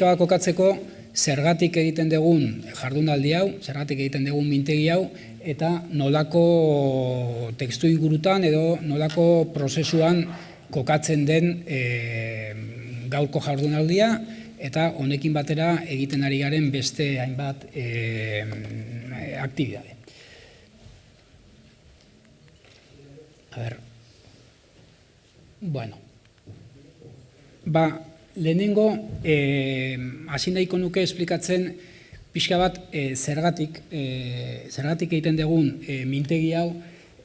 pixka bat kokatzeko zergatik egiten dugun jardunaldi hau, zergatik egiten dugun mintegi hau, eta nolako tekstu ingurutan edo nolako prozesuan kokatzen den gaurko jardunaldia, eta honekin batera egiten ari garen beste hainbat aktibitate. A ver, bueno, lehenengo, hasi nahiko nuke esplikatzen pixka bat zergatik egiten dugun mintegi hau,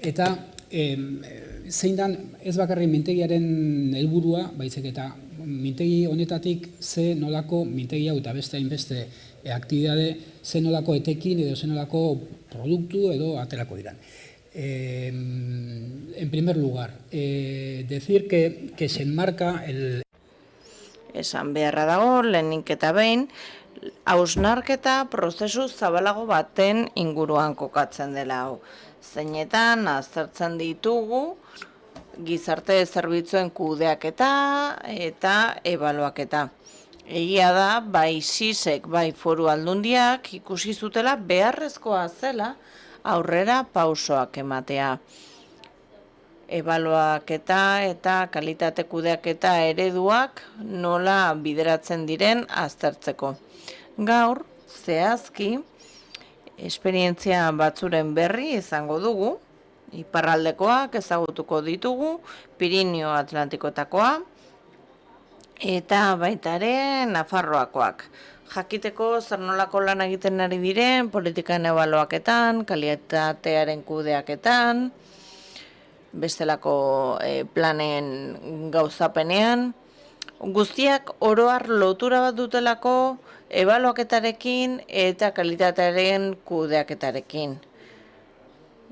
eta zein dan ez bakarrik mintegiaren helburua, baizik eta mintegi honetatik ze nolako mintegi hau eta beste hainbeste aktibitate, ze nolako etekin edo ze nolako produktu edo aterako diran. En primer lugar, decir que se enmarca el... Esan beharra dago, lehenik eta behin, hausnarketa prozesu zabalago baten inguruan kokatzen dela hau. Zeinetan aztertzen ditugu gizarte zerbitzuen kudeaketa eta ebaluaketa. Egia da, bai SISek, bai Foru Aldundiak ikusi zutela beharrezkoa zela aurrera pausoak ematea. Ebaluaketa eta kalitate kudeaketa ereduak nola bideratzen diren aztertzeko. Gaur, zehazki, esperientzia batzuren berri izango dugu, iparraldekoak ezagutuko ditugu, Pirinio Atlantikotakoa, eta baita ere Nafarroakoak. Jakiteko zer nolako lan egiten ari diren, politikan ebaluaketan, kalitatearen kudeaketan, bestelako planen gauzapenean, guztiak oroar lotura bat dutelako ebaluaketarekin eta kalitatearen kudeaketarekin.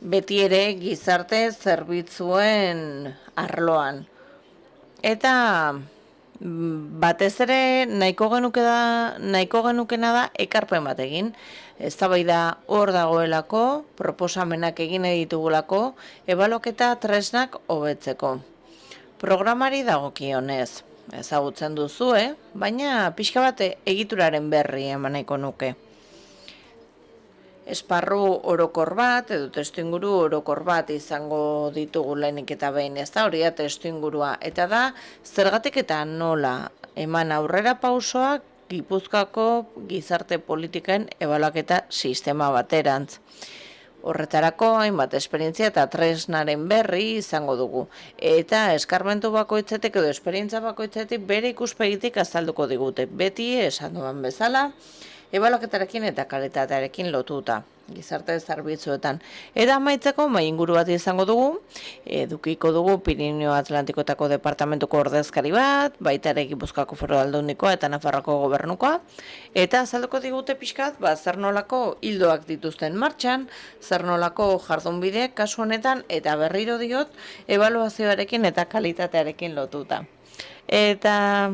Beti ere gizarte zerbitzuen arloan. Eta batez ere nahiko genukena da ekarpen bat egin. Eztabaida hor dagoelako, proposamenak egin ditugulako, ebaluaketa tresnak hobetzeko. Programari dagokionez, ezagutzen duzu, baina pixka bat egituraren berri eman nahiko nuke. Esparru orokor bat edo testuinguru orokor bat izango ditugu lehenik eta behin, ez da hori da testuingurua, eta da zergatik eta nola eman aurrera pausoak Gipuzkoako gizarte politiken ebaluaketa sistema baterantz. Horretarako hainbat esperientzia eta tresnaren berri izango dugu. Eta eskarmentu bakoitzetik edo esperientzia bakoitzetik bere ikuspegitik azalduko digute. Beti esan duan bezala, ebaluaketarekin eta kalitatearekin lotuta, gizarte zerbitzuetan. Eta amaitzeko mai inguru bat izango dugu, edukiko dugu Pirinio Atlantikotako departamentuko ordezkari bat, baita ere Gipuzkoako Foru Aldundikoa eta Nafarroako gobernukoa, eta azalduko digute pixkat, zer nolako hildoak dituzten martxan, zer nolako jardunbideak kasu honetan, eta berriro diot, ebaluazioarekin eta kalitatearekin lotuta. Eta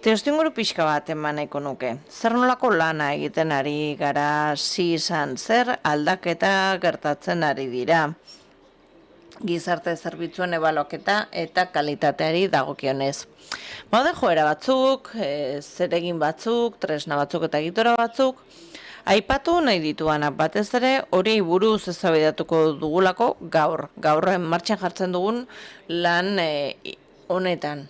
testuinguru pixka bat eman nahiko nuke. Zer nolako lana egiten ari gara SISan, zer aldaketa gertatzen ari dira. Gizarte zerbitzuen ebaluaketa eta kalitateari dagokionez. Baude joera batzuk, zeregin batzuk, tresna batzuk eta egitura batzuk, aipatu nahi dituanak batez ere hori buruz eztabaidatuko dugulako gaur martxan jartzen dugun lan honetan.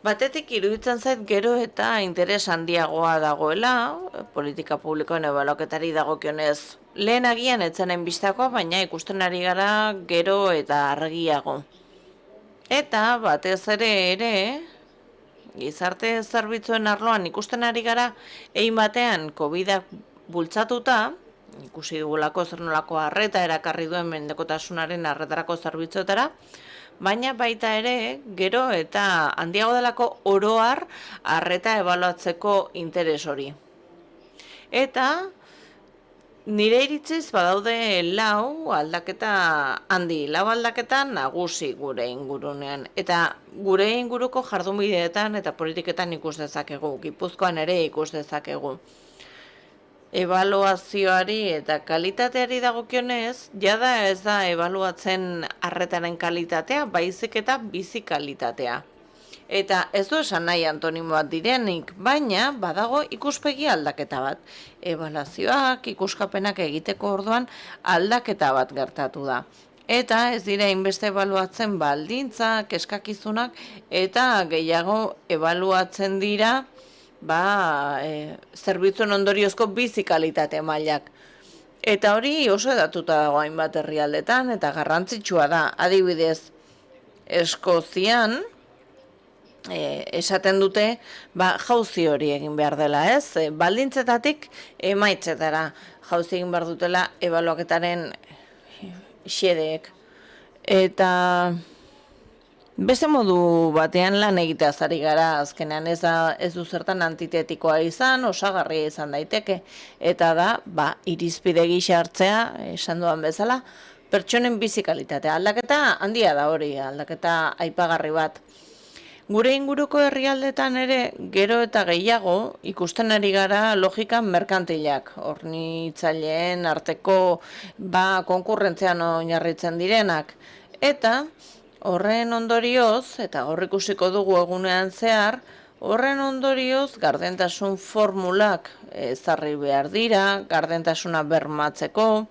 Batetik iruditzen zait gero eta interes handiagoa dagoela, politika publikoen ebaluaketari dagokionez. Lehen agian etzenen bistakoa, baina ikusten ari gara gero eta argiago. Eta batez ere, gizarte zerbitzuen arloan ikusten ari gara, egin batean COVID-ak bultzatuta, ikusi dugulako zer nolako arreta erakarri duen mendekotasunaren arretarako zerbitzuetara, baina baita ere, gero eta handiago delako oroar arreta ebaluatzeko interes hori. Eta nire iritziz badaude lau aldaketa nagusi gure ingurunean. Eta gure inguruko jardunbideetan eta politiketan ikus dezakegu, Gipuzkoan ere ikus dezakegu. Ebaluazioari eta kalitateari dagokionez, jada ez da ebaluatzen arretaren kalitatea, baizik eta bizi kalitatea. Eta ez du esan nahi antonimoak direnik, baina badago ikuspegi aldaketa bat. Ebaluazioak, ikuskapenak egiteko orduan aldaketa bat gertatu da. Eta ez dira inbeste ebaluatzen baldintzak, eskakizunak, eta gehiago ebaluatzen dira zerbitzuen ondoriozko bizi kalitate mailak. Eta hori oso edatuta dago hainbat herrialdetan, eta garrantzitsua da. Adibidez, Eskozian, esaten dute, jauzi hori egin behar dela, ez? Baldintzetatik emaitzetara jauzi egin behar dutela ebaluaketaren xedeek. Eta beste modu batean lan egitea zari gara, azkenean ez du zertan antitetikoa izan, osagarria izan daiteke. Eta da, irizpide gisa hartzea, esan dudan bezala, pertsonen bizi kalitatea. Aldaketa handia da hori, aldaketa aipagarri bat. Gure inguruko herrialdetan ere, gero eta gehiago ikusten ari gara logika merkantilak. Hornitzaileen arteko konkurrentzian oinarritzen direnak. Eta horren ondorioz, eta hor ikusiko dugu egunean zehar, horren ondorioz gardentasun formulak ezarri behar dira, gardentasuna bermatzeko,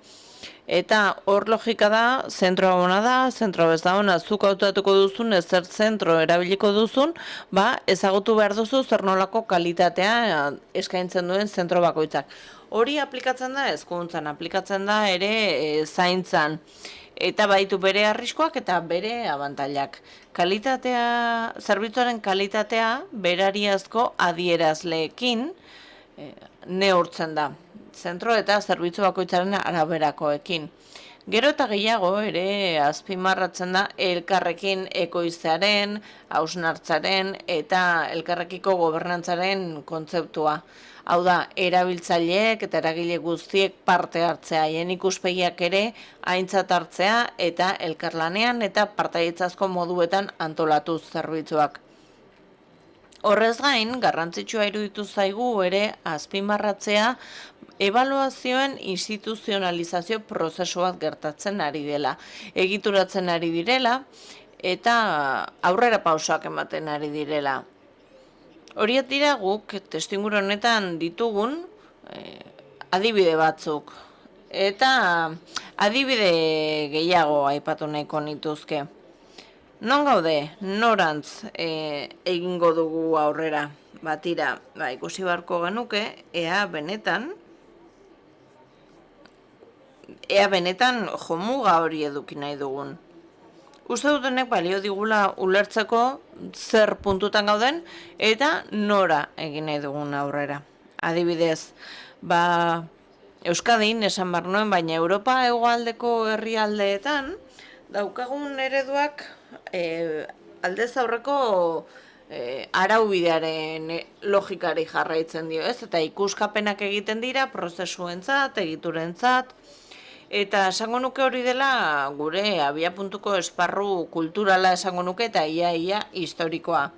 eta hor logika da, zentroa ona da, zentroa ez da ona, zuk hautatuko duzun, ezer zentro erabiliko duzun, ezagutu behar duzu zer nolako kalitatea eskaintzen duen zentro bakoitzak. Hori aplikatzen da hezkuntzan, aplikatzen da ere zaintzan, eta baditu bere arriskoak eta bere abantailak. Kalitatea, zerbitzuaren kalitatea berariazko adierazleekin neurtzen da. Zentro eta zerbitzu bakoitzaren araberakoekin. Gero eta gehiago ere azpimarratzen da elkarrekin ekoiztearen, hausnartzaren eta elkarrekiko gobernantzaren kontzeptua. Hau da, erabiltzaileek eta eragile guztiek parte hartzea, haien ikuspegiak ere aintzat hartzea eta elkarlanean eta partaidetzazko moduetan antolatuz zerbitzuak. Horrez gain, garrantzitsua iruditu zaigu ere azpimarratzea ebaluazioen instituzionalizazio prozesu bat gertatzen ari dela, egituratzen ari direla eta aurrera pausoak ematen ari direla. Horiek dira guk testuinguru honetan ditugun adibide batzuk eta adibide gehiago aipatu nahiko nituzke. Non gaude, norantz egingo dugu aurrera, batira, ikusi beharko genuke, ea benetan jomuga hori eduki nahi dugun. Uste dutenek balio digula ulertzeko zer puntutan gauden eta nora egin nahi dugun aurrera. Adibidez, Euskadin esan behar nuen, baina Europa hegoaldeko herrialdeetan daukagun ereduak aldez aurreko araubidearen logikari jarraitzen dio, ez? Eta ikuskapenak egiten dira prozesuentzat, egiturentzat, eta esango nuke hori dela gure abiapuntuko esparru kulturala esango nuke eta ia historikoa.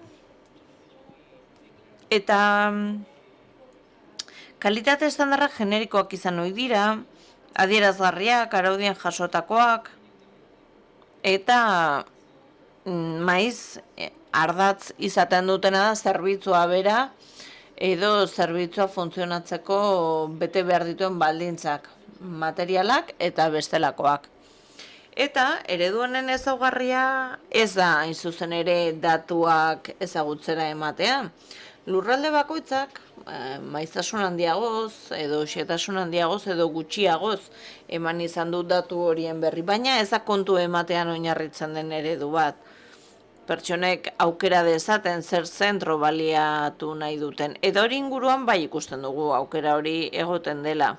Eta kalitate estandarrak generikoak izan ohi dira, adierazgarriak, araudien jasotakoak, eta maiz ardatz izaten dutena da zerbitzua bera edo zerbitzua funtzionatzeko bete behar dituen baldintzak, materialak eta bestelakoak. Eta eredu honen ezaugarria ez da hain zuzen ere datuak ezagutzera ematea. Lurralde bakoitzak maiztasun handiagoz edo xehetasun handiagoz edo gutxiagoz eman izan du datu horien berri, baina ez da kontu ematean oinarritzen den eredu bat. Pertsonek aukera dezaten zer zentro baliatu nahi duten. Eta hori inguruan bai ikusten dugu aukera hori egoten dela.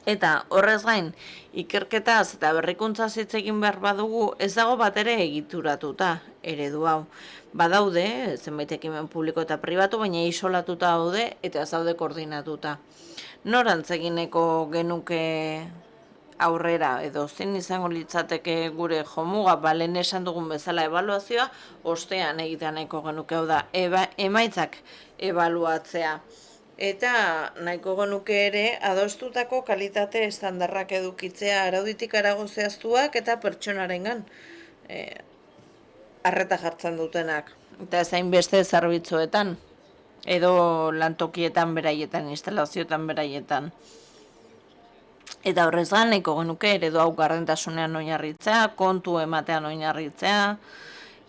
Eta horrez gain, ikerketaz eta berrikuntzaz hitz egin behar badugu ez dago bat ere egituratuta eredu hau. Badaude, zenbait ekimen publiko eta pribatu, baina isolatuta daude eta ez daude koordinatuta. Norantz egineko genuke aurrera edo zein izango litzateke gure jomuga, lehen esan dugun bezala ebaluazioa, ostean egitea nahiko genuke, hau da, emaitzak ebaluatzea. Eta nahiko genuke ere adostutako kalitate estandarrak edukitzea arauditik harago zehaztuak eta pertsonarengan arreta jartzen dutenak. Eta ezain beste zerbitzuetan, edo lantokietan beraietan, instalazioetan beraietan. Eta horrez gain, nahiko genuke eredu hau gardentasunean oinarritzea, kontu ematean oinarritzea,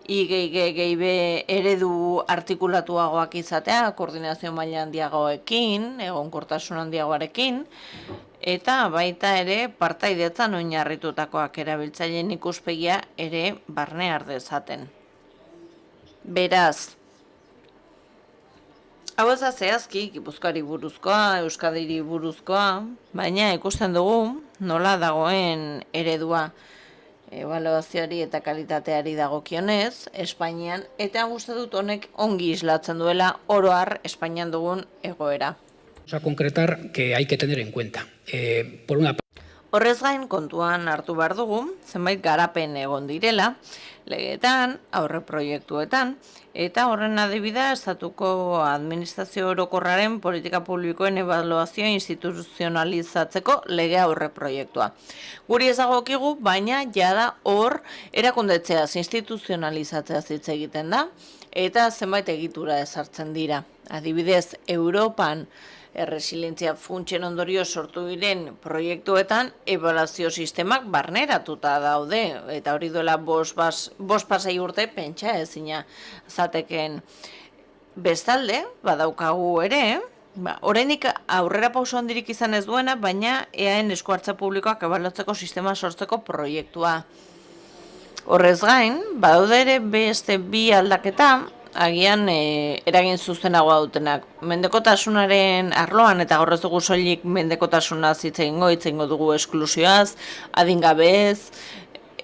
IGGB eredu artikulatuagoak izatea, koordinazio maila handiagoekin, egonkortasun handiagoarekin, eta baita ere partaidetzan oinarritutakoak erabiltzaileen ikuspegia ere barne har dezaten. Beraz, hau ez da zehazki, Gipuzkoari buruzkoa, Euskadiri buruzkoa, baina ikusten dugu nola dagoen eredua ebaluazioari eta kalitateari dagokionez, Espainian, eta uste dut honek ongi islatzen duela oro har Espainian dugun egoera. Vamos a concretar que hay que tener en cuenta. Por una Horrez gain kontuan hartu behar dugu, zenbait garapen egon direla, legeetan, aurreproiektuetan, eta horren adibidea estatuko administrazio orokorraren politika publikoen ebaluazioa instituzionalizatzeko lege aurreproiektua. Guri ez dagokigu, baina jada hor erakundetzeaz instituzionalizatzeaz hitz egiten da, eta zenbait egitura ezartzen dira. Adibidez, Europan erresilientzia funtsen ondorio sortu diren proiektuetan ebaluazio sistemak barneratuta daude, eta hori duela bost pasai urte pentsa ezina zateken. Bestalde, badaukagu ere, oraindik aurrera pauso handirik izan ez duena, baina EAen esku hartze publikoak ebaluatzeko sistema sortzeko proiektua. Horrez gain, badaude ere beste bi aldaketa, agian eragin zuzenagoa dutenak. Mendekotasunaren arloan, eta gaur ez dugu soilik mendekotasunaz hitz egingo dugu esklusioaz, adingabez,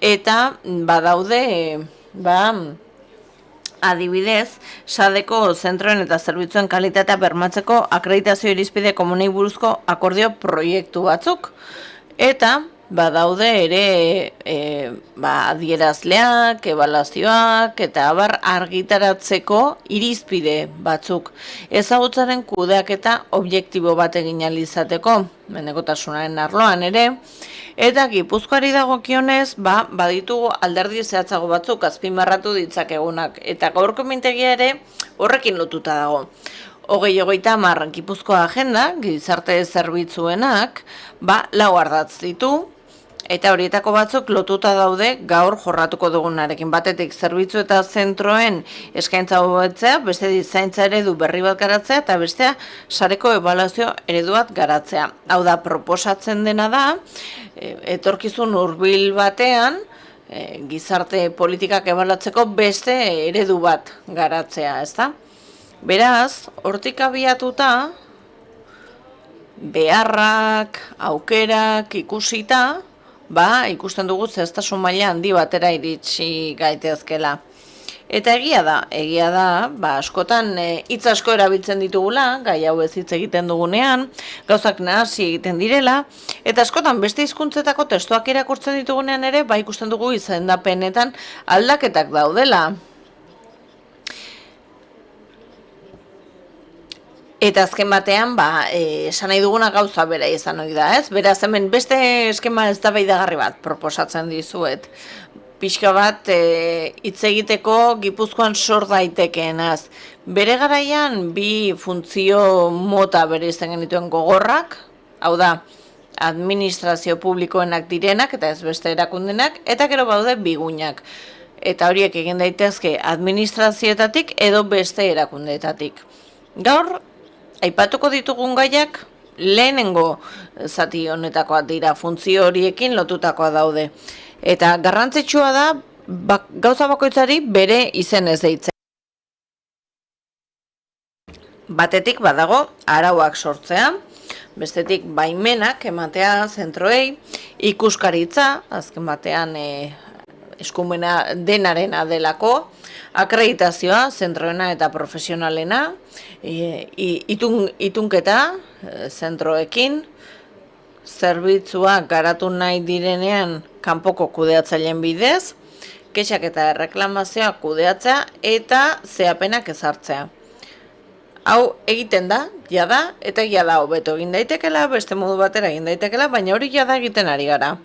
eta badaude, adibidez, SADeko zentroen eta zerbitzuen kalitatea bermatzeko akreditazio irizpide komunei buruzko akordio proiektu batzuk, eta badaude ere adierazleak, ebaluazioak eta abar argitaratzeko irizpide batzuk. Ezagutzaren kudeaketa objektibo bat egin ahal izateko, mendekotasunaren arloan ere, eta Gipuzkoari dagokionez, baditugu alderdi zehatzago batzuk azpimarratu ditzakegunak, eta gaurko mintegia ere horrekin lotuta dago. 2030 Gipuzkoa agenda, gizarte zerbitzuenak, 4 ardatz ditu, eta horietako batzuk lotuta daude gaur jorratuko dugunarekin. Batetik zerbitzu eta zentroen eskaintza hobetzea, beste zaintza eredu berri bat garatzea, eta bestea sareko ebaluazio eredu bat garatzea. Hau da, proposatzen dena da, etorkizun hurbil batean, gizarte politikak ebaluatzeko beste eredu bat garatzea, ezta? Beraz, hortik abiatuta, beharrak, aukerak ikusita, ikusten dugu zehaztasun maila handi batera iritsi gaitezkela. Eta egia da, askotan hitz asko erabiltzen ditugula, gai hau ez hitz egiten dugunean, gauzak nahasi egiten direla, eta askotan beste hizkuntzetako testuak irakurtzen ditugunean ere, ikusten dugu izendapenetan aldaketak daudela. Eta azken batean, esan nahi duguna gauza bera izan ohi da, ez? Beraz, hemen beste eskema eztabaidagarri bat proposatzen dizuet. Pixka bat hitz egiteko Gipuzkoan sor daitekeenaz. Bere garaian bi funtzio mota bereizten genituen gogorrak, hau da, administrazio publikoenak direnak eta ez beste erakundenak, eta gero baude bigunak. Eta horiek egin daitezke administrazioetatik edo beste erakundeetatik. Gaur, aipatuko ditugun gaiak lehenengo zati honetakoak dira, funtzio horiekin lotutakoa daude. Eta garrantzitsua da, gauza bakoitzari bere izenez deitzen. Batetik badago arauak sortzea, bestetik baimenak ematea zentroei, ikuskaritza, azken batean eskumena denarena delako, akreditazioa, zentroena eta profesionalena, itunketa zentroekin, zerbitzuak garatu nahi direnean kanpoko kudeatzaileen bidez, kexak eta erreklamazioak kudeatzea eta zehapenak ezartzea. Hau egiten da, jada, eta jada hobeto egin daitekela, beste modu batera egin daitekela, baina hori jada egiten ari gara.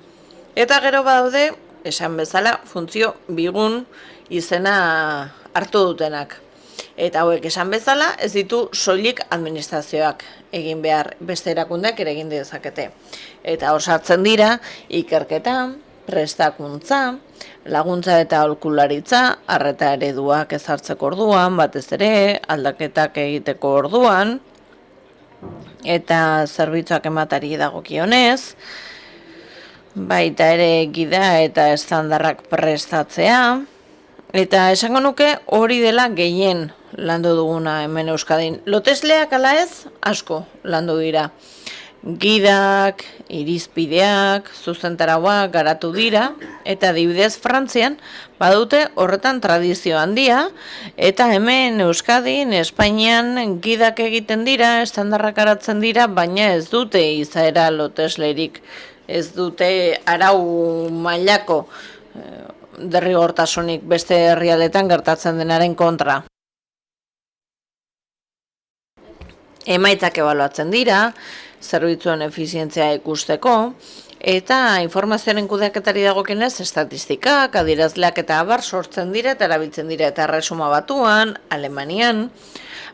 Eta gero badaude esan bezala, funtzio bigun izena hartu dutenak. Eta hauek esan bezala, ez ditu soilik administrazioak egin behar, beste erakundeak ere egin dezakete. Eta hor sartzen dira, ikerketa, prestakuntza, laguntza eta aholkularitza, arreta ereduak ezartzeko orduan, batez ere, aldaketak egiteko orduan, eta zerbitzuak ematari dagokionez, baita ere gida eta estandarrak prestatzea, eta esango nuke hori dela gehien landu duguna hemen Euskadin. Lotesleak ala ez, asko landu dira. Gidak, irizpideak, zuzentarauak garatu dira, eta adibidez Frantzian badute horretan tradizio handia, eta hemen Euskadin, Espainian gidak egiten dira, estandarrak garatzen dira, baina ez dute izaera loteslerik, ez dute arau mailako derrigortasunik beste herrialdetan gertatzen denaren kontra. Emaitzak ebaluatzen dira, zerbitzuen efizientzia ikusteko, eta informazioaren kudeaketari dagokionez estatistikak, adierazleak eta abar sortzen dira eta erabiltzen dira, eta Erresuma Batuan, Alemanian,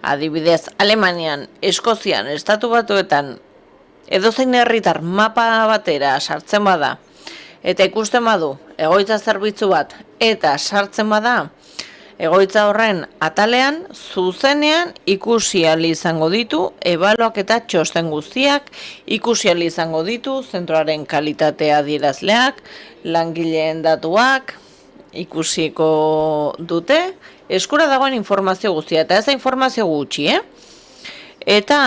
adibidez Alemanian, Eskozian, Estatu Batuetan, edozein herritar mapa batera sartzen bada, eta ikusten badu egoitza zerbitzu bat, eta sartzen bada egoitza horren atalean, zuzenean ikusi ahal izango ditu, ebaluak eta txosten guztiak, ikusi ahal izango ditu, zentroaren kalitatea adierazleak, langileen datuak, ikusiko dute, eskura dagoen informazio guztia, eta ez da informazio gutxi, Eta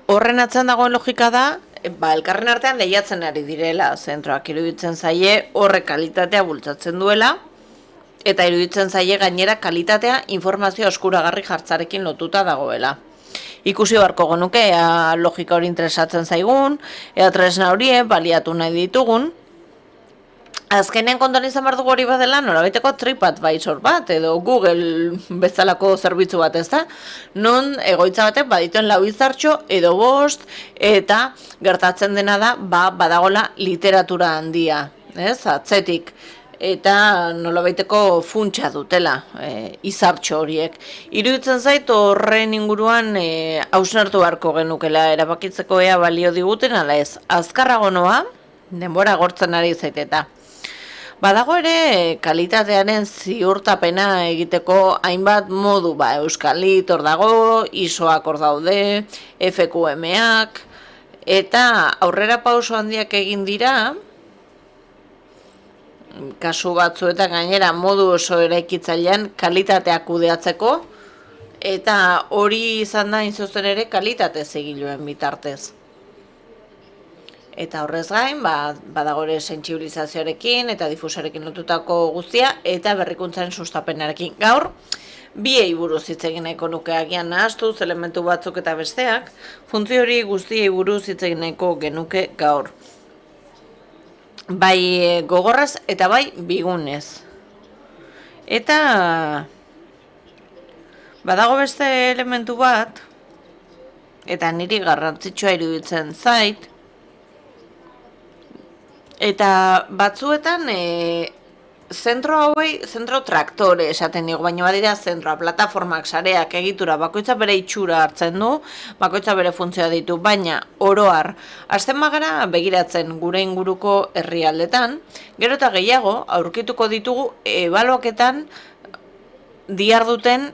horren atzan dagoen logika da, elkarren artean lehiatzen ari direla, zentroak iruditzen zaie horre kalitatea bultzatzen duela, eta iruditzen zaie gainera kalitatea informazio eskuragarri jartzarekin lotuta dagoela. Ikusi beharko genuke, ea logika hori interesatzen zaigun, ea tresna horiek baliatu nahi ditugun. Azkenean kontuan izan behar dugu hori badela, norabaiteko TripAdvisor bat, edo Google bezalako zerbitzu bat, ez da? Non egoitza batek badituen 4 izartxo edo 5, eta gertatzen dena da, badagola literatura handia, ez? Atzetik. Eta nolabaiteko funtsa dutela izartxo horiek. Iruditzen zait horren inguruan hausnartu beharko genukela erabakitzeko ea balio diguten, ala ez, azkarrago noa, denbora gortzen ari zaiteta. Badago ere kalitatearen ziurtapena egiteko hainbat modu, Euskalit hor dago, ISOak hor daude, FQM-ak, eta aurrera pauso handiak egin dira, kasu batzuetan gainera modu oso eraikitzailean kalitatea kudeatzeko, eta hori izan da zuzen ere kalitate egileen bitartez. Eta horrez gain, badago ere sentsibilizazioarekin eta difusarekin lotutako guztia, eta berrikuntzaren sustapenarekin. Gaur, biei buruz hitz egin nahiko nuke agian nahastuz, elementu batzuk eta besteak, funtzio hori guztiei buruz hitz egin nahiko genuke gaur. Bai gogorraz eta bai bigunez. Eta badago beste elementu bat, eta niri garrantzitsua iruditzen zait, eta batzuetan zentro hauei, zentro traktore esaten digu, baina badira zentroa, plataformak, sareak, egitura, bakoitza bere itxura hartzen du, bakoitza bere funtzioa ditu, baina oroar, hasten bagara begiratzen gure inguruko herrialdetan, gero eta gehiago aurkituko ditugu ebaluaketan diharduten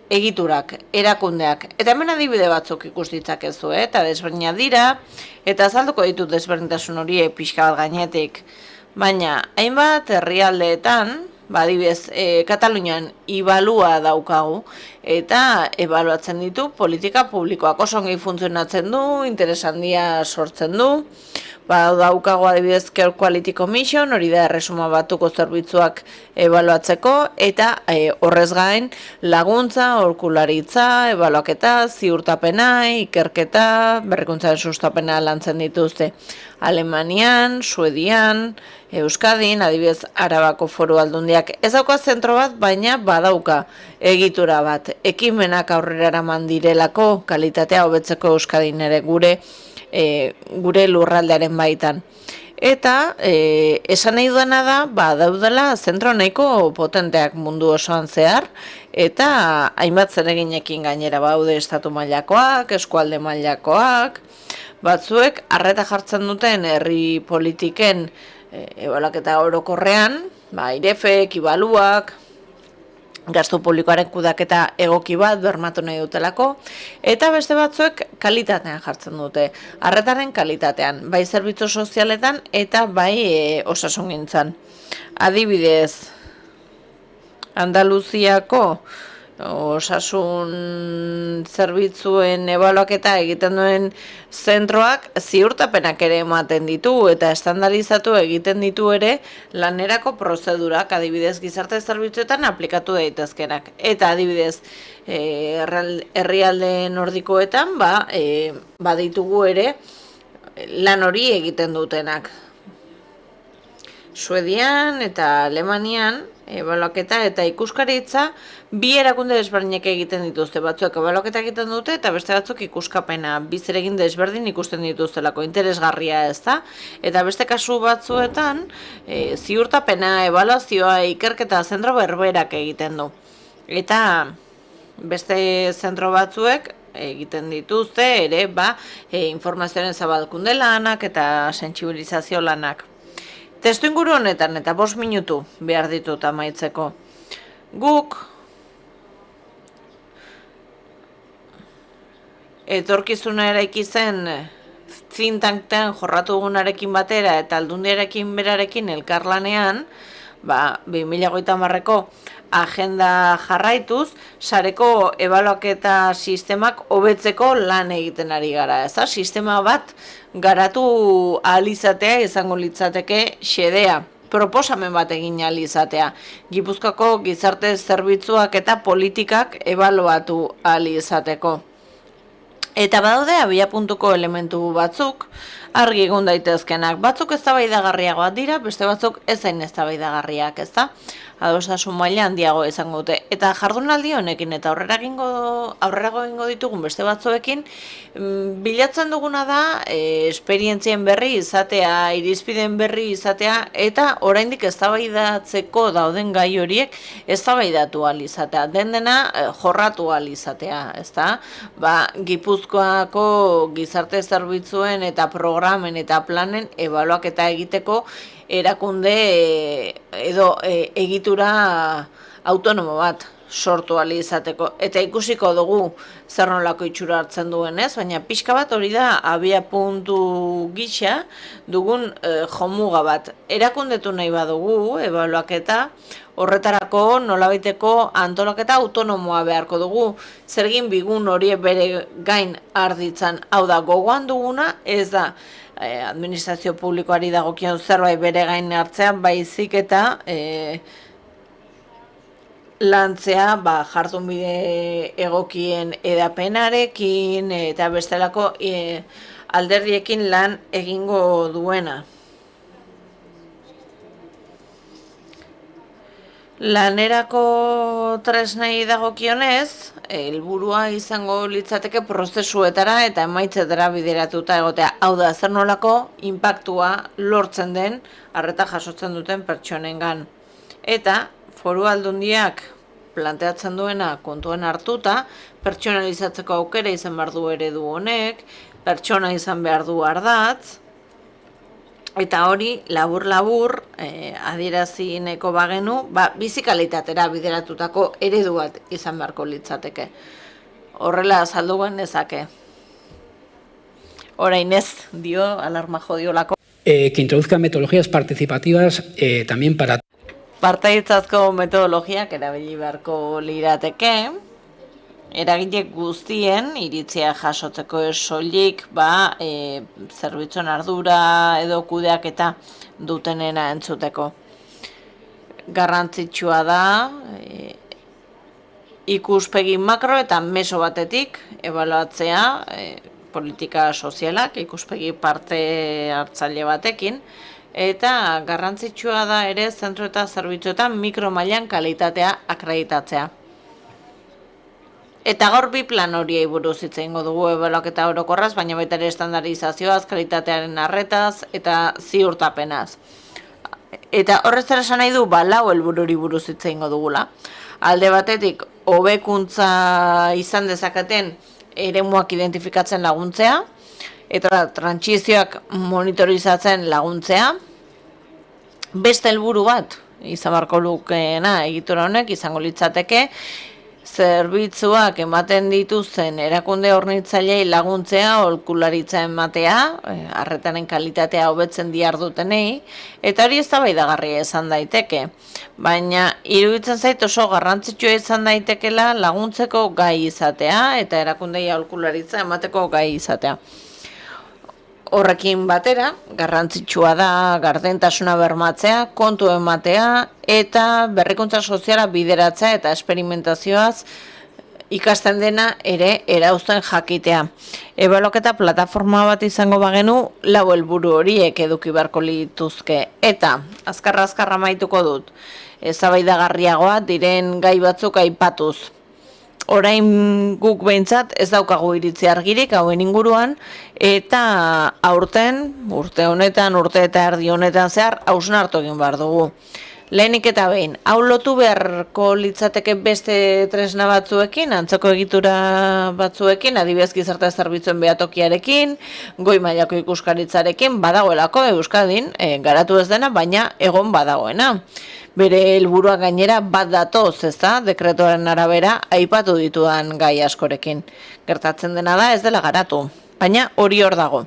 egiturak, erakundeak. Eta hemen adibide batzuk ikus ditzakezu, eta desberdinak dira, eta azalduko ditut desberdintasun horiek pixka bat gainetik. Baina, hainbat herrialdeetan, adibidez, Katalunian ibalua daukagu, eta ebaluatzen ditu politika publikoak oso ongi funtzionatzen du, interes handia sortzen du, daukago adibidez Care Quality Commission, hori da Erresuma Batuko zerbitzuak ebaluatzeko, eta horrez gain laguntza, aholkularitza, ebaluaketa, ziurtapena, ikerketa, berrikuntzaren sustapena lantzen dituzte. Alemanian, Suedian, Euskadin, adibidez Arabako Foru Aldundiak ez dauka zentro bat, baina badauka egitura bat. Ekimenak aurrera eraman direlako kalitatea hobetzeko Euskadin ere gure lurraldearen baitan. Eta esan nahi duena da, daudela zentro nahiko potenteak mundu osoan zehar, eta hainbat zereginekin gainera baude estatu mailakoak, eskualde mailakoak, batzuek arreta jartzen duten herri politiken ebaluaketa orokorrean, IREFek, Ibaluak, gastu publikoaren kudaketa egoki bat bermatu nahi dutelako, eta beste batzuek kalitatean jartzen dute, arretaren kalitatean, bai zerbitzu sozialetan eta bai osasungintzan. Adibidez, Andaluziako osasun zerbitzuen ebaluaketa egiten duen zentroak ziurtapenak ere ematen ditu eta estandarizatu egiten ditu ere lanerako prozedurak, adibidez gizarte zerbitzuetan aplikatu daitezkenak. Eta adibidez herrialde nordikoetan baditugu ere lan hori egiten dutenak. Suedian eta Alemanian ebaluaketa eta ikuskaritza bi erakunde desberdinek egiten dituzte, batzuek ebaluaketa egiten dute eta beste batzuk ikuskapena, bi zeregin desberdin ikusten dituztelako, interesgarria ez da, eta beste kasu batzuetan ziurtapena, ebaluazioa, ikerketa zentro berberak egiten du. Eta beste zentro batzuek egiten dituzte ere informazioaren zabalkunde lanak eta sentsibilizazio lanak. Testuinguru honetan eta 5 minutu behar ditut amaitzeko. Guk etorkizuna eraiki zen think tanken jorratu dugunarekin batera eta aldundiarekin berarekin elkarlanean, 2030ko agenda jarraituz, sareko ebaluaketa sistemak hobetzeko lan egiten ari gara, ezta? Sistema bat garatu ahal izatea izango litzateke xedea, proposamen bat egin ahal izatea, Gipuzkoako gizarte zerbitzuak eta politikak ebaluatu ahal izateko. Eta badaude abiapuntuko elementu batzuk, argi egon daitezkenak, batzuk eztabaidagarriagoak dira, beste batzuk ez zain eztabaidagarriak, ezta? Adostasun maila handiago izango dute. Eta jardunaldi honekin eta aurrerago egingo ditugun beste batzuekin, bilatzen duguna da esperientzien berri izatea, irizpideen berri izatea, eta oraindik eztabaidatzeko dauden gai horiek eztabaidatu ahal izatea, dena jorratu ahal izatea, ezta? Gipuzkoako gizarte zerbitzuen eta programen eta planen ebaluaketa egiteko erakunde edo egitura autonomo bat sortu ahal izateko. Eta ikusiko dugu zer nolako itxura hartzen duen, ez? Baina pixka bat hori da abiapuntu gisa dugun jomuga bat. Erakundetu nahi badugu ebaluaketa, horretarako nolabaiteko antolaketa autonomoa beharko dugu, zergin bigun horiek bere gain arditzan. Hau da, gogoan duguna ez da administrazio publikoari dagokion zerbait bere gain hartzean, baizik eta lantzea jardunbide egokien edapenarekin eta bestelako alderdiekin lan egingo duena. Lanerako tresnei dagokionez, helburua izango litzateke prozesuetara eta emaitzetara bideratuta egotea. Hau da, zer nolako inpaktua lortzen den arreta jasotzen duten pertsonengan. Eta Foru Aldundiak planteatzen duena kontuan hartuta, pertsonalizatzeko aukera izan behar du eredu honek, pertsona izan behar du ardatz, eta hori labur-labur adierazi nahiko bagenu, bizikalitatera bideratutako eredu bat izan beharko litzateke. Horrela azaldu genezake. Orain ez dio, alarma jodiolako. Que introduzcan metodologías participativas también para... Partaitzazko metodologiak erabili beharko lirateke, eragile guztien iritzia jasotzeko soilik zerbitzuen ardura edo kudeaketa dutenena entzuteko. Garrantzitsua da ikuspegi makro eta meso batetik ebaluatzea politika sozialak ikuspegi parte hartzaile batekin, eta garrantzitsua da ere zentro eta zerbitzuetan mikromailan kalitatea akreditatzea. Eta gaur bi plan horiei buruz hitz egingo dugu ebaluaketa orokorraz, baina baita ere estandarizazioaz, kalitatearen arretaz eta ziurtapenaz. Eta horrez ere esan nahi du, lau helbururi buruz hitz egingo dugula. Alde batetik, hobekuntza izan dezaketen eremuak identifikatzen laguntzea, eta trantsizioak monitorizatzen laguntzea. Beste helburu bat, izan beharko lukeena egitura honek, izango litzateke, zerbitzuak ematen dituzten erakunde hornitzailei laguntzea, aholkularitza ematea, arretaren kalitatea hobetzen dihardutenei, eta hori eztabaidagarria izan daiteke. Baina iruditzen zait oso garrantzitsua izan daitekela laguntzeko gai izatea eta erakundei aholkularitza emateko gai izatea. Horrekin batera, garrantzitsua da gardentasuna bermatzea, kontu ematea eta berrikuntza soziala bideratzea eta esperimentazioaz ikasten dena ere erauzten jakitea. Ebaluaketa plataforma bat izango bagenu, 4 helburu horiek eduki beharko lituzke. Eta, azkarra amaituko dut, eztabaidagarriagoa diren gai batzuk aipatuz. Orain guk behintzat ez daukagu iritzi argirik hauen inguruan, eta aurten, urte honetan, urte eta erdi honetan zehar, hausnartu egin behar dugu. Lehenik eta behin, hau lotu beharko litzateke beste tresna batzuekin, antzeko egitura batzuekin, adibidez gizarte zerbitzuen behatokiarekin, goi mailako ikuskaritzarekin, badagoelako Euskadin, garatu ez dena, baina egon badagoena. Bere helburua gainera bat datoz, ezta, dekretuaren arabera aipatu ditudan gai askorekin. Gertatzen dena da ez dela garatu, baina hori hor dago.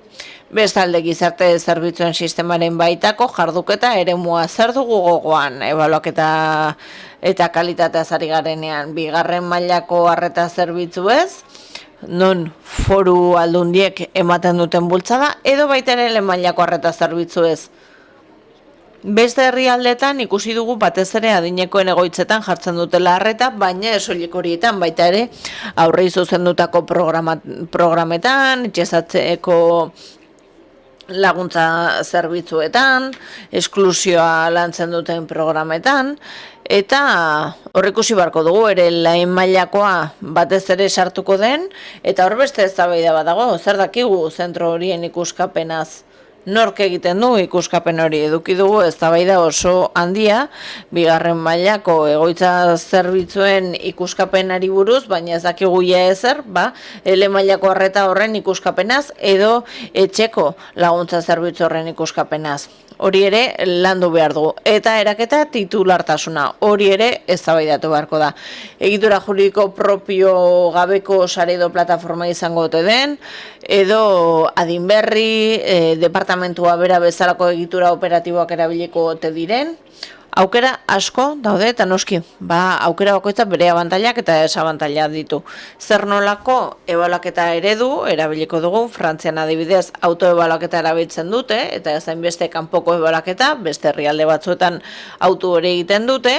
Bestalde gizarte zerbitzuen sistemaren baitako jarduketa eremua zer dugu gogoan, ebaluaketa eta kalitatea ari garenean, 2. mailako arreta zerbitzuez, non foru aldundiek ematen duten bultzada, edo baita ere lehen mailako arreta zerbitzuez. Beste herrialdetan ikusi dugu batez ere adinekoen egoitzetan jartzen dutela arreta, baina ez soilik horietan baita ere aurrei zuzendutako programetan, etxezatzeko laguntza zerbitzuetan, esklusioa lantzen duten programetan, eta hor ikusi beharko dugu ere lehen mailakoa batez ere sartuko den, eta hor beste eztabaida bat dago, zer dakigu zentro horien ikuskapenaz. Nork egiten du ikuskapen hori eduki dugu eztabaida oso handia 2. mailako egoitza zerbitzuen ikuskapenari buruz, baina ez dakigu ja ezer, lehen mailako arreta horren ikuskapenaz edo etxeko laguntza zerbitzu horren ikuskapenaz. Hori ere landu behar dugu. Eta eraketa titulartasuna, hori ere eztabaidatu beharko da. Egitura juridiko propio gabeko sare edo plataforma izango ote den, edo adinberri, departamentua bera bezalako egitura operatiboak erabiliko ote diren. Aukera asko daude eta noski, aukera bakoitza bere abantailak eta desabantailak ditu. Zer nolako ebaluaketa eredu erabiliko dugu, Frantzian adibidez autoebaluaketa erabiltzen dute, eta ez hainbeste kanpoko ebaluaketa, beste herrialde batzuetan auto hori egiten dute,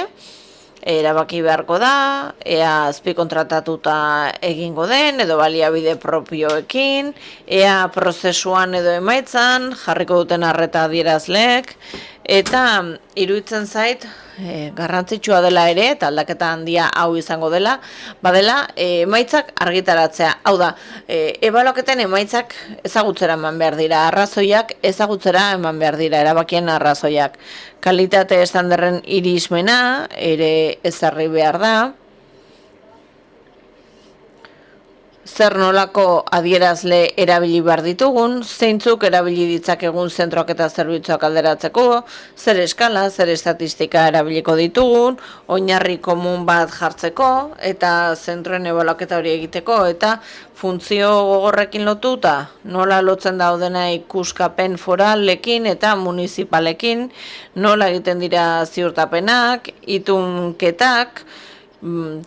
erabaki beharko da, ea azpikontratatuta egingo den, edo baliabide propioekin, ea prozesuan edo emaitzan, jarriko duten arreta adierazleek, eta iruditzen zait, garrantzitsua dela ere, eta aldaketa handia hau izango dela, badela emaitzak argitaratzea. Hau da, ebaluaketen emaitzak ezagutzera eman behar dira, arrazoiak ezagutzera eman behar dira, erabakien arrazoiak. Kalitate estandarren irismena ere ezarri behar da. Zer nolako adierazle erabili behar ditugun, zeintzuk erabili ditzakegun zentroak eta zerbitzuak alderatzeko, zer eskala, zer estatistika erabiliko ditugun, oinarri komun bat jartzeko, eta zentroen ebaluaketa hori egiteko, eta funtzio gogorrekin lotuta, nola lotzen daudena ikuskapen foralekin eta municipalekin, nola egiten dira ziurtapenak, itunketak,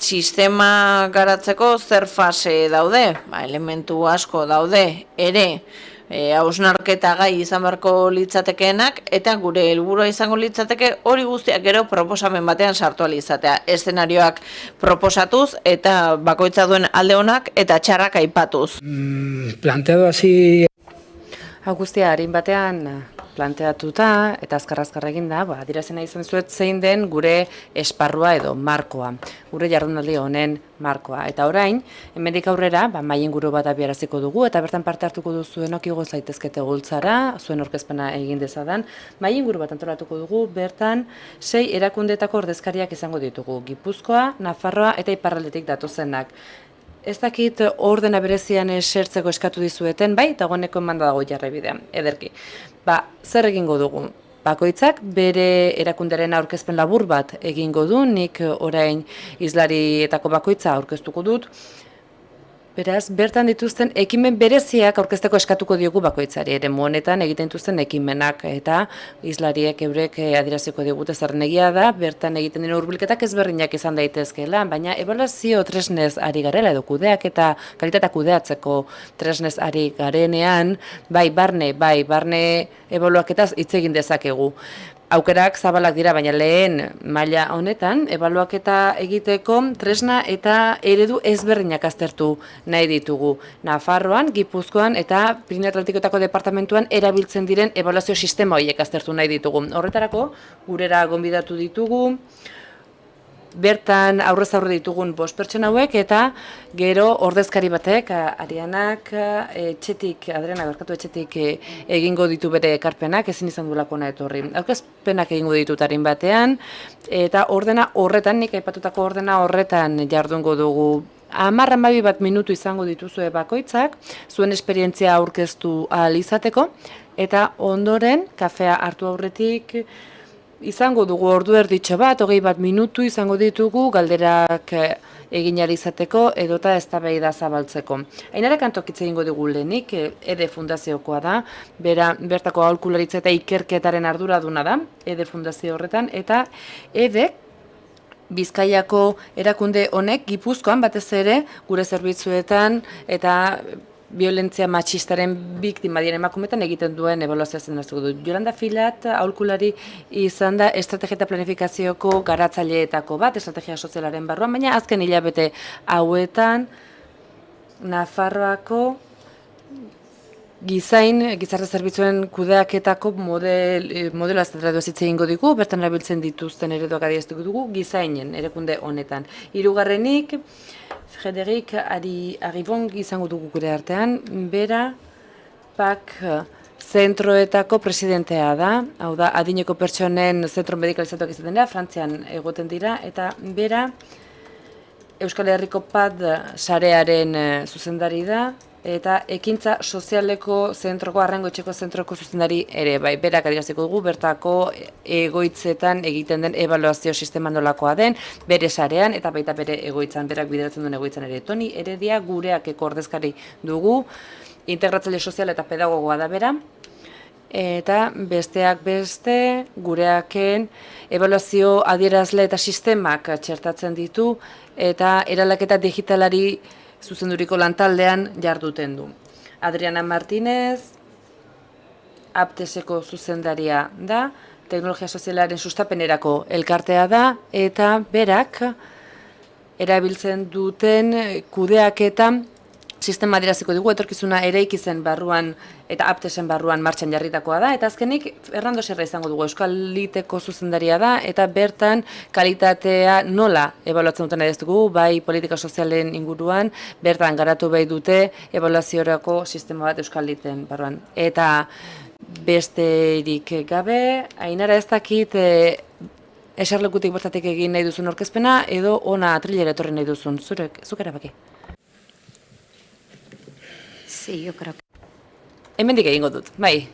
sistema garatzeko zer fase daude, elementu asko daude ere, hausnarketa gai izan beharko litzatekeenak, eta gure helburua izango litzateke hori guztiak gero proposamen batean sartu ahal izatea. Eszenarioak proposatuz eta bakoitza duen alde onak eta txarrak aipatuz. Planteado así. Hau guztia, harin batean planteatuta eta azkar eginda, adierazten nahi izan zuet zein den gure esparrua edo markoa, gure jardunaldi honen markoa. Eta orain, hemendik aurrera, mahai inguru bat abiaraziko dugu eta bertan parte hartuko duzuenok igo zaitezkete gultzara, zuen aurkezpena egin dezadan, mahai inguru bat antolatuko dugu, bertan 6 erakundetako ordezkariak izango ditugu, Gipuzkoa, Nafarroa eta iparraldetik datozenak. Ez dakit ordena berezian esertzeko eskatu dizueten, bai, eta dagoeneko emanda dago jarraibidea, ederki. Zer egingo dugu? Bakoitzak bere erakunderen aurkezpen labur bat egingo du, nik orain hizlarietako bakoitza aurkeztuko dut. Beraz, bertan dituzten ekimen bereziak aurkezteko eskatuko diogu bakoitzari, ere honetan egiten dituzten ekimenak eta hizlariek eurek adieraziko digute zerren egia da, bertan egiten dira hurbilketak ezberdinak izan daitezkeela, baina ebaluazio tresnez ari garela edo kudeak eta kalitatea kudeatzeko tresnez ari garenean, bai barne ebaluaketaz hitz egin dezakegu. Aukerak zabalak dira, baina lehen maila honetan, ebaluaketa egiteko tresna eta eredu ezberdinak aztertu nahi ditugu. Nafarroan, Gipuzkoan eta Pirineo Atlantikoetako departamentuan erabiltzen diren ebaluazio sistema horiek aztertu nahi ditugu. Horretarako, gurera gonbidatu ditugu, bertan aurrez aurre ditugun 5 pertsona hauek eta gero ordezkari batek, Adrianak etxetik egingo ditu bere ekarpenak, ezin izan duelako nahi etorri. Aurkezpenak egingo ditut harin batean, eta ordena horretan, nik aipatutako ordena horretan jardungo dugu. 10-12 minutu izango dituzue bakoitzak, zuen esperientzia aurkeztu ahal izateko, eta ondoren, kafea hartu aurretik, izango dugu ordu erditxo bat, 21 minutu izango ditugu galderak egin ahal izateko edota eztabaida zabaltzeko. Ainara Kantokitze egingo dugu lehenik, EDE Fundaziokoa da, bertako aholkularitza eta ikerketaren arduraduna da, EDE Fundazio horretan, eta EDE Bizkaiako erakunde honek Gipuzkoan batez ere gure zerbitzuetan eta violentzia matxistaren biktima diren emakumetan egiten duen ebaluazioa zenaztuko du. Jolanda Filat aholkulari izan da estrategia eta planifikazioako garatzaileetako bat, estrategia sozialaren barruan, baina azken hilabete hauetan Nafarroako gizarte zerbitzuen kudeaketako modelo azteratu hitz egingo digu, bertan erabiltzen dituzten ereduak adieraztuko dugu, gizainen erakunde honetan. Hirugarrenik, Frederik Aribong izango dugu gure artean, bera PAK zentroetako presidentea da, hau da, adineko pertsonen zentro medikalizatuak izaten dira, Frantzian egoten dira, eta bera Euskal Herriko PAD sarearen zuzendari da, eta ekintza sozialeko zentroko, arrangoetxeko zentroko zuzendari ere, bai, berak adieraziko dugu, bertako egoitzetan egiten den ebaluazio sistema nolakoa den, bere sarean, eta baita bere egoitzan, berak bideratzen duen egoitzan ere. Toni Heredia gureakeko ordezkari dugu, integratzaile sozial eta pedagogoa da bera, eta besteak beste gureaken ebaluazio adierazle eta sistemak txertatzen ditu, eta eraldaketa digitalari zuzenduriko lantaldean jarduten du. Adriana Martínez, Apteseko zuzendaria da, teknologia sozialaren sustapenerako elkartea da, eta berak erabiltzen duten kudeaketan sistema adieraziko dugu, etorkizuna eraikizen barruan eta Aptesen barruan martxan jarritakoa da, eta azkenik Fernando Serra izango dugu, Euskaliteko zuzendaria da, eta bertan kalitatea nola ebaluatzen duten adieraztuko, bai politika sozialen inguruan, bertan garatu bai dute ebaluaziorako sistema bat Euskaliten barruan. Eta besterik gabe, Ainara ez dakit eserlekutik bertatik egin nahi duzun orkezpena, edo ona atrilera etorri nahi duzun, zuk erabaki. Sí, yo creo que... Hemendik egingo dut, bai.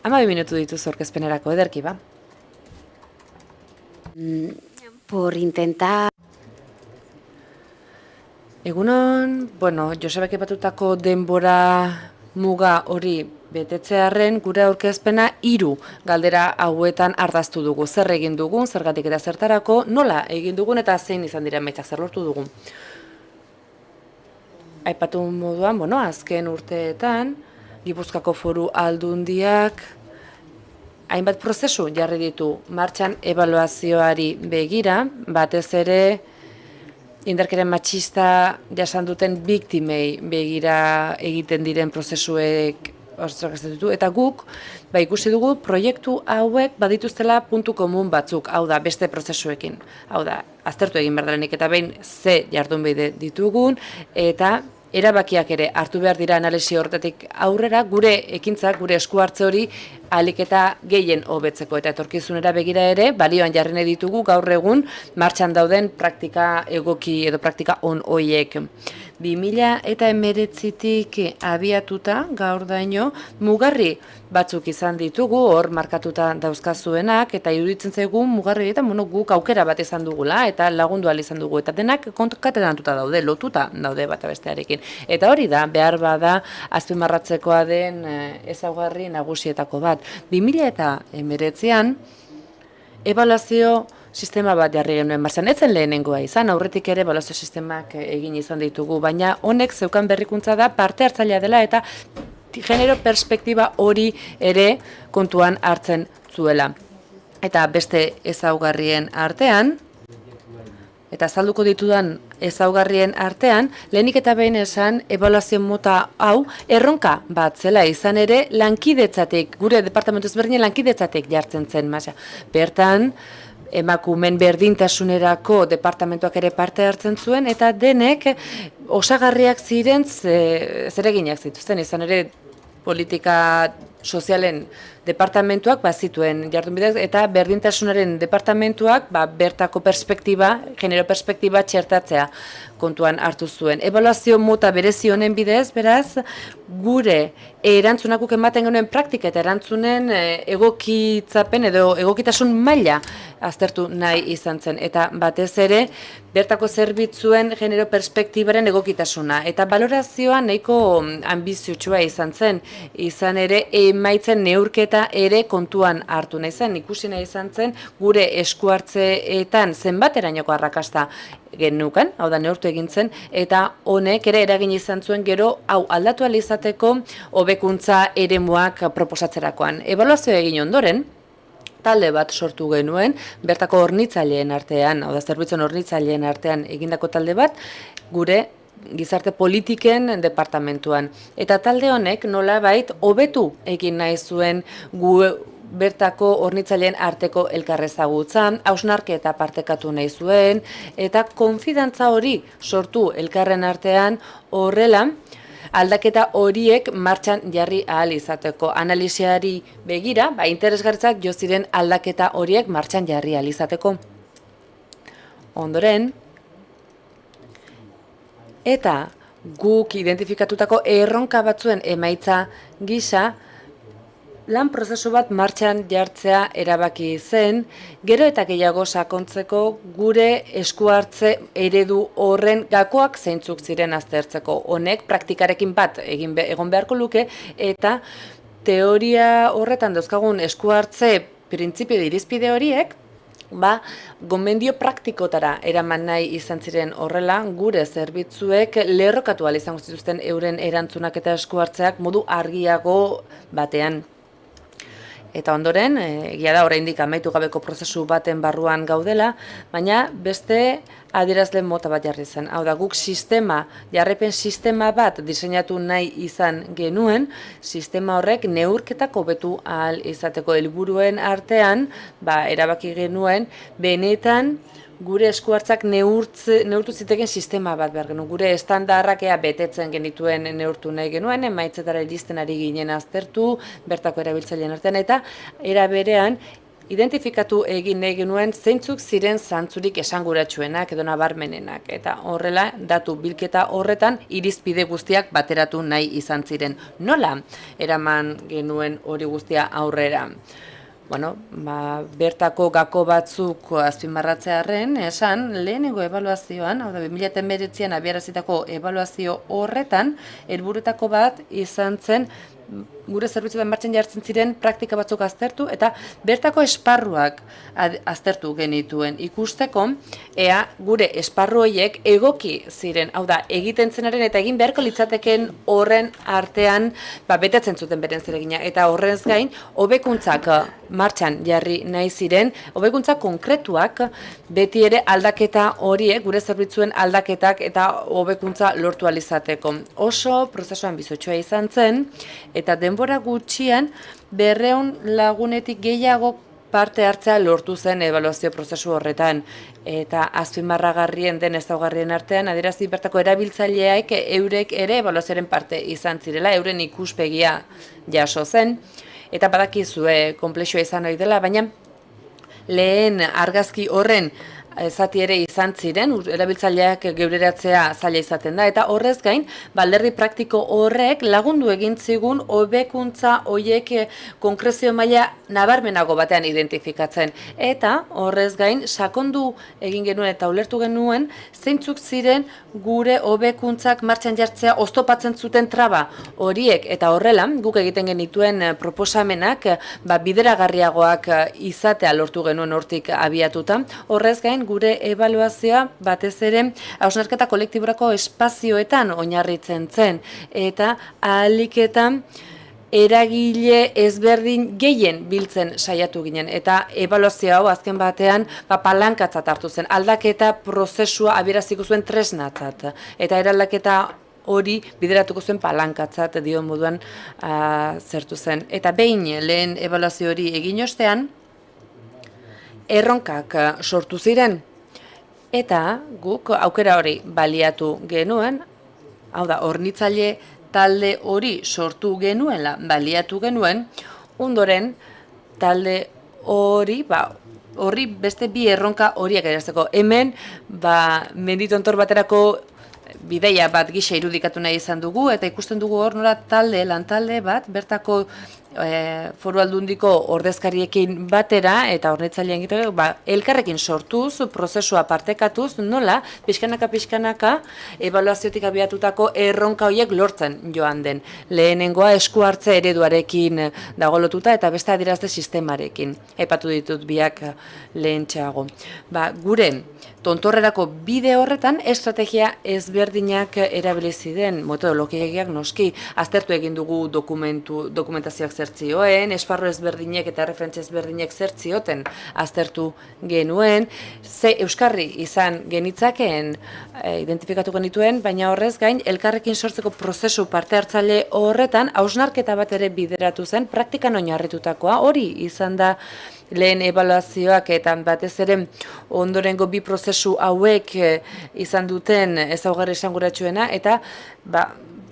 12 minutu dituz orkezpenerako, ederki, ba? Por intentar... Egunon, Josebek epatutako denbora muga hori betetzearren gure aurkezpena 3 galdera hauetan ardaztu dugu. Zer egin dugun, zergatik eta zertarako, nola egin dugun eta zein izan dira emaitzak, zer lortu dugun. Aipatu moduan, azken urteetan, Gipuzkoako Foru Aldundiak hainbat prozesu jarri ditu martxan ebaluazioari begira, batez ere indarkeria matxista jasan duten biktimei begira egiten diren prozesuek eta guk ikusi dugu proiektu hauek badituztela puntu komun batzuk, hau da, beste prozesuekin. Hau da, aztertu egin behar delenik eta behin ze jardunbide ditugun, eta erabakiak ere hartu behar dira analisi horretatik aurrera, gure ekintzak, gure esku hartze hori ahalik eta gehien hobetzeko eta etorkizunera begira ere balioan jarri nahi ditugu gaur egun martxan dauden praktika egoki edo praktika on hoiek. 2019tik abiatuta gaur daino mugarri batzuk izan ditugu, hor markatuta dauzkazuenak, eta iruditzen zaigu mugarri eta guk aukera bat izan dugula, eta lagundu ahal izan dugu, eta denak konkatenatuta daude, lotuta daude bata bestearekin. Eta hori da, behar bada azpimarratzekoa den ezaugarri nagusietako bat. 2019an ebaluazio sistema bat jarri genuen martxan, ez zen lehenengoa izan, aurretik ere ebaluazio sistemak egin izan ditugu, baina honek zeukan berrikuntza da parte hartzailea dela eta genero perspektiba hori ere kontuan hartzen zuela. Eta beste ezaugarrien artean, eta azalduko ditudan ezaugarrien artean, lehenik eta behin esan ebaluazio mota hau erronka bat zela izan ere lankidetzatik, gure departamentu ezberdinen lankidetzatik jartzen zen. Bertan, emakumen berdintasunerako departamentuak ere parte hartzen zuen, eta denek osagarriak ziren zereginak zituzten, izan ere politika sozialen departamentuak bazituen jardunbideak eta berdintasunaren departamentuak bertako perspektiba, genero perspektiba txertatzea kontuan hartu zuen. Ebaluazio mota berezi honen bidez, beraz, gure erantzunakuk ematen genuen praktika eta erantzunen egokitzapen edo egokitasun maila aztertu nahi izan zen. Eta batez ere, bertako zerbitzuen genero perspektibaren egokitasuna. Eta balorazioa nahiko ambiziutsua izan zen. Izan ere, emaitzen neurketa ere kontuan hartu nahi zen. Ikusi nahi izan zen, gure esku hartzeetan zenbaterainoko arrakasta genukan, hau da neurtu egin zen, eta honek ere eragin izan zuen gero hau aldatu ahal izateko hobekuntza eremuak proposatzerakoan. Ebaluazio egin ondoren, talde bat sortu genuen, bertako hornitzaileen artean, hau da zerbitzuen hornitzaileen artean egindako talde bat, gure gizarte politiken departamentuan. Eta talde honek nolabait hobetu egin nahi zuen bertako hornitzaileen arteko elkarrezagutza, hausnarketa partekatu nahi zuen, eta konfidantza hori sortu elkarren artean horrela, aldaketa horiek martxan jarri ahal izateko. Analisiari begira, interesgarritzak jo ziren aldaketa horiek martxan jarri ahal izateko. Ondoren, eta guk identifikatutako erronka batzuen emaitza gisa, lan prozesu bat martxan jartzea erabaki zen, gero eta gehiago sakontzeko gure esku hartze eredu horren gakoak zeintzuk ziren aztertzeko. Honek praktikarekin bat egon beharko luke, eta teoria horretan dauzkagun esku hartze printzipio da irizpide horiek, gomendio praktikotara eraman nahi izan ziren horrela, gure zerbitzuek lerrokatu ahal izango zituzten euren erantzunak eta esku hartzeak modu argiago batean. Eta ondoren, egia da oraindik amaitu gabeko prozesu baten barruan gaudela, baina beste adierazle mota bat jarri zen. Hau da, guk jarraipen sistema bat diseinatu nahi izan genuen, sistema horrek neurketak hobetu ahal izateko helburuen artean, erabaki genuen, benetan gure esku hartzak neurtu ziteken sistema bat behar genuen. Gure estandarrak betetzen genituen neurtu nahi genuen, emaitzetara iristen ari ginen aztertu, bertako erabiltzaileen artean, eta era berean identifikatu egin nahi genuen zeintzuk ziren zantzurik esanguratsuenak edo nabarmenenak. Eta horrela, datu bilketa horretan irizpide guztiak bateratu nahi izan ziren. Nola eraman genuen hori guztia aurrera? Bertako gako batzuk azpimarratzearren, esan, lehenengo ebaluazioan, hau da 2019an abiarazitako ebaluazio horretan, helburuetako bat izan zen gure zerbitzuetan martxan jartzen ziren praktika batzuk aztertu eta bertako esparruak aztertu genituen ikusteko, ea gure esparru horiek egoki ziren, hau da, egiten zenaren eta egin beharko litzateken horren artean betetzen zuten beren zeregina, eta horrez gain, hobekuntzak martxan jarri nahi ziren, hobekuntza konkretuak beti ere aldaketa horiek, gure zerbitzuen aldaketak eta hobekuntza lortu ahal izateko. Oso prozesuan bizotxoa izan zen, eta denbora gutxian 200 lagunetik gehiago parte hartzea lortu zen ebaluazio prozesu horretan. Eta azpimarragarrien den ezaugarrien artean, adierazi bertako erabiltzaileak eurek ere ebaluazioaren parte izan zirela, euren ikuspegia jaso zen, eta badakizue konplexua izan ohi dela, baina lehen argazki horren zati ere izan ziren, erabiltzaileak geureratzea zaila izaten da, eta horrez gain, alderdi praktiko horrek lagundu egin zigun hobekuntza horiek konkrezio maila nabarmenago batean identifikatzen. Eta horrez gain, sakondu egin genuen eta ulertu genuen, zeintzuk ziren gure hobekuntzak martxan jartzea oztopatzen zuten traba horiek, eta horrela, guk egiten genituen proposamenak bideragarriagoak izatea lortu genuen hortik abiatuta. Horrez gain, gure ebaluazioa batez ere hausnarketa kolektiborako espazioetan oinarritzen zen, eta ahaliketan eragile ezberdin gehien biltzen saiatu ginen, eta ebaluazio hau azken batean palankatzat hartu zen, aldaketa prozesua abieraziko zuen tresnatzat, eta eraldaketa hori bideratuko zuen palankatzat dio moduan zertu zen. Eta behin lehen ebaluazio hori egin ostean, erronkak sortu ziren, eta guk aukera hori baliatu genuen, hau da, hornitzaile talde hori sortu genuela, baliatu genuen, ondoren talde hori, horri beste bi erronka horiek erazteko. Hemen, menditontor baterako bideia bat gisa irudikatu nahi izan dugu, eta ikusten dugu hor nola lantalde bat, bertako Foru Aldundiko ordezkariekin batera, eta hornitzailean egiteko, elkarrekin sortuz, prozesua partekatuz, nola, pixkanaka, ebaluaziotik abiatutako erronka horiek lortzen joan den. Lehenengoa esku hartze ereduarekin dago lotuta, eta beste adierazle sistemarekin. Aipatu ditut biak lehentxeago. Gure tontorrerako bide horretan estrategia ezberdinak erabilizi den metodologiak noski aztertu egin dugu dokumentazioak zertzioen, esparru ezberdinek eta referentzia ezberdinek zertzioten aztertu genuen, ze euskarri izan genitzakeen identifikatu genituen, baina horrez gain elkarrekin sortzeko prozesu parte hartzaile horretan hausnarketa bat ere bideratu zen, praktikan oinarritutakoa, hori izan da lehen ebaluazioak eta batez ere ondorengo bi prozesu hauek izan duten ezaugarri esanguratsuena, eta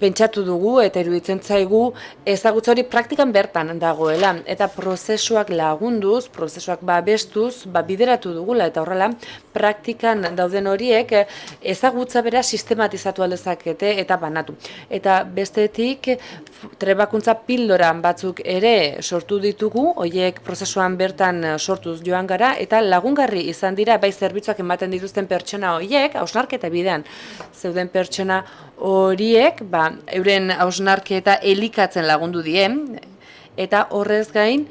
pentsatu dugu eta iruditzen zaigu ezagutza hori praktikan bertan dagoela, eta prozesuak lagunduz, prozesuak babestuz, bideratu dugula, eta horrela praktikan dauden horiek ezagutza bera sistematizatu aldezakete eta banatu. Eta bestetik trebakuntza pildoran batzuk ere sortu ditugu, horiek prozesuan bertan sortuz joan gara, eta lagungarri izan dira bai zerbitzuak ematen dituzten pertsona horiek, hausnarketa bidean zeuden pertsona horiek, euren hausnarketa elikatzen lagundu die, eta horrez gain,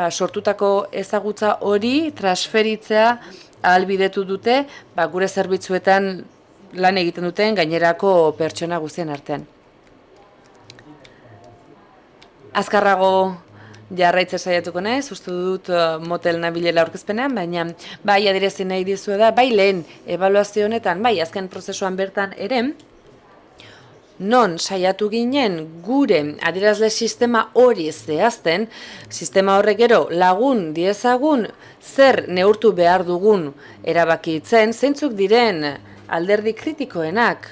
sortutako ezagutza hori transferitzea ahalbidetu dute, gure zerbitzuetan lan egiten duten gainerako pertsona guztien artean. Azkarrago jarraitzen saiatuko naiz, uste dut motel nabilela aurkezpenean, baina bai adierazi nahi dizueda, bai lehen ebaluazio honetan, bai azken prozesuan bertan ere, non saiatu ginen gure adierazle sistema hori zehazten, sistema horrek gero lagun diezagun zer neurtu behar dugun erabakitzen, zeintzuk diren alderdi kritikoenak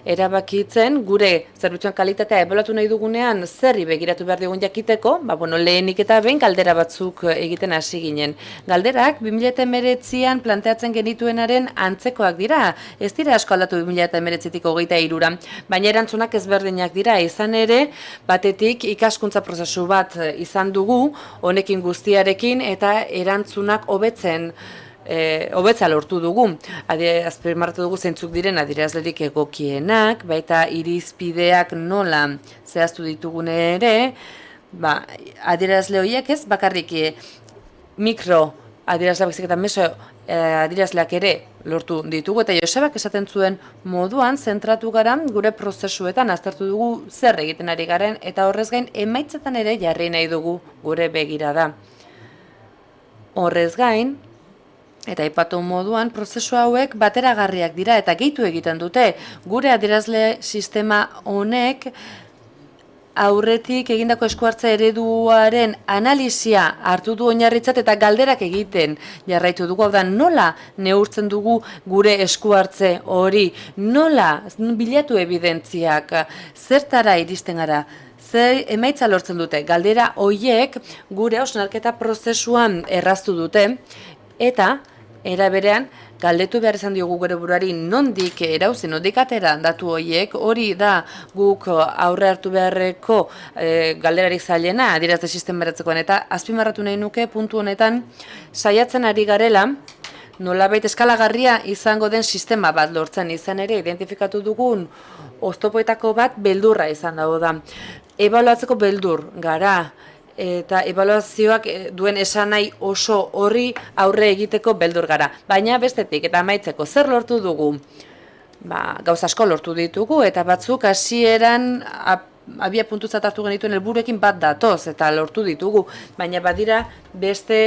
erabakitzen, gure zerbitzuen kalitatea ebaluatu nahi dugunean zerri begiratu behar digun jakiteko, lehenik eta behin galdera batzuk egiten hasi ginen. Galderak 2019an planteatzen genituenaren antzekoak dira, ez dira asko aldatu 2019tik 23ra, baina erantzunak ezberdinak dira, izan ere, batetik ikaskuntza prozesu bat izan dugu, honekin guztiarekin, eta erantzunak hobetza lortu dugu. Azpimarratu dugu zeintzuk diren adierazlerik egokienak, baita irizpideak nola zehaztu ditugun ere, adierazle horiek ez bakarrik mikro adierazleak baizik eta meso adierazleak ere lortu ditugu, eta Josebak esaten zuen moduan zentratu gara gure prozesuetan aztertu dugu zer egiten ari garen, eta horrez gain emaitzetan ere jarri nahi dugu gure begirada. Horrez gain, eta aipatu moduan, prozesu hauek bateragarriak dira eta gehitu egiten dute. Gure adierazle sistema honek aurretik egindako eskuhartze ereduaren analisia hartu du oinarritzat eta galderak egiten jarraitu dugu. Hau da, nola neurtzen dugu gure eskuhartze hori, nola bilatu ebidentziak, zertara iristen gara, zer emaitza lortzen dute. Galdera hoiek gure hausnarketa prozesuan erraztu dute eta era berean galdetu behar izan diogu gure buruari nondik erauzi, nondik atera datu horiek, hori da guk aurre hartu beharreko galderarik zailena adierazle sistematikoan, eta azpimarratu nahi nuke puntu honetan saiatzen ari garela nolabait eskalagarria izango den sistema bat lortzen. Izan ere identifikatu dugun oztopoetako bat beldurra izan dago da. Ebaluatzeko beldur gara, eta ebaluazioak duen esanai oso horri aurre egiteko beldur gara. Baina bestetik eta amaitzeko zer lortu dugu? Gauza asko lortu ditugu eta batzuk hasieran abia puntutzat hartu genituen helburuekin bat datoz eta lortu ditugu. Baina badira beste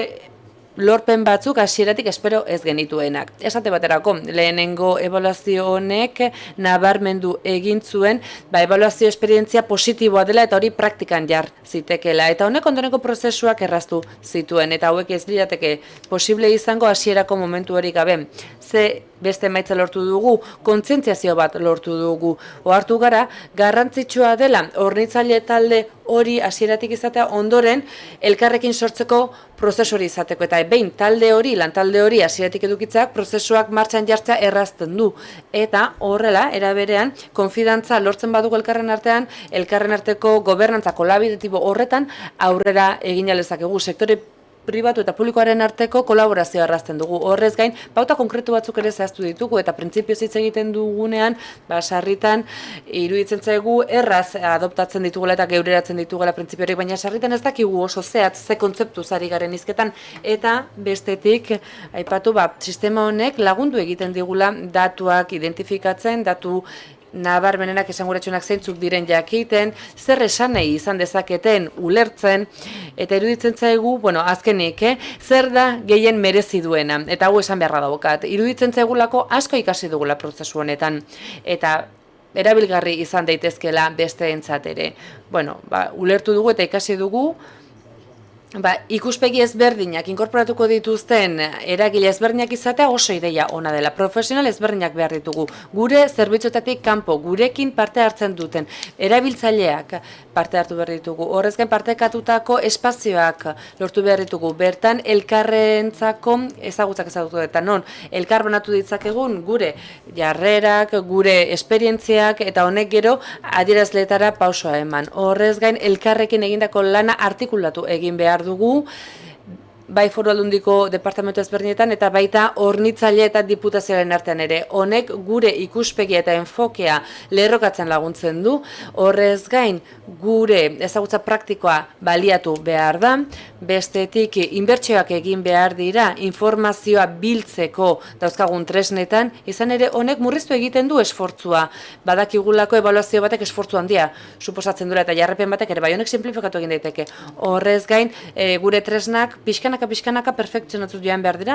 lorpen batzuk hasieratik espero ez genituenak. Esate baterako, lehenengo ebaluazio honek nabarmendu egin zuen, ebaluazio esperientzia positiboa dela eta hori praktikan jar zitekeela. Eta honek ondorengo prozesuak erraztu zituen, eta hauek ez lirateke posible izango hasierako momentu hori gabe. Ze beste emaitza lortu dugu, kontzientziazio bat lortu dugu. Ohartu gara, garrantzitsua dela hornitzaile talde hori hasieratik izatea ondoren elkarrekin sortzeko prozesu hori izateko. Eta behin talde hori, lantalde hori hasieratik edukitzak prozesuak martxan jartzea errazten du. Eta horrela, era berean, konfidantza lortzen badugu elkarren artean, elkarren arteko gobernantza kolaboratibo horretan aurrera egin alezakegu sektore pribatu eta publikoaren arteko kolaborazioa errazten dugu. Horrez gain, pauta konkretu batzuk ere zehaztu ditugu eta printzipioz hitz egiten dugunean, sarritan iruditzen zaigu erraz adoptatzen ditugula eta geureratzen ditugula printzipio horiek, baina sarritan ez dakigu oso zehatz ze kontzeptu zari garen hizketan, eta bestetik aipatu sistema honek lagundu egiten digula datuak identifikatzen, datu nabarmenenak esanguratsuenak zeintzuk diren jakiten, zer esanei izan dezaketen ulertzen, eta iruditzen zaigu, azkenik, zer da gehien merezi duena, eta hau esan beharra daukat. Iruditzen zaigulako asko ikasi dugula prozesu honetan, eta erabilgarri izan daitezkela besteentzat ere. Ulertu dugu eta ikasi dugu, ikuspegi ezberdinak inkorporatuko dituzten eragile ezberdinak izatea oso ideia ona dela. Profesional ezberdinak behar ditugu. Gure zerbitzuetatik kanpo, gurekin parte hartzen duten erabiltzaileak parte hartu behar ditugu. Horrez gain partekatutako espazioak lortu behar ditugu. Bertan elkarrentzako ezagutzak ezagutu eta non elkar banatu ditzakegun gure jarrerak, gure esperientziak eta honek gero adierazleetara pausoa eman. Horrez gain elkarrekin egindako lana artikulatu egin behar dugu, bai Foru Aldundiko departamentu ezberdinetan eta baita hornitzaile eta diputazioaren artean ere. Honek gure ikuspegia eta enfokea lerrokatzen laguntzen du. Horrez gain gure ezagutza praktikoa baliatu behar da. Bestetik inbertsioak egin behar dira informazioa biltzeko dauzkagun tresnetan. Izan ere honek murriztu egiten du esfortzua. Badakigulako ebaluazio batek esfortzu handia suposatzen dura eta jarrepen batek ere bai honek simplifikatu egin daiteke. Horrez gain gure tresnak pixkanaka perfekzionatu joan behar dira,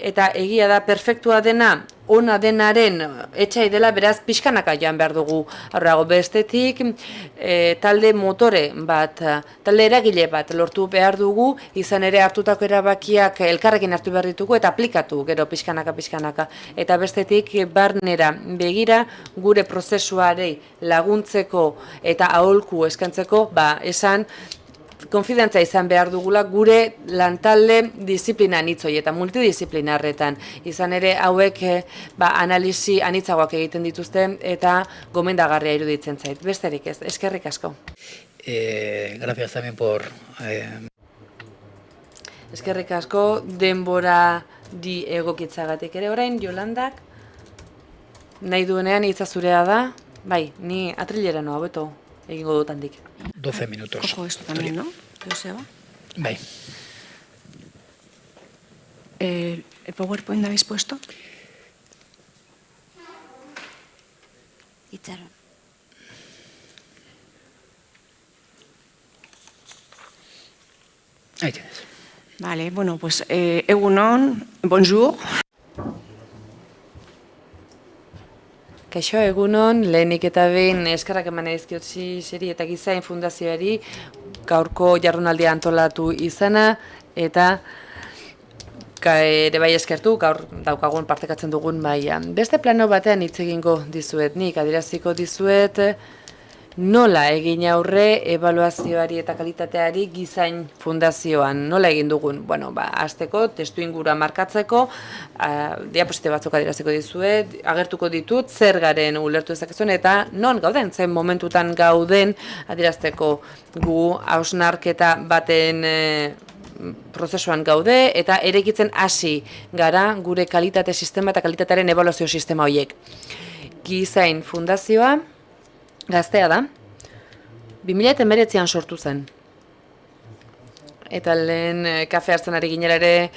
eta egia da perfektua dena, ona denaren etxai dela, beraz pixkanaka joan behar dugu. Horrago bestetik, talde motore bat, talde eragile bat lortu behar dugu, izan ere hartutako erabakiak elkarrekin hartu behar ditugu eta aplikatu gero pixkanaka. Eta bestetik barnera begira gure prozesuarei laguntzeko eta aholku eskantzeko, esan, konfidantza izan behar dugula gure lantalde disiplina anitzoi eta multidisiplinarretan. Izan ere hauek analisi anitzagoak egiten dituzte eta gomendagarria iruditzen zait. Besterik ez, eskerrik asko. Gracias también por... Eskerrik asko denbora di egokitzagatik ere orain, Jolandak nahi duenean hitza zurea da, ni atrilera noa beto egingo dut handik. 12 minutos. Cojo esto también, ¿no? Joseba. Bai. ¿El PowerPoint lo habéis puesto? Itxaron. Ahí tienes. Vale, bueno, pues Egunon, bonjour. Kaixo, egunon, lehenik eta behin eskerrak eman dizkiot Seri eta Gizain Fundazioari gaurko jardunaldia antolatu izana eta ere bai eskertu gaur daukagun partekatzen dugun mailan. Beste plano batean hitz egingo dizuet, nik adieraziko dizuet nola egin aurre ebaluazioari eta kalitateari Gizain Fundazioan, nola egin dugun? Bueno, hasteko testu ingurua markatzeko, diapositiba batzuk adieraziko dizuet, agertuko ditut zer garen ulertu dezakezuen eta non gauden, zen momentutan gauden adierazteko gu hausnarketa baten prozesuan gaude eta eraikitzen hasi gara gure kalitate sistema eta kalitatearen ebaluazio sistema horiek. Gizain Fundazioa gaztea da, 2019an sortu zen. Eta lehen kafe hartzen ari ginela ere,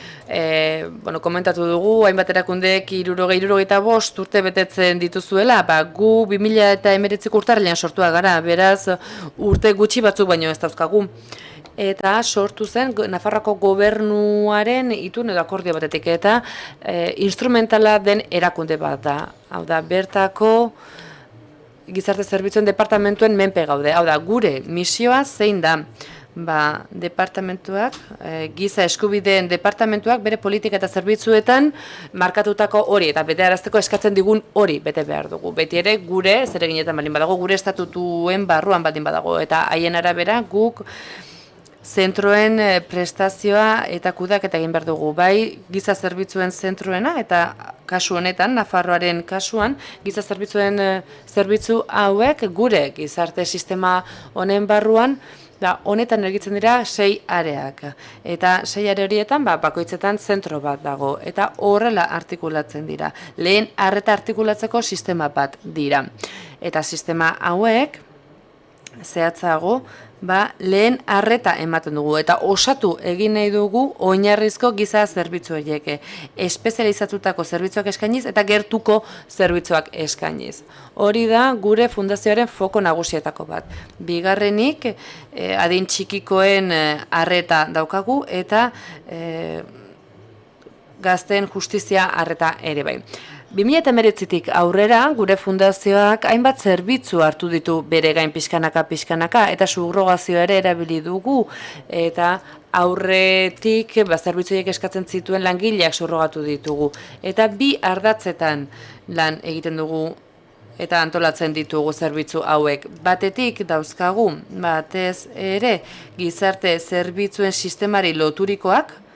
komentatu dugu, hainbat erakundek 65 urte betetzen dituzuela, gu 2019ko urtarrilean sortua gara, beraz urte gutxi batzuk baino ez dauzkagu. Eta sortu zen Nafarroako gobernuaren itun edo akordio batetik eta instrumentala den erakunde bat da. Hau da, bertako gizarte zerbitzuen departamentuen menpe gaude. Hau da, gure misioa zein da? Departamentuak, giza eskubideen departamentuak bere politika eta zerbitzuetan markatutako hori eta betearazteko eskatzen digun hori bete behar dugu. Beti ere gure, zer eginetan baldin badago, gure estatutuen barruan baldin badago eta haien arabera guk zentroen prestazioa eta kudeaketa egin behar dugu, bai giza zerbitzuen zentroena eta kasu honetan, Nafarroaren kasuan, giza zerbitzuen zerbitzu hauek gure gizarte sistema honen barruan, honetan ergitzen dira 6 areak. Eta 6 are horietan bakoitzetan zentro bat dago eta horrela artikulatzen dira. Lehen arreta artikulatzeko sistema bat dira. Eta sistema hauek zehatzago lehen arreta ematen dugu eta osatu egin nahi dugu oinarrizko giza zerbitzu horiek, espezializatutako zerbitzuak eskainiz eta gertuko zerbitzuak eskainiz. Hori da gure fundazioaren foko nagusietako bat. Bigarrenik adin txikikoen arreta daukagu eta gazteen justizia arreta ere bai. 2019tik aurrera gure fundazioak hainbat zerbitzu hartu ditu bere gain pixkanaka eta subrogazioa ere erabili dugu eta aurretik zerbitzuiek eskatzen zituen langileak subrogatu ditugu eta 2 ardatzetan lan egiten dugu eta antolatzen ditugu zerbitzu hauek. Batetik dauzkagu, batez ere gizarte zerbitzuen sistemari loturikoak,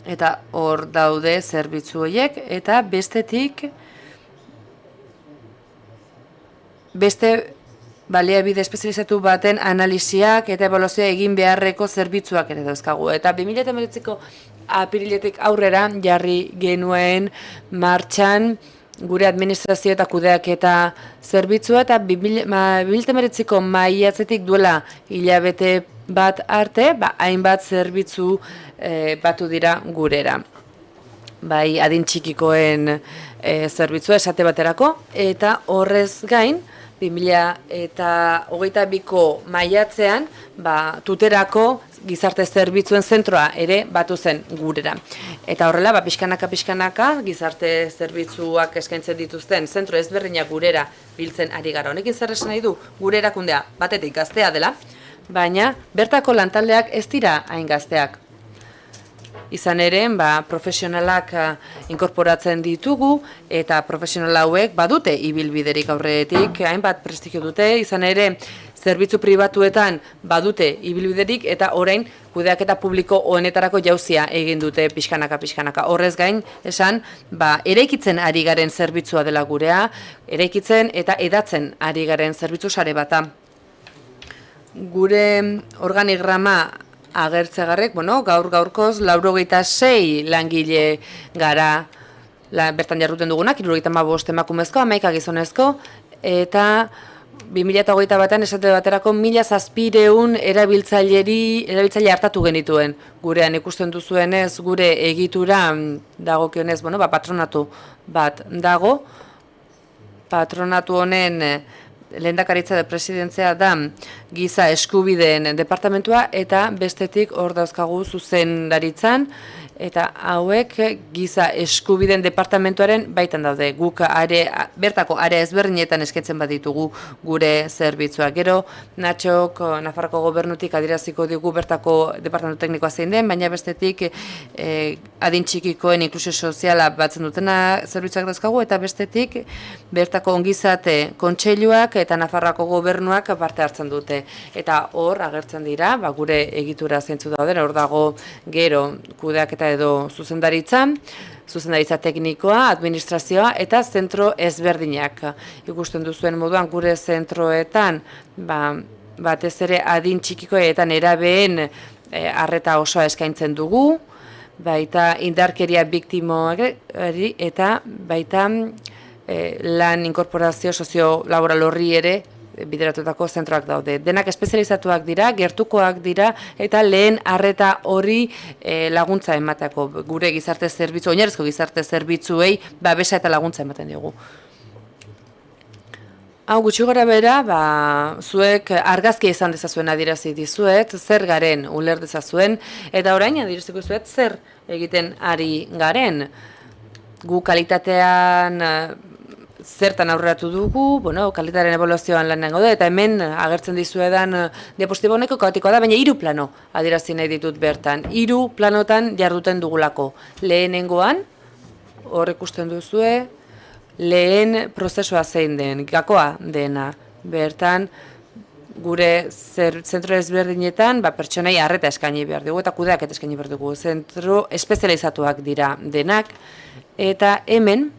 eta hor daude zerbitzu horiek, eta bestetik beste baliabide espezializatu baten analiziak eta ebaluazioa egin beharreko zerbitzuak ere dauzkagu. Eta 2019ko apiriletik aurrera jarri genuen martxan gure administrazio eta kudeaketa zerbitzua eta 2019ko maiatzetik duela hilabete bat arte, hainbat zerbitzu batu dira gurera. Bai adin txikikoen zerbitzua esate baterako, eta horrez gain, 2022ko maiatzean, tuterako gizarte zerbitzuen zentroa ere batu zen gurera. Eta horrela, pixkanaka gizarte zerbitzuak eskaintzen dituzten zentro ezberdinak gurera biltzen ari gara. Honekin zer esan nahi du, gure erakundea batetik gaztea dela, baina bertako lantaldeak ez dira hain gazteak. Izan ere, profesionalak inkorporatzen ditugu eta profesional hauek badute ibilbiderik aurretik, hainbat prestigio dute, izan ere zerbitzu pribatuetan badute ibilbiderik eta orain kudeaketa publiko honetarako jauzia egin dute pixkanaka. Horrez gain, esan, eraikitzen ari garen zerbitzua dela gurea, eraikitzen eta edatzen ari garen zerbitzu sare bata. Gure organigrama agertzegarrek, gaur-gaurkoz 96 langile gara bertan jarruten dugunak, 75 emakumezko, 11 gizonezko, eta 2021an esate baterako 1700 erabiltzaile hartatu genituen. Gurean ikusten duzuenez, gure egitura dagokionez, patronatu bat dago. Patronatu honen lehendakaritza de presidentzia da giza eskubideen departamentua eta bestetik hor dauzkagu zuzendaritzan eta hauek giza eskubideen departamentuaren baitan daude. Guk bertako area ezberdinetan eskaintzen baditugu gure zerbitzuak. Gero, Natxok, Nafarroko gobernutik adieraziko digu bertako departamentu teknikoa zein den, baina bestetik adin txikikoen inklusio soziala batzen dutena zerbitzuak dauzkagu, eta bestetik bertako ongizate kontseiluak eta Nafarroako gobernuak parte hartzen dute. Eta hor agertzen dira, gure egitura zeintzu dauden, hor dago gero kudeaketa edo zuzendaritza teknikoa, administrazioa eta zentro ezberdinak. Ikusten duzuen moduan gure zentroetan, batez ere adin txikikoetan erabeen arreta osoa eskaintzen dugu, baita indarkeria biktimoari eta baita lan inkorporazio sozio-laboral horri ere bideratutako zentroak daude. Denak espezializatuak dira, gertukoak dira, eta lehen arreta hori laguntza emateko. Gure gizarte zerbitzu, oinarrizko gizarte zerbitzuei babesa eta laguntza ematen dugu. Hau gutxi gora bera, zuek argazkia izan dezazuen adierazi dizuet, zer garen uler dezazuen, eta orain adieraziko zuet zer egiten ari garen. Gu kalitatean zertan aurreratu dugu, kalitatearen ebaluazioan lan gaude, eta hemen agertzen dizuedan diapositiba honeko kaotikoa da, baina 3 plano adierazi nahi ditut bertan. 3 planotan jarduten dugulako. Lehenengoan, hor ikusten duzue, lehen prozesua zein den, gakoa dena. Bertan, gure zentro ezberdinetan pertsonei arreta eskaini behar dugu, eta kudeaketa eskaini behar dugu. Zentro espezializatuak dira denak, eta hemen,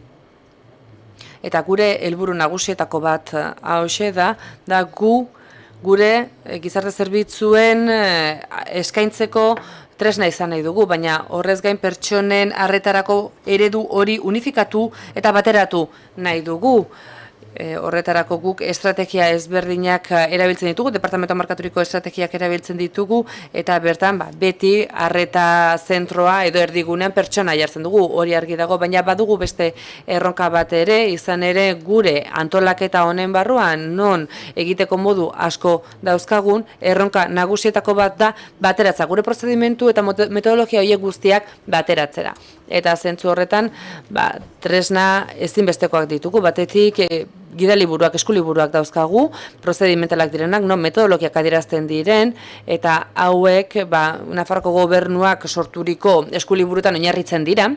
eta gure helburu nagusietako bat hauxe da gure gizarte zerbitzuen eskaintzeko tresna izan nahi dugu, baina horrez gain pertsonen arretarako eredu hori unifikatu eta bateratu nahi dugu. Horretarako guk estrategia ezberdinak erabiltzen ditugu, departamento markaturiko estrategiak erabiltzen ditugu, eta bertan beti arreta zentroa edo erdigunean pertsona jartzen dugu, hori argi dago, baina badugu beste erronka bat ere, izan ere gure antolaketa honen barruan, non egiteko modu asko dauzkagun, erronka nagusietako bat da bateratza, gure prozedimentu eta metodologia horiek guztiak bateratzera. Eta zentzu horretan, tresna ezinbestekoak ditugu, batetik gidaliburuak, eskuliburuak dauzkagu, prozedimentalak direnak, metodologiak adierazten diren, eta hauek Nafarroko gobernuak sorturiko eskuliburutan oinarritzen dira,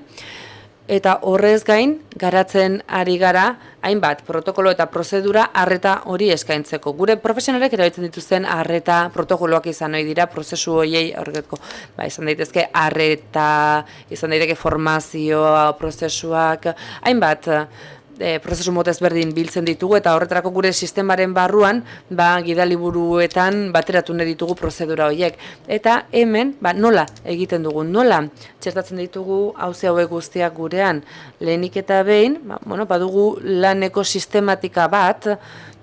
eta horrez gain, garatzen ari gara, hainbat protokolo eta prozedura arreta hori eskaintzeko. Gure profesionalek erabiltzen dituzten arreta protokoloak izan nahi dira, prozesu horiei aurretko. Izan daitezke arreta, izan daiteke formazioa, prozesuak, hainbat prozesu mota ezberdin biltzen ditugu, eta horretarako gure sistemaren barruan gidaliburuetan bateratu nahi ditugu prozedura horiek. Eta hemen nola egiten dugu, nola txertatzen ditugu auzi hauek guztiak gurean. Lehenik eta behin, badugu laneko sistematika bat,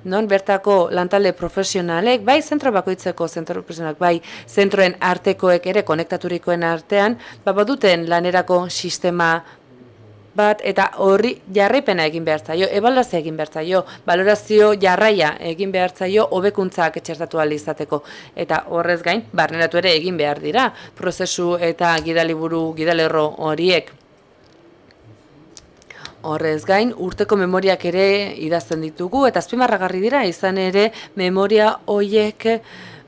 non bertako lantalde profesionalek, bai zentro bakoitzeko zentro profesionalak, bai zentroen artekoek ere, konektaturikoen artean, baduten lanerako sistema bat, eta horri jarraipena egin behar zaio, ebaluazioa egin behar zaio, balorazio jarraia egin behar zaio, hobekuntzak txertatu ahal izateko. Eta horrez gain, barneratu ere egin behar dira, prozesu eta gidaliburu, gidalerro horiek. Horrez gain, urteko memoriak ere idazten ditugu, eta azpimarragarri dira, izan ere memoria horiek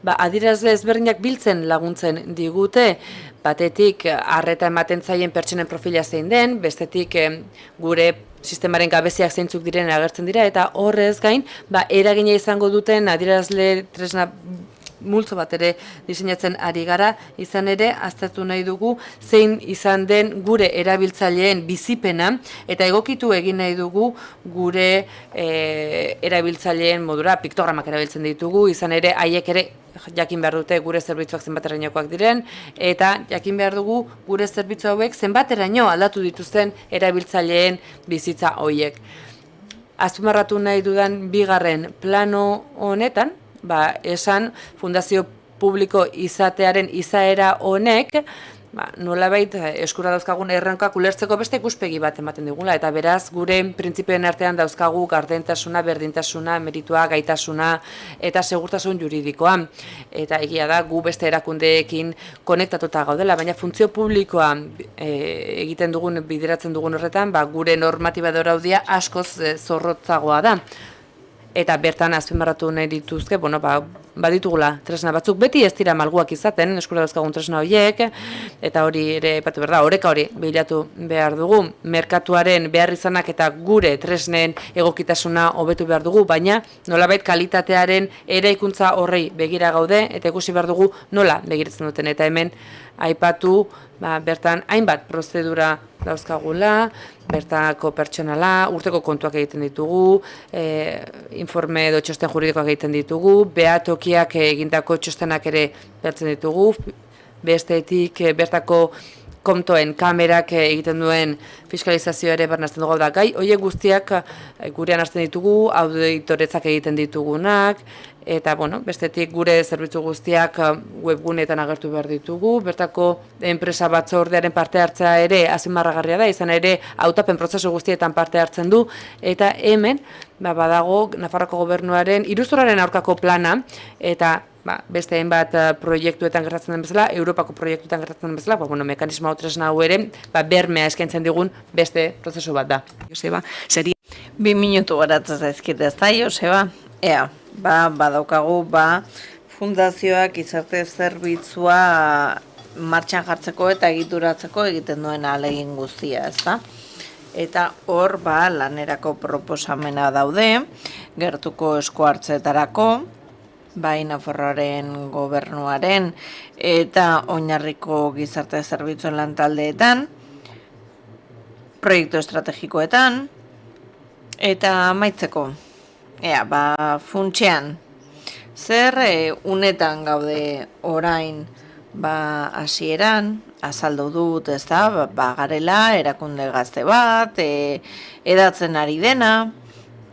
adierazle ezberdinak biltzen laguntzen digute, batetik arreta ematen zaien pertsonen profila zein den, bestetik gure sistemaren gabeziak zeintzuk diren agertzen dira, eta horrez gain, eragina izango duten adierazle tresna multzo bat ere diseinatzen ari gara, izan ere aztertu nahi dugu zein izan den gure erabiltzaileen bizipena, eta egokitu egin nahi dugu gure erabiltzaileen modura, piktogramak erabiltzen ditugu, izan ere haiek ere jakin behar dute gure zerbitzuak zenbaterainokoak diren, eta jakin behar dugu gure zerbitzu hauek zenbateraino aldatu dituzten erabiltzaileen bizitza horiek. Azpimarratu nahi dudan bigarren plano honetan, esan fundazio publiko izatearen izaera honek, nolabait eskura dauzkagun errankak ulertzeko beste ikuspegi bat ematen digula, eta beraz gure printzipioen artean dauzkagu gardentasuna, berdintasuna, meritua, gaitasuna eta segurtasun juridikoa. Eta egia da gu beste erakundeekin konektatuta gaudela, baina funtzio publikoa egiten dugun, bideratzen dugun horretan, gure normatiba doraudia askoz zorrotzagoa da. Eta bertan azpimarratu nahi dituzke, baditugula tresna batzuk, beti ez dira malguak izaten, eskura dauzkagun tresna horiek, eta hori ere, epatu behar da, oreka hori bilatu behar dugu, merkatuaren behar izanak eta gure tresnen egokitasuna hobetu behar dugu, baina nolabait kalitatearen eraikuntza horrei begira gaude, eta ikusi behar dugu nola begiratzen duten, eta hemen aipatu bertan hainbat prozedura dauzkagula, bertako pertsonala, urteko kontuak egiten ditugu, informe edo txosten juridikoak egiten ditugu, behatokiak egindako txostenak ere behartzen ditugu, bestetik bertako kontoen kamerak egiten duen fiskalizazioa ere barnazten dugu da gai. Horiek guztiak gurean hartzen ditugu, auditoretzak egiten ditugunak, eta bestetik gure zerbitzu guztiak webguneetan agertu behar ditugu, bertako enpresa batzordearen parte hartzea ere azpimarragarria da, izan ere hautapen prozesu guztietan parte hartzen du, eta hemen badago Nafarroako gobernuaren iruzurraren aurkako plana, eta beste hainbat proiektuetan gertatzen den bezala, Europako proiektuetan gertatzen den bezala, mekanismo hau tresna hau ere, bermea eskaintzen digun beste prozesu bat da. Joseba, sería... 2 minutu garatzen zaizkit ez da, Joseba? Ea, badaukagu, fundazioak gizarte zerbitzua martxan jartzeko eta egituratzeko egiten duen ahalegin guztia, ez da? Eta hor, lanerako proposamena daude, gertuko esku hartzeetarako, bai Nafarroaren gobernuaren eta oinarriko gizarte zerbitzuen lantaldeetan, proiektu estrategikoetan, eta amaitzeko, funtsean, zer unetan gaude orain hasieran, azaldu dut, ez da, garela, erakunde gazte bat, edatzen ari dena,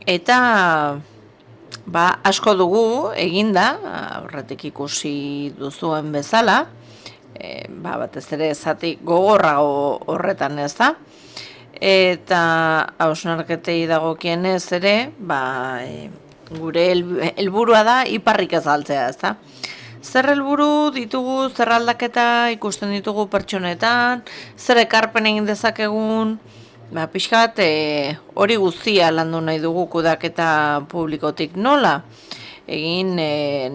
eta asko dugu eginda, aurretik ikusi duzuen bezala, batez ere zati gogorrago horretan ez da, eta hausnarketei dagokienez ere, gure helburua da iparrik azaltzea, ez da. Zer helburu ditugu, zer aldaketa ikusten ditugu pertsonetan, zer ekarpen egin dezakegun, pixkat hori guztia landu nahi dugu kudaketa publikotik nola. Egin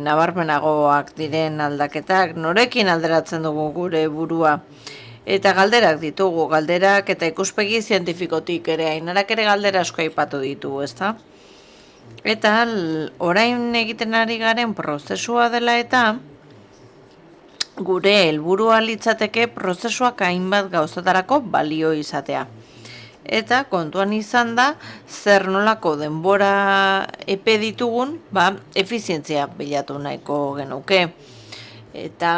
nabarmenagoak diren aldaketak, norekin alderatzen dugu gure burua. Eta galderak ditugu, galderak eta ikuspegi zientifikotik ere, Ainarak ere galdera asko aipatu ditugu, ezta? Eta orain egiten ari garen prozesua dela eta gure helburua litzateke prozesuak hainbat gauzatarako balio izatea. Eta kontuan izan da, zer nolako denbora epe ditugun, efizientzia bilatu nahiko genuke. Eta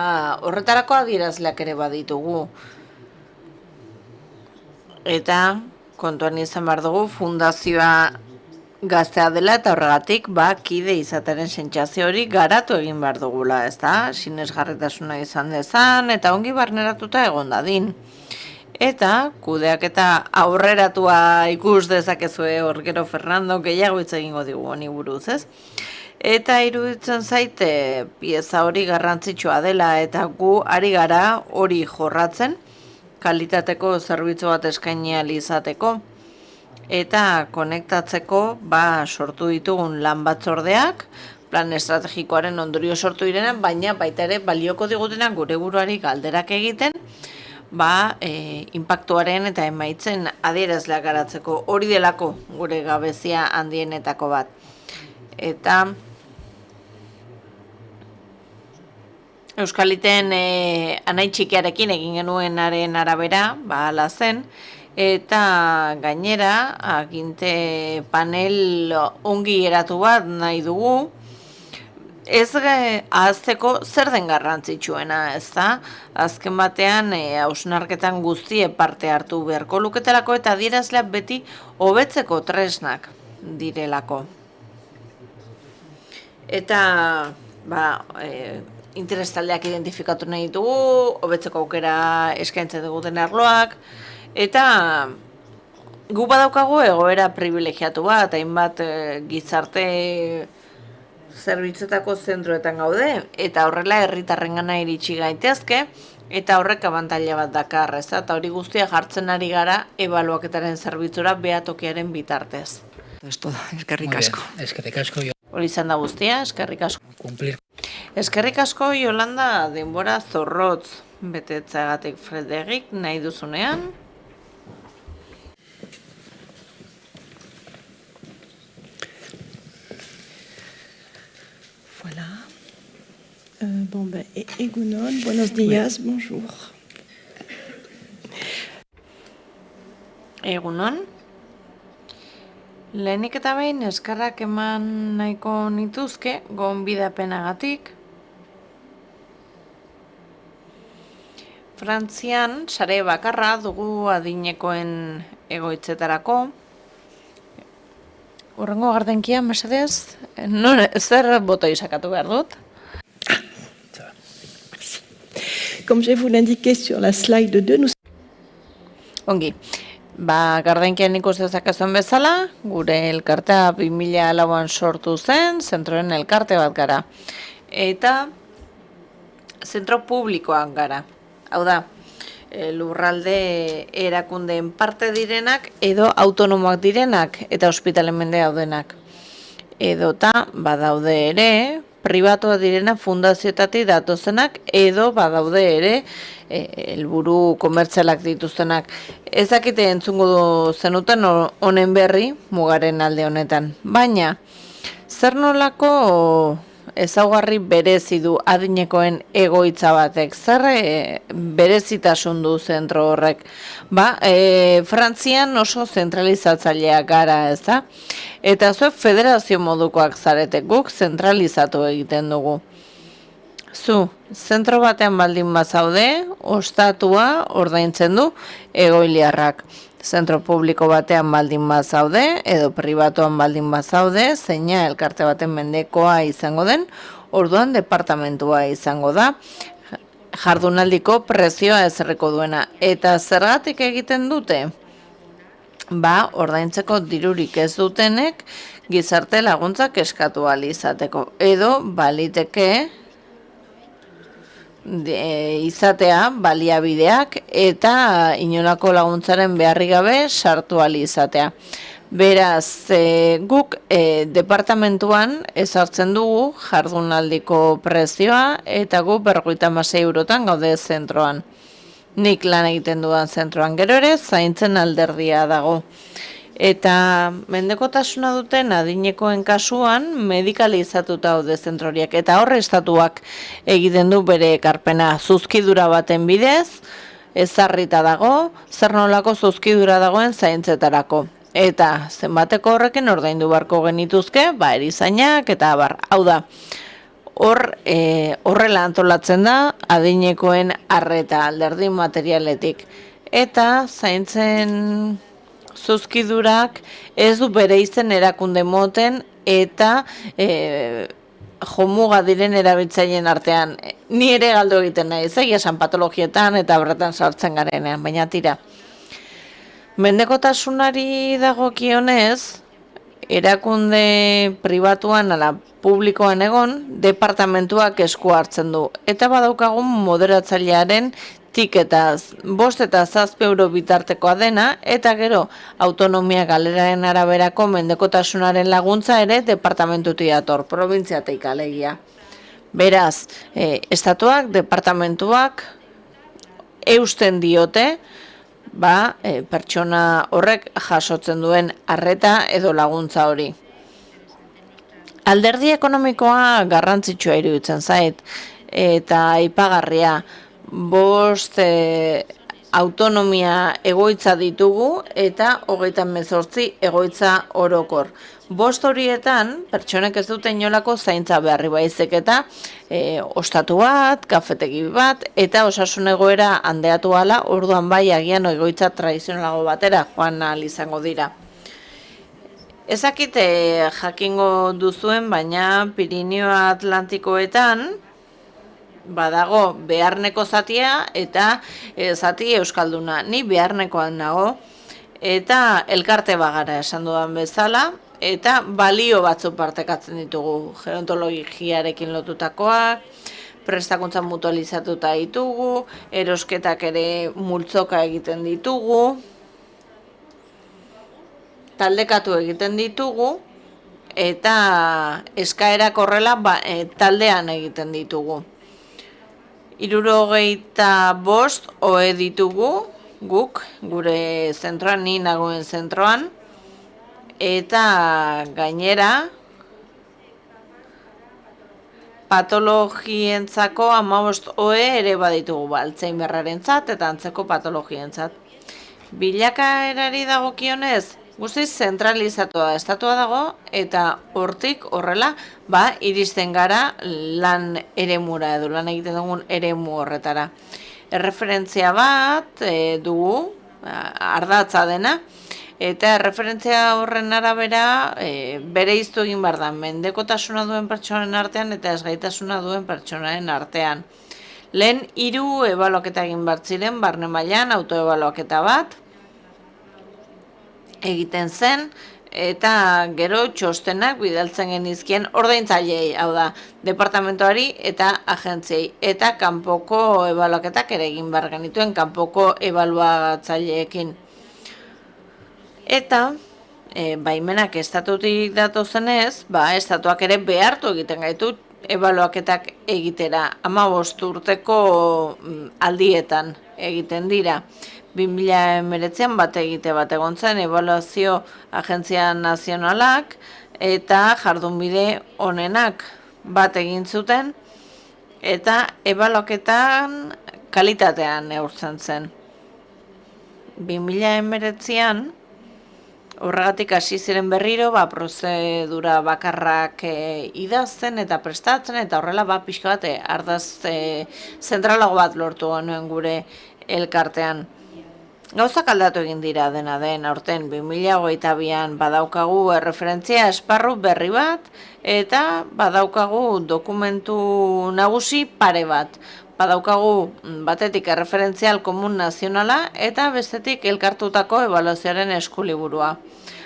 horretarako adierazleak ere baditugu. Eta kontuan izan behar dugu, fundazioa gaztea dela eta horregatik kide izateren sentsazio hori garatu egin behar dugula, ez da? Sinesgarritasuna izan dezan eta ongi barneratuta egon dadin. Eta kudeak eta aurreratua ikus dezakezue hor gero Fernando gehiago hitz egingo digu honi buruz, ez? Eta iruditzen zaite pieza hori garrantzitsua dela eta gu ari gara hori jorratzen kalitateko zerbitzu bat eskaini ahal izateko. Eta konektatzeko sortu ditugun lan batzordeak, plan estrategikoaren ondorio sortu direnan, baina baita ere balioko digutenak gure buruari galderak egiten, inpaktuaren eta emaitzen adierazleak garatzeko hori delako gure gabezia handienetako bat. Eta Euskaliten anai txikiarekin egin genuenaren arabera, hala zen, eta gainera aginte panel ongi eratu bat nahi dugu, ez ahazteko zer den garrantzitsuena, ez da? Azken batean hausnarketan guztie parte hartu beharko luketelako eta adierazleak beti hobetzeko tresnak direlako. Eta interes taldeak identifikatu nahi ditugu, hobetzeko aukera eskaintzen duten arloak, eta gu badaukagu egoera privilegiatu bat, hainbat gizarte zerbitzuetako zentroetan gaude, eta horrela herritarrengana iritsi gaitezke, eta horrek abantaila bat dakar, ez eta hori guztia jartzen ari gara ebaluaketaren zerbitzura behatokiaren bitartez. Es todo, eskerrik Muy bien. asko. Eskerrik asko, Hori izan da guztia, eskerrik asko. cumplir. Eskerrik asko Yolanda denbora zorrotz betetzeagatik Frederik nahi duzunean. Voilà. Bon, ben, Egunon, buenos días, bonjour. Egunon. Lehenik eta behin eskerrak eman nahiko nituzke gonbidapenagatik. Frantzian sare bakarra dugu adinekoen egoitzetarako. Hurrengo gardenkia, mesedez, zer botoi sakatu behar dut? Comme je vous l'indiquais sur la slide 2, nous Ongi, gardenkian ikus dezakezuen bezala, gure elkartea 2004an sortu zen, zentroen elkarte bat gara. Eta zentro publikoak gara. Hau da, lurralde erakundeen parte direnak edo autonomoak direnak eta ospitalen mende daudenak. Edota badaude ere, pribatua direna fundazioetatik datozenak edo badaude ere helburu komertzialak dituztenak. Ez dakite entzungo zenuten honen berri mugaren alde honetan. Baina, zer nolako ezaugarri berezi du adinekoen egoitza batek? Zer berezitasun du zentro horrek? Frantzian oso zentralizatzaileak gara, ez da? Eta zuek federazio modukoak zarete, guk zentralizatu egiten dugu. Zu, zentro batean baldin bazaude, ostatua ordaintzen du egoiliarrak. Zentro publiko batean baldin bazaude, edo pribatuan baldin bazaude, zeina elkarte baten mendekoa izango den, orduan departamentua izango da, jardunaldiko prezioa ezerreko duena. Eta zergatik egiten dute? Ordaintzeko dirurik ez dutenek gizarte laguntzak eskatu ahal izateko. Edo baliteke izatea baliabideak eta inolako laguntzaren beharri gabe sartu ahal izatea. Beraz, guk departamentuan ezartzen dugu jardunaldiko prezioa eta guk 56 eurotan gaude zentroan. Nik lan egiten dudan zentroan gero ere zaintzen alderdia dago. Eta mendekotasuna duten adinekoen kasuan medikalizatuta daude zentroriak. Eta horre estatuak egiten du bere ekarpena zuzkidura baten bidez, ezarrita dago, zer nolako zuzkidura dagoen zaintzetarako. Eta zenbateko horrekin ordaindu beharko genituzke, erizainak eta abar. Hau da, horrela antolatzen da adinekoen arreta alderdi materialetik. Eta zaintzen zuzkidurak ez du bere izen erakunde moten eta jomuga diren erabiltzaileen artean. Ni ere galdu egiten nahi, esan patologietan eta horretan sartzen garenean, baina tira. Mendekotasunari dagokionez, erakunde pribatuan ala publikoan egon, departamentuak esku hartzen du. Eta badaukagun moderatzailearen tiketaz 5 eta 7 euro bitartekoa dena, eta gero autonomia galeraren araberako mendekotasunaren laguntza ere departamentutik dator, probintziatik alegia. Beraz, estatuak, departamentuak eusten diote, pertsona horrek jasotzen duen arreta edo laguntza hori. Alderdi ekonomikoa garrantzitsua iruditzen zait, eta aipagarria. 5 autonomia egoitza ditugu eta 38 egoitza orokor. 5 horietan, pertsonek ez dute inolako zaintza beharri baizik eta ostatu bat, kafetegi bat, eta osasun egoera handeatu hala, orduan agian egoitza tradizionalago batera joan ahal izango dira. Ezakite jakingo duzuen, baina Pirinio Atlantikoetan badago beharneko zatia eta zati euskalduna. Ni beharnekoan nago eta elkarte bagara esan dudan bezala, eta balio batzu partekatzen ditugu, gerontologiarekin lotutakoak, prestakuntza mutualizatuta ditugu, erosketak ere multzoka egiten ditugu, taldekatu egiten ditugu, eta eskaerak horrela taldean egiten ditugu. 75 OE ditugu guk, gure zentroan, ni nagoen zentroan, eta gainera patologientzako 15 OE ere baditugu, Alzheimerrarentzat eta antzeko patologientzat. Bilakaerari dagokionez, guztiz zentralizatua estatua dago, eta hortik horrela, iristen gara lan eremura edo lan egiten dugun eremu horretara. Erreferentzia bat dugu, ardatza dena, eta erreferentzia horren arabera bere iztu egin behar da, mendekotasuna duen pertsonaren artean eta ezgaitasuna duen pertsonaren artean. Lehen 3 ebaluaketa egin behar ziren, barne mailan autoebaluaketa bat, egiten zen, eta gero txostenak bidaltzen genizkien ordaintzaileei, hau da, departamentoari eta agentziei, eta kanpoko ebaluaketak ere egin behar genituen, kanpoko ebaluatzaileekin. Eta, baimenak estatutik datozenez, estatuak ere behartu egiten gaitu ebaluaketak egitera, 15 urteko aldietan egiten dira. 2019an bat egite bat egon zen, ebaluazio agentzia nazionalak eta jardunbide onenak bat egin zuten, eta ebaluaketan kalitatean neurtzen zen. 2019an, horregatik hasi ziren berriro, prozedura bakarrak idazten eta prestatzen, eta horrela pixka bat ardaz zentralago bat lortu genuen gure elkartean. Gauzak aldatu egin dira dena den, aurten 2022an badaukagu erreferentzia esparru berri bat, eta badaukagu dokumentu nagusi pare bat. Badaukagu batetik erreferentzial komun nazionala eta bestetik elkartutako ebaluazioaren eskuliburua.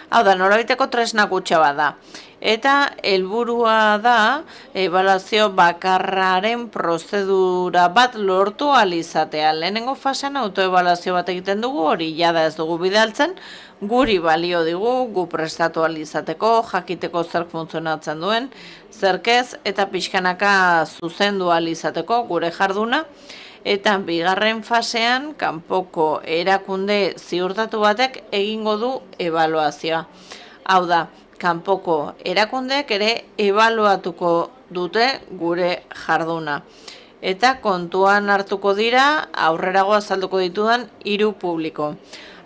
Hau da, norabiteko tresna gutxa bada. Eta helburua da ebaluazio bakarraren prozedura bat lortu alizatea. Lehenengo fasean autoebaluazio bat egiten dugu, hori jada ez dugu bidaltzen, guri balio digu, gu prestatu alizateko, jakiteko zer funtzionatzen duen, zerkez eta pixkanaka zuzendu alizateko gure jarduna. Eta bigarren fasean, kanpoko erakunde ziurtatu batek egingo du ebaluazioa. Hau da, kanpoko erakundeek ere ebaluatuko dute gure jarduna. Eta kontuan hartuko dira, aurrerago azalduko ditudan 3 publiko.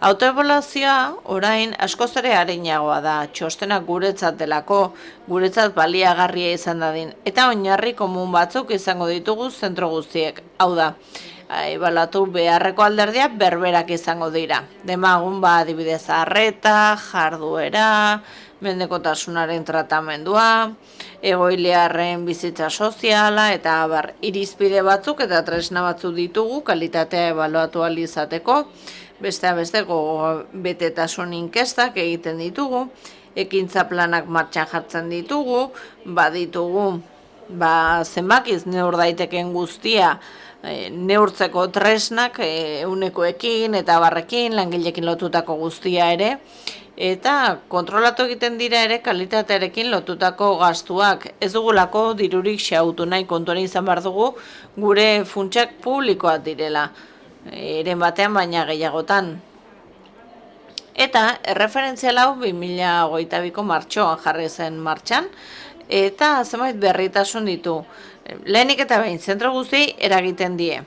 Autoebaluazioa orain askoz ere arinagoa da, txostenak guretzat delako, guretzat baliagarria izan dadin, eta oinarri komun batzuk izango ditugu zentro guztiek. Hau da, ebaluatu beharreko alderdiak berberak izango dira. Demagun adibidez arreta, jarduera, mendekotasunaren tratamendua, egoiliarren bizitza soziala, eta irizpide batzuk eta tresna batzuk ditugu kalitatea ebaluatu ahal izateko. Besteak besteko betetasun inkestak egiten ditugu, ekintza planak martxan jartzen ditugu, baditugu zenbakiz neur daiteken guztia neurtzeko tresnak unekoekin eta barrekin, langilekin lotutako guztia ere, eta kontrolatu egiten dira ere kalitatearekin lotutako gastuak. Ez dugulako dirurik xautu nahi, kontuan izan behar dugu gure funtsak publikoak direla. Eren batean baina gehiagotan. Eta erreferentzial hau 2022ko martxoan jarri zen martxan, eta zenbait berritasun ditu. Lehenik eta behin, zentro guzti eragiten die.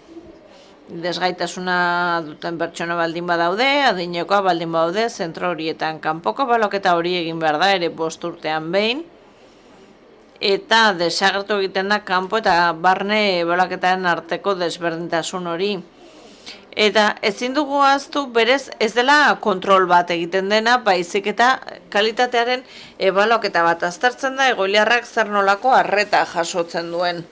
Desgaitasuna duten pertsona baldin badaude, adinekoa baldin badaude, zentro horietan kanpoko ebaluaketa hori egin behar da, ere 5 urtean behin, eta desagertu egiten da kanpo eta barne ebaluaketaren arteko desberdintasun hori. Eta ezin dugu ahaztu berez ez dela kontrol bat egiten dena, baizik eta kalitatearen ebaluaketa bat aztertzen da egoiliarrak zer nolako arreta jasotzen duen.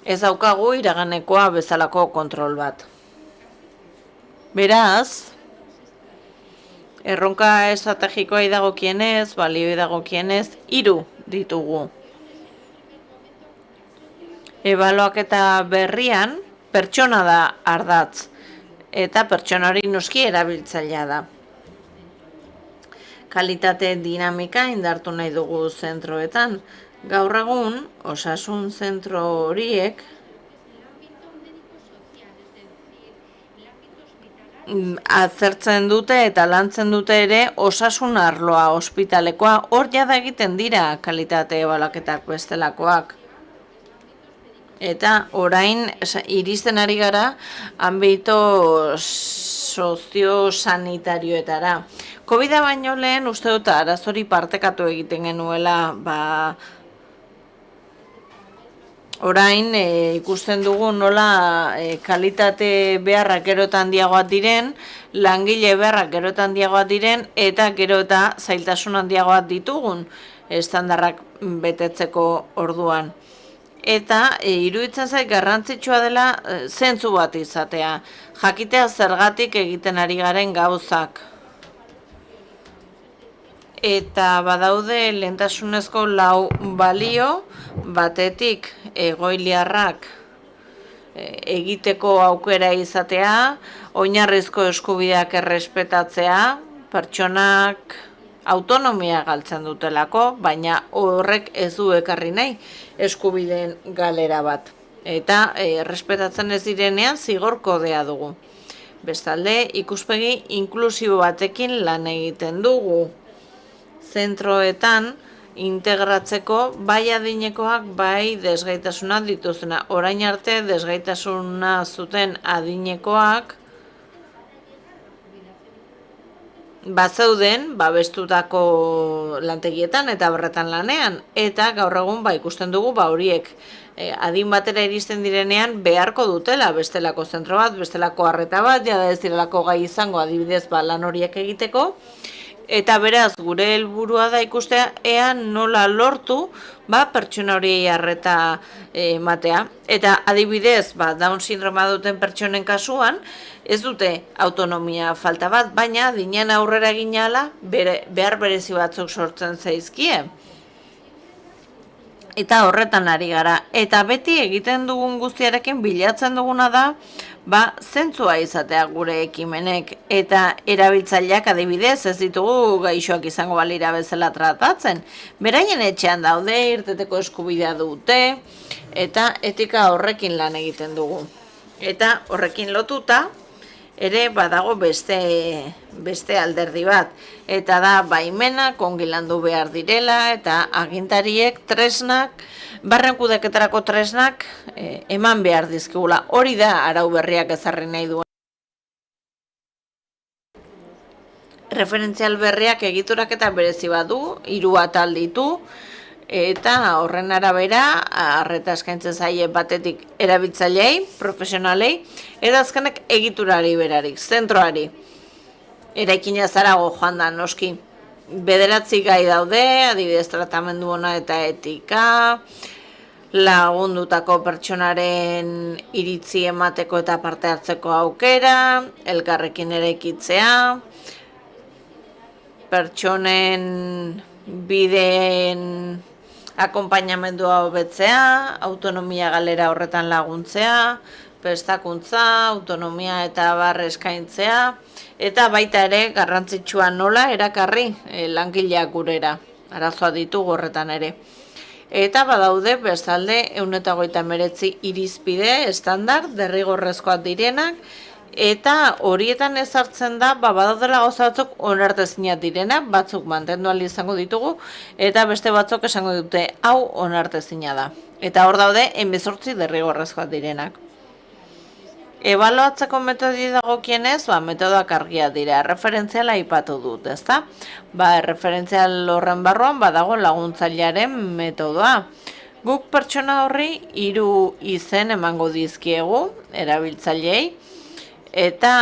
Ez daukagu iraganekoa bezalako kontrol bat. Beraz, erronka estrategikoa dagokienez, balioei dagokienez, 3 ditugu. Ebaluaketa berrian, pertsona da ardatz, eta pertsonari noski erabiltzailea da. Kalitate dinamika indartu nahi dugu zentroetan. Gaur egun, osasun zentro horiek azertzen dute eta lantzen dute ere osasun arloa, ospitalekoa, hor jada egiten dira kalitate ebaluaketak bestelakoak. Eta orain iristen ari gara anbito soziosanitarioetara. Covida baino lehen uste dut arazori partekatu egiten genuela, orain ikusten dugu nola kalitate beharrak gero eta handiagoak diren, langile beharrak gero eta handiagoak diren, eta gero eta zailtasun handiagoak ditugun estandarrak betetzeko orduan. Eta iruditzen zait garrantzitsua dela zentzu bat izatea, jakitea zergatik egiten ari garen gauzak. Eta badaude lehentasunezko 4 balio, batetik egoiliarrak egiteko aukera izatea, oinarrizko eskubideak errespetatzea, pertsonak autonomia galtzen dutelako, baina horrek ez du ekarri nahi eskubideen galera bat. Eta errespetatzen ez direnean zigor kodea dugu. Bestalde, ikuspegi inklusibo batekin lan egiten dugu. Zentroetan integratzeko bai adinekoak bai desgaitasuna dituzena. Orain arte desgaitasuna zuten adinekoak bazeuden babestutako lantegietan eta berretan lanean, eta gaur egun ikusten dugu horiek adin batera iristen direnean beharko dutela bestelako zentro bat, bestelako arreta bat, jada ez direlako gai izango adibidez lan horiek egiteko, eta beraz gure helburua da ikustea ea nola lortu pertsona horiei arreta ematea. Eta adibidez Down sindroma duten pertsonen kasuan ez dute autonomia falta bat, baina adinean aurrera egin ahala behar berezi batzuk sortzen zaizkie. Eta horretan ari gara. Eta beti egiten dugun guztiarekin bilatzen duguna da zentzua izatea gure ekimenek, eta erabiltzaileak adibidez ez ditugu gaixoak izango balira bezala tratatzen. Beraien etxean daude, irteteko eskubidea dute, eta etika horrekin lan egiten dugu. Eta horrekin lotuta ere badago beste alderdi bat, eta da baimenak ongi landu behar direla, eta agintariek tresnak, barren kudeketarako tresnak eman behar dizkigula. Hori da arau berriak ezarri nahi duen. Referentzial berriak egiturak eta berezi badu, 3 atal ditu, eta horren arabera arreta eskaintzen zaie batetik erabiltzailei, profesionalei, eta azkenek egiturari berarik, zentroari. Eraikina zarago joan da noski. 9 gai daude, adibidez tratamendu ona eta etika, lagundutako pertsonaren iritzi emateko eta parte hartzeko aukera, elkarrekin eraikitzea, pertsonen bideen akonpainamendua hobetzea, autonomia galera horretan laguntzea, prestakuntza, autonomia eta eskaintzea, eta baita ere garrantzitsua nola erakarri langileak gurera, arazoa ditugu horretan ere. Eta badaude bestalde 139 irizpide estandar derrigorrezkoak direnak, eta horietan ezartzen da badaudela gauza batzuk onartezinak direnak, batzuk mantendu ahal izango ditugu, eta beste batzuk esango dute hau onartezina da. Eta hor daude 18 derrigorrezkoak direnak. Ebaluatzeko metodi dagokienez, metodoak argiak dira, referentziala aipatu dut, ezta? Referentzial horren barruan badago laguntzailearen metodoa. Guk pertsona horri 3 izen emango dizkiegu erabiltzaileei, eta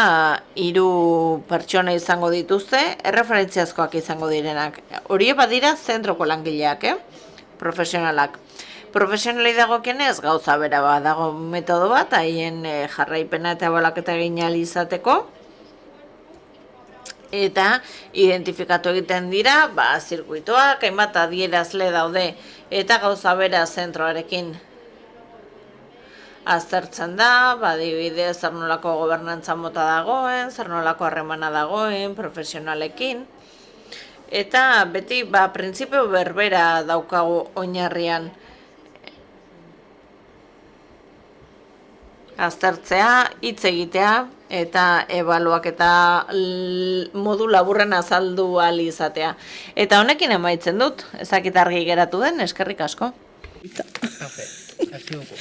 3 pertsona izango dituzte, erreferentziazkoak izango direnak. Horiek badira zentroko langileak, profesionalak. Profesionalei dagokienez gauza bera dago metodo bat, haien jarraipena eta ebaluaketa egin ahal izateko. Eta identifikatu egiten dira, zirkuitoak, hainbat adierazle daude, eta gauza bera zentroarekin aztertzen da, adibidez, zer nolako gobernantza mota dagoen, zer nolako harremana dagoen, profesionalekin. Eta beti, printzipio berbera daukagu oinarrian. Aztertzea, hitz egitea, eta ebaluak eta modu laburren azaldu ahal izatea. Eta honekin amaitzen dut, ezakit argi geratu den, eskerrik asko. Merci beaucoup.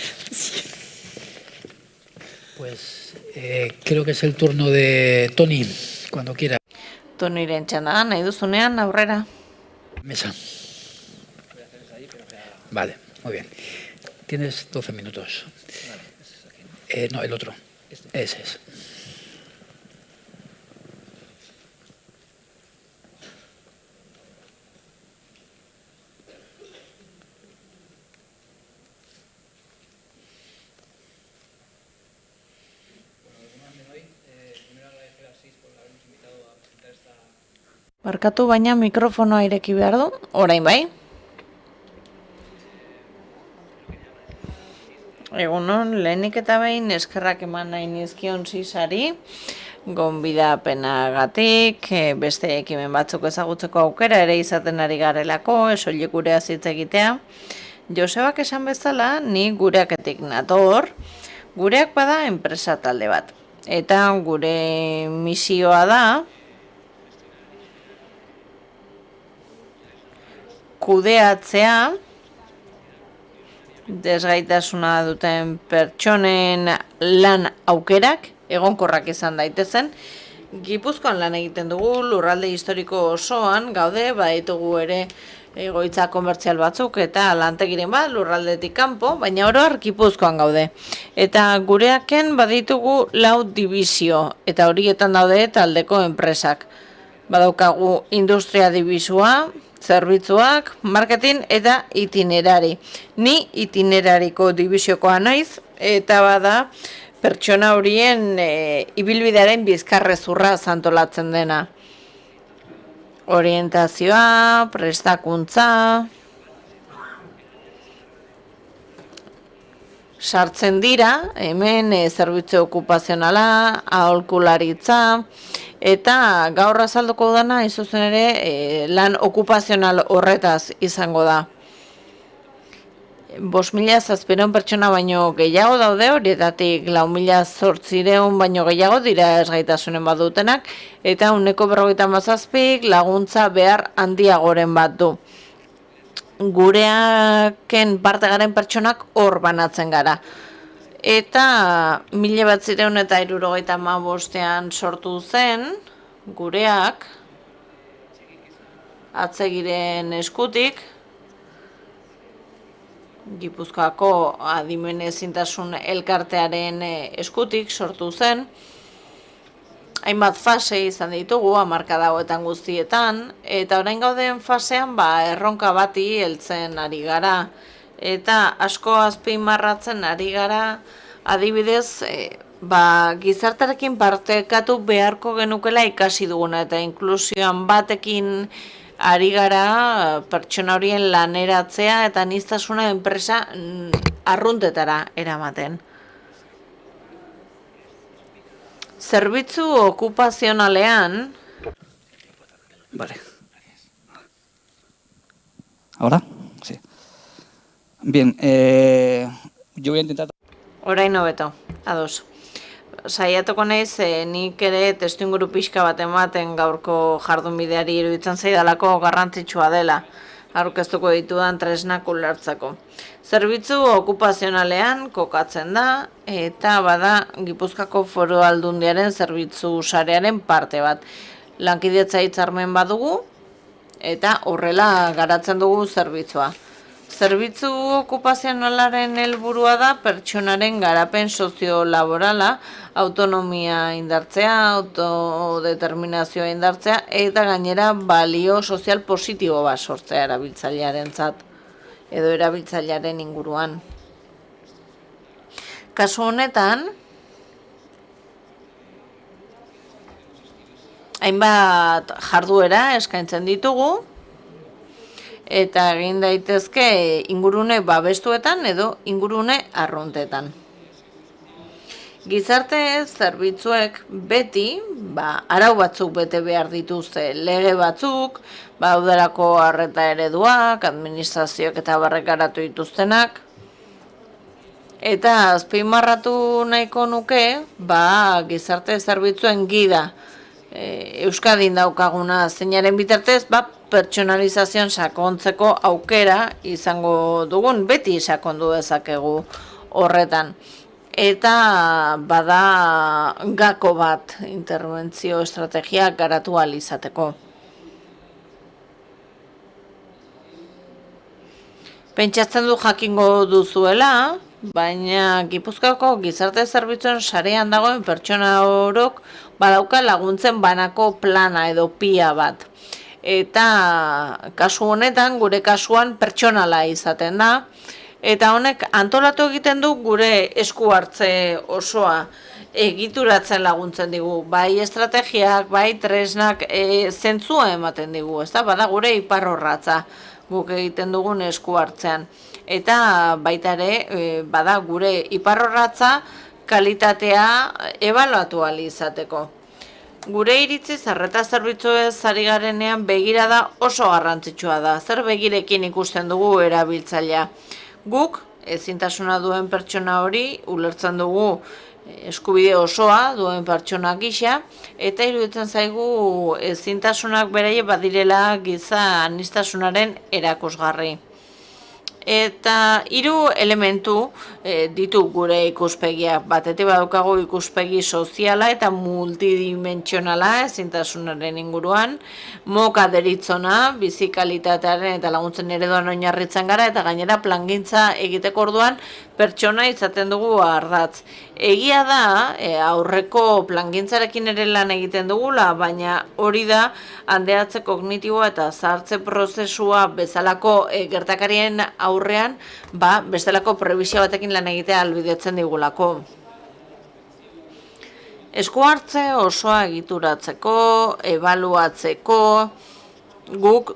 Pues creo que es el turno de Toni, cuando quiera. Toniren txanda, nahi duzunean, aurrera. Mesa. Vale, muy bien. Tienes 12 minutos. No, el otro. Ese es. Barkatu, baina mikrofonoa ireki behar du, orain bai. Egunon, lehenik eta behin eskerrak eman nahi nizkion Sisari, gonbidapenagatik, beste ekimen batzuk ezagutzeko aukera ere izaten ari garelako, soilik gureaz hitz egitea. Josebak esan bezala, ni gureaketik nator, gureak bada enpresa talde bat. Eta gure misioa da, kudeatzea, desgaitasuna duten pertsonen lan aukerak egonkorrak izan daitezen. Gipuzkoan lan egiten dugu, lurralde historiko osoan gaude, baditugu ere egoitza komertzial batzuk eta lantegiren bat lurraldetik kanpo, baina oro har Gipuzkoan gaude. Eta gureaken baditugu 4 dibizio, eta horietan daude taldeko enpresak. Badaukagu industria dibizioa, zerbitzuak, marketing eta itinerari. Ni itinerariko dibiziokoa naiz, eta bada pertsona horien ibilbidearen bizkarrezurra antolatzen dena. Orientazioa, prestakuntza, sartzen dira, hemen zerbitzu okupazionala, aholkularitza, eta gaur azalduko dana izuzen ere lan okupazional horretaz izango da. 5.000 pertsona baino gehiago daude, horietatik 4.800 baino gehiago dira ezgaitasunen badutenak, eta 47% laguntza behar handiagoren bat du. Gureaken parte garen pertsonak hor banatzen gara. Eta 1975ean sortu zen, gureak, atzegiren eskutik, Gipuzkoako adimen ezintasun elkartearen eskutik sortu zen, hainbat fase izan ditugu, hamarkada hauetan guztietan, eta orain gauden fasean erronka bati heltzen ari gara. Eta asko azpimarratzen ari gara, adibidez, gizartarekin partekatu beharko genukela ikasi duguna, eta inklusioan batekin ari gara pertsona horien laneratzea eta aniztasuna enpresa arruntetara eramaten. Zerbitzu okupazionalean... Vale. ¿Ahora? Sí. Bien, yo voy a intentar... Orain hobeto, ados. Saiatuko naiz, nik ere testuinguru pixka bat ematen gaurko jardunbideari iruditzen zaidalako garrantzitsua dela, aurkeztuko ditudan tresnak ulertzeko. Zerbitzu okupazionalean kokatzen da, eta bada Gipuzkoako Foru Aldundiaren zerbitzu sarearen parte bat. Lankidetza hitzarmen badugu, eta horrela garatzen dugu zerbitzua. Zerbitzu okupazionalaren helburua da pertsonaren garapen soziolaborala, autonomia indartzea, autodeterminazioa indartzea, eta gainera balio sozial positibo bat sortzea erabiltzailearentzat. edo erabiltzailearen inguruan. Kasu honetan, hainbat jarduera eskaintzen ditugu, eta egin daitezke ingurune babestuetan edo ingurune arruntetan. Gizarte zerbitzuek beti arau batzuk bete behar dituzte, lege batzuk, udarako arreta ereduak, administrazioak eta barrek garatu dituztenak. Eta azpimarratu nahiko nuke, gizarte zerbitzuen gida Euskadin daukaguna zeinaren bitartez, pertsonalizazioan sakontzeko aukera izango dugun, beti sakondu dezakegu horretan. Eta bada gako bat interbentzio estrategia garatu ahal izateko. Pentsatzen du jakingo duzuela, baina Gipuzkoako gizarte zerbitzuen sarean dagoen pertsona orok badauka laguntzen banako plana edo pia bat. Eta kasu honetan, gure kasuan pertsonala izaten da, eta honek antolatu egiten du gure esku hartze osoa egituratzen laguntzen digu, bai estrategiak, bai tresnak zentzua ematen digu, ezta? Bada gure iparrorratza guk egiten dugun esku hartzean. Eta baita ere, bada gure iparrorratza kalitatea ebaluatu ahal izateko. Gure iritziz, arreta zerbitzuez ari garenean begirada oso garrantzitsua da. Zer begirekin ikusten dugu erabiltzailea? Guk, ezintasuna duen pertsona hori, ulertzen dugu eskubide osoa duen pertsona gisa, eta iruditzen zaigu ezintasunak beraie badirela giza aniztasunaren erakusgarri. Eta 3 elementu ditu gure ikuspegiak. Batetik badaukagu ikuspegi soziala eta multidimentsionala ezintasunaren inguruan, moka deritzona, bizikalitatearen eta laguntzen ereduan oinarritzen gara, eta gainera plangintza egiteko orduan pertsona izaten dugu ardatz. Egia da, aurreko plangintzarekin ere lan egiten dugula, baina hori da handeatze kognitiboa eta zahartze prozesua bezalako gertakarien aurrean, bestelako prebizio batekin lan egitea ahalbidetzen digulako. Esku hartze osoa egituratzeko, ebaluatzeko, guk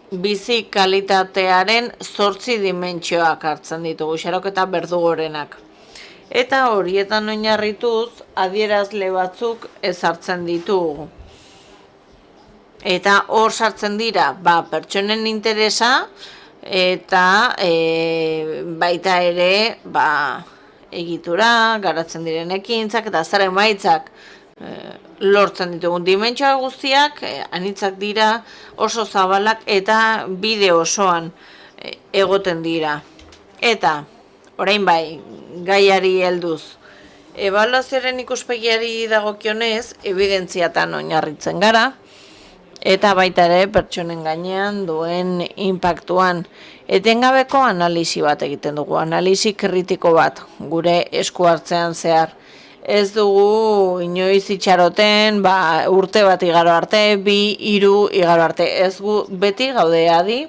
bizi kalitatearen 8 dimentsioak hartzen ditugu, xaroketa berdugorenak. Eta horietan oinarrituz adierazle batzuk ezartzen ditugu. Eta hor sartzen dira, pertsonen interesa, eta baita ere, egitura, garatzen diren ekintzak, eta zer emaitzak lortzen ditugun. Dimentsioa guztiak, anitzak dira, oso zabalak, eta bide osoan egoten dira. Eta, orain bai, gaiari helduz, ebaluazioaren ikuspegiari dagokionez, evidentziatan oinarritzen gara, eta baita ere pertsonen gainean duen inpaktuan. Etengabeko analisi bat egiten dugu, analisi kritiko bat, gure esku hartzean zehar. Ez dugu inoiz itxaroten, urte bat igaro arte, 2, 3 igaro arte. Ez gu beti gaude adi,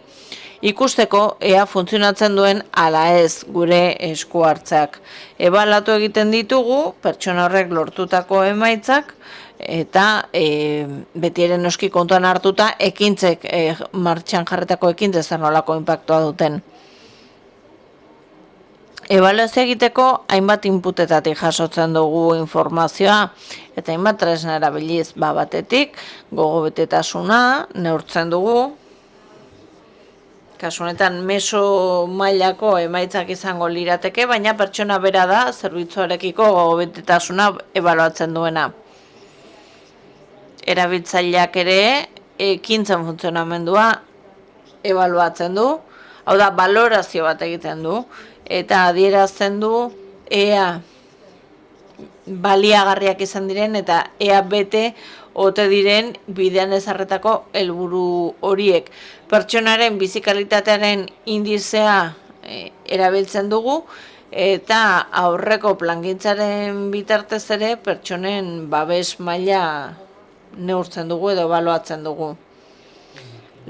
ikusteko ea funtzionatzen duen ala ez gure esku hartzeak. Ebalatu egiten ditugu, pertsona horrek lortutako emaitzak, eta beti ere noski kontuan hartuta ekintzek, martxan jarretako ekintzek zer nolako inpaktua duten. Ebaluazio egiteko hainbat inputetatik jasotzen dugu informazioa, eta hainbat tresna erabiliz, batetik gogobetetasuna neurtzen dugu. Kasu honetan meso mailako emaitzak izango lirateke, baina pertsona bera da zerbitzuarekiko gogobetetasuna ebaluatzen duena. Erabiltzaileak ere ekintzen funtzionamendua ebaluatzen du, hau da, balorazio bat egiten du, eta adierazten du ea baliagarriak izan diren eta ea bete ote diren bidean ezarretako helburu horiek. Pertsonaren bizikalitatearen indizea erabiltzen dugu, eta aurreko plangintzaren bitartez ere pertsonen babes maila neurtzen dugu edo ebaluatzen dugu.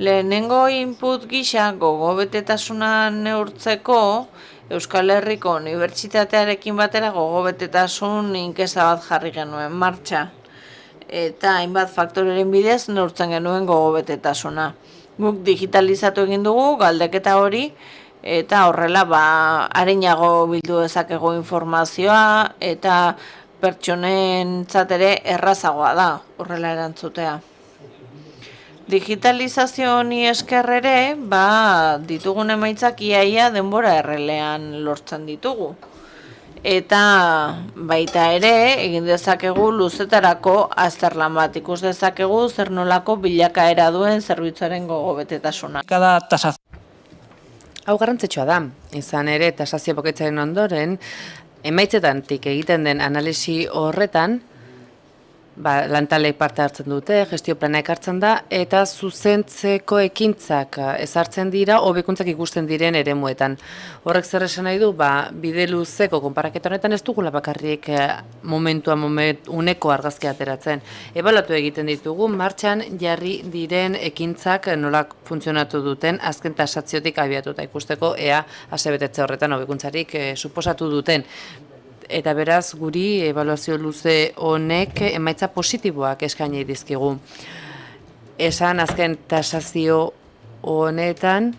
Lehenengo input gisa gogobetetasuna neurtzeko Euskal Herriko Unibertsitatearekin batera gogobetetasun inkesta bat jarri genuen martxa. Eta hainbat faktoreren bidez neurtzen genuen gogobetetasuna. Guk digitalizatu egin dugu galdeketa hori, eta horrela arenago bildu dezakegu informazioa, eta pertsonentzat ere errazagoa da horrela erantzutea. Digitalizazio honi esker ere, ditugun emaitzak iaia denbora errelean lortzen ditugu. Eta baita ere, egin dezakegu luzetarako azterlan bat, ikus dezakegu zer nolako bilakaera duen zerbitzuaren gogobetetasuna. Cada tasación. Hau garrantzitsua da, izan ere tasazio bakoitzaren ondoren, emaitzetantik egiten den analisi horretan, lantalek parte hartzen dute, gestio plana ekartzen da, eta zuzentzeko ekintzak ezartzen dira, hobekuntzak ikusten diren eremuetan. Horrek zer esan nahi du, bide luzeko konparaketa honetan ez dugula bakarrik uneko argazkia ateratzen. Ebaluatu egiten ditugu, martxan jarri diren ekintzak nolak funtzionatu duten, azken tasaziotik abiatuta ikusteko, ea asebetetze horretan hobekuntzarik suposatu duten. Eta beraz, guri ebaluazio luze honek emaitza positiboak eskaini dizkigu. Esan azken tasazio honetan,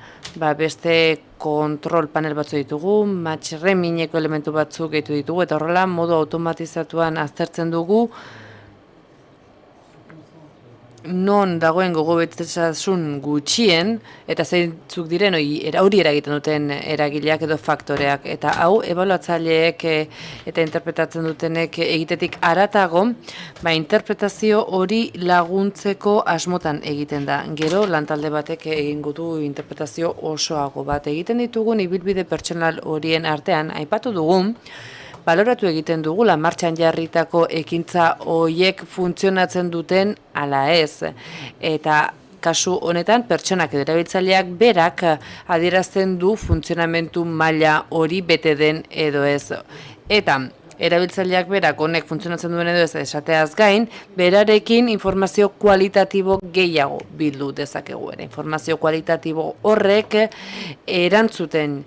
beste kontrol panel batzu ditugu, matxremineko elementu batzuk gehitu ditugu, eta horrela modu automatizatuan aztertzen dugu non dagoen gogobetasun gutxien, eta zeintzuk diren hori eragiten duten eragileak edo faktoreak. Eta hau, ebaluatzaileek eta interpretatzen dutenek egitetik haratago, interpretazio hori laguntzeko asmotan egiten da. Gero, lantalde batek egingo du interpretazio osoago bat. Egiten ditugun ibilbide pertsonal horien artean, aipatu dugun, baloratu egiten dugula martxan jarritako ekintza horiek funtzionatzen duten ala ez. Eta kasu honetan pertsonak edo erabiltzaileak berak adierazten du funtzionamentu maila hori bete den edo ez. Eta erabiltzaileak berak honek funtzionatzen duen edo ez esateaz gain, berarekin informazio kualitatibo gehiago bildu dezakegu ere. Informazio kualitatibo horrek erantzuten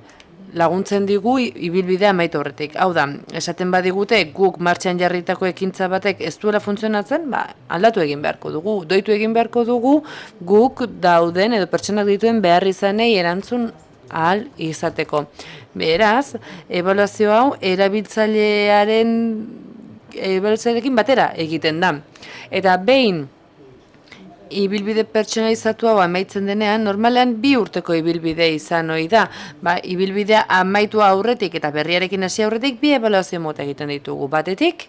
laguntzen digu ibilbidea amaitu horretik. Hau da, esaten badigute guk martxan jarritako ekintza batek ez duela funtzionatzen, aldatu egin beharko dugu, doitu egin beharko dugu guk dauden edo pertsonak dituen behar izanei erantzun ahal izateko. Beraz, ebaluazio hau erabiltzailearekin batera egiten da. Eta behin ibilbide pertsonalizatu hau amaitzen denean, normalean 2 urteko ibilbide izan ohi da. Ibilbidea amaitu aurretik eta berriarekin hasi aurretik 2 ebaluazio mota egiten ditugu. Batetik,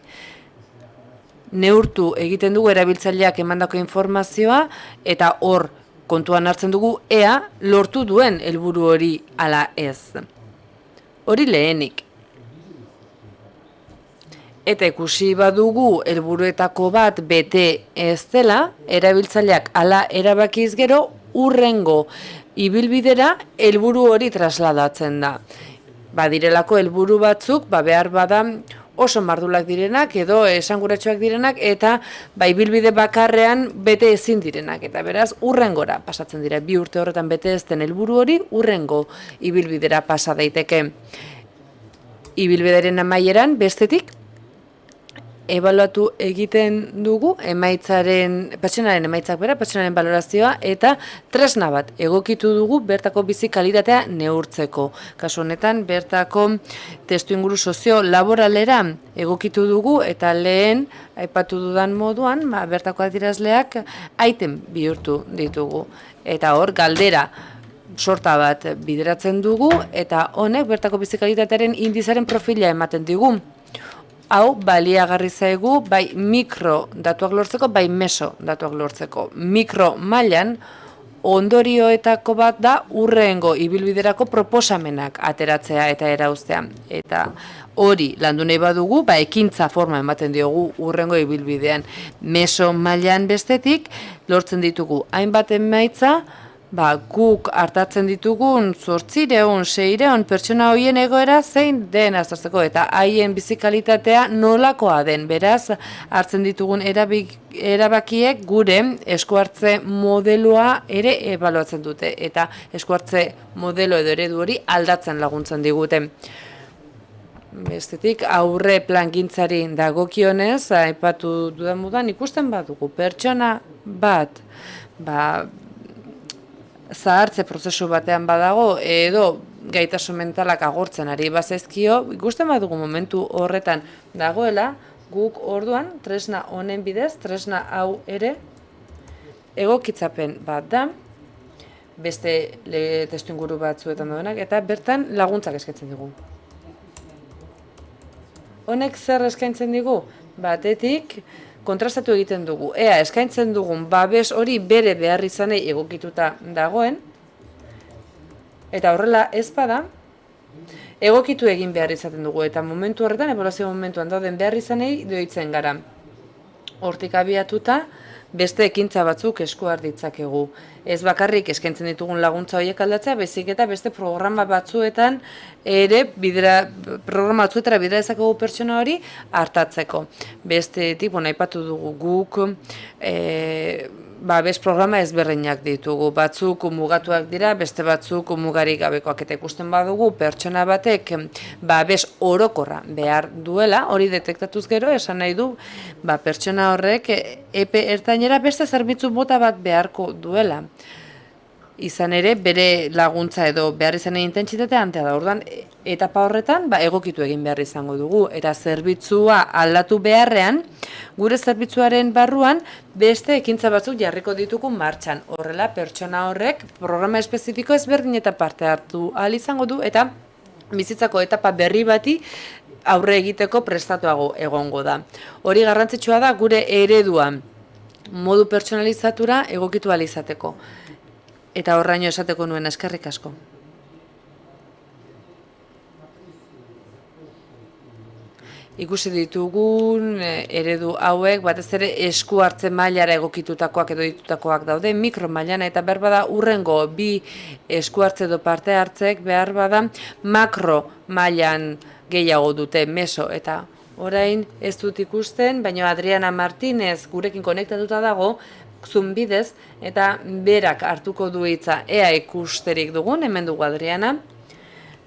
neurtu egiten dugu erabiltzaileak emandako informazioa eta hor kontuan hartzen dugu ea lortu duen helburu hori ala ez. Hori lehenik. Eta ikusi badugu helburuetako bat bete ez dela, erabiltzaileak hala erabakiz gero hurrengo ibilbidera helburu hori trasladatzen da. Badirelako helburu batzuk, behar bada oso mardulak direnak edo esanguratsuak direnak eta ibilbide bakarrean bete ezin direnak. Eta beraz, hurrengora pasatzen dira. 2 urte horretan bete ez den helburu hori hurrengo ibilbidera pasa daiteke. Ibilbideren amaieran bestetik, ebaluatu egiten dugu pertsonaren emaitzak bera, pertsonaren balorazioa eta tresna bat egokitu dugu bertako bizi kalitatea neurtzeko. Kasu honetan bertako testuinguru sozio-laboralera egokitu dugu eta lehen aipatu dudan moduan bertako adierazleak aiten bihurtu ditugu. Eta hor galdera sorta bat bideratzen dugu eta honek bertako bizi kalitatearen indizaren profila ematen digu. Hau, baliagarri zaigu, bai mikro datuak lortzeko, bai meso datuak lortzeko. Mikro mailan ondorioetako bat da hurrengo ibilbiderako proposamenak ateratzea eta erauztea. Eta hori landu nahi badugu, ekintza forma ematen diogu hurrengo ibilbidean. Meso mailan bestetik lortzen ditugu hainbat emaitza, guk hartatzen ditugun 800, 600 pertsona horien egoera zein den aztertzeko eta haien bizikalitatea nolakoa den. Beraz, hartzen ditugun erabakiek gure eskuhartze modeloa ere ebaluatzen dute eta eskuhartze modelo edo eredu hori aldatzen laguntzen digute. Bestetik, aurre plangintzari dagokionez, aipatu dudan moduan ikusten badugu pertsona bat, zahartze prozesu batean badago edo gaitasun mentalak agortzen ari bazaizkio, ikusten badugu momentu horretan dagoela, guk orduan tresna honen bidez, tresna hau ere egokitzapen bat da, beste testuinguru batzuetan daudenak, eta bertan laguntzak eskaintzen digu. Honek zer eskaintzen digu? Batetik, kontrastatu egiten dugu. Ea, eskaintzen dugun babes hori bere behar izanei egokituta dagoen, eta horrela ez bada, egokitu egin behar izaten dugu, eta momentu horretan, ebaluazio momentuan dauden behar izanei doitzen gara. Hortik abiatuta, beste ekintza batzuk esku har ditzakegu. Ez bakarrik eskaintzen ditugun laguntza horiek aldatzea, baizik eta beste programa batzuetan ere programa batzuetara bidera dezakegu pertsona hori hartatzeko. Bestetik, aipatu dugu guk babes programa ezberdinak ditugu. Batzuk mugatuak dira, beste batzuk mugarik gabekoak, eta ikusten badugu pertsona batek babes orokorra behar duela, hori detektatuz gero, esan nahi du pertsona horrek epe ertainera beste zerbitzu mota bat beharko duela. Izan ere, bere laguntza edo behar izanei intentsitatea handia da. Orduan, etapa horretan egokitu egin behar izango dugu, eta zerbitzua aldatu beharrean, gure zerbitzuaren barruan beste ekintza batzuk jarriko ditugu martxan. Horrela, pertsona horrek programa espezifiko ezberdin eta parte hartu ahal izango du, eta bizitzako etapa berri bati aurre egiteko prestatuago egongo da. Hori garrantzitsua da gure eredua modu pertsonalizatura egokitu ahal izateko. Eta horraino esateko nuen, eskerrik asko. Ikusi ditugun eredu hauek, batez ere esku hartze mailara egokitutakoak edo ditutakoak daude, mikro mailan, eta behar bada urrengo bi esku hartze edo parte hartzek behar bada makro mailan gehiago dute, meso, eta orain ez dut ikusten, baina Adriana Martinez gurekin konektatuta dago, Zoom bidez, eta berak hartuko du hitza ea ikusterik dugun, hemen dugu Adriana.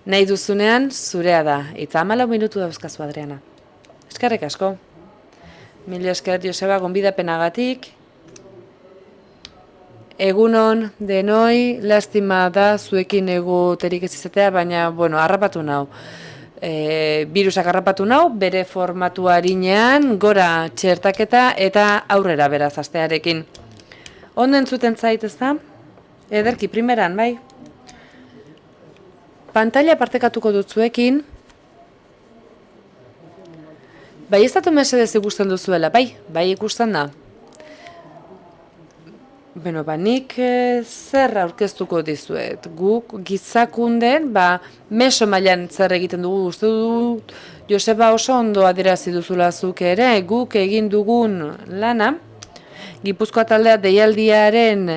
Nahi duzunean, zurea da. Hitza 14 minutu dauzkazu, Adriana. Eskerrik asko. Mila esker, Joseba, gonbidapenagatik. Egunon denoi, lastima da zuekin egoterik ez izatea, baina, harrapatu nau. Birusak harrapatu nau, bere formatu harinean, gora txertaketa eta aurrera beraz astearekin. Ondo entzuten zait, ez da? Ederki, primeran, bai? Pantalla partekatuko dut zuekin. Bai, ez datu mesedez ikusten duzuela, bai ikusten da. Nik zer aurkeztuko dizuet. Guk gizakunden, meso mailan zer egiten dugu, uste dut, Joseba oso ondo adierazi duzula zuk ere, guk egin dugun lana, Gipuzkoa taldea deialdiaren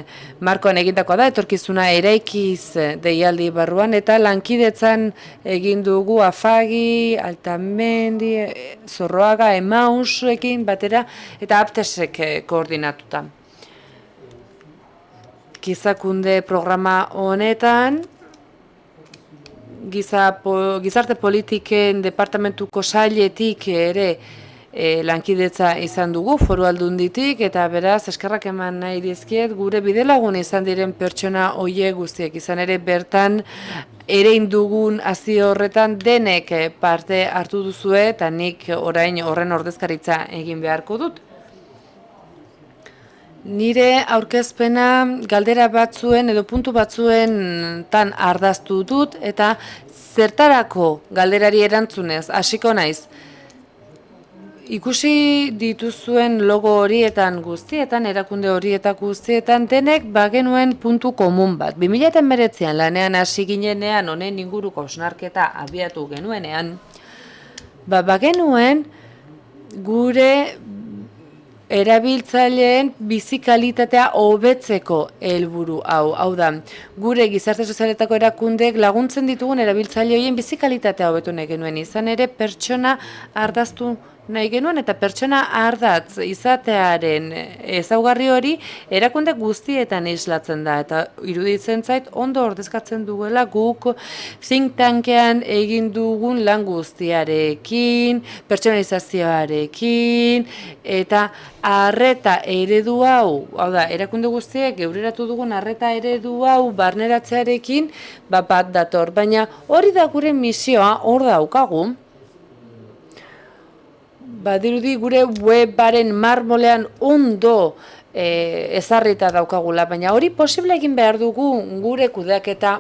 markoan egindakoa da, etorkizuna eraikiz deialdi barruan, eta lankidetzan egin dugu Afagi, Altamendi, Zorroaga, Emausekin batera, eta Aptesek koordinatuta. Gizakunde programa honetan, gizarte politiken departamentuko sailetik ere lankidetza izan dugu, foru aldunditik, eta beraz, eskerrak eman nahi dizkiet, gure bidelagun izan diren pertsona hoiek guztiek, izan ere bertan ere indugun azio horretan denek parte hartu duzue, eta nik orain horren ordezkaritza egin beharko dut. Nire aurkezpena galdera batzuen edo puntu batzuen tan ardaztu dut, eta zertarako galderari erantzunez, hasiko naiz. Ikusi dituzuen logo horietan guztietan, erakunde horietak guztietan, denek bagenuen puntu komun bat. 2019an lanean hasi ginenean, honen inguruko hausnarketa abiatu genuenean, bagenuen gure erabiltzaileen bizi kalitatea hobetzeko helburu hau. Hau da, gure gizarte sozialetako erakundeek laguntzen ditugun erabiltzaile horien bizi kalitatea hobetu nahi genuen. Izan ere pertsona ardaztu nahi genuen eta pertsona ardatz izatearen ezaugarri hori erakunde guztietan islatzen da eta iruditzen zait ondo ordezkatzen duela guk think tankean egin dugun lan guztiarekin, pertsonalizazioarekin eta arreta eredu hau da, erakunde guztiek geureratu dugun arreta eredu hau barneratzearekin bat dator, baina hori da gure misioa, hor daukagu. Badirudi gure webbaren marmolean ondo ezarrita daukagula, baina hori posible egin behar dugu gure kudeaketa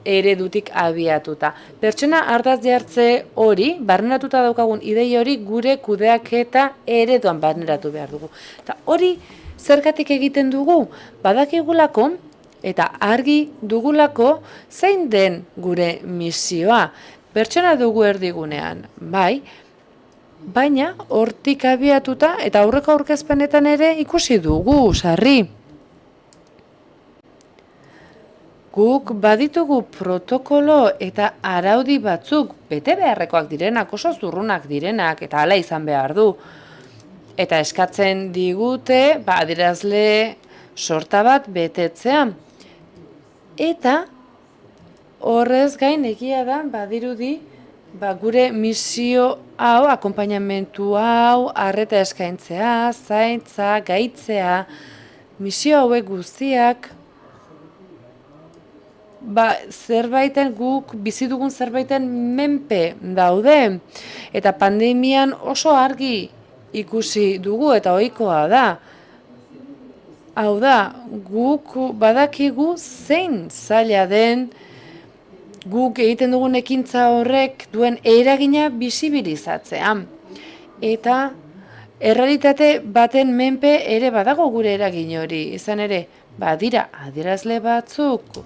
eredutik abiatuta. Pertsona ardatz jartze hori, barneratuta daukagun idei hori gure kudeaketa ereduan barneratu behar dugu. Eta hori zergatik egiten dugu, badakigulako eta argi dugulako zein den gure misioa. Pertsona dugu erdigunean, bai, baina hortik abiatuta eta aurreko aurkezpenetan ere ikusi dugu, sarri. Guk baditugu protokolo eta araudi batzuk bete beharrekoak direnak, oso zurrunak direnak eta hala izan behar du. Eta eskatzen digute adierazle sorta bat betetzea. Eta horrez gain egia da badirudi gure misio hau, akonpainamentu hau, arreta eskaintzea, zaintza, gaitzea, misio hauek guztiak, zerbaiten guk bizi dugun zerbaiten menpe daude. Eta pandemian oso argi ikusi dugu eta ohikoa da. Hau da, guk badakigu zein zaila den guk egiten dugun ekintza horrek duen eragina bisibilizatzea. Eta errealitate baten menpe ere badago gure eragin hori. Izan ere, badira adierazle batzuk,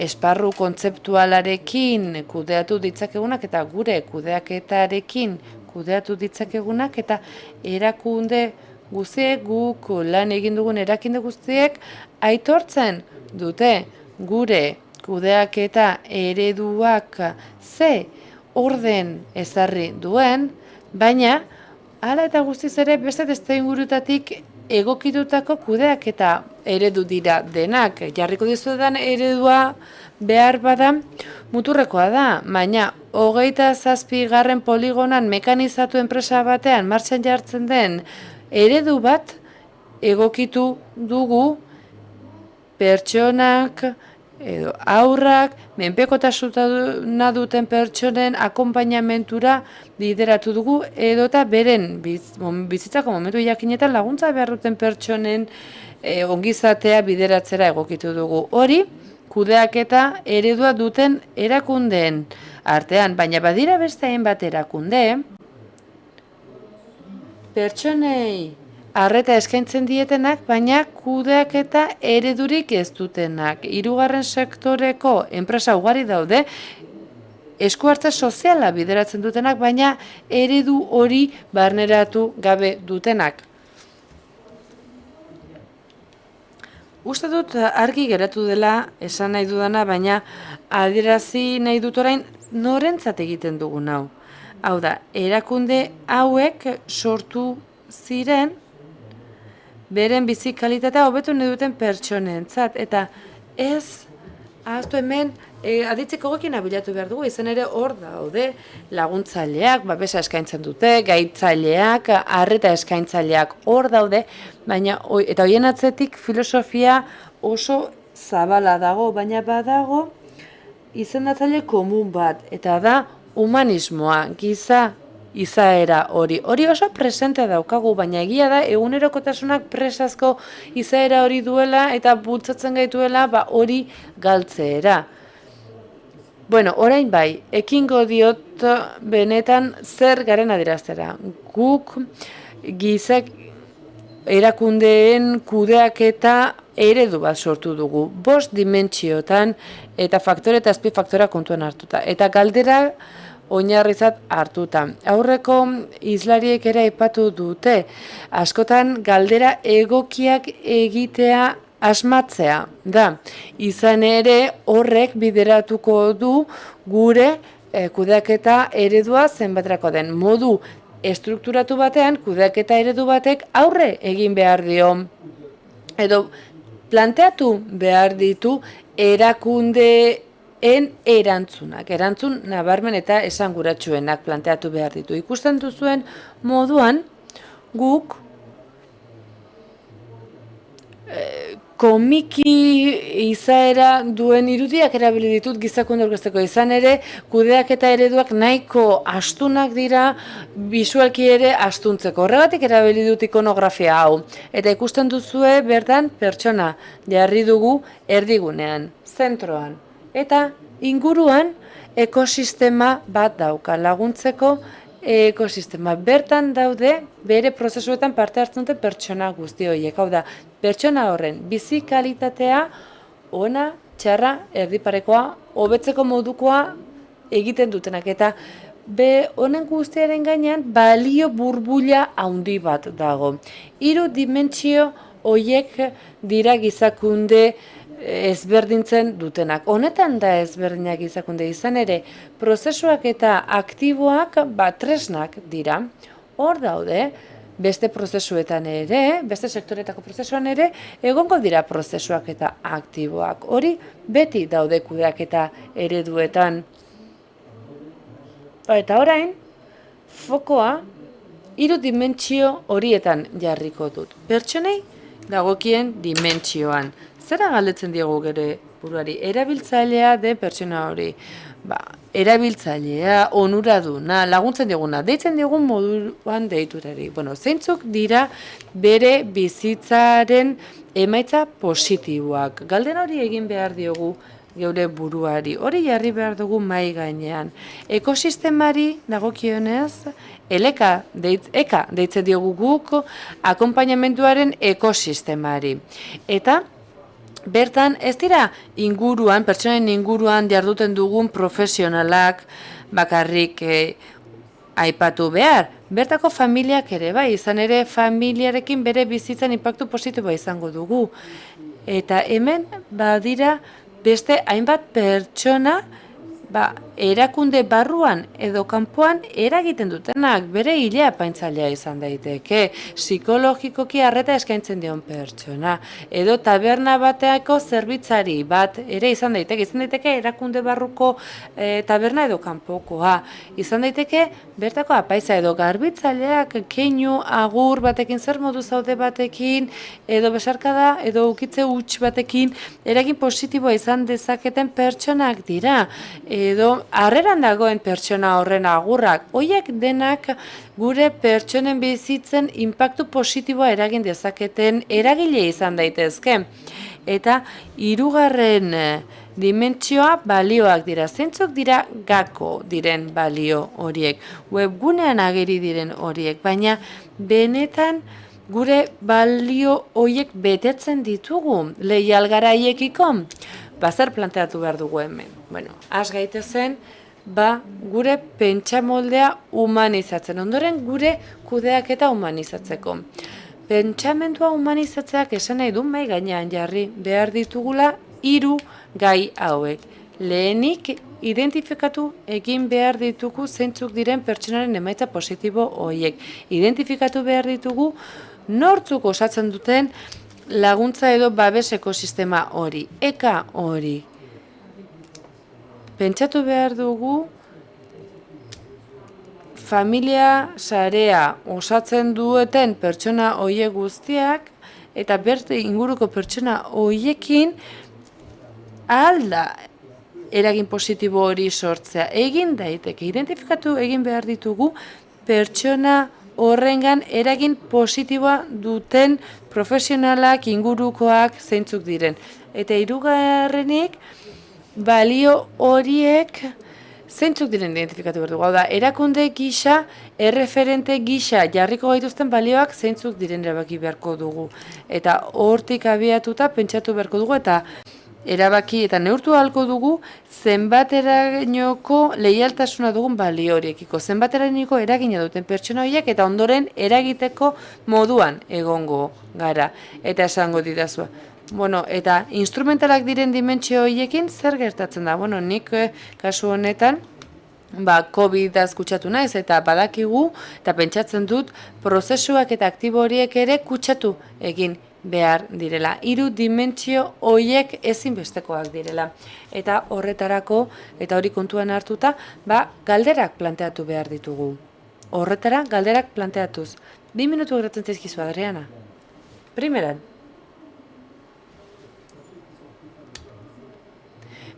esparru kontzeptualarekin kudeatu ditzakegunak eta gure kudeaketarekin kudeatu ditzakegunak eta erakunde guztiek, guk lan egin dugun erakinde guztiek aitortzen dute gure kudeaketa ereduak ze orden ezarri duen, baina hala eta guztiz ere beste testuingurutatik egokitutako kudeaketa eredu dira denak. Jarriko dizuetan eredua behar bada muturrekoa da, baina 27. poligonan mekanizatu enpresa batean martxan jartzen den eredu bat egokitu dugu pertsonak edo aurrak, menpekotasuna duten pertsonen akonpainamentura bideratu dugu edota beren bizitzako momentu jakinetan laguntza behar duten pertsonen ongizatea bideratzera egokitu dugu. Hori, kudeaketa eredua duten erakundeen artean, baina badira beste hainbat erakunde, pertsonei arreta eskaintzen dietenak, baina kudeaketa eredurik ez dutenak. 3. sektoreko enpresa ugari daude, esku hartze soziala bideratzen dutenak, baina eredu hori barneratu gabe dutenak. Uste dut argi geratu dela esan nahi dudana, baina adierazi nahi dut orain norentzat egiten dugun hau. Hau da, erakunde hauek sortu ziren beren bizi kalitatea hobetu nahi duten pertsonentzat eta ez ahaztu hemen aditzeko egokin abilatu behar dugu, izan ere hor daude laguntzaileak, babesa eskaintzen dute, gaitzaileak, arreta eskaintzaileak hor daude, baina eta horien atzetik filosofia oso zabala dago, baina badago izendatzaile komun bat, eta da humanismoa, giza izaera hori. Hori oso presente daukagu, baina egia da egunerokotasunak presazko izaera hori duela eta bultzatzen gaituela hori galtzeera. Bueno, orain bai, ekingo diot benetan zer garen adieraztera. Guk gizak erakundeen kudeaketa eredu bat sortu dugu, 5 dimentsiotan eta faktore eta azpifaktora kontuan hartuta. Eta galdera oinarrizat hartuta. Aurreko hizlariek ere aipatu dute, askotan galdera egokiak egitea asmatzea da. Izan ere horrek bideratuko du gure kudeaketa eredua zenbaterako den. Modu estrukturatu batean, kudeaketa eredu batek aurre egin behar dio. Edo planteatu behar ditu erakundeen erantzunak. Erantzun nabarmen eta esanguratsuenak planteatu behar ditu. Ikusten duzuen moduan, guk komiki izaera duen irudiak erabili ditut gizakunde aurkezteko. Izan ere, kudeaketa ereduak nahiko astunak dira, bisualki ere astuntzeko. Horregatik erabili dut ikonografia hau. Eta ikusten duzue bertan pertsona jarri dugu erdigunean, zentroan. Eta inguruan ekosistema bat dauka laguntzeko ekosistema. Bertan daude bere prozesuetan parte hartzen dute pertsona guzti horiek. Hau da, pertsona horren bizi kalitatea ona, txarra, erdiparekoa, hobetzeko modukoa egiten dutenak. Eta honen guztiaren gainean balio burbuila handi bat dago. 3 dimentsio horiek dira gizakunde ezberdintzen dutenak. Honetan da ezberdinak gizakunde izan ere, prozesuak eta aktiboak tresnak dira. Hor daude, beste prozesuetan ere, beste sektoretako prozesuan ere, egongo dira prozesuak eta aktiboak. Hori beti daude kudeaketa ereduetan. Eta orain, fokoa 3 dimentsio horietan jarriko dut. Pertsonei dagokien dimentsioan. Zera galdetzen diegu gure buruari? Erabiltzailea den pertsona hori. Erabiltzailea, onuraduna, laguntzen diguna, deitzen digun moduan deiturari. Zeintzuk dira bere bizitzaren emaitza positiboak. Galden hori egin behar diogu geure buruari. Hori jarri behar dugu mai gainean. Ekosistemari dagokionez, eka deitzen diogu guk akonpainamenduaren ekosistemari. Eta bertan ez dira inguruan, pertsonen inguruan jarduten dugun profesionalak bakarrik aipatu behar. Bertako familiak ere bai, izan ere familiarekin bere bizitzan inpaktu positiboa izango dugu. Eta hemen badira beste hainbat pertsona erakunde barruan edo kanpoan eragiten dutenak, bere hilea apaintzailea izan daiteke, psikologikoki arreta eskaintzen dion pertsona, edo taberna bateako zerbitzari bat ere izan daiteke erakunde barruko taberna edo kanpokoa, izan daiteke bertako apaitza edo garbitzaileak keinu agur batekin, zer modu zaude batekin, edo besarkada edo ukitze huts batekin eragin positiboa izan dezaketen pertsonak dira, edo harreran dagoen pertsona horren agurrak, horiek denak gure pertsonen bizitzen inpaktu positiboa eragin dezaketen eragile izan daitezke. Eta 3. dimentsioa balioak dira. Zeintzuk dira gako diren balio horiek, webgunean ageri diren horiek, baina benetan gure balio horiek betetzen ditugu leialgaraiekiko. Zer planteatu behar dugu hemen? Az gaitezen, gure pentsamoldea humanizatzen, ondoren gure kudeaketa humanizatzeko. Pentsamendua humanizatzeak esan nahi du mai gainean jarri behar ditugula 3 gai hauek. Lehenik, identifikatu egin behar ditugu zeintzuk diren pertsonaren emaitza positibo horiek. Identifikatu behar ditugu nortzuk osatzen duten laguntza edo babes ekosistema hori, eka hori. Pentsatu behar dugu familia sarea osatzen dueten pertsona horiek guztiak eta berte inguruko pertsona horiekin alda eragin positibo hori sortzea. Egin daiteke, identifikatu egin behar ditugu pertsona horrengan eragin positiboa duten profesionalak, ingurukoak zeintzuk diren. Eta 3. balio horiek zeintzuk diren identifikatu behar dugu. Hau da, erakunde gisa, erreferente gisa jarriko gaituzten balioak zeintzuk diren erabaki beharko dugu. Eta hortik abiatuta pentsatu beharko dugu eta erabaki eta neurtu ahalko dugu zenbaterainoko leialtasuna dugun balio horiekiko, zenbaterainoko eragina duten pertsona horiek eta ondoren eragiteko moduan egongo gara. Eta esango didazua. Bueno, eta instrumentalak diren dimentsio horiekin zer gertatzen da? Bueno, nik kasu honetan COVID-az kutsatu naiz eta badakigu eta pentsatzen dut prozesuak eta aktibo horiek ere kutsatu egin behar direla. 3 dimentsio horiek ezinbestekoak direla. Eta horretarako, eta hori kontuan hartuta, galderak planteatu behar ditugu. Horretara, galderak planteatuz. 2 minutu geratzen zaizkizu, Adriana. Primeran.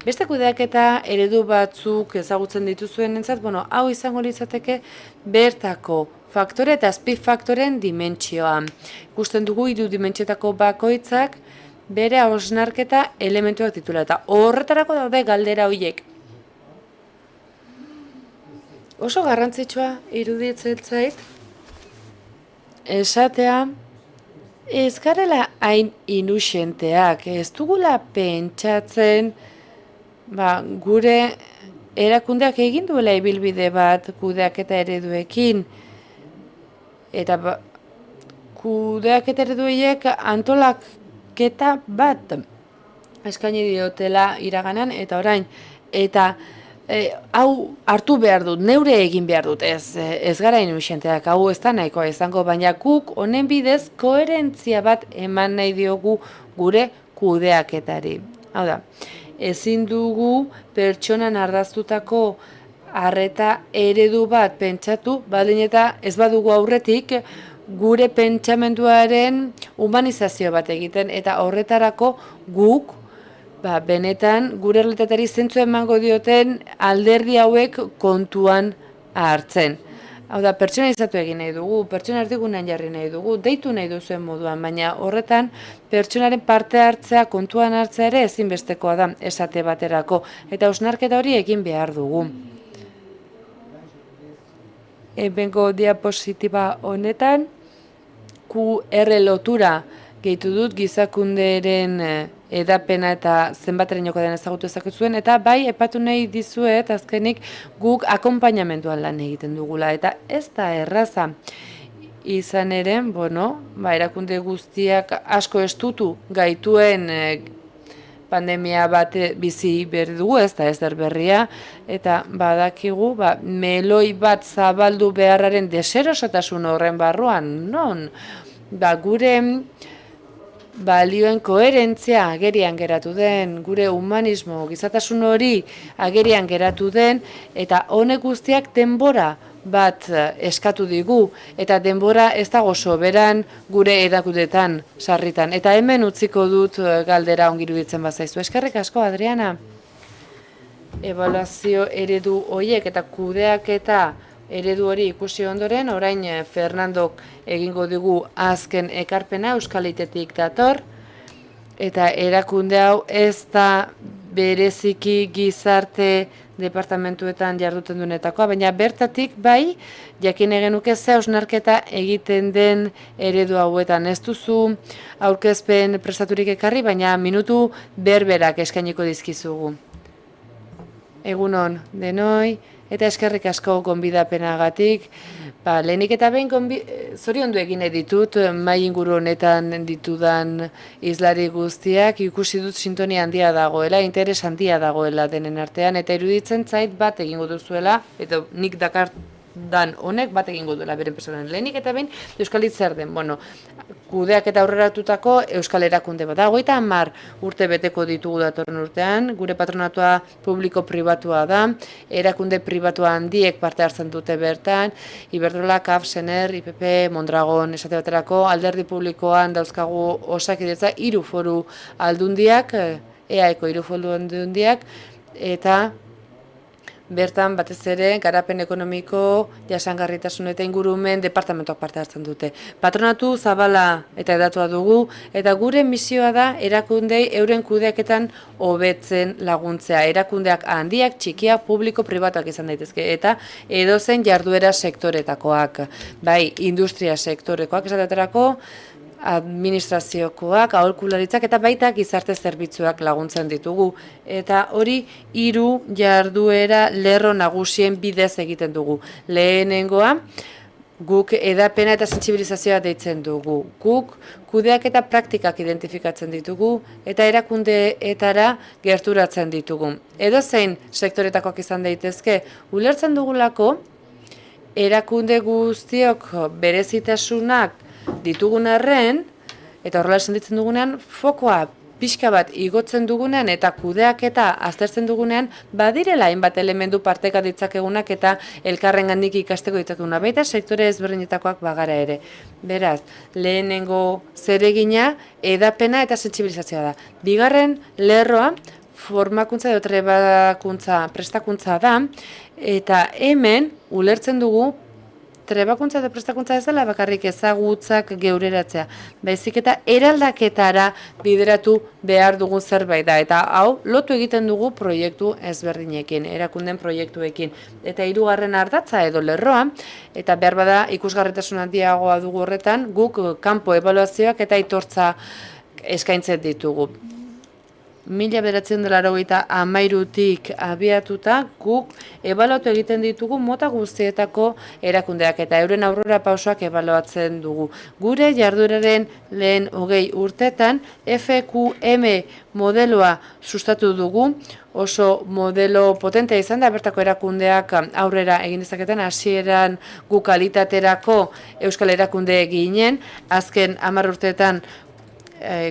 Beste kudeaketa eredu batzuk ezagutzen dituzuen entzat, hau izango litzateke bertako faktore eta azpifaktoren dimentsioa. Ikusten dugu 3 dimentsiotako bakoitzak bere hausnarketa elementuak ditula eta horretarako daude galdera horiek. Oso garrantzitsua iruditzen zait esatea ez garela hain inusenteak, ez dugula pentsatzen gure erakundeak egin duela ibilbide bat kudeaketa ereduekin eta kudeaketa ereduiek antolaketa bat eskaini diotela iraganean eta orain eta hau hartu behar dut, neure egin behar dut, ez gara inusenteak, hau ez da nahikoa izango, baina guk honen bidez koherentzia bat eman nahi diogu gure kudeaketari. Hau da, ezin dugu pertsonan ardaztutako arreta eredu bat pentsatu, baldin eta ez badugu aurretik gure pentsamenduaren humanizazio bat egiten eta horretarako guk benetan gure errealitateri zentzu emango dioten alderdi hauek kontuan hartzen. Hau da, pertsonalizatu egin nahi dugu, pertsona erdigunean jarri nahi dugu, deitu nahi duzuen moduan, baina horretan pertsonaren parte hartzea kontuan hartzea ere ezinbestekoa da esate baterako, eta hausnarketa hori egin behar dugu. Bengo diapositiba honetan, QR lotura gehitu dut gizakunderen edapena eta zenbaterainoko den ezagutu ezagutzuen, eta bai epatu nahi dizuet azkenik guk akonpainamenduan lan egiten dugula, eta ez da erraza izan ere, erakunde guztiak asko estutu gaituen pandemia bat bizi berri dugu, ez da ezer berria, eta badakigu meloi bat zabaldu beharraren deserosotasun horren barruan, non? Gure balioen koherentzia agerian geratu den, gure humanismo, gizatasun hori agerian geratu den, eta honek guztiak denbora bat eskatu digu, eta denbora ez dago soberan gure edakudetan sarritan. Eta hemen utziko dut galdera ongi iruditzen bazaizu. Eskerrik asko, Adriana. Ebaluazio eredu horiek eta kudeaketa eredu hori ikusi ondoren, orain Fernandok egingo dugu azken ekarpena Euskalitetik dator, eta erakunde hau ez da bereziki gizarte departamentuetan jarduten duenetakoa, baina bertatik bai, jakin genuke ze hausnarketa egiten den eredu hauetan. Ez duzu aurkezpen prestaturik ekarri, baina minutu berberak eskainiko dizkizugu. Egunon denoi, eta eskerrik asko gonbidapenagatik. Lehenik eta behin zoriondu egin ditut, mahai inguru honetan ditudan hizlari guztiak, ikusi dut sintonia handia dagoela, interes handia dagoela denen artean, eta iruditzen zait bat egingo duzuela, eta nik dakardan honek bat egingo duela beren personan. Lehenik eta behin Euskal Hitz zer den, kudeak eta aurreratutako Euskal Erakunde bat. 30 urte beteko ditugu datorren urtean, gure patronatua publiko-pribatua da, erakunde pribatua handiek parte hartzen dute bertan, Iberdrola, CAF, Sener, IPP, Mondragon, esate baterako, alderdi publikoan dauzkagu Osakidetza 3 foru aldundiak, EAeko 3 foru aldundiak, eta bertan batez ere garapen ekonomiko, jasangarritasun eta ingurumen departamentoak parte hartzen dute. Patronatu zabala eta edatua dugu, eta gure misioa da erakundei euren kudeaketan hobetzen laguntzea. Erakundeak handiak, txikiak, publiko, pribatuak izan daitezke, eta edozen jarduera sektoretakoak, bai industria sektorekoak esaterako, administraziokoak, aholkularitzak eta baita gizarte zerbitzuak laguntzen ditugu. Eta hori 3 jarduera lerro nagusien bidez egiten dugu. Lehenengoa, guk edapena eta sentsibilizazioa deitzen dugu. Guk kudeak eta praktikak identifikatzen ditugu eta erakundeetara gerturatzen ditugu. Edozein sektoretakoak izan daitezke, ulertzen dugulako erakunde guztiok berezitasunak ditugun arren, eta horrela sentitzen dugunean, fokoa pixka bat igotzen dugunean eta kudeaketa aztertzen dugunean, badirela hainbat elementu parteka ditzakegunak eta elkarrengandik ikasteko ditzakeguna, baita sektore ezberdinetakoak bagara ere. Beraz, lehenengo zeregina edapena eta sentsibilizazioa da. Bigarren lerroa, formakuntza edo trebakuntza, prestakuntza da, eta hemen ulertzen dugu trebakuntza edo prestakuntza ez dela bakarrik ezagutzak geureratzea, baizik eta eraldaketara bideratu behar dugun zerbait da, eta hau lotu egiten dugu proiektu ezberdinekin, erakunden proiektuekin. Eta 3. ardatza edo lerroa, eta behar bada ikusgarritasun handiagoa dugu horretan, guk kanpo ebaluazioak eta aitortza eskaintzen ditugu. 1993tik abiatuta guk ebaluatu egiten ditugu mota guztietako erakundeak eta euren aurrera pausoak ebaluatzen dugu. Gure jardueraren lehen 20 urtetan FQM modeloa sustatu dugu, oso modelo potentea izan da, bertako erakundeak aurrera egin dezaketan, hasieran gu kalitaterako euskal erakunde ginen, azken 10 urteetan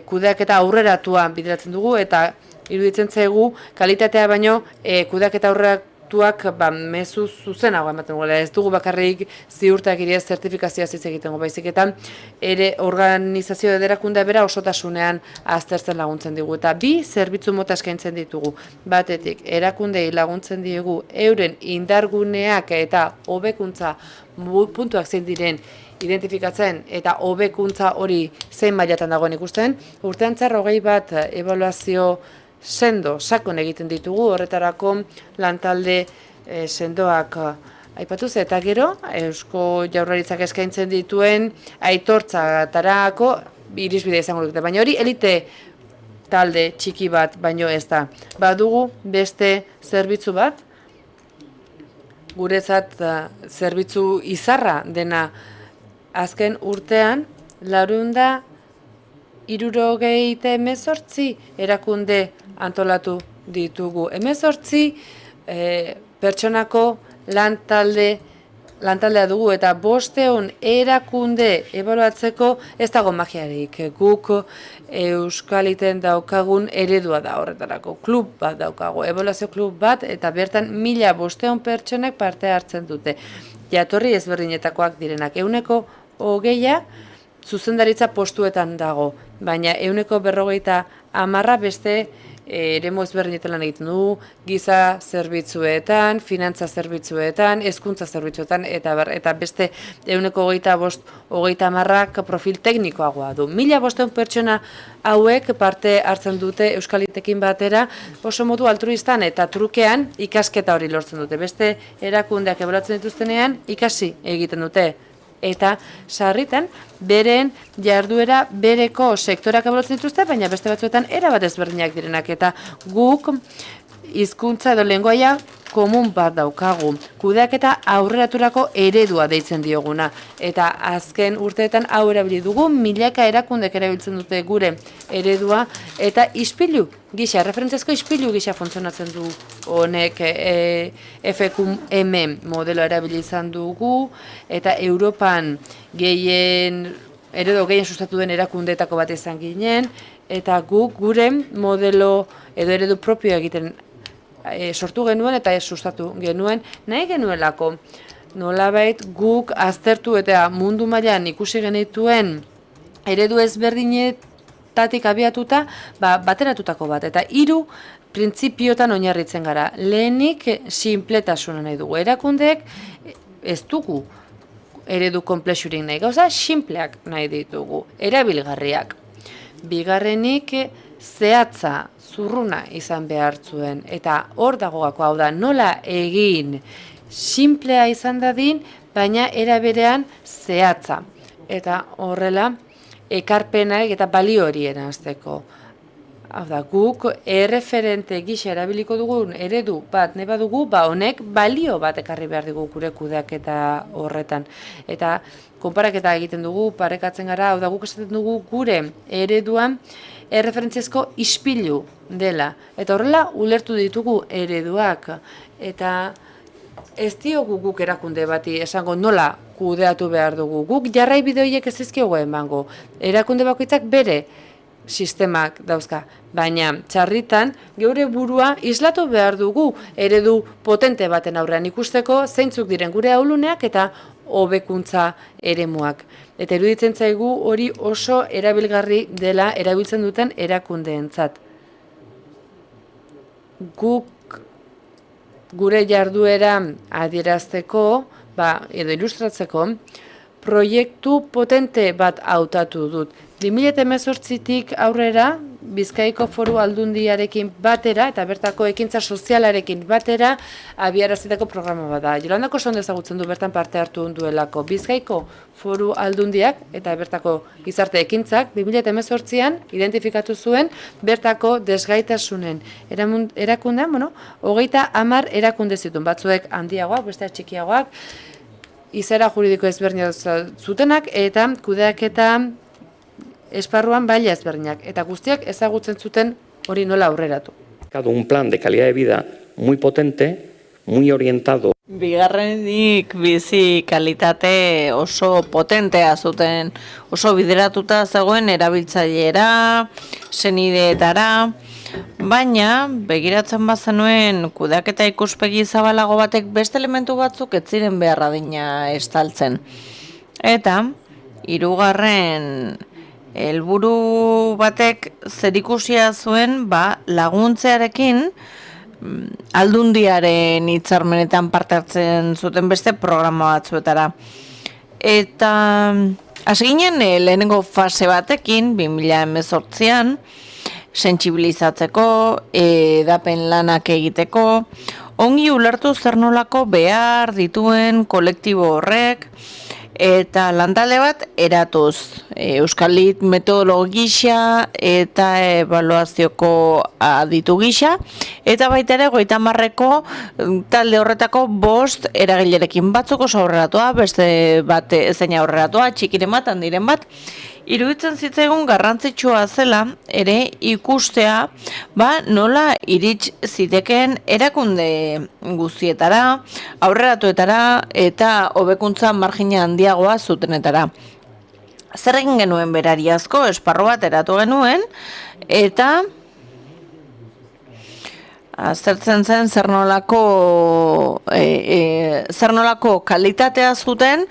kudeaketa aurreratua bideratzen dugu eta iruditzen zaigu kalitatea baino kudeaketa aurreratuak mezu zuzenago ematen dugu. Ez dugu bakarrik ziurtagiriez zertifikazioa hitz egiten dugu, baizik eta ere organizazio erakundea bera osotasunean aztertzen laguntzen digu. Eta 2 zerbitzu mota eskaintzen ditugu. Batetik, erakundei laguntzen diegu euren indarguneak eta hobekuntza puntuak zein diren identifikatzen eta hobekuntza hori zein mailatan dagoen ikusten. Urtean zehar 21 ebaluazio sendo, sakon egiten ditugu, horretarako lantalde sendoak aipatuz, eta gero, Eusko Jaurlaritzak eskaintzen dituen aitortzatarako irizbidea izango dute, baina hori elite talde txiki bat baino ez da. Badugu beste zerbitzu bat, guretzat zerbitzu izarra dena. Azken urtean, 478 erakunde antolatu ditugu. 18 pertsonako lantaldea dugu eta 500 erakunde ebaluatzeko ez dago magiarik. Guk Euskaliten daukagun eredua da horretarako. Klub bat daukagu, ebaluazio klub bat, eta bertan 1500 pertsonek parte hartzen dute. Jatorri ezberdinetakoak direnak. 120 zuzendaritza postuetan dago, baina 150 beste eremu ezberdinetan lan egiten du, giza zerbitzuetan, finantza zerbitzuetan, hezkuntza zerbitzuetan, eta beste 125 profil teknikoagoa du. 1500 pertsona hauek parte hartzen dute Euskalitekin batera, oso modu altruistan eta trukean ikasketa hori lortzen dute. Beste erakundeak ebaluatzen dituztenean ikasi egiten dute. Eta sarritan, beren jarduera bereko sektorak ebaluatzen dituzte, baina beste batzuetan erabat ezberdinak direnak. Eta guk hizkuntza edo lengoaia komun bat daukagu. Kudeaketa aurreraturako eredua deitzen dioguna. Eta azken urteetan hau erabili dugu, milaka erakundek erabiltzen dute gure eredua, eta ispilu gisa, referentziazko ispilu gisa funtzionatzen du honek FQM modelo erabili izan dugu, eta Europan eredu gehien sustatu den erakundeetako bat izan ginen, eta guk gure modelo edo eredu propio egiten sortu genuen eta sustatu genuen, nahi genuelako nolabait guk aztertu eta mundu mailan ikusi genituen eredu ezberdinetatik abiatuta bateratutako bat, eta 3 printzipiotan oinarritzen gara. Lehenik sinpletasuna nahi dugu. Erakundeek ez dugu eredu konplexurik nahi, gauza sinpleak nahi ditugu, erabilgarriak. Bigarrenik zehatza, zurruna izan behar zuen, eta hor dagoako hau da, nola egin sinplea izan dadin, baina era berean zehatza. Eta horrela, ekarpenak eta balio hori eranzteko. Hau da, guk erreferente gisa erabiliko dugun eredu bat nahi badugu, honek balio bat ekarri behar dugu gure kudeaketa horretan. Eta konparaketa egiten dugu, parekatzen gara, hau da, guk esaten dugu gure ereduan erreferentziazko ispilu dela. Eta horrela ulertu ditugu ereduak. Eta ez diogu guk erakunde bati esango nola kudeatu behar dugu. Guk jarraibide horiek ez dizkiogu emango. Erakunde bakoitzak bere sistemak dauzka. Baina txarritan geure burua islatu behar dugu eredu potente baten aurrean ikusteko zeintzuk diren gure ahuluneak eta hobekuntza eremuak. Eta iruditzen zaigu hori oso erabilgarri dela erabiltzen duten erakundeentzat. Guk gure jarduera adierazteko, edo ilustratzeko, proiektu potente bat hautatu dut. 2018tik aurrera, Bizkaiko Foru Aldundiarekin batera eta bertako ekintza sozialarekin batera abiarazitako programa bat da. Jolandako oso ondo ezagutzen du bertan parte hartu duelako. Bizkaiko Foru Aldundiak eta bertako gizarte ekintzak 2018an identifikatu zuen bertako desgaitasunen erakundean, 30 erakunde zituen, batzuek handiagoak, beste txikiagoak, izaera juridiko ezberdinak zutenak eta kudeaketa esparruan baila ezberdinak, eta guztiak ezagutzen zuten hori nola aurreratu. Un plan de calidad de vida muy potente, muy orientado. Bigarrenik bizi kalitate oso potentea zuten, oso bideratuta zegoen erabiltzailera, senideetara, baina begiratzen bazenuen kudeaketa ikuspegi zabalago batek beste elementu batzuk ez ziren beharra dina estaltzen. Eta hirugarren helburu batek zerikusia zuen laguntzearekin Aldundiaren hitzarmenetan parte hartzen zuten beste programa batzuetara. Eta hasi ginen lehenengo fase batekin 2018an sentsibilizatzeko, edapen lanak egiteko, ongi ulertu zer nolako behar dituen kolektibo horrek, eta lantalde bat eratuz, Euskalit metodologi gisa eta ebaluazioko aditu gisa, eta baita ere 30ko talde horretako 5 eragilerekin, batzuk oso aurreratua, beste bat ezein aurreratua, txikiren bat, handiren bat. Iruditzen zitzaigun garrantzitsua zela ere ikustea nola irits zitekeen erakunde guztietara, aurreratuetara eta hobekuntza margina handiagoa zutenetara. Zer egin genuen berariazko esparru bat eratu genuen eta aztertzen zen zer nolako kalitatea zuten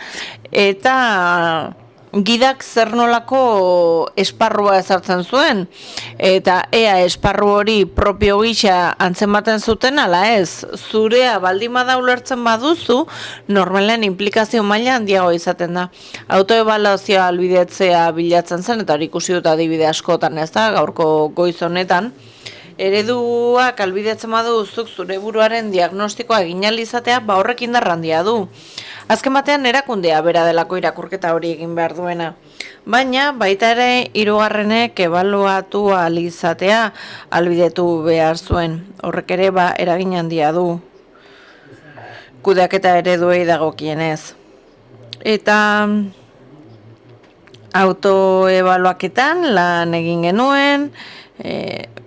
eta gidak zer nolako esparrua ezartzen zuen, eta ea esparru hori propio gisa antzematen zuten, ala ez, zurea baldin bada ulertzen baduzu, normalen implikazio maila handiago izaten da. Autoebaluazioa albidetzea bilatzen zen, eta hori ikusi dut adibide askotan, ez da, gaurko goiz honetan, ereduak albidetzen baduzuk zure buruaren diagnostikoa egin ahal izatea, horrek indar handia du. Azken batean erakundea bera delako irakurketa hori egin behar duena. Baina baita ere hirugarrenek ebaluatu ahal izatea albidetu behar zuen. Horrek ere eragin handia du kudeaketa ereduei dagokienez. Eta autoebaluaketan lan egin genuen,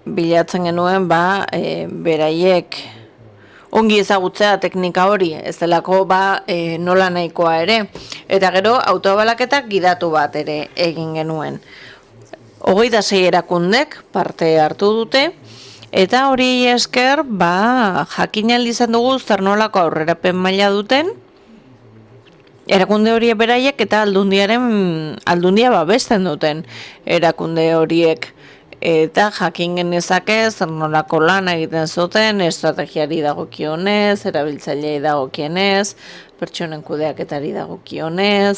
bilatzen genuen beraiek ongi ezagutzea teknika hori, ez delako nola nahikoa ere. Eta gero autoebalaketak gidatu bat ere egin genuen. 26 erakundek parte hartu dute, eta hori esker jakin ahal izan dugu zer nolako aurrerapen maila duten, erakunde horiek beraiek eta aldundia babesten duten erakunde horiek. Eta jakin genezake zer nolako lan egiten zuten, estrategiari dagokionez, erabiltzailei dagokienez, pertsonen kudeaketari dagokionez,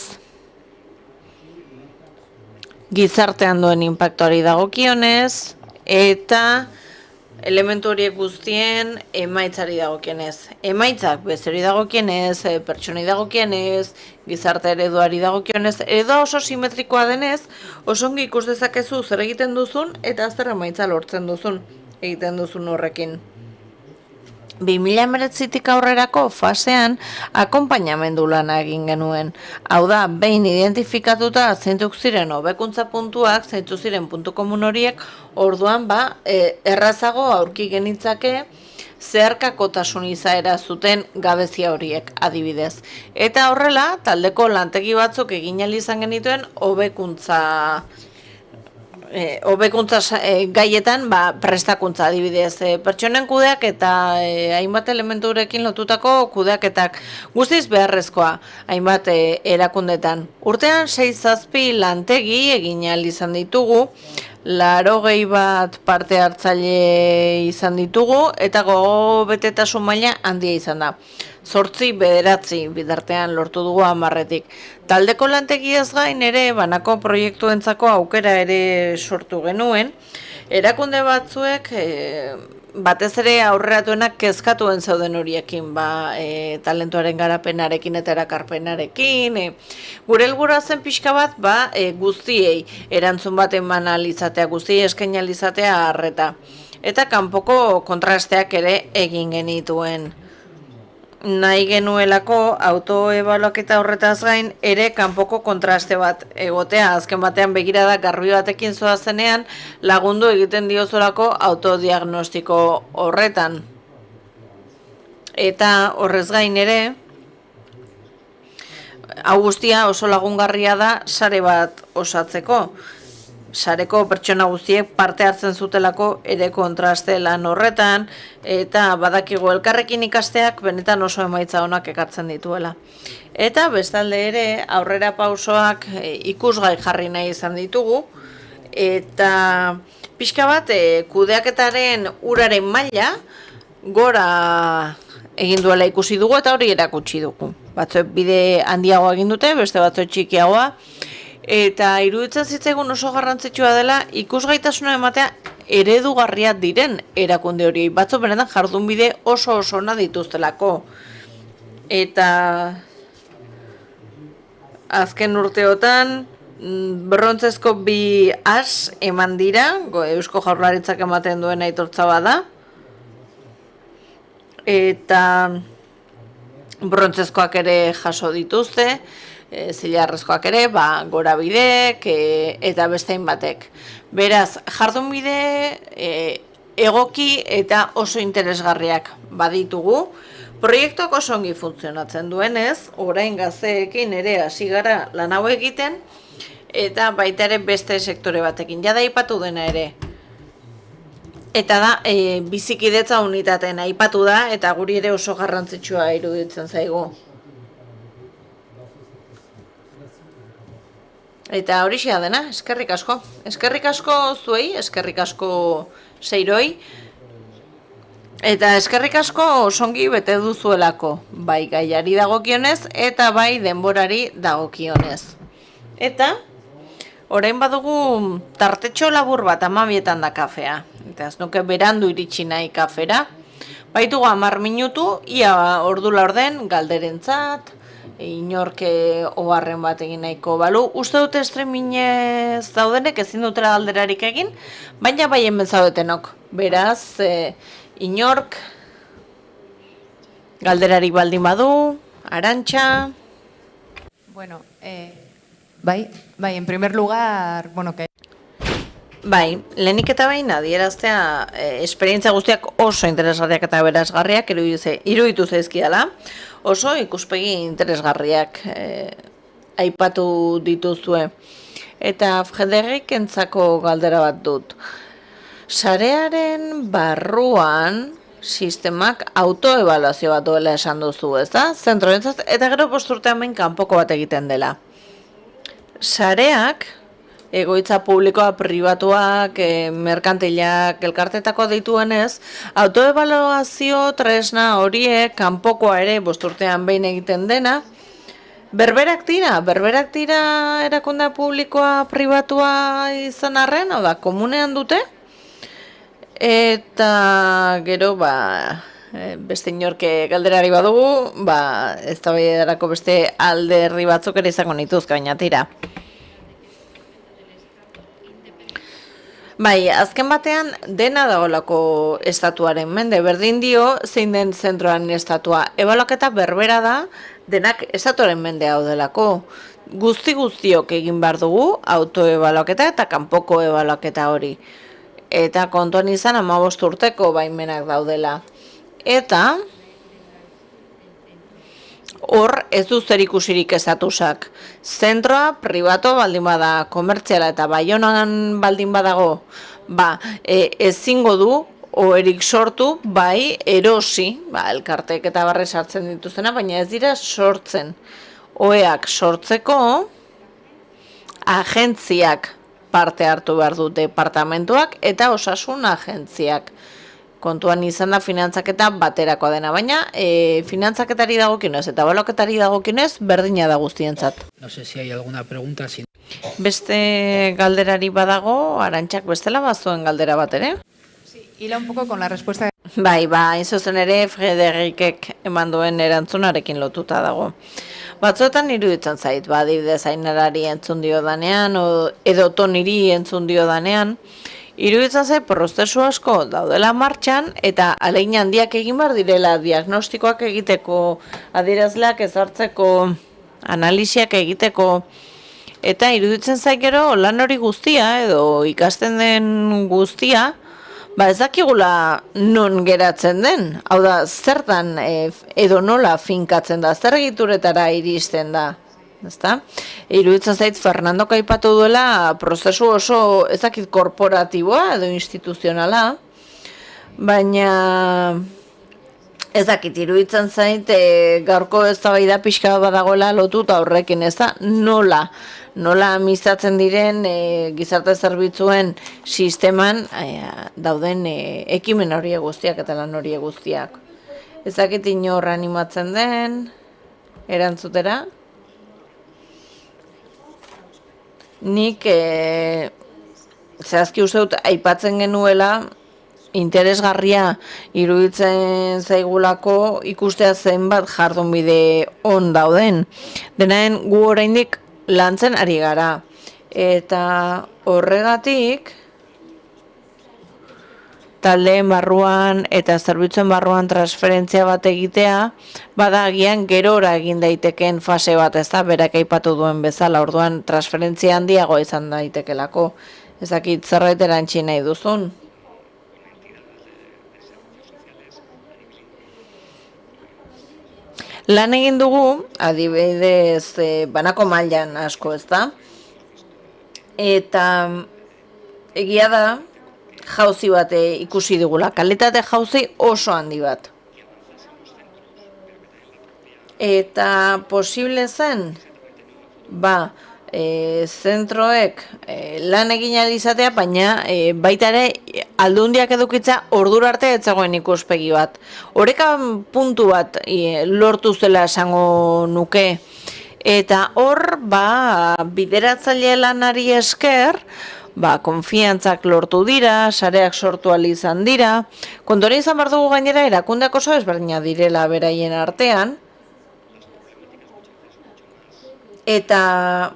gizartean duen inpaktuari dagokionez, eta elementu horiek guztien emaitzari dagokienez. Emaitzak bezeri dagokienez, pertsonei dagokienez, gizarte ereduari dagokionez, eredua oso simetrikoa denez, oso ongi ikus dezakezu zer egiten duzun eta zer emaitza lortzen duzun egiten duzun horrekin. 2019tik aurrerako fasean akonpainamendu lana egin genuen. Hau da, behin identifikatuta zeintzuk ziren hobekuntza puntuak, zeintzuk ziren puntu komun horiek, orduan errazago aurki genitzake zeharkakotasun izaera zuten gabezia horiek adibidez. Eta horrela, taldeko lantegi batzuk egin ahal izan genituen hobekuntza gaietan prestakuntza adibidez, pertsonen kudeak eta hainbat elementurekin lotutako kudeaketak guztiz beharrezkoa hainbat erakundetan. Urtean 6-7 lantegi egin ahal izan ditugu, 80 bat parte hartzaile izan ditugu eta gogo betetasun maila handia izan da. 8-9 bidartean lortu dugu 10-etik. Taldeko lantegiaz gain ere banako proiektuentzako aukera ere sortu genuen. Erakunde batzuek batez ere aurreratuenak kezkatuen zeuden horiekin, talentuaren garapenarekin eta erakarpenarekin. Gure helburua zen pixka bat guztiei erantzun bat eman ahal izatea, guztiei eskaini ahal izatea arreta. Eta kanpoko kontrasteak ere egin genituen. Nahi genuelako autoebaluaketa horretaz gain ere kanpoko kontraste bat egotea, azken batean begirada garbi batekin zoazenean lagundu egiten diozulako autodiagnostiko horretan. Eta horrez gain ere, hau guztia oso lagungarria da sare bat osatzeko. Sareko pertsona guztiek parte hartzen zutelako ere kontraste lan horretan, eta badakigu elkarrekin ikasteak benetan oso emaitza onak ekartzen dituela. Eta bestalde ere aurrera pausoak ikusgai jarri nahi izan ditugu, eta pixka bat kudeaketaren uraren maila gora egin duela ikusi dugu eta hori erakutsi dugu. Batzuek bide handiagoa egin dute, beste batzuek txikiagoa, eta iruditzen zitzaigun oso garrantzitsua dela ikusgaitasuna ematea eredugarriak diren erakunde horiei. Batzu benetan jardunbide oso ona dituztelako. Eta azken urteotan brontzezko 2 as eman dira, Eusko Jaurlaritzak ematen duen aitortza bada. Eta brontzezkoak ere jaso dituzte, zilarrezkoak ere, gorabidek eta bestein batek. Beraz, jardunbide egoki eta oso interesgarriak baditugu. Proiektuak oso ongi funtzionatzen duenez, orain gazteekin ere hasi gara lan hau egiten, eta baita ere beste sektore batekin. Jada aipatu dena ere. Eta da, bizikidetza unitateen aipatu da, eta guri ere oso garrantzitsua iruditzen zaigu. Eta hori xea dena, eskerrik asko. Eskerrik asko zuei, eskerrik asko seiroi. Eta eskerrik asko osongi bete duzuelako, bai gaiari dagokionez eta bai denborari dagokionez. Eta orain badugu tartetxo labur bat 12etan da kafea. Eta ez nuke berandu iritsi nahi kafera. Baitugu 10 minutu, ia ordu laurden galderentzat, inorke oharren bat egin nahiko balu. Uste dute streamingez daudenek ezin dutela galderarik egin, baina bai hemen zaudetenok. Beraz, inork galderarik baldin badu, Arantxa. Bueno, bai, en primer lugar, bueno, que... Bai, lehenik eta behin adieraztea esperientzia guztiak oso interesgarriak eta berazgarriak iruditu zaizkidala. Oso ikuspegi interesgarriak aipatu dituzue. Eta Frederik entzako galdera bat dut. Sarearen barruan sistemak autoevaluazio bat duela esan duzu, ez da? Zentroentzat, eta gero posturtean behin kanpoko bat egiten dela. Sareak, egoitza publikoa, pribatuak, merkantilak, elkartetako dituenez, autoevaluazio tresna horiek kanpokoa ere bosturtean behin egiten dena, berberak dira erakunde publikoa, pribatua izan arren, hau da, komunean dute, Eta gero, beste inorke galderari badugu, ez da beste alderri batzuk ere izango nituzka, baina tira. Bai, azken batean dena dagoelako estatuaren mende, berdin dio zein den zentroan estatua. Ebaluaketa berbera da, denak estatuaren mende hau delako. Guztiok egin behar dugu, autoebaluaketa eta kanpoko ebaluaketa hori. Eta kontuan izan 15 urteko baimenak daudela. Eta hor ez du zer ikusirik estatusak. Zentroa pribato baldin bada, komertziala eta Baionan baldin badago, ezingo du oherik sortu, bai erosi, elkarteek eta barre sartzen dituzena, baina ez dira sortzen. Oheak sortzeko agentziak parte hartu behar du, departamentuak eta osasun agentziak. Kontuan izan da finantzaketa baterakoa dena, baina finantzaketari dagokionez eta ebaluaketari dagokionez berdina da guztientzat. No sé si hay alguna pregunta. Beste galderari badago, Arantxak bestela bazuen galdera bat ere? Hila un poco con la respuesta. Bai, zuzen ere Frederikek eman duen erantzunarekin lotuta dago. Batzuetan iruditzen zait, adibidez Ainarari entzun dio danean, edo Toniri entzun dio danean, iruditzen zait prozesu asko daudela martxan eta ahalegin handiak egin behar direla diagnostikoak egiteko, adierazleak ezartzeko, analisiak egiteko, eta iruditzen zait gero lan hori guztia edo ikasten den guztia, ez dakigula non geratzen den, hau da, zertan edo nola finkatzen da, zer egituretara iristen da. Ezta? Iruditzen zait Fernandok aipatu duela prozesu oso ezakit korporatiboa edo instituzionala, baina ezakit iruditzen zait gaurko eztabaida pixka badagoela lotuta horrekin, ez da? Nola amistatzen diren gizarte zerbitzuen sisteman dauden ekimen horiek guztiak eta lan horiek guztiak. Ezakit inor animatzen den erantzutera. Nik zehazki uste dut aipatzen genuela interesgarria iruditzen zaigulako ikustea zenbat jardunbide on dauden. Denaen gu oraindik lantzen ari gara. Eta horregatik taldeen barruan eta zerbitzuen barruan transferentzia bat egitea, badagian gerora egin daiteken fase bat, ez da, berak aipatu duen bezala, orduan transferentzia handiago izan daitekelako. Ezakit zerbait erantzi nahi duzun. Lan egin dugu, adibidez, banako mailan asko, ez da? Eta egia da, jauzi bat ikusi digula, kalitate jauzi oso handi bat. Eta posible zen, zentroek lan egin ahal izatea, baina baita ere aldundiak edukitza ordura arte ez zegoen ikuspegi bat. Horeka puntu bat lortu zela esango nuke. Eta hor, bideratzaile lanari esker, konfiantzak lortu dira, sareak sortu ahal izan dira. Kontuan izan behar dugu gainera erakundeak oso ezberdina direla beraien artean. Eta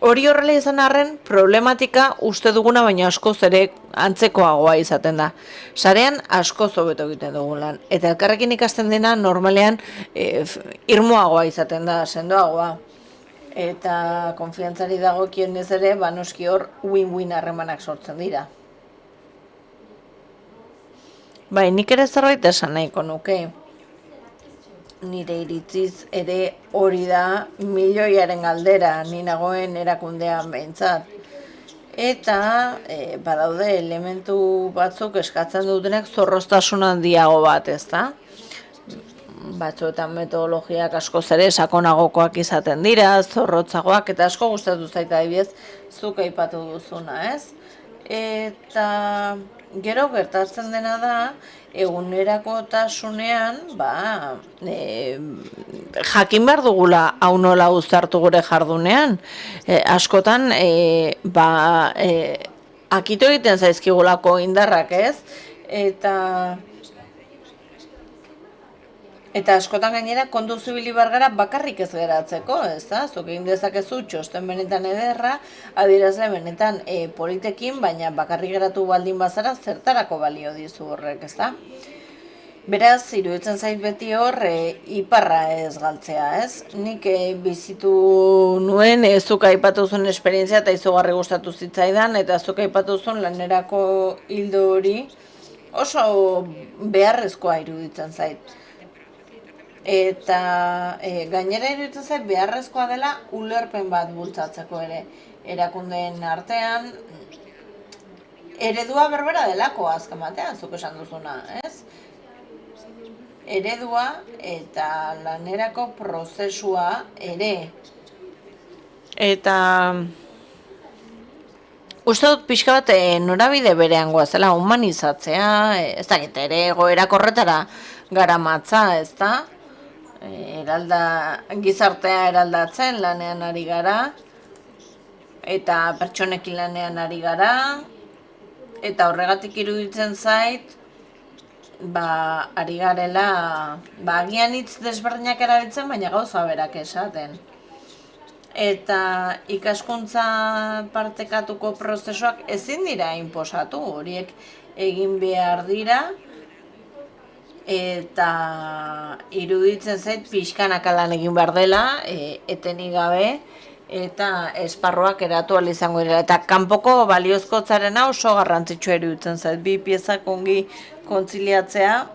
hori horrela izan arren, problematika uste duguna baina askoz ere antzekoagoa izaten da. Sarean askoz hobeto egiten dugu lan. Eta elkarrekin ikasten dena normalean irmoagoa izaten da, sendoagoa. Eta konfiantzari dagokionez ere, noski hor win-win harremanak sortzen dira. Bai, nik ere zerbait esan nahiko nuke. Nire iritziz ere hori da milioiaren galdera, ni nagoen erakundean behintzat. Eta badaude elementu batzuk eskatzen dutenek zorroztasun handiago bat, ezta? Batzuetan metodologiak askoz ere sakonagokoak izaten dira, zorrotzagoak, eta asko gustatu zaita adibidez zuk aipatu duzuna, ez? Eta gero gertatzen dena da, egunerakotasunean, jakin behar dugula hau nola uztartu gure jardunean. Askotan, akito egiten zaizkigulako indarrak, ez? Eta askotan gainera kontuz ibili behar gara bakarrik ez geratzeko, ez da? Zuk egin dezakezu txosten benetan ederra, adierazle benetan politekin, baina bakarrik geratu baldin bazara zertarako balio dizu horrek, ez da? Beraz, iruditzen zait beti hor, iparra ez galtzea, ez? Nik bizitu nuen, zuk aipatu zuen esperientzia eta izugarri gustatu zitzaidan, eta zuk aipatu zuen lanerako hildo hori oso beharrezkoa iruditzen zait. Eta gainera iruditzen zait beharrezkoa dela ulerpen bat bultzatzeko ere. Erakundeen artean, eredua berbera delako azken batean, zuk esan duzuna, ez? Eredua eta lanerako prozesua ere. Eta uste dut pixka bat norabide berean goazela humanizatzea, ez dakit ere egoerak horretara garamatza, ez da? Gizartea eraldatzen lanean ari gara, eta pertsonekin lanean ari gara, eta horregatik iruditzen zait, ari garela, agian hitz desberdinak erabiltzen, baina gauza berak esaten. Eta ikaskuntza partekatuko prozesuak ezin dira inposatu, horiek egin behar dira, eta iruditzen zait pixkanaka lan egin behar dela, etenik gabe, eta esparruak eratu ahal izango dira. Eta kanpoko baliozkotzarena oso garrantzitsua iruditzen zait, bi piezak ongi kontziliatzea,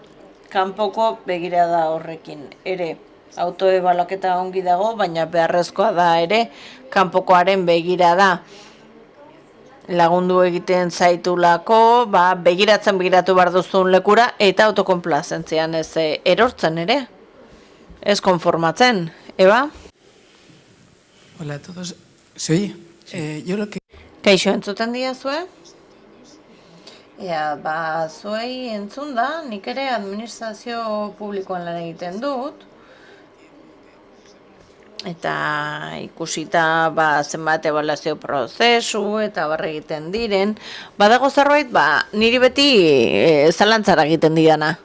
kanpoko begirada horrekin ere. Autoebaluaketa ongi dago, baina beharrezkoa da ere, kanpokoaren begirada. Lagundu egiten zaitulako, begiratu behar duzun lekura, eta autokonplazentzian ez erortzen ere. Ez konformatzen, Eba? Hola a todos. ¿Se oye? Yo lo que... Kaixo entzuten diazue? Zuei entzun da, nik ere administrazio publikoan lan egiten dut, eta ikusita zenbat ebaluazio prozesu eta barre egiten diren, badago zerbait, niri beti zalantzara egiten didana.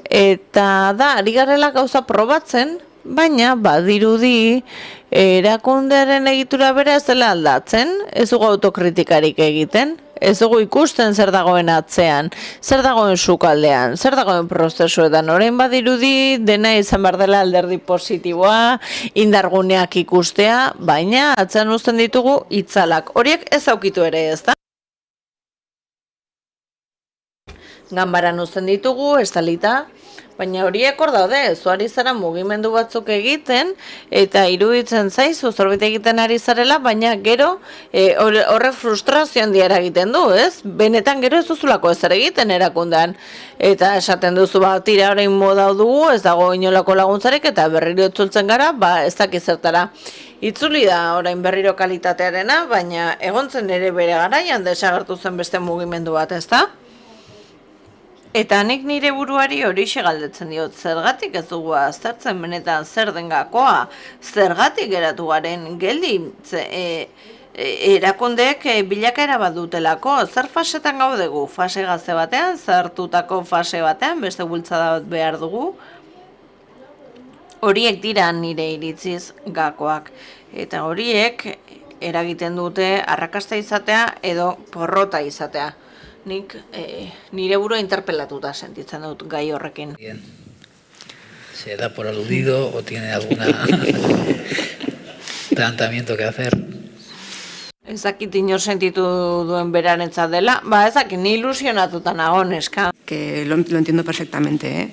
Eta ari garela gauza probatzen, baina badirudi erakundearen egitura bera ez dela aldatzen, ez dugu autokritikarik egiten, ez dugu ikusten zer dagoen atzean, zer dagoen sukaldean, zer dagoen prozesuetan. Orain badirudi dena izan behar dela alderdi positiboa, indarguneak ikustea, baina atzean uzten ditugu itzalak. Horiek ez aukitu ere, ez da? Ganbaran uzten ditugu, estalita, baina horiek hor daude, zuari zara mugimendu batzuk egiten, eta iruditzen zaizu zerbait egiten ari zarela, baina gero horrek frustrazio handia eragiten du, ez? Benetan gero ez duzulako ezer egiten erakundean. Eta esaten duzu, tira orain moda dugu, ez dago inolako laguntzarik, eta berriro itzultzen gara, ez dakiz zertara. Itzuli da orain berriro kalitatearena, baina egontzen ere bere garaian desagertu zen beste mugimendu bat, ez da? Eta nik nire buruari horixe galdetzen diot, zergatik ez dugu aztertzen benetan zer den gakoa, zergatik geratu garen geldi, erakundeek bilakaera bat dutelako, zer fasetan gaudegu, fase gazte batean, zertutako fase batean, beste bultzada bat behar dugu, horiek dira nire iritziz gakoak, eta horiek eragiten dute arrakasta izatea edo porrota izatea. Nik nire burua interpelatuta sentitzen dut gai horrekin. Bien. ¿Se da por aludido o tiene alguna planteamiento que hacer? Ez dakit inor sentitu duen berarentzat dela, ez dakit ni ilusionatuta nago, neska. Que lo entiendo perfectamente,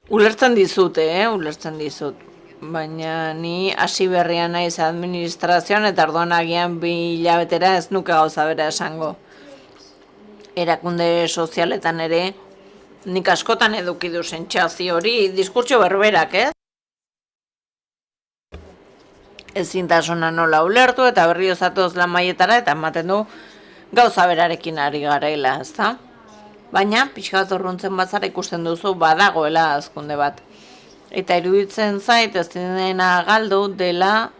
Ulertzen dizut, ulertzen dizut. Baina ni hasi berria naiz administrazioan eta orduan agian 2 hilabetera ez nuke gauza bera esango. Erakunde sozialetan ere, nik askotan eduki du sentsazio hori, diskurtso berberak, ez? Ezintasuna nola ulertu eta berri osatuz lan mailetara eta ematen du gauza berarekin ari garela, ez da? Baina, pixka bat urruntzen batzara ikusten duzu badagoela hazkunde bat. Eta iruditzen zait, ez dena galdu dela,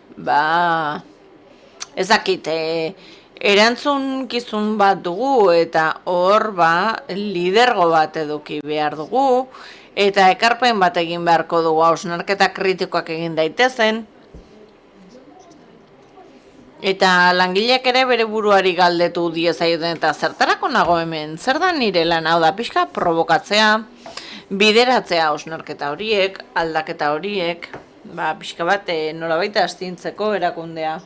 ez dakit, Erantzunkizun bat dugu eta hor lidergo bat eduki behar dugu eta ekarpen bat egin beharko dugu, hausnarketa kritikoak egin daitezen. Eta langileak ere bere buruari galdetu diezaiuten eta zertarako nago hemen, zer da nire lan, hau da pixka provokatzea, bideratzea hausnarketa horiek, aldaketa horiek, pixka bat nolabait astintzeko erakundea.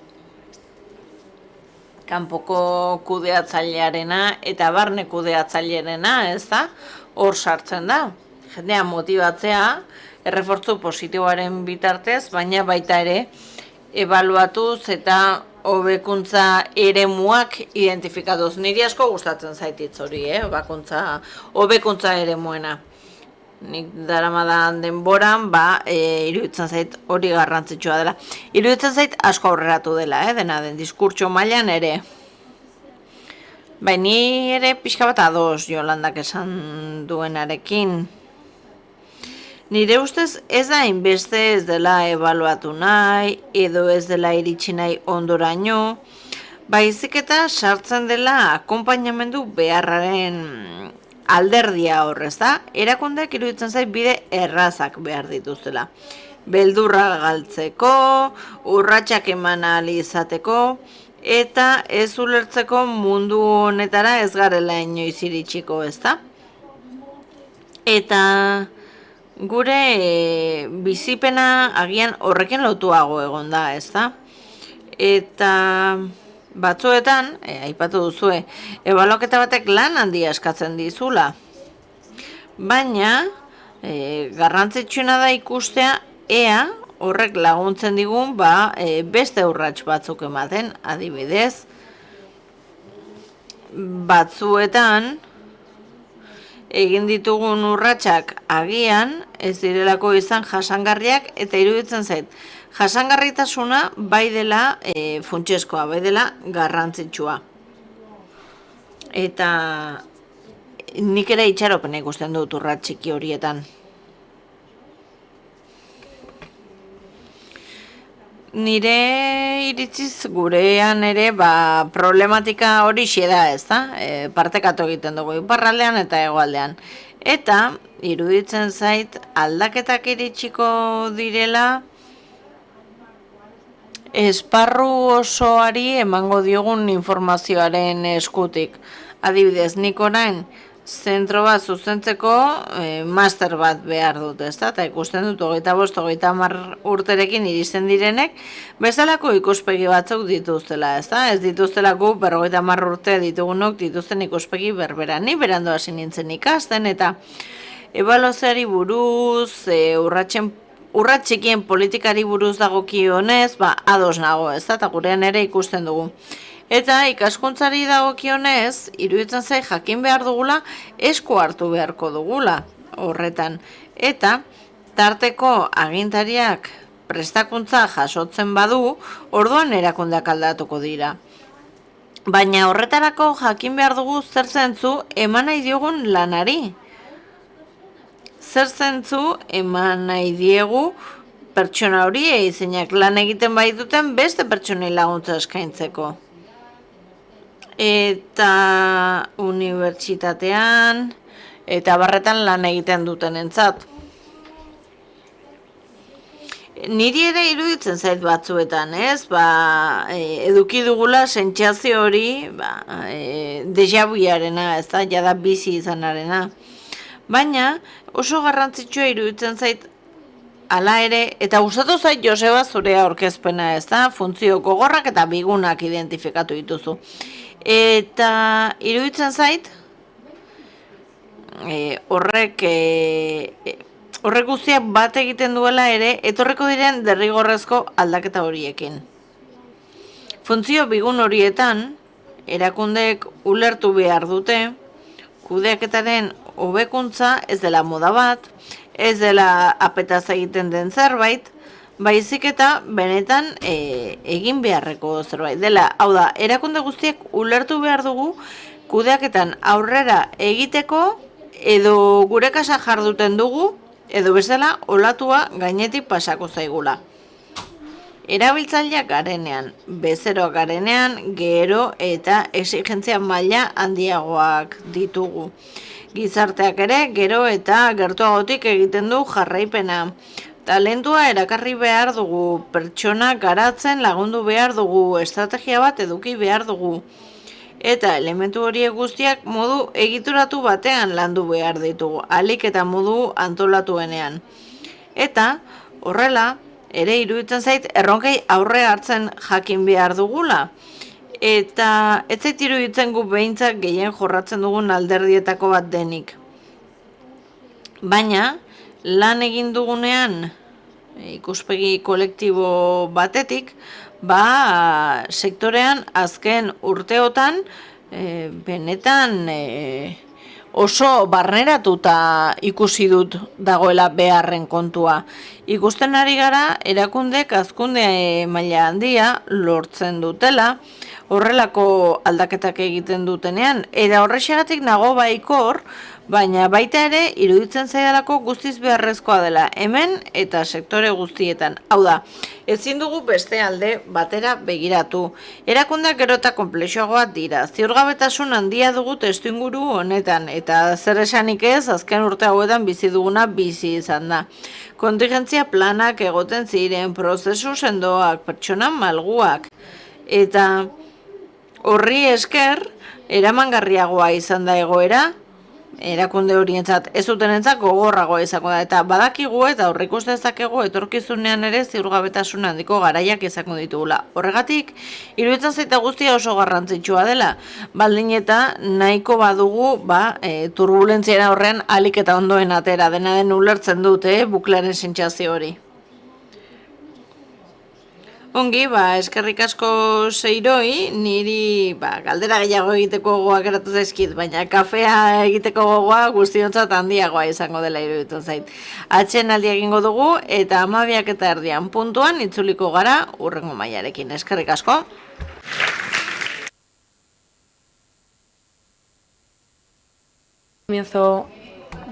Kanpoko kudeatzailearena eta barne kudeatzailearena, ez da, hor sartzen da. Jendea motibatzea, errefortzu positiboaren bitartez, baina baita ere, ebaluatuz eta hobekuntza eremuak identifikatuz. Niri asko gustatzen zaititz hori, hobekuntza eremuena. Nik daramadan denboran, iruditzen zait hori garrantzitsua dela. Iruditzen zait asko aurreratu dela, dena den diskurtso mailan ere. Ni ere pixka bat ados Jolandak esan duenarekin. Nire ustez ez da inbeste ez dela ebaluatu nahi, edo ez dela iritsi nahi ondoraino, baizik eta sartzen dela akonpainamendu beharraren alderdia horrez da, erakundeak iruditzen zait bide errazak behar dituztela. Beldurra galtzeko, urratsak eman ahal izateko, eta ez ulertzeko mundu honetara ez garela inoiz iritsiko, ez da? Eta gure bizipena agian horrekin lotuago egon da, ez da? Eta batzuetan, aipatu duzue, ebaluaketa batek lan handia eskatzen dizula. Baina, garrantzitsuena da ikustea, ea horrek laguntzen digun, beste urrats batzuk ematen, adibidez. Batzuetan, egin ditugun urratsak agian, ez direlako izan jasangarriak, eta iruditzen zait, jasangarritasuna bai dela funtsezkoa, bai dela garrantzitsua. Eta nik ere itxaropena ikusten dut urrats txiki horietan. Nire iritziz gurean ere problematika hori da, ez da? Partekatu egiten dugu iparraldean eta hegoaldean. Eta iruditzen zait aldaketak iritsiko direla esparru osoari emango diogun informazioaren eskutik. Adibidez, nik orain zentro bat zuzentzeko master bat behar dut, ezta? Eta ikusten dut 25-30 urterekin iristen direnek, bezalako ikuspegi batzuk dituztela, ezta? Ez dituztelako 50 urte ditugunok dituzten ikuspegi berbera. Ni berandu hasi nintzen ikasten, eta ebaluazioari buruz, urratxikien politikari buruz dagokionez, ados nago, ezta? Eta gurean ere ikusten dugu. Eta ikaskuntzari dagokionez, iruditzen zait jakin behar dugula, esku hartu beharko dugula horretan. Eta tarteko agintariak prestakuntza jasotzen badu, orduan erakundeak aldatuko dira. Baina horretarako jakin behar dugu zer zentzu eman nahi diogun lanari. Zer zentzu eman nahi diegu pertsona horiei, zeinak lan egiten baituten beste pertsonei laguntza eskaintzeko. Eta unibertsitatean eta barretan lan egiten dutenentzat. Niri ere iruditzen zait batzuetan, ez? Eduki dugula sentsazio hori, déjà vuarena, ez da, jada bizi izanarena. Baina oso garrantzitsua iruditzen zait hala ere, eta gustatu zait Joseba zure aurkezpena, ez da, funtzio gogorrak eta bigunak identifikatu dituzu. Eta iruditzen zait, horrek guztiak bat egiten duela ere, etorreko diren derrigorrezko aldaketa horiekin. Funtzio bigun horietan, erakundeek ulertu behar dute, kudeaketaren hobekuntza ez dela moda bat, ez dela apetaz egiten den zerbait, baizik eta benetan egin beharreko zerbait dela. Hau da, erakunde guztiak ulertu behar dugu kudeaketan aurrera egiteko edo gure kasa jarduten dugu edo bezala olatua gainetik pasako zaigula. Erabiltzaileak garenean, bezeroak garenean, gero eta exigentzia maila handiagoak ditugu. Gizarteak ere, gero eta gertuagotik egiten du jarraipena. Talentua erakarri behar dugu, pertsona garatzen lagundu behar dugu, estrategia bat eduki behar dugu. Eta elementu horiek guztiak modu egituratu batean landu behar ditugu, ahalik eta modu antolatuenean. Eta horrela, ere iruditzen zait, erronkei aurre hartzen jakin behar dugula. Eta ez zait iruditzen gu behintzak gehien jorratzen dugun alderdietako bat denik. Baina, lan egin dugunean, ikuspegi kolektibo batetik, sektorean azken urteotan benetan oso barneratuta ikusi dut dagoela beharren kontua. Ikusten ari gara, erakundek hazkunde maila handia lortzen dutela, horrelako aldaketak egiten dutenean, eta horrexegatik nago baikor, baina baita ere iruditzen zaidalako guztiz beharrezkoa dela hemen eta sektore guztietan. Hau da, ezin dugu beste alde batera begiratu. Erakundeak gero eta konplexuagoak dira. Ziurgabetasun handia dugu testuinguru honetan, eta zer esanik ez, azken urte hauetan bizi duguna bizi izan da. Kontingentzia planak egoten ziren, prozesu sendoak, pertsona malguak, eta horri esker, eramangarriagoa izan da egoera, erakunde horientzat ez zutenentzat gogorragoa izango da, eta badakigu eta aurreikuste dezakegu etorkizunean ere ziurgabetasun handiko garaiak izango ditugula. Horregatik, iruditzen zaita guztia oso garrantzitsua dela, baldin eta nahiko badugu turbulentziaren aurrean ahalik eta ondoen atera, dena den ulertzen dute buklaren sentsazio hori. Ongi, eskerrik asko Seiroi, niri galdera gehiago egiteko gogoak geratu zaizkit, baina kafea egiteko gogoa guztiontzat handiagoa izango dela iruditzen zait. Atsedenaldia egingo dugu eta 12:30 puntuan itzuliko gara hurrengo mailarekin. Eskerrik asko.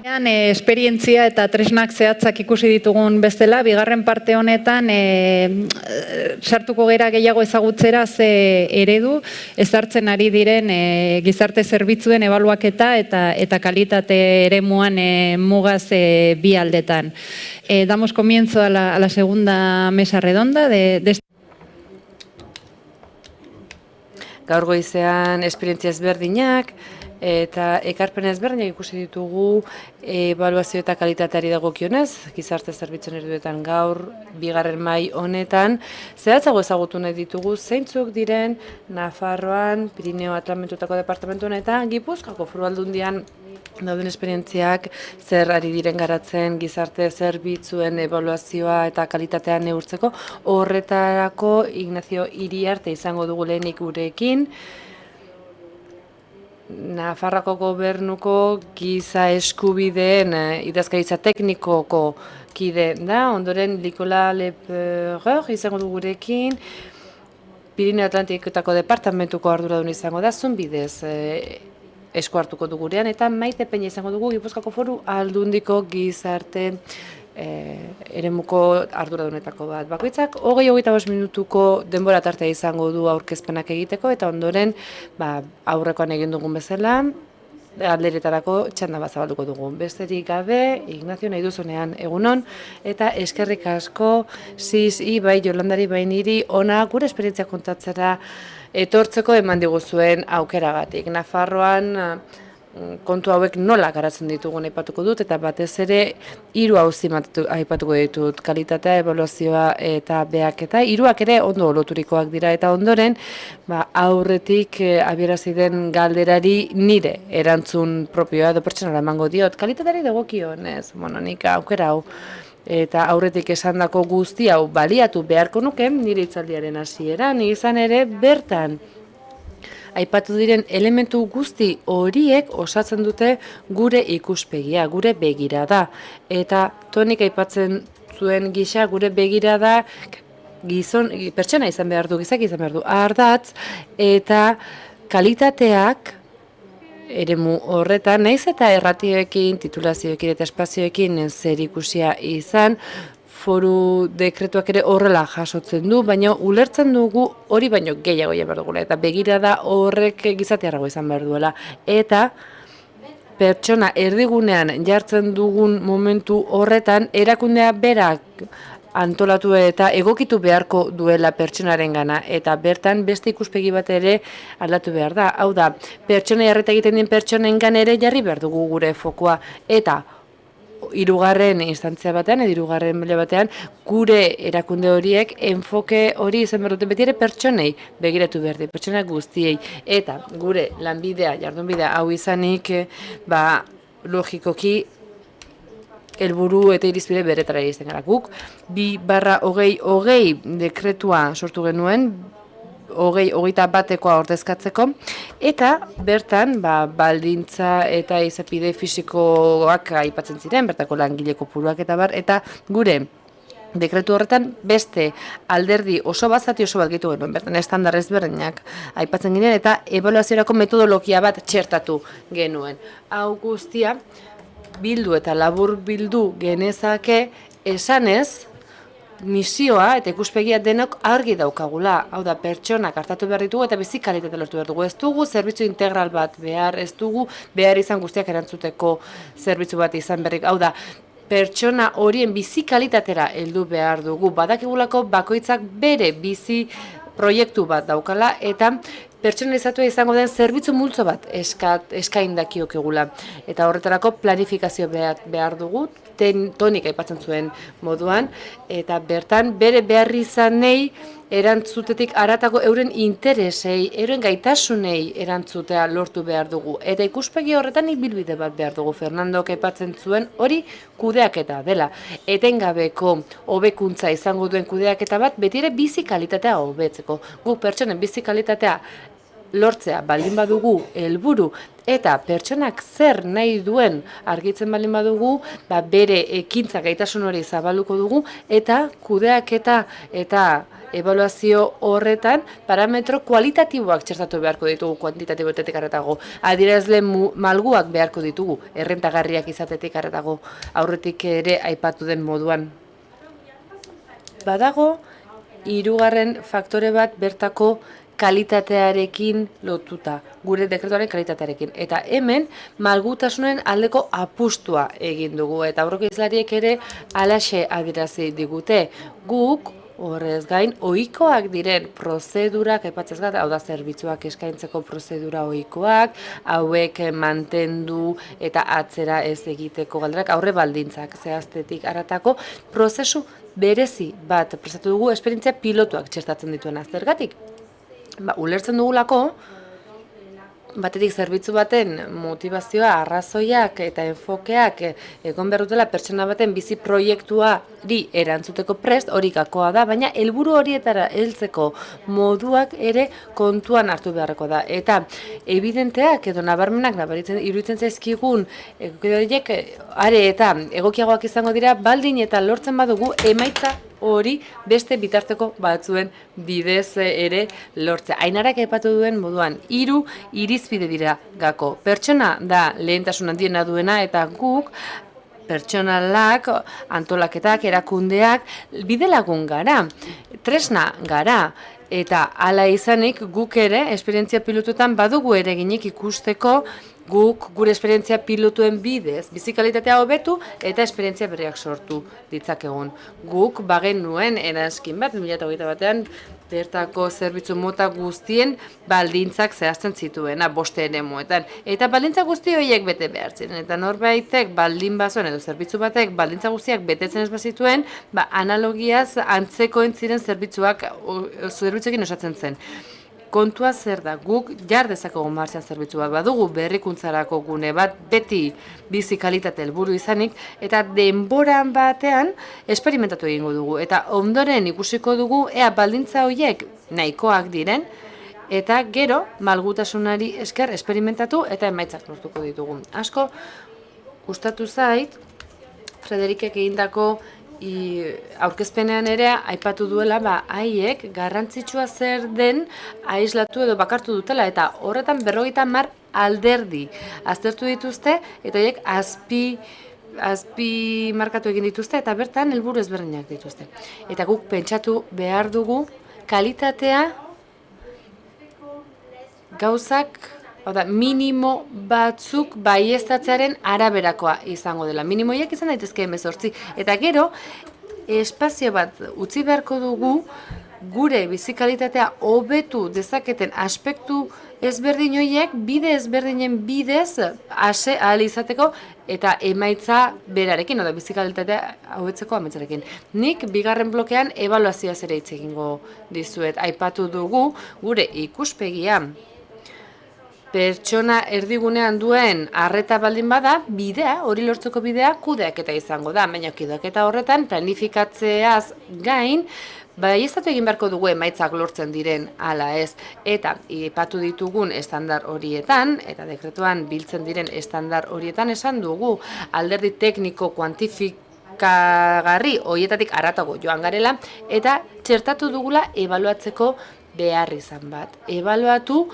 Esperientzia eta tresnak zehatzak ikusi ditugun bezala, bigarren parte honetan sartuko gera gehiago ezagutzera ze eredu ezartzen ari diren gizarte zerbitzuen ebaluaketa eta kalitate eremuan mugaz bi aldetan. Damos comienzo a la segunda mesa redonda de Gaur goizean esperientzia ezberdinak eta ekarpen ezberdinak ikusi ditugu ebaluazio eta kalitateari dagokionez, gizarte zerbitzuen ereduetan gaur bigarren mai honetan zehatzago ezagutu nahi ditugu zeintzuk diren Nafarroan, Pirineo Atlantotako departamentuan eta Gipuzkoako Foru Aldundian dauden esperientziak zer ari diren garatzen gizarte zerbitzuen ebaluazioa eta kalitatea neurtzeko. Horretarako Ignacio Iriarte izango dugu lehenik gurekin. Nafarroako gobernuko giza eskubideen idazkaritza teknikoko kide da, ondoren Nikola Lepereur izango du gurekin, Pirineo Atlantikotako departamentuko arduradun izango da, Zunbidez esku hartuko du gurean, eta Maite Peña izango dugu Gipuzkoako Foru Aldundiko gizarte eremuko arduradunetako bat. Bakoitzak 20-25 minutuko denbora tartea izango du aurkezpenak egiteko, eta ondoren aurrekoan egin dugun bezala, galderetarako txanda bat zabalduko dugu. Besterik gabe, Ignacio nahi duzunean egunon, eta eskerrik asko, bai Jolandari bai niri, ona gure esperientzia kontatzera etortzeko eman diguzuen aukeragatik. Nafarroan kontu hauek nola garatzen ditugun aipatuko dut, eta batez ere 3 auzi aipatuko ditut, kalitatea, ebaluazioa eta behaketa. 3ak ere ondo loturikoak dira, eta ondoren aurretik abiarazi den galderari nire erantzun propioa edo pertsonala emango diot. Kalitateari dagokionez, nik aukera hau eta aurretik esandako guzti hau baliatu beharko nuke nire hitzaldiaren hasieran, izan ere bertan aipatu diren elementu guzti horiek osatzen dute gure ikuspegia, gure begirada. Eta Tonik aipatzen zuen gisa gure begirada pertsona izan behar du, gizaki izan behar du, ardatz eta kalitateak eremu horretan, naiz eta erratioekin, titulazioekin eta espazioekin zer ikusia izan, foru dekretuak ere horrela jasotzen du, baina ulertzen dugu hori baino gehiago behar dugula, eta begirada horrek gizatearrago izan behar duela. Eta pertsona erdigunean jartzen dugun momentu horretan, erakundea berak antolatu eta egokitu beharko duela pertsonarengana, eta bertan beste ikuspegi bat ere aldatu behar da. Hau da, pertsona jarreta egiten den pertsonengan ere jarri behar dugu gure fokoa, eta hirugarren instantzia batean, edo hirugarren maila batean, gure erakunde horiek enfoke hori izan behar dute beti ere pertsonei begiratu behar di, pertsona guztiei, eta gure lanbidea, jardunbidea hau izanik, logikoki helburu eta irizpide beretara iristen gara. Guk 2/2020 dekretua sortu genuen, 21-koa ordezkatzeko, eta bertan baldintza eta izapide fisikoak aipatzen ziren, bertako langile kopuruak eta bar, eta gure dekretu horretan beste alderdi oso bat, zati oso bat gitu genuen, bertan estandar ezberdinak aipatzen ginen, eta ebaluaziorako metodologia bat txertatu genuen. Hau guztia, bildu eta labur bildu genezake esanez, misioa eta ikuspegia denok argi daukagula. Hau da, pertsonak hartatu behar ditugu eta bizi kalitate lortu behar dugu. Ez dugu zerbitzu integral bat behar, ez dugu behar izan guztiak erantzuteko zerbitzu bat izan berrik. Hau da, pertsona horien bizi kalitatera heldu behar dugu. Badakigulako bakoitzak bere bizi proiektu bat daukala eta pertsonalizatua izango den zerbitzu multzo bat eskain dakiokegula. Eta horretarako planifikazio behar dugu, tonik aipatzen zuen moduan, eta bertan bere behar izanei erantzutetik haratako euren interesei, euren gaitasunei erantzutea lortu behar dugu. Eta ikuspegi horretan ibilbide bat behar dugu. Fernandok aipatzen zuen hori kudeaketa dela. Etengabeko hobekuntza izango duen kudeaketa bat beti ere bizi kalitatea hobetzeko. Guk pertsonen bizi kalitatea lortzea baldin badugu helburu eta pertsonak zer nahi duen argitzen baldin badugu, bere ekintza gaitasun hori zabaluko dugu eta kudeaketa eta ebaluazio horretan parametro kualitatiboak txertatu beharko ditugu kuantitatiboetetik haratago. Adierazle malguak beharko ditugu, errentagarriak izatetik haratago, aurretik ere aipatu den moduan. Badago, hirugarren faktore bat bertako kalitatearekin lotuta, gure dekretuaren kalitatearekin. Eta hemen malgutasunen aldeko apustua egin dugu, eta aurreko izlariek ere halaxe adierazi digute. Guk, horrez gain, ohikoak diren prozedurak, aipatzez gara, hau da zerbitzuak eskaintzeko prozedura ohikoak, hauek mantendu eta atzera ez egiteko galderak, aurre baldintzak zehaztetik haratako, prozesu berezi bat prestatu dugu esperientzia pilotuak txertatzen dituen zergatik. Ulertzen dugulako, batetik zerbitzu baten motivazioa, arrazoiak eta enfokeak egon behar dutela pertsona baten bizi proiektuari erantzuteko prest, hori gakoa da, baina helburu horietara heltzeko moduak ere kontuan hartu beharreko da. Eta evidenteak edo nabarmenak iruditzen zaizkigun horiek are eta egokiagoak izango dira baldin eta lortzen badugu emaitza hori beste bitarteko batzuen bidez ere lortzea. Ainarak aipatu duen moduan, 3 irizpide dira gako. Pertsona da lehentasun handiena duena eta guk pertsonalak, antolaketak, erakundeak bidelagun gara, tresna gara. Eta hala izanik guk ere esperientzia pilotuetan badugu ereginik ikusteko guk gure esperientzia pilotuen bidez bizi kalitatea hobetu eta esperientzia berriak sortu ditzakegun. Guk bagenuen erazkin bat 2021 batean bertako zerbitzu mota guztien baldintzak zehazten zituena 5 eremuetan. Eta baldintza guzti horiek bete behar ziren. Eta norbaitek baldin bazuen edo zerbitzu batek baldintza guztiak betetzen ez bazituen, analogiaz antzekoen ziren zerbitzuekin osatzen zen. Kontua zer da, guk jar dezakegu martxan zerbitzu bat badugu berrikuntzarako gune bat beti bizi kalitate helburu izanik eta denboran batean esperimentatu egingo dugu eta ondoren ikusiko dugu ea baldintza horiek nahikoak diren eta gero malgutasunari esker esperimentatu eta emaitzak lortuko ditugu. Asko gustatu zait Frederikek egindako aurkezpenean ere aipatu duela haiek garrantzitsua zer den aislatu edo bakartu dutela eta horretan 50 alderdi aztertu dituzte eta haiek azpi azpi markatu egin dituzte eta bertan helburu ezberdinak dituzte. Eta guk pentsatu behar dugu kalitatea gauzak, minimo batzuk baieztatzearen araberakoa izango dela. Minimoiak izan daitezke 18. Eta gero, espazio bat utzi beharko dugu gure bizikalitatea hobetu dezaketen aspektu ezberdin horiek bide ezberdinen bidez ahal izateko eta emaitza berarekin, bizikalitatea hobetzeko amaitzarekin. Nik bigarren blokean ebaluazioaz ere hitz egingo dizuet. Aipatu dugu gure ikuspegia pertsona erdigunean duen arreta baldin bada, bidea, hori lortzeko bidea, kudeaketa izango da. Baina kudeaketa horretan planifikatzeaz gain, baieztatu egin beharko dugu emaitzak lortzen diren ala ez. Eta aipatu ditugun estandar horietan, eta dekretuan biltzen diren estandar horietan esan dugu, alderdi tekniko kuantifikagarri horietatik haratago joan garela, eta txertatu dugula ebaluatzeko behar izan bat. Ebaluatu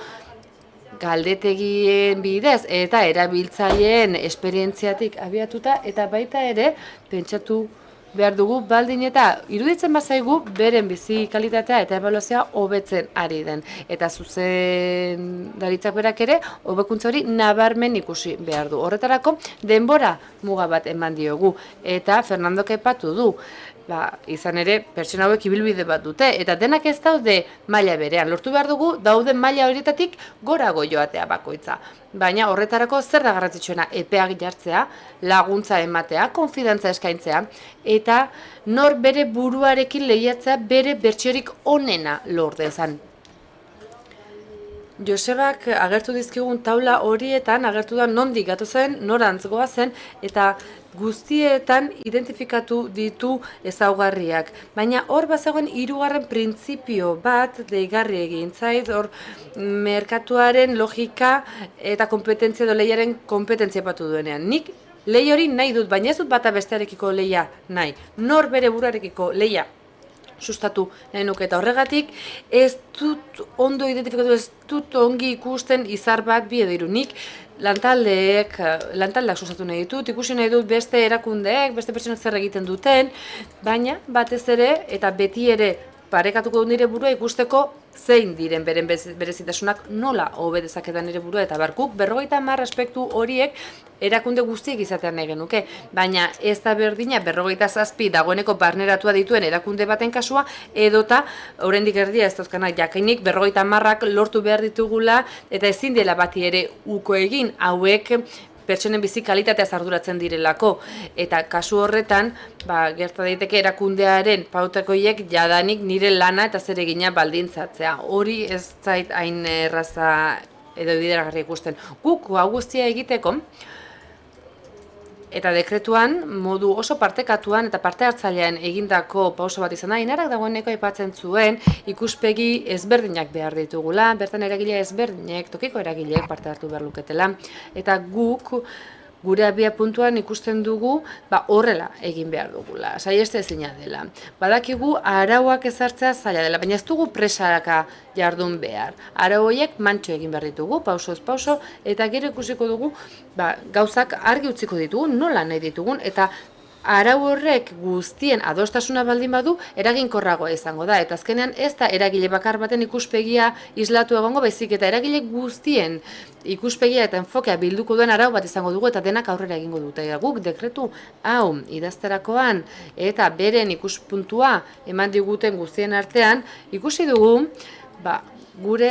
galdetegien bidez eta erabiltzaileen esperientziatik abiatuta eta baita ere pentsatu behar dugu baldin eta iruditzen bazaigu beren bizi kalitatea eta ebaluazioa hobetzen ari den. Eta zuzendaritzak berak ere hobekuntza hori nabarmen ikusi behar du. Horretarako denbora muga bat eman diogu eta Fernandok aipatu du. Izan ere, pertsona hauek ibilbide bat dute, eta denak ez daude maila berean. Lortu behar dugu, dauden maila horietatik gorago joatea bakoitza. Baina horretarako zer da garrantzitsuena epeak jartzea, laguntza ematea, konfidantza eskaintzea, eta nor bere buruarekin lehiatzea bere bertsiorik onena lor dezan. Josebak agertu dizkigun taula horietan, agertu da nondik gatozen, norantz goazen, eta guztietan identifikatu ditu ezaugarriak. Baina hor bazegoen 3. printzipio bat deigarri egin zait, hor merkatuaren logika eta kompetentzia edo lehiaren kompetentzia batu duenean. Nik lehi hori nahi dut, baina ez dut bata bestearekiko lehia nahi. Nor bere buruarekiko lehia sustatu nahi nuke eta horregatik ez dut ondo identifikatu, ez dut ongi ikusten izar bat bi edo hiru. Nik lantaldeak sustatu nahi ditut, ikusi nahi dut beste erakundeek, beste pertsonak zer egiten duten, baina batez ere eta beti ere parekatuko dut nire burua ikusteko zein diren beren berezitasunak nola hobe dezaketan nire burua eta barkuk 50 aspektu horiek erakunde guztiek izatean nahi genuke, baina ez da berdina 57 dagoeneko barneratua dituen erakunde baten kasua edota oraindik erdia ez dauzkanak jakainik 50ak lortu behar ditugula eta ezin dela bati ere uko egin hauek pertsonen bizi kalitateaz arduratzen direlako eta kasu horretan gerta daiteke erakundearen pautakoiek jadanik nire lana eta zeregina baldintzatzea. Hori ez zait hain erraza edo bideragarri ikusten. Guk hau guztia egiteko eta dekretuan modu oso partekatuan eta parte hartzailean egindako pauso bat izan da, Inarak dagoeneko aipatzen zuen ikuspegi ezberdinak behar ditugula, bertan eragile ezberdinek, tokiko eragileek parte hartu behar luketela, eta guk gure abia puntuan ikusten dugu horrela egin behar dugula, saihestezina dela. Badakigu arauak ezartzea zaila dela, baina ez dugu presaka jardun behar. Arau horiek mantxo egin behar ditugu, pauso ez pauso, eta gero ikusiko dugu gauzak argi utziko ditugu, nola nahi ditugun, eta arau horrek guztien adostasuna baldin badu eraginkorragoa izango da. Eta azkenean ez da eragile bakar baten ikuspegia islatu egongo, baizik eta eragile guztien ikuspegia eta enfokea bilduko duen arau bat izango dugu eta denak aurrera egingo dute. Guk dekretu hau idazterakoan eta beren ikuspuntua eman diguten guztien artean ikusi dugu gure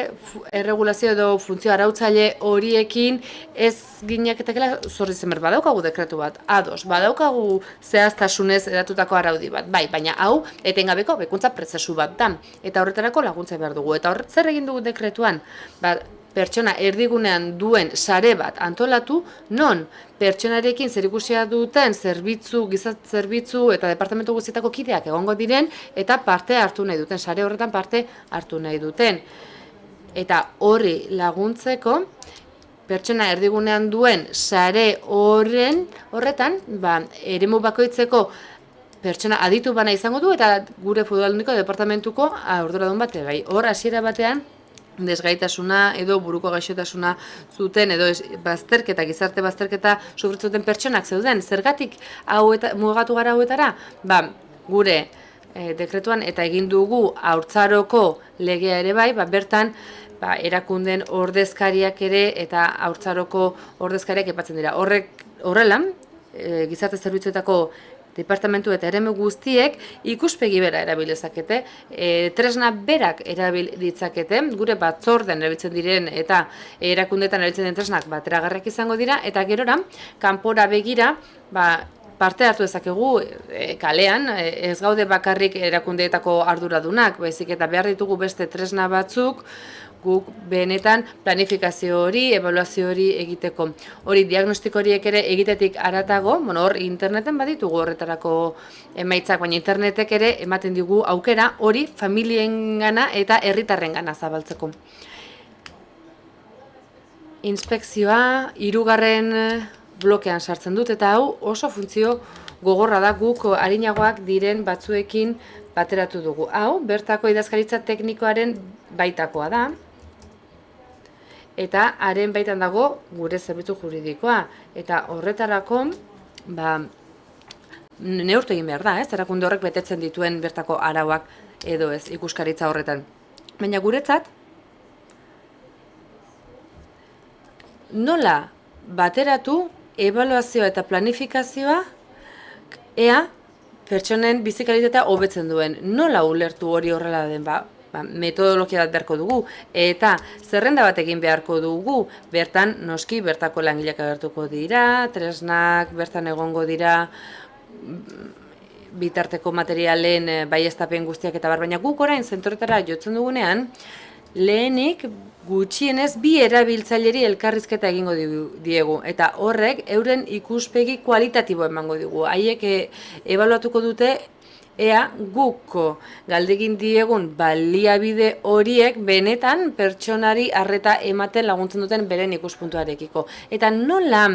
erregulazio edo funtzio arautzaile horiekin ez gineaketakela zorri zemer badaukagu dekretu bat, ados, badaukagu zehaztasunez edatutako araudi bat, baina hau etengabeko bekuntza prozesu bat da, eta horretarako laguntza behar dugu, eta zer egin dugu dekretuan, pertsona erdigunean duen sare bat antolatu, non pertsonarekin zerikusia duten zerbitzu, gizart zerbitzu eta departamentu guztietako kideak egongo diren, eta parte hartu nahi duten, sare horretan parte hartu nahi duten. Eta horri laguntzeko, pertsona erdigunean duen sare horretan, eremu bakoitzeko pertsona aditu bana izango du, eta gure Foru Aldundiko departamentuko arduradun bate bai. Hor hasiera batean desgaitasuna edo buruko gaixotasuna zuten edo bazterketa, gizarte bazterketa sufritzen pertsonak zeuden. Zergatik mugatu gara hauetara? Gure dekretuan eta egin dugu haurtzaroko legea ere bai, bertan erakunden ordezkariak ere eta haurtzaroko ordezkariak aipatzen dira. Horrela, gizarte zerbitzuetako departamentu eta eremu guztiek ikuspegi bera erabilezakete, tresna berak erabilitzakete, gure batzorden erabiltzen diren eta erakundetan erabiltzen den tresnak bateragarriak izango dira, eta gerora, kanpora begira, parte hartu dezakegu kalean, ez gaude bakarrik erakundeetako arduradunak, baizik eta behar ditugu beste tresna batzuk, guk benetan planifikazio hori, ebaluazio hori egiteko. Hori diagnostiko horiek ere egitetik haratago, hor interneten baditugu horretarako emaitzak, baina internetek ere ematen digu aukera hori familiengana eta herritarrengana zabaltzeko. Inspekzioa 3. blokean sartzen dut, eta hau oso funtzio gogorra da, guk arinagoak diren batzuekin bateratu dugu. Hau, bertako idazkaritza teknikoaren baitakoa da, eta haren baitan dago gure zerbitzu juridikoa. Eta horretarako, neurtu egin behar da, erakunde horrek betetzen dituen bertako arauak edo ez ikuskaritza horretan. Baina guretzat, nola bateratu ebaluazioa eta planifikazioa ea pertsonen bizikalitatea hobetzen duen. Nola ulertu hori horrela den, metodologia bat beharko dugu, eta zerrenda bat egin beharko dugu, bertan noski bertako langileak agertuko dira, tresnak bertan egongo dira, bitarteko materialen baieztapen guztiak eta baina guk orain zentroretara jotzen dugunean, lehenik gutxienez 2 erabiltzaileri elkarrizketa egingo diegu, eta horrek euren ikuspegi kualitatibo emango digu. Haiek ebaluatuko dute ea guk galdegin diegun baliabide horiek benetan pertsonari arreta ematen laguntzen duten beren ikuspuntuarekiko. Eta nola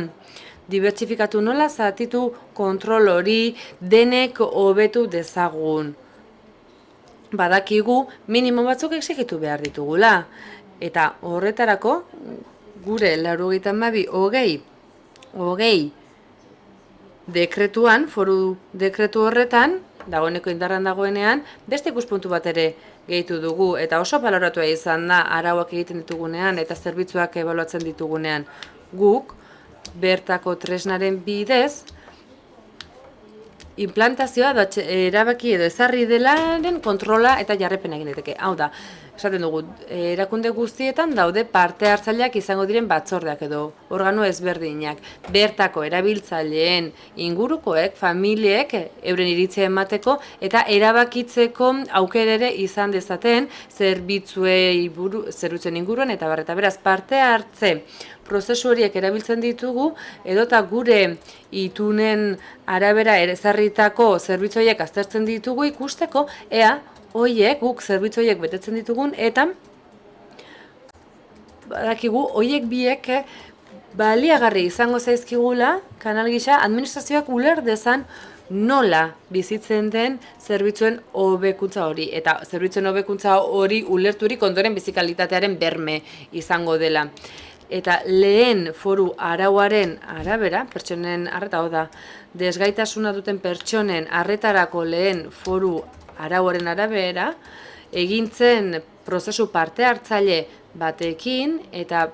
dibertsifikatu, nola zatitu kontrol hori denek hobetu dezagun. Badakigu minimo batzuk exigitu behar ditugula. Eta horretarako gure 92/20 dekretuan, foru dekretu horretan, dagoeneko indarran dagoenean, beste ikuspuntu bat ere gehitu dugu, eta oso baloratua izan da arauak egiten ditugunean eta zerbitzuak ebaluatzen ditugunean. Guk, bertako tresnaren bidez, implantazioa erabaki edo ezarri delaren kontrola eta jarrepena egin daiteke. Hau da, esaten dugu, erakunde guztietan daude parte hartzaileak izango diren batzordeak edo organo ezberdinak. Bertako erabiltzaileen ingurukoek, familiek euren iritzia emateko eta erabakitzeko aukera ere izan dezaten zerbitzuen inguruan eta beraz parte hartze prozesu horiek erabiltzen ditugu edota gure itunen arabera ezarritako zerbitzu horiek aztertzen ditugu ikusteko ea guk zerbitzu horiek betetzen ditugun eta badakigu horiek biek baliagarri izango zaizkigula kanal gisa administrazioak uler dezan nola bizitzen den zerbitzuen hobekuntza hori eta zerbitzuen hobekuntza hori ulerturik ondoren bizikalitatearen berme izango dela. Eta lehen foru arauaren arabera, pertsonen arreta, da, desgaitasuna duten pertsonen arretarako lehen foru arauaren arabera, egintzen prozesu parte hartzaile batekin eta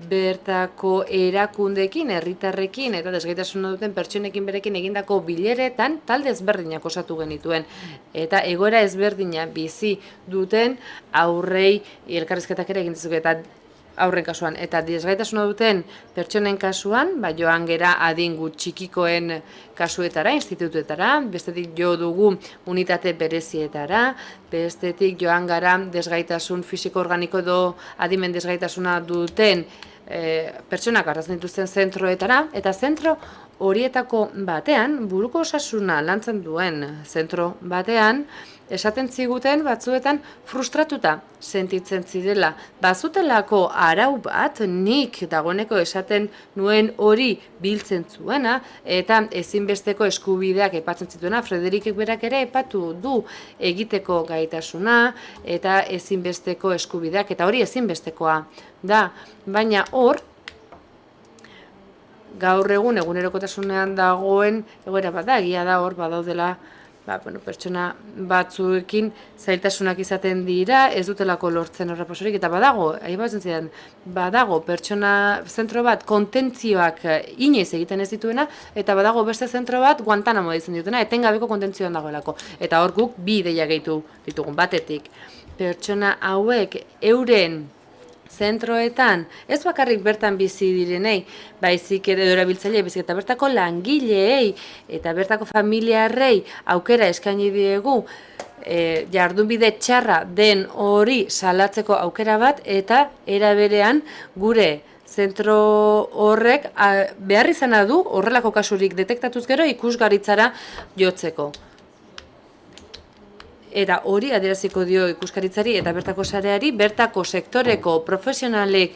bertako erakundeekin, herritarrekin eta desgaitasuna duten pertsonekin berekin egindako bileretan talde ezberdinak osatu genituen. Eta egoera ezberdina bizi duten aurrei elkarrizketak ere egin dizuk eta aurren kasuan, eta desgaitasuna duten pertsonen kasuan, joan gera adingu txikikoen kasuetara, institutuetara, bestetik jo dugu unitate berezietara, bestetik joan gara desgaitasun fisiko organiko edo adimen desgaitasuna duten pertsonak artatzen dituzten zentroetara, eta zentro horietako batean, buruko osasuna lantzen duen zentro batean, esaten ziguten batzuetan frustratuta sentitzen zirela. Bazutelako arau bat, nik dagoeneko esaten nuen hori biltzen zuena, eta ezinbesteko eskubideak aipatzen zituena, Frederikek berak ere aipatu du egiteko gaitasuna, eta ezinbesteko eskubideak, eta hori ezinbestekoa da. Baina hor, gaur egunerokotasunean dagoen egoera bat da, egia da hor badaudela pertsona batzuekin zailtasunak izaten dira, ez dutelako lortzen horraposorik, eta badago pertsona zentro bat kontentzioak inoiz egiten ez dituena, eta badago beste zentro bat Guantanamo ditzen dutena, etengabeko kontentzioan dagoelako. Eta hor guk bi ideia gehitu ditugun, batetik. Pertsona hauek euren zentroetan, ez bakarrik bertan bizi direnei, baizik edo erabiltzaile, baizik eta bertako langileei eta bertako familiarrei aukera eskaini diegu jardunbide txarra den hori salatzeko aukera bat, eta era berean gure zentro horrek behar izana du horrelako kasurik detektatuz gero ikusgaritzara jotzeko. Eta hori adieraziko dio ikuskaritzari eta bertako sareari, bertako sektoreko profesionalei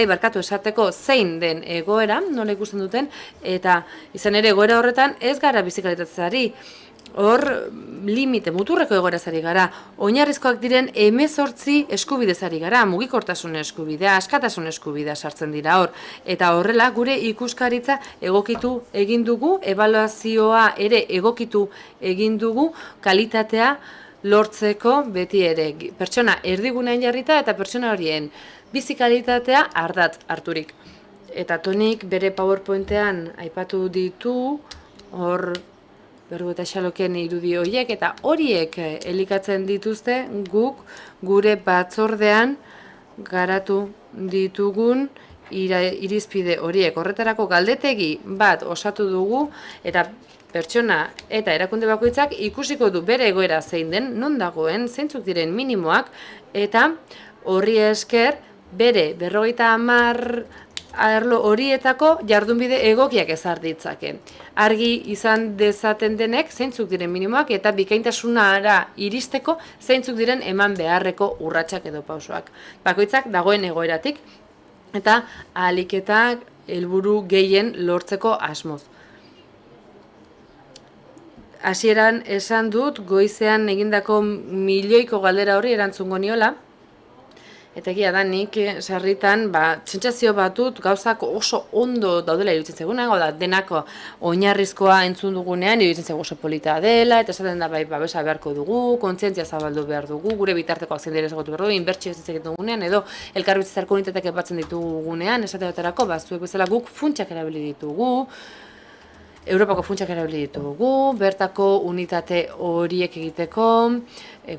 barkatu esateko zein den egoera, nola ikusten duten, eta izan ere egoera horretan ez gara bizikalitatzeari, hor limite, muturreko egoerazari gara, oinarrizkoak diren 18 eskubidezari gara, mugikortasun eskubidea, askatasun eskubidea sartzen dira hor, eta horrela gure ikuskaritza egokitu egin dugu, ebaluazioa ere egokitu egin dugu, kalitatea lortzeko beti ere, pertsona erdigunean jarrita eta pertsona horien bizikalitatea ardatz harturik. Eta Tonik bere PowerPointean aipatu ditu, hor Berru eta Xaloken irudi horiek, eta horiek elikatzen dituzte guk gure batzordean garatu ditugun irizpide horiek. Horretarako galdetegi bat osatu dugu, eta pertsona eta erakunde bakoitzak ikusiko du bere egoera zein den, non dagoen, zeintzuk diren minimoak, eta horri esker bere 50 arlo horietako jardunbide egokiak ezar ditzake. Argi izan dezaten denek zeintzuk diren minimoak eta bikaintasunara iristeko zeintzuk diren eman beharreko urratsak edo pausoak. Bakoitzak dagoen egoeratik eta ahaliketak helburu gehien lortzeko asmoz. Hasieran esan dut goizean egindako milioiko galdera hori erantzungo niola, eta egia da nik sarritan sentsazio batut gauzak oso ondo daudela iruditzen zaigunean, da denako oinarrizkoa entzun dugunean iruditzen zaigu oso polita dela, eta esaten da babesa beharko dugu, kontzientzia zabaldu behar dugu, gure bitartekoak zein dira ezagutu behar dugu, inbertsio ez egiten dugunean, edo elkarbizitzarko unitateak epatzen ditugunean, esate baterako, zuek bezala guk funtsak erabili ditugu, Europako funtsak erabili ditugu, bertako unitate horiek egiteko,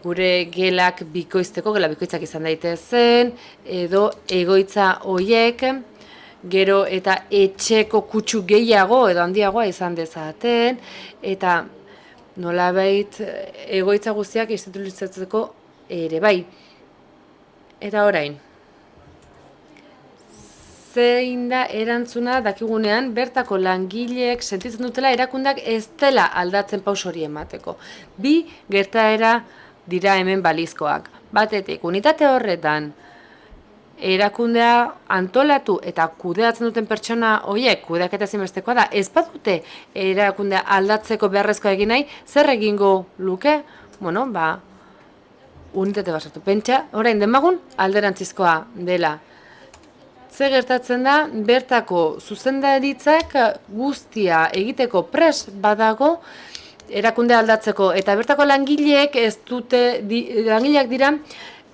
gure gelak bikoizteko, gela bikoitzak izan daitezen, edo egoitza horiek, gero eta etxeko kutsu gehiago edo handiagoa izan dezaten, eta nolabait egoitza guztiak instituzionatzeko ere bai. Eta orain, zein da erantzuna dakigunean bertako langileek sentitzen dutela erakundeak ez dela aldatzen pauso hori emateko. Bi gertaera dira hemen balizkoak. Batetik, unitate horretan erakundea antolatu eta kudeatzen duten pertsona horiek, kudeaketa ezinbestekoa da, ez badute erakundea aldatzeko beharrezkoa egin nahi, zer egingo luke? Unitate bat sartu. Pentsa, orain demagun alderantzizkoa dela. Ze gertatzen da, bertako zuzendaritzak guztia egiteko pres badago erakunde aldatzeko, eta bertako langileek ez dute, langileak dira,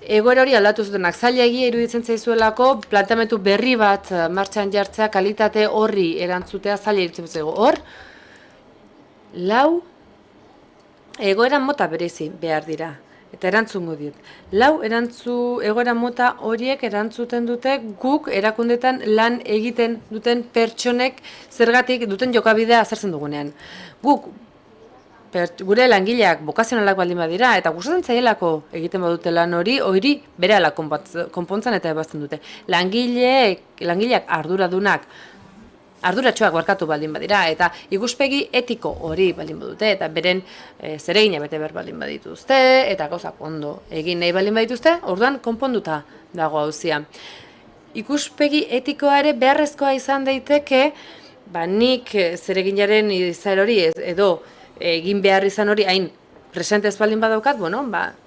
egoera hori aldatu zutenak. Zailegia iruditzen zaizuelako planteamendu berri bat martxan jartzea, kalitate horri erantzutea zaila iruditzen zaigu. Hor, 4 egoera mota berezi behar dira. Eta erantzungo diot. 4 egoera mota horiek erantzuten dute guk erakundetan lan egiten duten pertsonek zergatik duten jokabidea azertzen dugunean. Guk gure langileak bokazionalak baldin badira, eta gustatzen zaielako egiten badute lan hori berehala konpontzen eta ebazten dute. Langileak arduratsuak barkatu baldin badira, eta ikuspegi etiko hori baldin badute, eta beren zeregina bete behar baldin badituzte, eta gauzak ondo egin nahi baldin badituzte, orduan konponduta dago auzia. Ikuspegi etikoa ere beharrezkoa izan daiteke, nik zereginaren izaera hori edo egin behar izan hori hain presente ez baldin badaukat,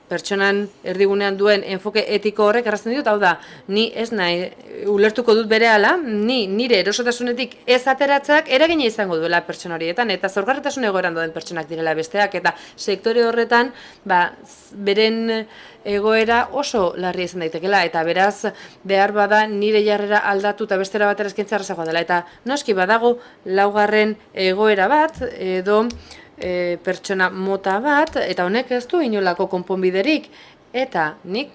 pertsonan erdigunean duen enfoke etiko horrek errazten ditut, hau da, ni ez nahi ulertuko dut berehala, nire erosotasunetik ez ateratzeak eragina izango duela pertsona horietan, eta zaurgarritasun egoeran duen pertsonak direla besteak, eta sektore horretan beren egoera oso larria izan daitekela, eta beraz behar bada nire jarrera aldatu eta bestera batera eskaintza errazagoa dela, eta noski badago laugarren egoera bat, edo pertsona mota bat, eta honek ez du inolako konponbiderik, eta nik,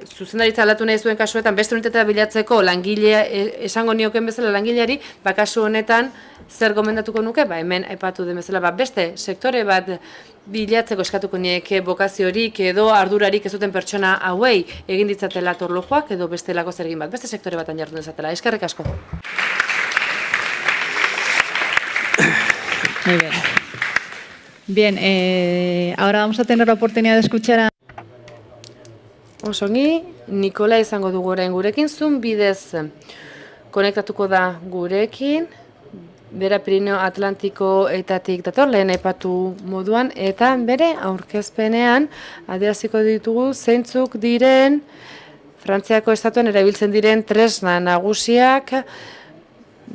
zuzendaritza aldatu nahi zuen kasuetan, beste unitatea bilatzeko langilea, esango nioken bezala langileari, kasu honetan, zer gomendatuko nuke, hemen aipatu den bezala, beste sektore bat bilatzeko eskatuko nieke bokaziorik edo ardurarik ez duten pertsona hauei egin ditzatela torlojoak edo bestelako zergin bat, beste sektore batan jardun dezatela. Eskerrik asko. Muy bien. Bien, ahora vamos a tener la oportunidad de escuchar a... Osongi, Nikola izango dugu orain gurekin, Zoom bidez konektatuko da gurekin, bera Pirineo Atlantikoetatik dator, lehen aipatu moduan, eta bere aurkezpenean adieraziko ditugu zeintzuk diren Frantziako estatuan erabiltzen diren tresna nagusiak,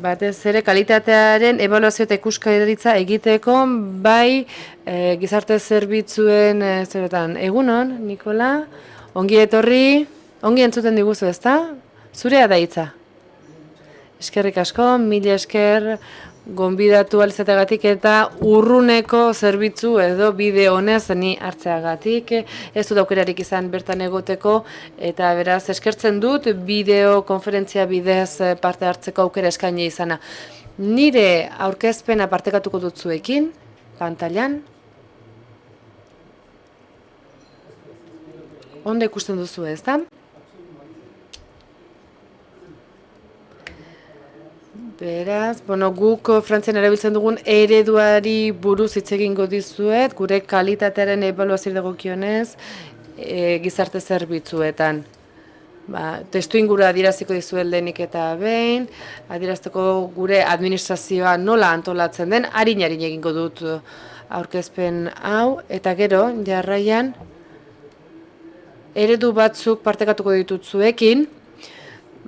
batez ere kalitatearen ebaluazio eta ikuskaritza egiteko, bai gizarte zerbitzuen zeretan. Egunon, Nikola, ongi etorri, ongi entzuten diguzu, ezta? Zurea da hitza. Eskerrik asko, mila esker gonbidatu alizateagatik eta urruneko zerbitzu edo bideo honez ni hartzeagatik. Ez dut aukerarik izan bertan egoteko eta beraz eskertzen dut bideo konferentzia bidez parte hartzeko aukera eskaini izana. Nire aurkezpena partekatuko dut zuekin, pantailan. Ondo ikusten duzu, ezta? Beraz, guk Frantzian erabiltzen dugun ereduari buruz hitz egingo dizuet, gure kalitatearen ebaluazio dagokionez gizarte zerbitzuetan. Testuingurua adieraziko dizuet lehenik eta behin, adierazteko gure administrazioa nola antolatzen den, arin egingo dut aurkezpen hau, eta gero, jarraian, eredu batzuk partekatuko ditut zuekin,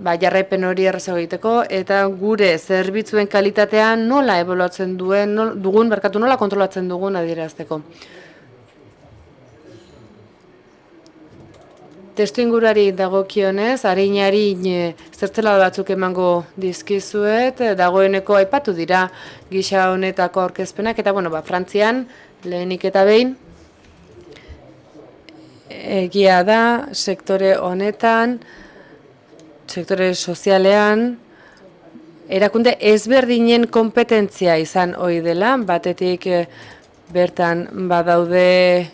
jarraipen hori errazago egiteko, eta gure zerbitzuen kalitatea nola ebaluatzen dugun, nola kontrolatzen dugun adierazteko. Testuinguruari dagokionez, arin zertzela batzuk emango dizkizuet, dagoeneko aipatu dira gisa honetako aurkezpenak, eta Frantzian lehenik eta behin, egia da, sektore honetan, sektore sozialean, erakunde ezberdinen kompetentzia izan ohi dela, batetik bertan badaude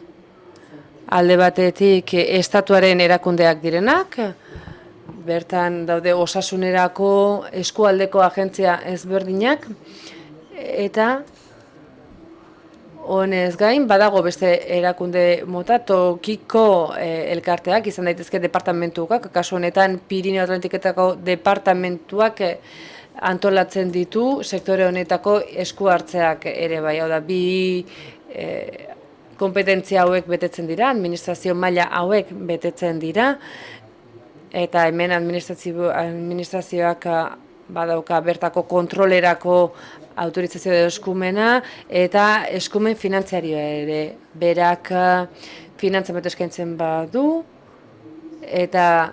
alde batetik estatuaren erakundeak direnak, bertan daude osasunerako eskualdeko agentzia ezberdinak, eta honez gain, badago beste erakunde mota, tokiko elkarteak, izan daitezke departamentuak, kasu honetan Pirineo Atlantiketako departamentuak antolatzen ditu, sektore honetako esku hartzeak ere bai, hau da, bi kompetentzia hauek betetzen dira, administrazio maila hauek betetzen dira, eta hemen administrazioak badauka bertako kontrolerako autorizazio edo eskumena eta eskumen finantziarioa ere. Berak finantzamendu eskaintzen badu eta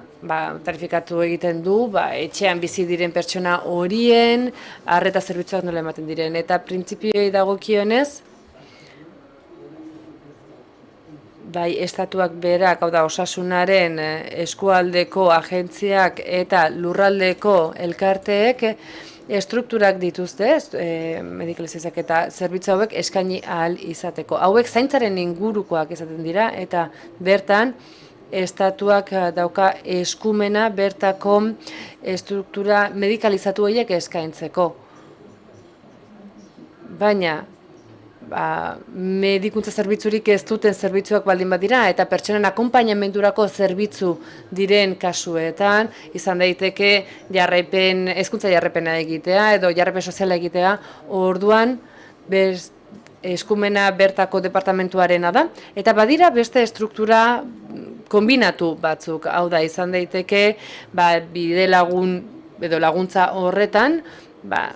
tarifikatu egiten du etxean bizi diren pertsona horien arreta zerbitzuak nola ematen diren. Eta printzipioei dagokionez bai estatuak berak, hau da osasunaren eskualdeko agentziak eta lurraldeko elkarteek estrukturak dituzte, medikalizazioak eta zerbitzu hauek eskaini ahal izateko. Hauek zaintzaren ingurukoak izaten dira eta bertan estatuak dauka eskumena bertako estruktura medikalizatu horiek eskaintzeko. Baina medikuntza zerbitzurik ez duten zerbitzuak baldin badira eta pertsonen akonpainamendurako zerbitzu diren kasuetan izan daiteke hezkuntza jarraipena egitea edo jarraipen soziala egitea, orduan eskumena bertako departamentuarena da eta badira beste estruktura konbinatu batzuk, hau da izan daiteke bide lagun edo laguntza horretan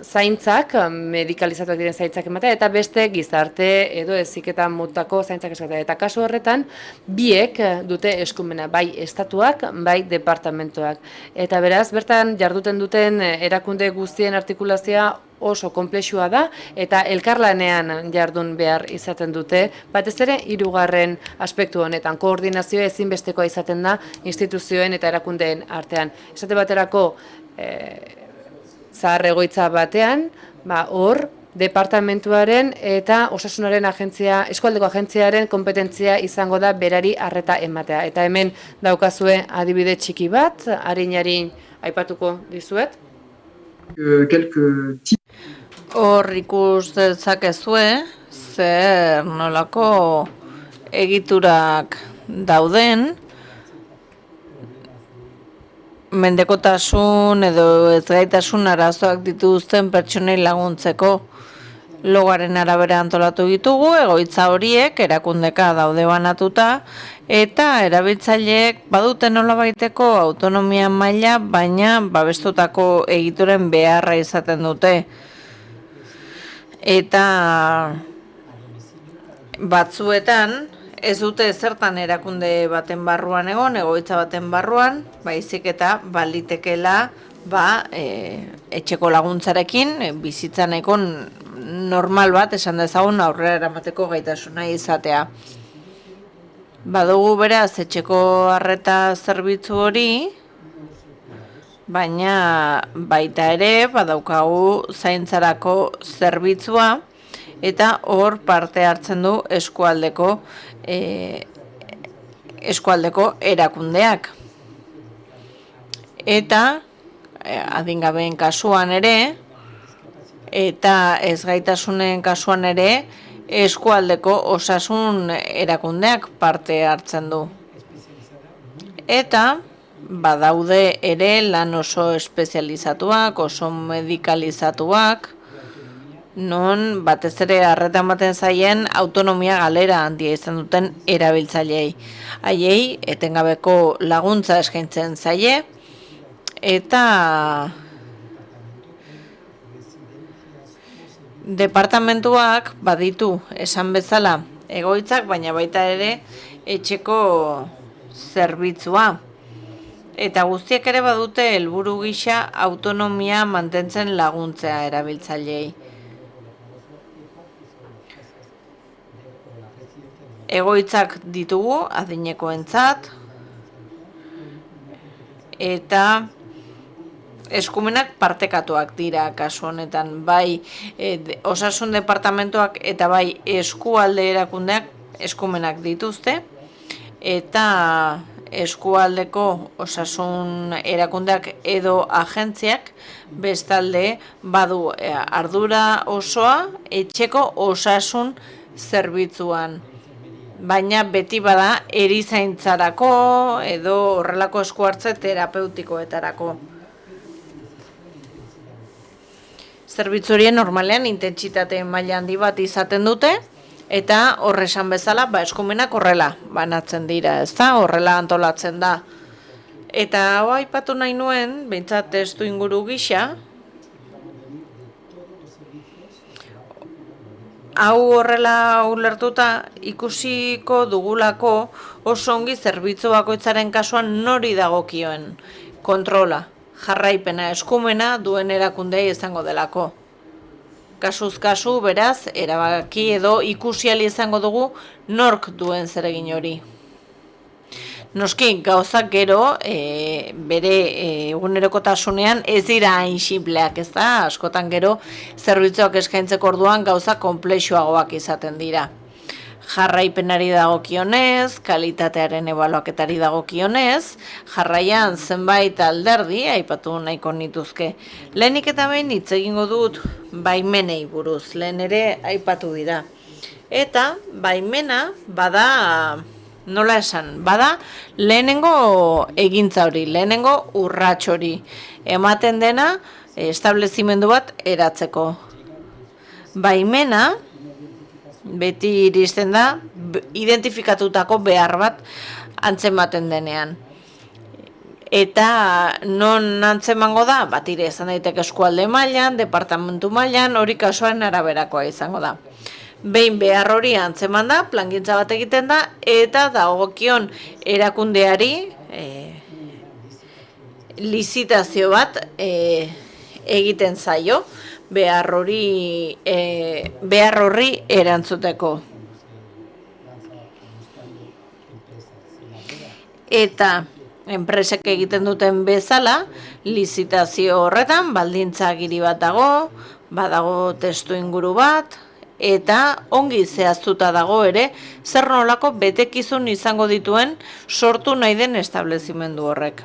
zaintzak, medikalizatuak diren zaintzak ematea, eta beste gizarte edo heziketan motako zaintzak eskatzea. Eta kasu horretan, biek dute eskumena, bai estatuak, bai departamentoak. Eta beraz, bertan jarduten duten erakunde guztien artikulazioa oso konplexua da, eta elkarlanean jardun behar izaten dute, batez ere hirugarren aspektu honetan, koordinazioa ezinbestekoa izaten da instituzioen eta erakundeen artean. Esate baterako, zahar egoitza batean, hor, departamentuaren eta osasunaren agentzia, eskualdeko agentziaren kompetentzia izango da berari arreta ematea. Eta hemen daukazue adibide txiki bat, harin aipatuko dizuet. Hor ikus dezakezue, zer nolako egiturak dauden, mendekotasun edo ezgaitasun arazoak dituzten pertsonei laguntzeko logaren arabera antolatu ditugu, egoitza horiek erakundeka daude banatuta eta erabiltzaileek badute nolabaiteko autonomia maila, baina babestutako egituren beharra izaten dute. Eta batzuetan ez dute zertan erakunde baten barruan egon, egoitza baten barruan, baizik eta balitekeela etxeko laguntzarekin bizitza nahiko normal bat esan dezagun aurrera eramateko gaitasuna izatea. Badugu beraz etxeko arreta zerbitzu hori, baina baita ere badaukagu zaintzarako zerbitzua eta hor parte hartzen du eskualdeko erakundeak. Eta adingabeen kasuan ere eta ezgaitasunen kasuan ere eskualdeko osasun erakundeak parte hartzen du. Eta badaude ere lan oso espezializatuak, oso medikalizatuak, non batez ere arreta ematen zaien autonomia galera handia izan duten erabiltzaileei. Haiei etengabeko laguntza eskaintzen zaie eta departamentuak baditu esan bezala egoitzak, baina baita ere etxeko zerbitzua. Eta guztiek ere badute helburu gisa autonomia mantentzen laguntzea erabiltzaileei. Egoitzak ditugu adinekoentzat eta eskumenak partekatuak dira kasu honetan, bai osasun departamentuak eta bai eskualde erakundeak eskumenak dituzte eta eskualdeko osasun erakundeak edo agentziak bestalde badu ardura osoa etxeko osasun zerbitzuan. Baina beti bada erizaintzarako edo horrelako eskuhartze terapeutikoetarako. Zerbitzu horien normalean intentsitate maila handi bat izaten dute eta horresan bezala eskumenak horrela banatzen dira, ezta? Horrela antolatzen da. Eta hau aipatu nahi nuen, behintzat testu inguru gisa, hau horrela ulertuta ikusiko dugulako oso ongi zerbitzu bakoitzaren kasuan nori dagokioen kontrola, jarraipena, eskumena duen erakundei izango delako. kasuz kasu, beraz, erabaki edo ikusiali izango dugu nork duen zeregin hori. Noski, gauzak gero, bere egunerokotasunean ez dira hain sinpleak, ez da? Askotan gero, zerbitzuak eskaintzeko orduan gauza konplexuagoak izaten dira. Jarraipenari dagokionez, kalitatearen ebaluaketari dagokionez, jarraian zenbait alderdi aipatu nahiko nituzke. Lehenik eta behin hitz egingo dut baimenei buruz, lehen ere aipatu dira. Eta baimena bada, nola esan, bada lehenengo egintza hori, lehenengo urrats hori. Ematen dena establezimendu bat eratzeko. Baimena beti iristen da identifikatutako behar bat antzematen denean. Eta non antzemango da? Batire izan daiteke eskualde mailan, departamentu mailan, hori kasuaren araberakoa izango da. Behin behar hori antzeman da, plangintza bat egiten da, eta dagokion erakundeari lizitazio bat egiten zaio, behar horri erantzuteko. Eta enpresek egiten duten bezala, lizitazio horretan baldintza agiri bat dago, badago testu inguru bat, eta ongi zehaztuta dago ere, zer nolako betekizun izango dituen sortu nahi den establezimendu horrek.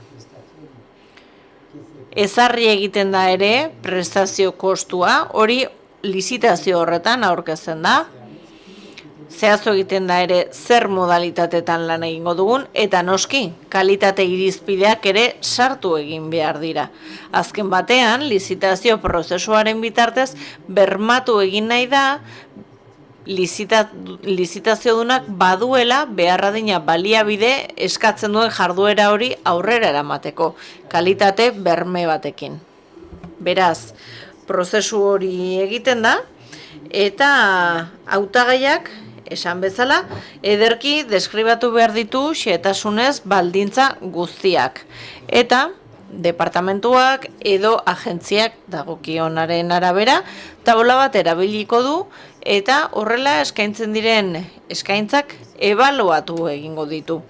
Ezarri egiten da ere prestazio kostua, hori lizitazio horretan aurkezten da. Zehaztu egiten da ere zer modalitatetan lan egingo dugun, eta noski, kalitate irizpideak ere sartu egin behar dira. Azken batean, lizitazio prozesuaren bitartez bermatu egin nahi da, lizitaziodunak baduela beharradina baliabide eskatzen duen jarduera hori aurrera eramateko, kalitate berme batekin. Beraz, prozesu hori egiten da, eta hautagaiak, esan bezala, ederki deskribatu behar ditu xehetasunez baldintza guztiak. Eta departamentuak edo agentziak dagokionaren arabera, tabola bat erabiliko du, eta horrela eskaintzen diren eskaintzak ebaluatu egingo ditu.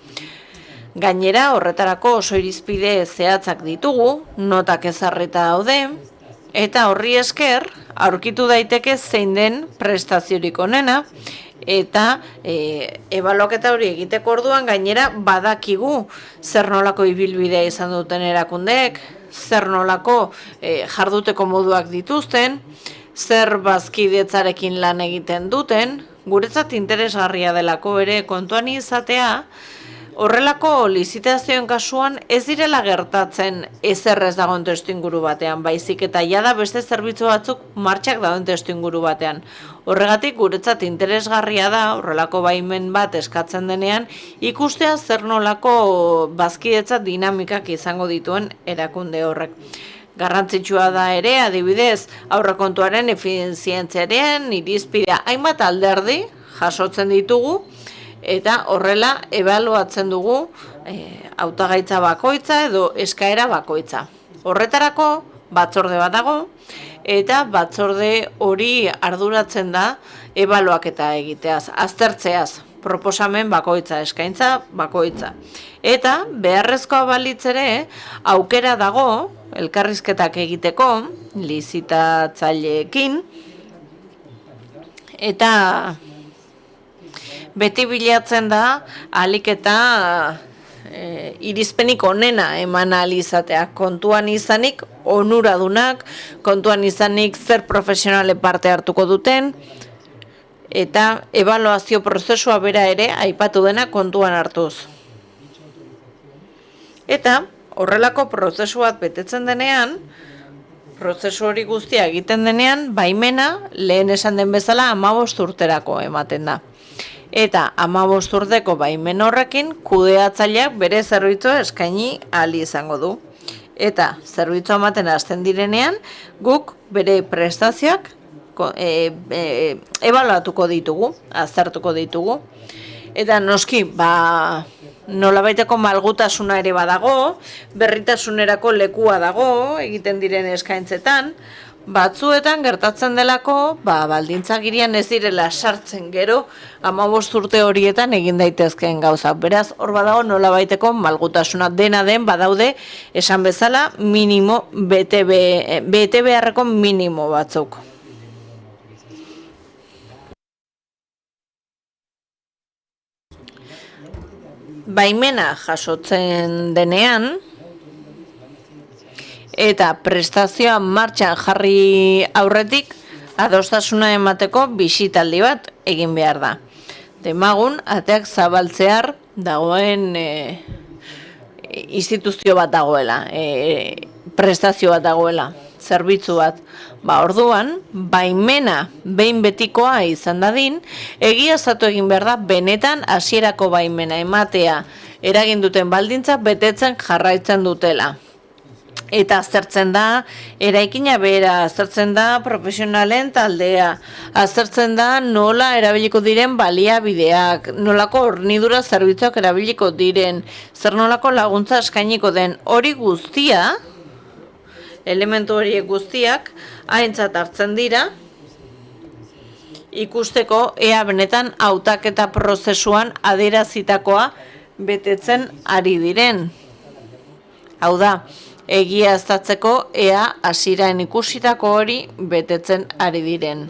Gainera, horretarako oso irizpide zehatzak ditugu, notak ezarrita daude, eta horri esker, aurkitu daiteke zein den prestaziorik onena, eta ebaluaketa hori egiteko orduan gainera badakigu zer nolako ibilbidea izan duten erakundeek, zer nolako jarduteko moduak dituzten, zer bazkidetzarekin lan egiten duten, guretzat interesgarria delako ere kontuan izatea, horrelako lizitazioen kasuan ez direla gertatzen ezer ez dagoen testuinguru batean, baizik eta jada beste zerbitzu batzuk martxak dagoen testuinguru batean. Horregatik guretzat interesgarria da, horrelako baimen bat eskatzen denean, ikustea zer nolako bazkidetza dinamikak izango dituen erakunde horrek. Garrantzitsua da ere, adibidez, aurrekontuaren efizientziaren irizpidea hainbat alderdi jasotzen ditugu, eta horrela ebaluatzen dugu hautagaitza bakoitza edo eskaera bakoitza. Horretarako batzorde bat dago, eta batzorde hori arduratzen da ebaluaketa egiteaz, aztertzeaz, proposamen bakoitza, eskaintza bakoitza. Eta beharrezkoa balitz ere aukera dago elkarrizketak egiteko lizitatzaileekin, eta beti bilatzen da ahalik eta irizpenik onena eman ahal izatea, kontuan izanik onuradunak, kontuan izanik zer profesionale parte hartuko duten, eta ebaluazio prozesua bera ere aipatu dena kontuan hartuz. Eta horrelako prozesu bat betetzen denean, prozesu hori guztia egiten denean, baimena lehen esan den bezala 15 urterako ematen da. Eta 15 urteko baimen horrekin kudeatzaileak bere zerbitzua eskaini ahal izango du. Eta zerbitzua ematen hasten direnean, guk bere prestazioak ebaluatuko ditugu, aztertuko ditugu. Eta noski, nolabaiteko malgutasuna ere badago, berritasunerako lekua dago egiten diren eskaintzetan, Batzuetan gertatzen delako, baldintzagirian ez direla sartzen gero 15 urte horietan egin daitezkeen gauzak. Beraz, hor badago nolabaiteko malgutasuna dena den badaude esan bezala minimo bete beharreko minimo batzuk. Baimena jasotzen denean, eta prestazioa martxan jarri aurretik adostasuna emateko bisitaldi bat egin behar da. Demagun, ateak zabaltzear dagoen instituzio bat dagoela, prestazio bat dagoela, zerbitzu bat. Orduan, baimena behin betikoa izan dadin, egiaztatu egin behar da benetan hasierako baimena ematea eragin duten baldintza betetzen jarraitzen dutela. Eta aztertzen da eraikina bera, aztertzen da profesionalen taldea, aztertzen da nola erabiliko diren baliabideak, nolako hornidura zerbitzuak erabiliko diren, zer nolako laguntza eskainiko den, hori guztia, elementu horiek guztiak, aintzat hartzen dira, ikusteko ea benetan hautaketa prozesuan adierazitakoa betetzen ari diren. Hau da, egiaztatzeko ea hasieran ikusitako hori betetzen ari diren.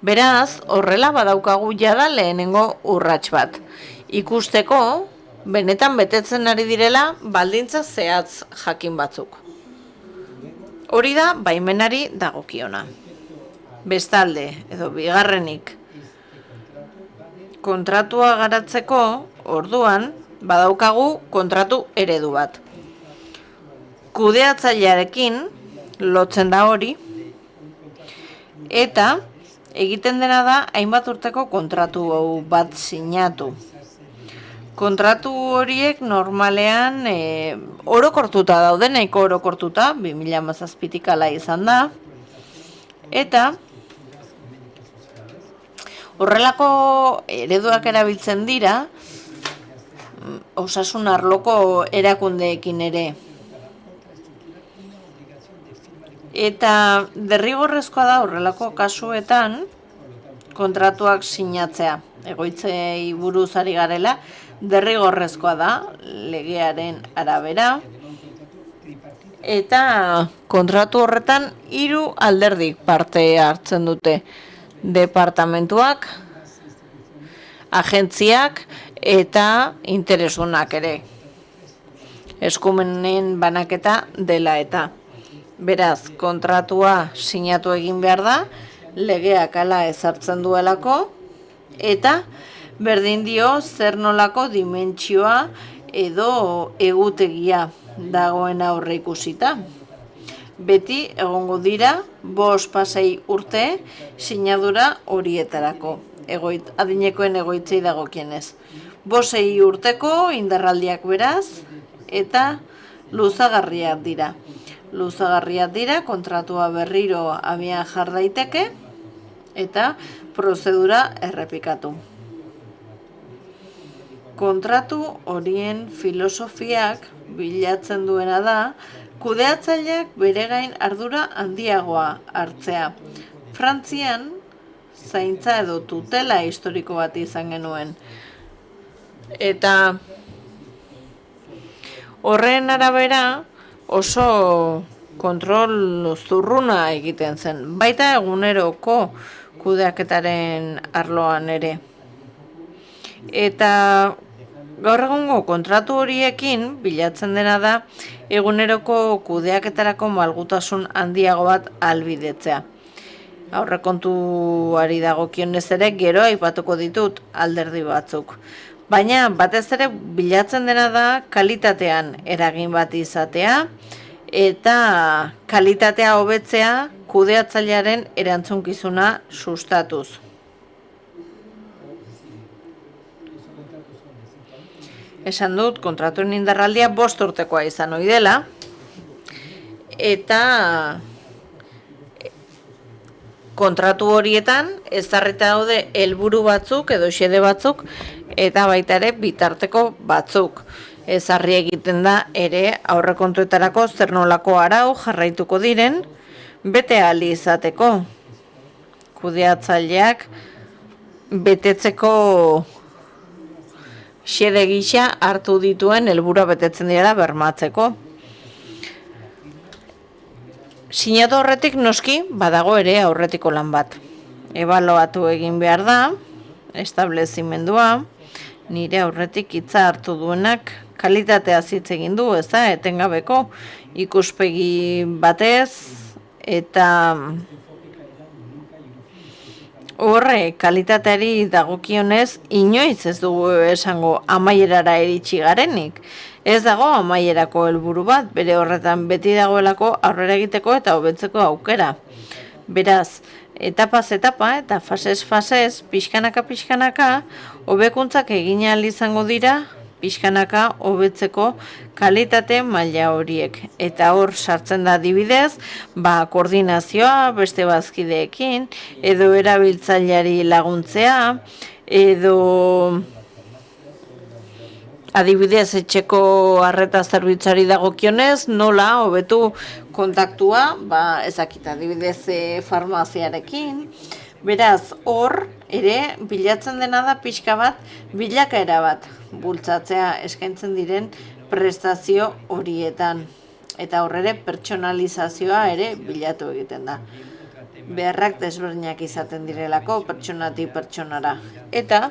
Beraz, horrela badaukagu jada lehenengo urrats bat. Ikusteko, benetan betetzen ari direla baldintza zehatz jakin batzuk. Hori da baimenari dagokiona. Bestalde, edo bigarrenik, kontratua garatzeko orduan badaukagu kontratu eredu bat. Kudeatzailearekin lotzen da hori, eta egiten dena da hainbat urteko kontratu bat sinatu. Kontratu horiek normalean orokortuta daude, nahiko orokortuta, 2017tik hala izan da, eta horrelako ereduak erabiltzen dira, osasun arloko erakundeekin ere. Eta derrigorrezkoa da horrelako kasuetan kontratuak sinatzea. Egoitzei buruz ari garela, derrigorrezkoa da legearen arabera. Eta kontratu horretan 3 alderdik parte hartzen dute. Departamentuak, agentziak eta interesunak ere. Eskumenen banaketa dela eta. Beraz, kontratua sinatu egin behar da, legeak hala ezartzen duelako, eta berdin dio zer nolako dimentsioa edo egutegia dagoen aurre ikusita. Beti egongo dira 5-6 urte sinadura horietarako, adinekoen egoitzei dagokienez. 5-6 urteko indarraldiak beraz, eta luzagarriak dira. Luzagarriak dira, kontratua berriro abian jar daiteke, eta prozedura errepikatu. Kontratu horien filosofiak bilatzen duena da, kudeatzaileak bere gain ardura handiagoa hartzea. Frantzian, zaintza edo tutela historiko bat izan genuen. Eta horren arabera oso kontrol zurruna egiten zen, baita eguneroko kudeaketaren arloan ere. Eta gaur egungo kontratu horiekin bilatzen dena da eguneroko kudeaketarako malgutasun handiago bat ahalbidetzea. Aurrekontuari dagokionez ere gero aipatuko ditut alderdi batzuk. Baina batez ere bilatzen dena da kalitatean eragin bat izatea eta kalitatea hobetzea kudeatzailearen erantzunkizuna sustatuz. Esan dut, kontratuen indarraldia 5 urtekoa izan ohi dela, eta kontratu horietan ezarrita daude helburu batzuk edo xede batzuk, eta baita ere bitarteko batzuk. Ezarri egiten da ere aurrekontuetarako zer nolako arau jarraituko diren bete ahal izateko. Kudeatzaileak betetzeko xede gisa hartu dituen helburua betetzen direla bermatzeko. Sinatu horretik noski badago ere aurretiko lan bat. Ebaluatu egin behar da, establezimendua, nire aurretik hitza hartu duenak kalitatea hitz egin du, ez da, etengabeko ikuspegi batez, eta horre kalitateari dagokionez inoiz ez dugu esango amaierara iritsi garenik. Ez dago amaierako helburu bat, bere horretan beti dagoelako aurrera egiteko eta hobetzeko aukera. Beraz, etapaz etapa eta fasez, pixkanaka, hobekuntzak egin ahal izango dira, pixkanaka hobetzeko kalitate maila horiek. Eta hor sartzen da adibidez, koordinazioa beste bazkideekin, edo erabiltzaileari laguntzea, edo adibidez etxeko arreta zerbitzari dagokionez, nola hobetu kontaktua, ezakit adibidez farmaziarekin. Beraz, hor ere bilatzen dena da pixka bat, bilakaera bat bultzatzea eskaintzen diren prestazio horietan. Eta horre pertsonalizazioa ere bilatu egiten da. Beharrak desberdinak izaten direlako pertsonatik pertsonara. Eta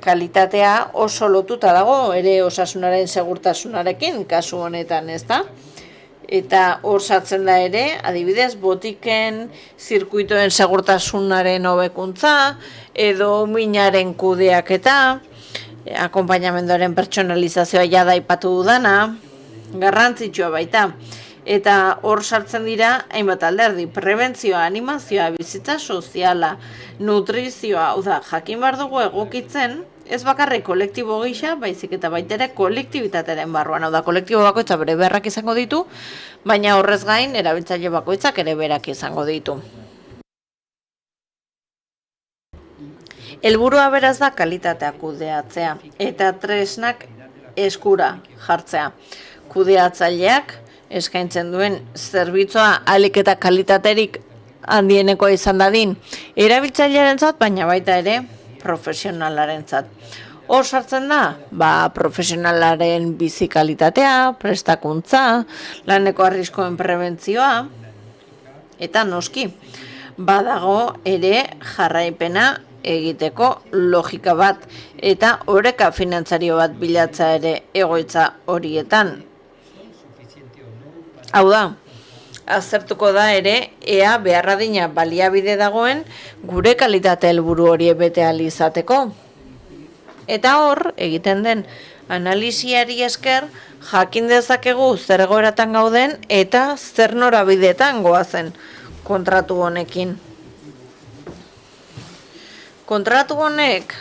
kalitatea oso lotuta dago ere osasunaren segurtasunarekin kasu honetan, ezta? Eta hor sartzen da ere, adibidez, botiken zirkuitoen segurtasunaren hobekuntza, edo minaren kudeaketa, akonpainamenduaren pertsonalizazioa jada aipatu dudana, garrantzitsua baita. Eta hor sartzen dira, hainbat alderdi, prebentzioa, animazioa, bizitza soziala, nutrizioa, hau da, jakin behar dugu egokitzen, ez bakarrik kolektibo gisa, baizik eta baitere kolektibitateren barruan, hau da, kolektibo bakoitza bere beharrak izango ditu, baina horrez gain, erabiltzaile bakoitzak ere berak izango ditu. Helburua beraz da kalitatea kudeatzea, eta tresnak eskura jartzea. Kudeatzaileak eskaintzen duen zerbitzua ahalik eta kalitaterik handienekoa izan dadin erabiltzailearentzat, baina baita ere profesionalarentzat. Hor sartzen da, profesionalaren bizi kalitatea, prestakuntza, laneko arriskoen prebentzioa, eta noski, badago ere jarraipena egiteko logika bat, eta oreka finantzario bat bilatza ere egoitza horietan. Hau da, aztertuko da ere, ea beharradina baliabide dagoen gure kalitate helburu hori bete ahal izateko. Eta hor, egiten den analisiari esker, jakin dezakegu zer egoeratan gauden eta zer norabideetan goazen kontratu honekin. Kontratu honek,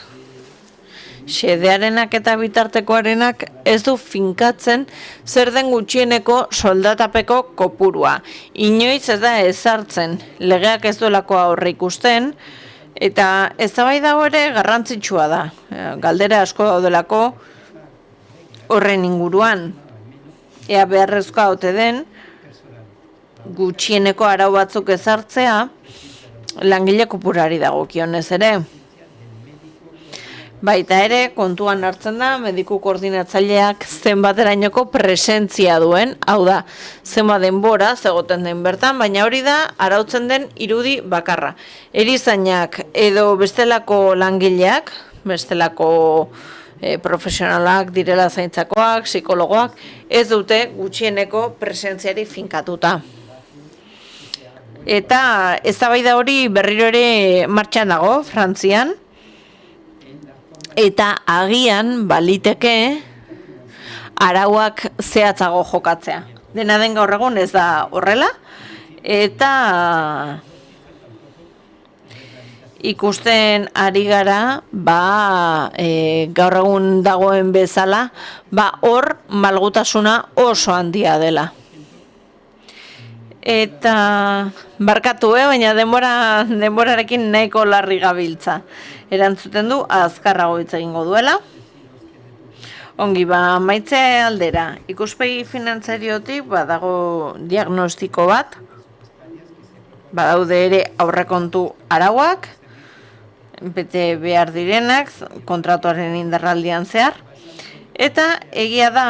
xedearenak eta bitartekoarenak ez du finkatzen zer den gutxieneko soldatapeko kopurua. Inoiz ez da ezartzen, legeak ez duelako aurre ikusten, eta eztabaida ere garrantzitsua da. Galdera asko daudelako horren inguruan. Ea beharrezkoa ote den gutxieneko arau batzuk ezartzea langile kopurari dagokionez ere. Baita ere, kontuan hartzen da, mediku koordinatzaileak zenbaterainoko presentzia duen, hau da, zenbat denbora zegoten den bertan, baina hori da, arautzen den irudi bakarra. Erizainak edo bestelako langileak, bestelako profesionalak direla zaintzakoak, psikologoak, ez dute gutxieneko presentziari finkatuta. Eta eztabaida hori berriro ere martxan dago, Frantzian, eta agian baliteke arauak zehatzago jokatzea. Dena den gaur egun ez da horrela, eta ikusten ari gara, gaur egun dagoen bezala, hor malgutasuna oso handia dela. Eta barkatu, baina denborarekin nahiko larri gabiltza. Erantzuten du azkarrago hitz egingo duela. Ongi, maitze aldera, ikuspegi finantzariotik badago diagnostiko bat, badaude ere aurrekontu arauak, bete behar direnak, kontratuaren indarraldian zehar, eta egia da,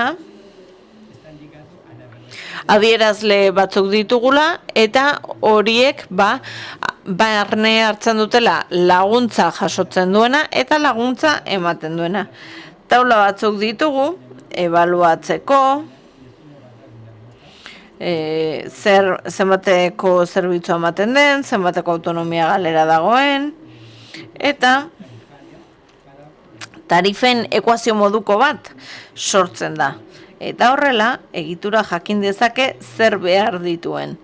adierazle batzuk ditugula, eta horiek barne hartzen dutela laguntza jasotzen duena, eta laguntza ematen duena. Taula batzuk ditugu, ebaluatzeko, zenbateko zerbitzua ematen den, zenbateko autonomia galera dagoen, eta tarifen ekuazio moduko bat sortzen da. Eta horrela, egitura jakin dezake zer behar dituen.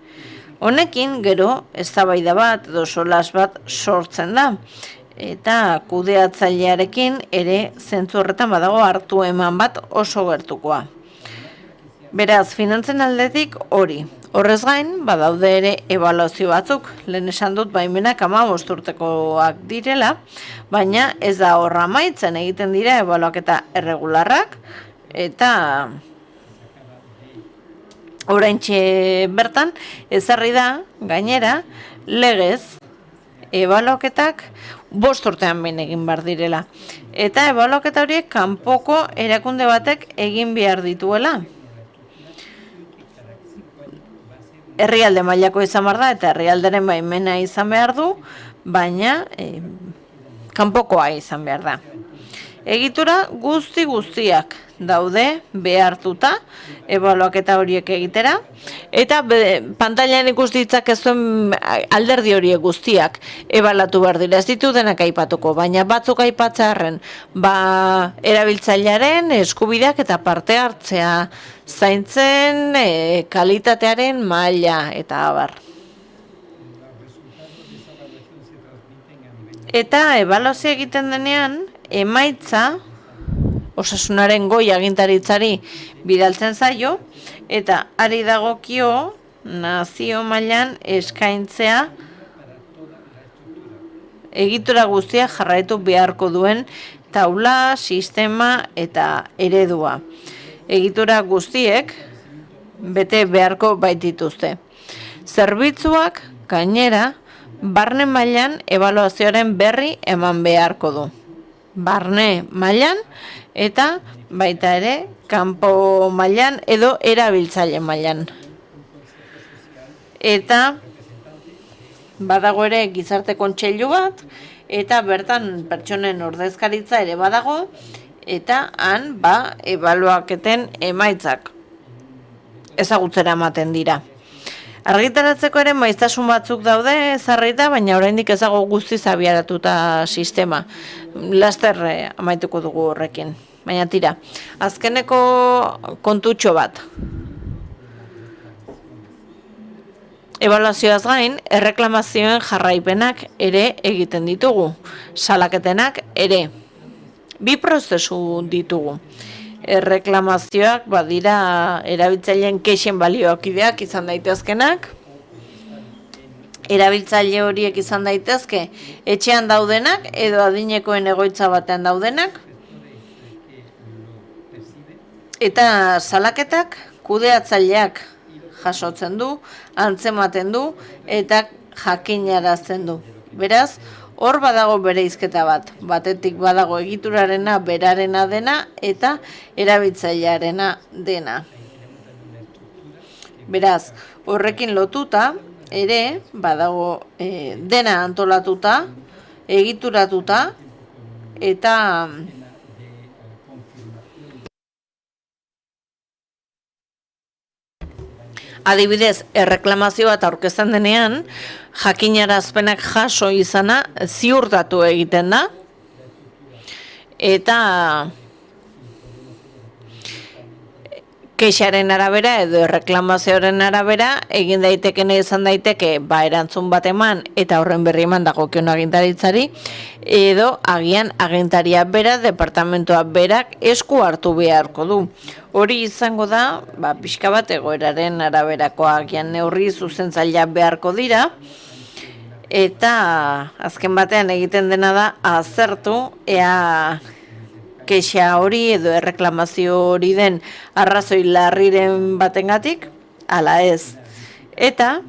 Honekin, gero, eztabaida bat edo solas bat sortzen da. Eta kudeatzailearekin ere zentzu horretan badago hartu eman bat oso gertukoa. Beraz, finantzen aldetik hori. Horrez gain, badaude ere ebaluazio batzuk. Lehen esan dut baimenak 15 urtekoak direla, baina ez da horra amaitzen egiten dira ebaluaketa erregularrak, eta oraintxe bertan ezarri da, gainera, legez, ebaluaketak 5 urtean behin egin behar direla. Eta ebaluaketa horiek kanpoko erakunde batek egin behar dituela. Herrialde mailako izan behar da, eta herrialderen baimena izan behar du, baina kanpokoa izan behar da. Egitura guztiak daude behartuta ebaluaketa horiek egitera, eta pantailan ikus ditzakezuen alderdi horiek guztiak ebaluatu behar dira. Ez ditu denak aipatuko, baina batzuk aipatzearren erabiltzailearen eskubideak eta parte hartzea zaintzen, kalitatearen maila eta abar. Eta ebaluazio egiten denean, emaitza osasunaren goi agintaritzari bidaltzen zaio, eta ari dagokio nazio mailan eskaintzea egitura guztia jarraitu beharko duen taula, sistema eta eredua. Egitura guztiek bete beharko baitituzte. Zerbitzuak gainera barne mailan ebaluazioaren berri eman beharko du. Barne mailan eta baita ere kanpo mailan edo erabiltzaile mailan. Eta badago ere gizarte kontseilu bat, eta bertan pertsonen ordezkaritza ere badago, eta han ebaluaketen emaitzak ezagutzera ematen dira. Argitaratzeko ere maiztasun batzuk daude ezarrita, baina oraindik ez dago guztiz abiaratuta sistema. Laster amaituko dugu horrekin. Baina tira, azkeneko kontutxo bat. Ebaluazioaz gain, erreklamazioen jarraipenak ere egiten ditugu. Salaketenak ere. 2 prozesu ditugu. Erreklamazioak badira erabiltzaileen kexen baliokideak izan daitezkenak. Erabiltzaile horiek izan daitezke etxean daudenak edo adinekoen egoitza batean daudenak. Eta salaketak kudeatzaileak jasotzen du, antzematen du eta jakinarazten du. Beraz, hor badago bereizketa bat. Batetik badago egiturarena, berarena dena eta erabiltzailearena dena. Beraz, horrekin lotuta ere badago dena antolatuta, egituratuta eta adibidez, erreklamazio bat aurkezten denean, jakinarazpenak jaso izana ziurtatu egiten da, eta kexaren arabera edo erreklamazioaren arabera egin daitekene izan daiteke erantzun bat eman eta horren berri eman dagokion agintaritzari, edo agian agintaria bera, departamentoa berak esku hartu beharko du. Hori izango da, pixka bat egoeraren araberakoa, agian neurri zuzentzailea beharko dira, eta azken batean egiten dena da azertu ea kexa hori edo erreklamazio hori den arrazoi larriren batengatik, ala ez. Eta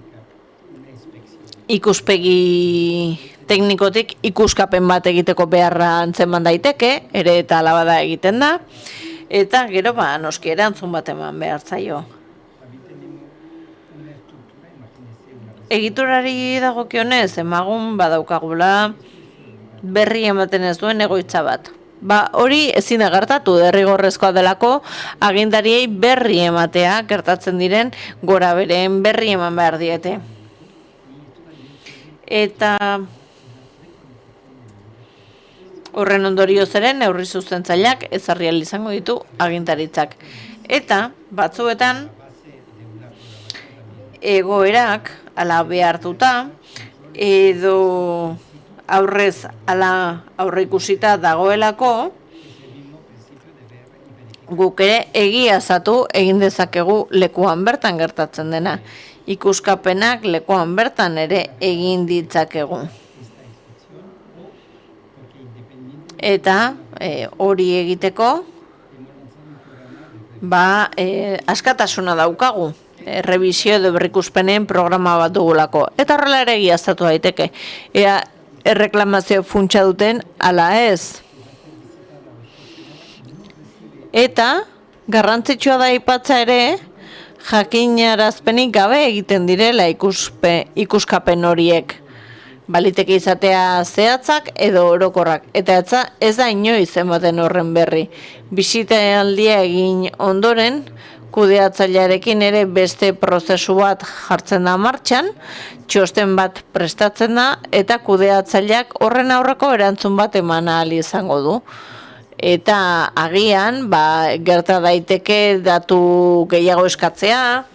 ikuspegi teknikotik ikuskapen bat egiteko beharra antzeman daiteke, ere eta alabada egiten da, eta gero noski erantzun bat eman behar zaio. Egiturari dagokionez, emagun badaukagula berri ematen ez duen egoitza bat. Hori ezin da gertatu, derrigorrezkoa delako agindariei berri ematea, gertatzen diren gora bereen berri eman behar diete. Eta horren ondorioz ere neurri zuzentzaileak ezarri ahal izango ditu agintaritzak. Eta batzuetan egoerak ala behartuta edo aurrez ala aurreikusita dagoelako guk ere egiaztatu egin dezakegu lekuan bertan gertatzen dena. Ikuskapenak lekuan bertan ere egin ditzakegu. Eta hori egiteko askatasuna daukagu. Revisio edo berrikuspenen programa bat dugulako. Eta horrela ere egiaztatu daiteke. Ea erreklamazio funtsa duten ala ez. Eta garrantzitsua da aipatza ere jakinarazpenik gabe egiten direla ikuskapen horiek. Baliteke izatea zehatzak edo orokorrak. Eta ez da inoiz ematen horren berri. Bisitaaldia egin ondoren, kudeatzailearekin ere beste prozesu bat jartzen da martxan, txosten bat prestatzen da, eta kudeatzaileak horren aurreko erantzun bat eman ahal izango du. Eta agian, gerta daiteke datu gehiago eskatzea,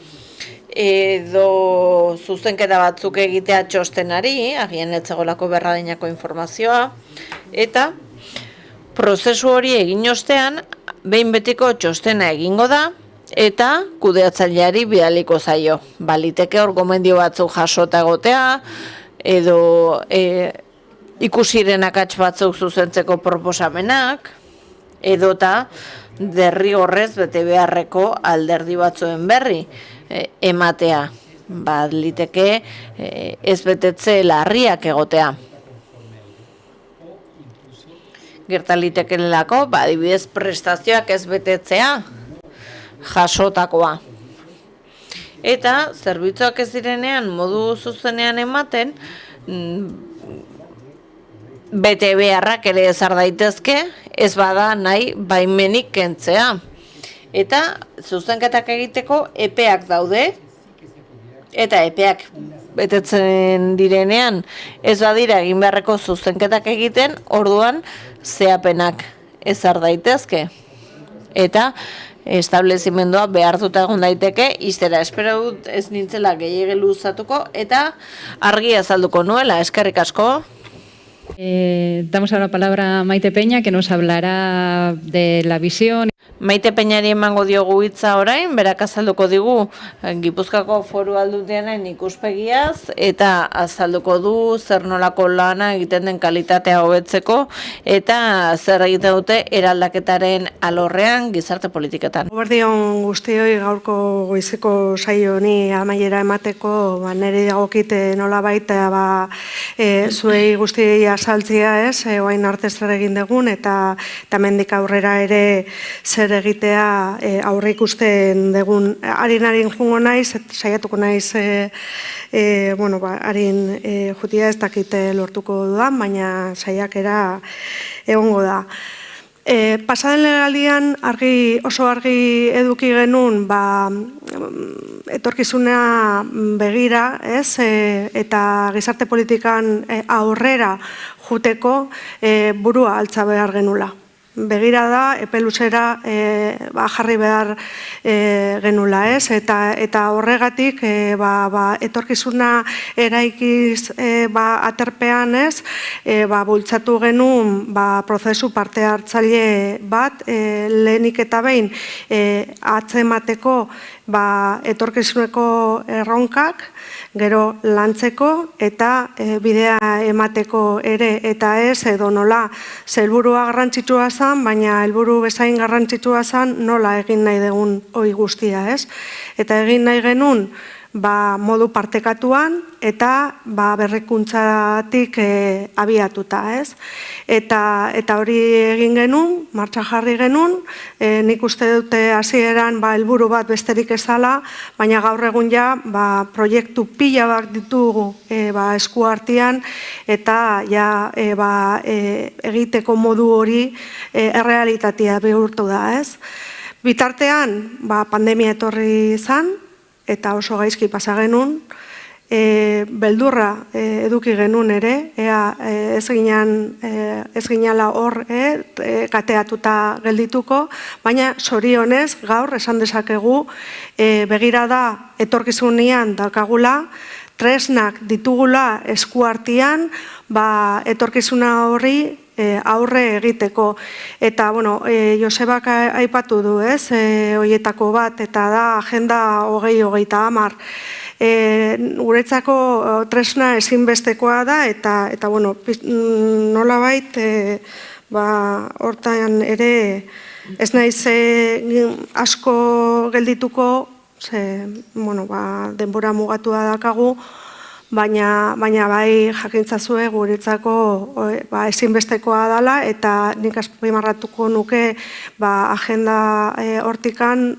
edo zuzenketa batzuk egitea txostenari, agian etzegolako berradinako informazioa, eta prozesu hori egin ostean, behin betiko txostena egingo da, eta kudeatzaileari bidaliko zaio. Baliteke hor gomendio batzuk jasota egotea, edo ikusiren akats batzuk zuzentzeko proposamenak, edota derrigorrez bete beharreko alderdi batzuen berri ematea. Baliteke ez betetze larriak egotea. Gertalitekelako, adibidez prestazioak ez betetzea jasotakoa. Eta zerbitzuak ez direnean modu zuzenean ematen, bete beharrak ere ezar daitezke, ez bada nahi baimenik kentzea. Eta zuzenketak egiteko epeak daude, eta epeak betetzen direnean ez badira egin beharreko zuzenketak egiten, orduan zehapenak ezar daitezke. Eta establezimendua behartuta egon daiteke, iztera espero dut ez nintzela gehiago luzatuko, eta argi azalduko nuela, eskerrik asko. Damos ahora la palabra a Maite Peña, que nos hablará de la visión. Maite Peñari emango diogu hitza orain, berak azalduko digu Gipuzkoako Foru Aldundiaren ikuspegiaz, eta azalduko du zer nolako lana egiten den kalitatea hobetzeko, eta zer egiten dute eraldaketaren alorrean gizarte politiketan. Eguerdion guztioi gaurko goizeko saio honi amaiera emateko, nire dagokite nola baita zuei guztiei azaltzea ez, oain arte zer egin dugun, eta mendik aurrera ere zer egitea aurre ikusten dugun. Harin jungo naiz, saiatuko naiz harin jutia ez dakite lortuko dudan, baina saiakera egongo da. Pasaden legaldian oso argi eduki genuen etorkizuna begira, ez, eta gizarte politikan aurrera juteko burua altza behar genula. Begira da, epe luzera jarri behar genula, ez? Eta horregatik etorkizuna eraikiz aterpean, ez? Bultzatu genuen prozesu parte hartzaile bat, lehenik eta behin atzemateko etorkizuneko erronkak, gero lantzeko eta bidea emateko ere, eta ez edo nola helburua garrantzitsua zen, baina helburu bezain garrantzitsua zen nola egin nahi dugun hori guztia, ez? Eta egin nahi genuen modu partekatuan eta berrikuntzatik abiatuta, ez? Eta hori egin genuen, martxa jarri genuen, nik uste dute hasieran helburu bat besterik ezala, baina gaur egun ja proiektu pila bat ditugu esku artean eta ja egiteko modu hori errealitatea bihurtu da, ez? Bitartean, pandemia etorri izan, eta oso gaizki pasa genuen, beldurra eduki genuen ere, ez ginala hor kateatuta geldituko, baina zorionez gaur esan dezakegu begirada etorkizunean daukagula, tresnak ditugula esku artean, etorkizuna horri aurre egiteko. Eta, Josebak aipatu du, ez, horietako bat, eta da Agenda 2030. Guretzako tresna ezinbestekoa da, eta nolabait, hortan ere, ez naiz asko geldituko, denbora mugatua dakagu, baina bai jakintzazue guretzako ezinbestekoa dela, eta nik azpimarratuko nuke agenda hortikan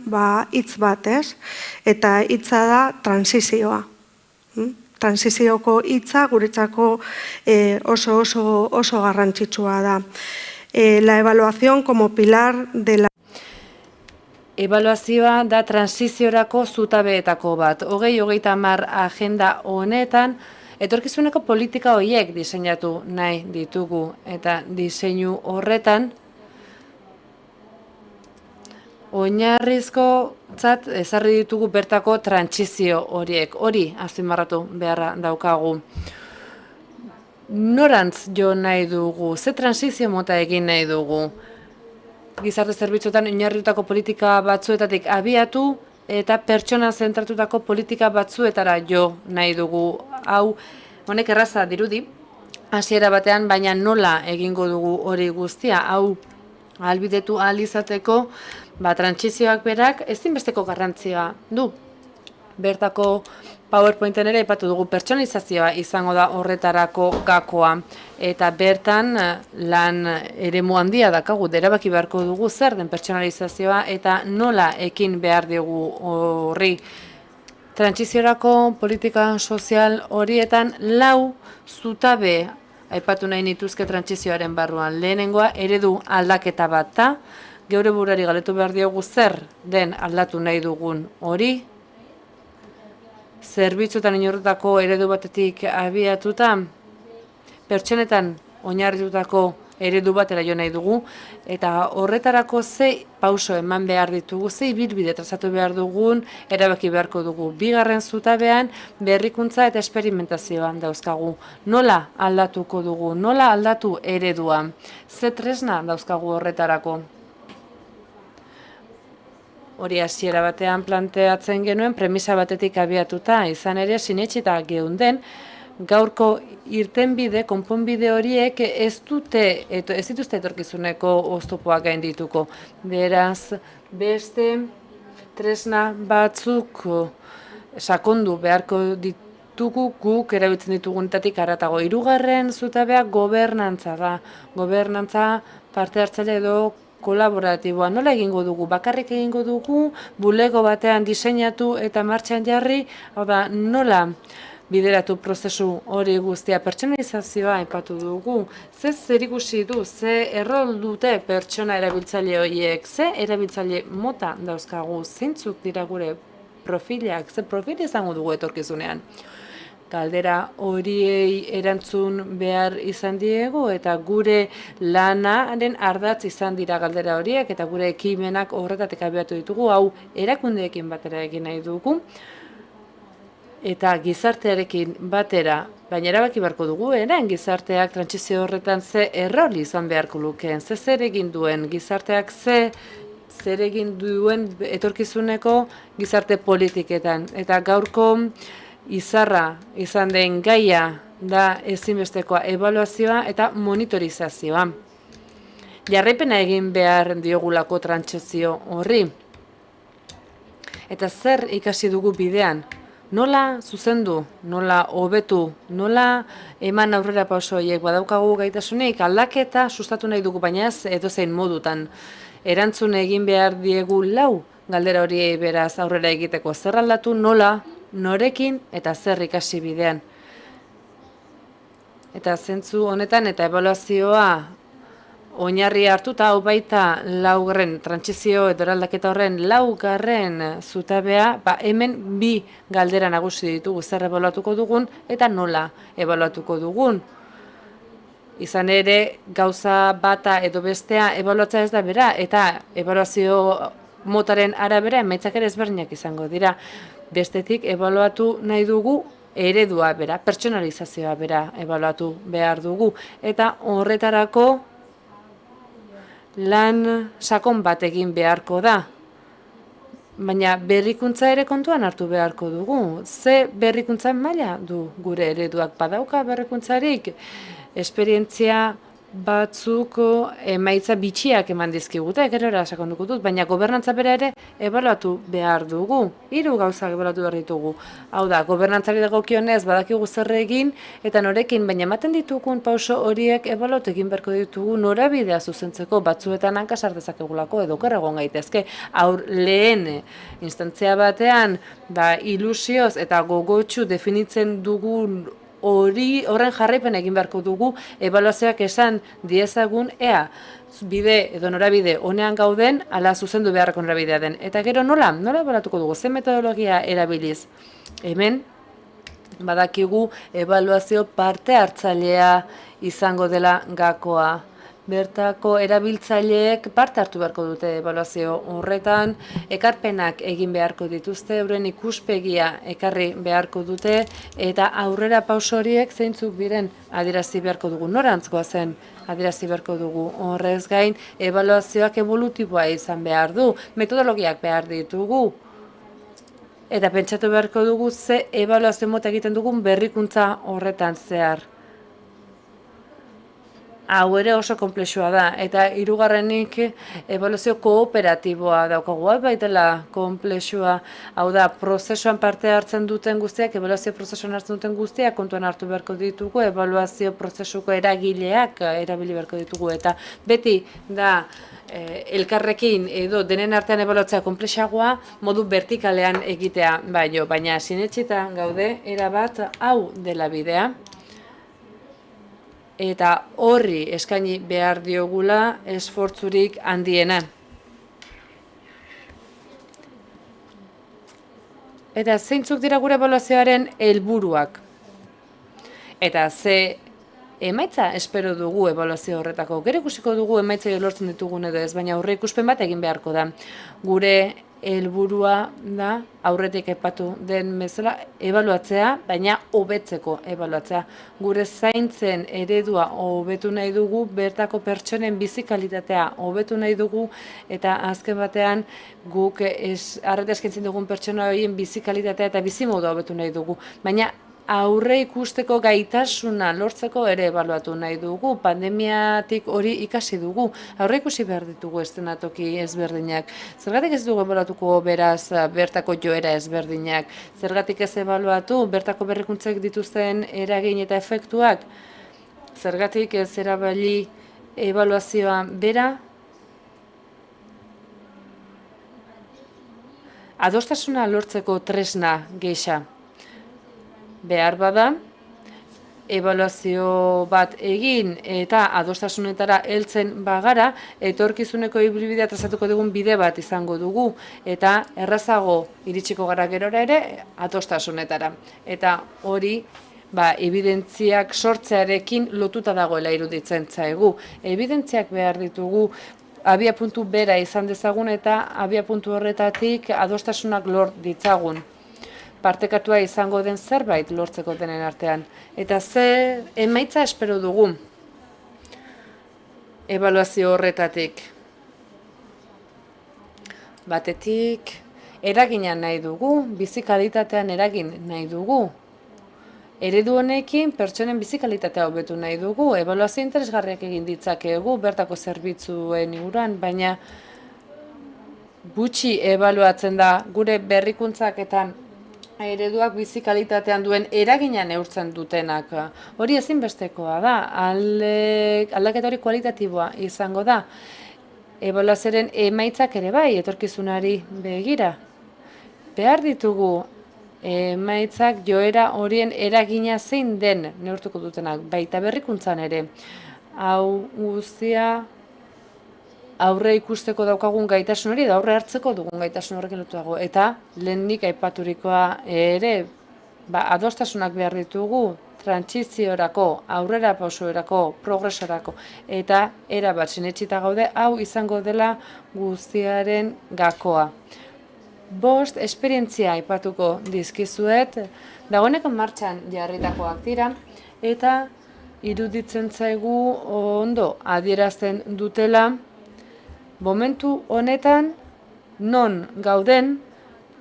hitz bat, ez? Eta hitza da transizioa. Transizioko hitza guretzako oso garrantzitsua da. La evaluación como pilar de la... Ebaluazioa da transiziorako zutabeetako bat. 2030 agenda honetan, etorkizuneko politika horiek diseinatu nahi ditugu. Eta diseinu horretan, oinarrizko ezarri ditugu bertako trantsizio horiek. Hori azpimarratu beharra daukagu. Norantz jo nahi dugu? Ze transizio mota egin nahi dugu? Gizarte zerbitzuetan oinarritutako politika batzuetatik abiatu eta pertsona zentratutako politika batzuetara jo nahi dugu. Hau, honek erraza dirudi, hasiera batean, baina nola egingo dugu hori guztia. Hau, ahalbidetu ahal izateko, trantsizioak berak ezinbesteko garrantzia du. Bertako PowerPointen ere aipatu dugu pertsonalizazioa izango da horretarako gakoa. Eta bertan lan eremu handia dakagu, erabaki beharko dugu zer den pertsonalizazioa eta nola ekin behar dugu horri. Trantsiziorako politika sozial horietan 4 zutabe aipatu nahi nituzke trantsizioaren barruan. Lehenengoa eredu aldaketa bat da, geure burari galdetu behar diogu zer den aldatu nahi dugun hori. Zerbitzuetan inortutako eredu batetik abiatuta, pertsonetan oinarritutako eredu batera jo nahi dugu, eta horretarako ze pauso eman behar ditugu, ze ibilbide trazatu behar dugun, erabaki beharko dugu. Bigarren zutabean berrikuntza eta esperimentazioa dauzkagu. Nola aldatuko dugu, nola aldatu eredua, ze tresna dauzkagu horretarako. Hori hasiera batean planteatzen genuen premisa batetik abiatuta, izan ere sinetsita geunden, gaurko irtenbide, konponbide horiek ez dituzte etorkizuneko oztopoak gaindituko. Beraz, beste tresna batzuk sakondu beharko ditugu guk erabiltzen ditugunetatik haratago. 3. zutabea gobernantza da. Gobernantza parte hartzaile edo kolaboratiboa. Nola egingo dugu? Bakarrik egingo dugu, bulego batean diseinatu eta martxan jarri, hau da, nola bideratu prozesu hori guztia. Pertsonalizazioa aipatu dugu. Ze zerikusi du, ze errol dute pertsona erabiltzaile horiek, ze erabiltzaile mota dauzkagu, zeintzuk dira gure profilak, ze profil izango dugu etorkizunean. Galdera horiei erantzun behar izan diegu eta gure lanaren ardatz izan dira galdera horiek eta gure ekimenak horretatik abiatu ditugu, hau erakundeekin batera egin nahi dugu eta gizartearekin batera, baina erabaki beharko dugu, gizarteak trantsizio horretan ze errol izan beharko lukeen, ze zer egin duen, gizarteak ze zer egin duen etorkizuneko gizarte politiketan. Eta gaurko izarra izan den gaia da ezinbestekoa ebaluazioa eta monitorizazioa. Jarraipena egin behar diogulako trantsizio horri. Eta zer ikasi dugu bidean? Nola zuzendu, nola hobetu, nola eman aurrera pauso horiek badaukagu gaitasunik aldaketa sustatu nahi dugu, baina ez edozein modutan. Erantzun egin behar diegu lau galdera hori beraz aurrera egiteko, zer aldatu, nola, norekin eta zer ikasi bidean. Eta zentzu honetan eta ebaluazioa oinarri hartuta hau baita laugarren trantsizio edo eraldaketa horren laugarren zutabea, hemen bi galdera nagusi ditugu zer ebaluatuko dugun eta nola ebaluatuko dugun. Izan ere gauza bata edo bestea ebaluatzea ez da bera eta ebaluazio motaren arabera emaitzak ere ezberdinak izango dira. Bestetik ebaluatu nahi dugu eredua bera, pertsonalizazioa bera ebaluatu behar dugu eta horretarako lan sakon bat egin beharko da. Baina berrikuntza ere kontuan hartu beharko dugu. Ze berrikuntza maila du gure ereduak badauka berrikuntzarik? Esperientzia batzuk emaitza bitxiak eman dizkigute, gerora sakonduko dut, baina gobernantza bera ere ebaluatu behar dugu. 3 gauzak ebaluatu behar ditugu. Hau da, gobernantzari dagokionez badakigu zer egin eta norekin, baina ematen ditugun pauso horiek ebaluatu egin beharko ditugu norabidea zuzentzeko batzuetan hanka sar dezakegulako edo oker egon gaitezke. Lehen instantzia batean ilusioz eta gogotsu definitzen dugun horren jarraipen egin beharko dugu, ebaluazioak esan diezagun ea bide edo norabide honean gauden, ala zuzendu beharreko norabidea den. Eta gero nola ebaluatuko dugu, ze metodologia erabiliz? Hemen badakigu ebaluazio parte hartzailea izango dela gakoa. Bertako erabiltzaileek parte hartu beharko dute ebaluazio horretan, ekarpenak egin beharko dituzte, euren ikuspegia ekarri beharko dute, eta aurrera pauso horiek zeintzuk diren adierazi beharko dugu. Norantzkoa zen adierazi beharko dugu. Horrez gain, ebaluazioak evolutiboa izan behar du, metodologiak behar ditugu, eta pentsatu beharko dugu ze ebaluazio mota egiten dugun berrikuntza horretan zehar. Hau ere oso konplexua da, eta hirugarrenik ebaluazio kooperatiboa daukagu, baitela konplexua, hau da, prozesuan parte hartzen duten guztiak, ebaluazio prozesuan hartzen duten guztiak kontuan hartu beharko ditugu, ebaluazio prozesuko eragileak erabili beharko ditugu, eta beti da elkarrekin edo denen artean ebaluatzea konplexagoa modu vertikalean egitea, baina sinetsita gaude erabat hau dela bidea. Eta horri eskaini behar diogula esfortzurik handiena. Eta zeintzuk dira gure ebaluazioaren helburuak? Eta ze emaitza espero dugu ebaluazio horretako? Gero ikusiko dugu emaitza lortzen ditugun edo ez, baina aurre ikuspen bat egin beharko da. Gure helburua da aurretik aipatu den bezala ebaluatzea, baina hobetzeko ebaluatzea. Gure zaintzen eredua hobetu nahi dugu, bertako pertsonen bizi kalitatea hobetu nahi dugu, eta azken batean guk arreta eskaintzen dugun pertsona horien bizi kalitatea eta bizi modua hobetu nahi dugu. Baina aurre ikusteko gaitasuna lortzeko ere ebaluatu nahi dugu, pandemiatik hori ikasi dugu, aurre ikusi behar ditugu eszenatoki ezberdinak. Zergatik ez dugu ebaluatuko beraz bertako joera ezberdinak? Zergatik ez ebaluatu bertako berrikuntzek dituzten eragin eta efektuak? Zergatik ez erabili ebaluazioa bera? Adostasuna lortzeko tresna gehisa. Behar bada, ebaluazio bat egin eta adostasunetara heltzen bagara, etorkizuneko ibilbidea trazatuko dugun bide bat izango dugu, eta errazago iritsiko gara gerora ere adostasunetara. Eta hori, evidentziak sortzearekin lotuta dagoela iruditzen zaigu. Evidentziak behar ditugu abiapuntu bera izan dezagun eta abiapuntu horretatik adostasunak lort ditzagun. Partekatua izango den zerbait lortzeko denen artean. Eta ze emaitza espero dugu ebaluazio horretatik. Batetik, eragina nahi dugu, bizi kalitatean eragin nahi dugu. Eredu honekin pertsonen bizi kalitatea hobetu nahi dugu, ebaluazio interesgarriak egin ditzakegu bertako zerbitzuen inguruan, baina gutxi ebaluatzen da gure berrikuntzak eta ereduak bizi kalitatean duen eragina neurtzen dutenak. Hori ezinbestekoa da, aldaketa hori kualitatiboa izango da. Ebaluazioaren emaitzak ere bai, etorkizunari begira. Behar ditugu emaitzak joera horien eragina zein den neurtuko dutenak, baita berrikuntzan ere. Hau guztia aurre ikusteko daukagun gaitasun hori, da aurre hartzeko dugun gaitasun horrekin lotuago. Eta lehenik aipaturikoa ere, adostasunak behar ditugu, trantsiziorako, aurrera pausoerako, progresorako, eta erabat sinetsita gaude, hau izango dela guztiaren gakoa. 5 esperientzia aipatuko dizkizuet, dagoeneko martxan jarritakoak dira, eta iruditzen zaigu ondo adierazten dutela, momentu honetan non gauden,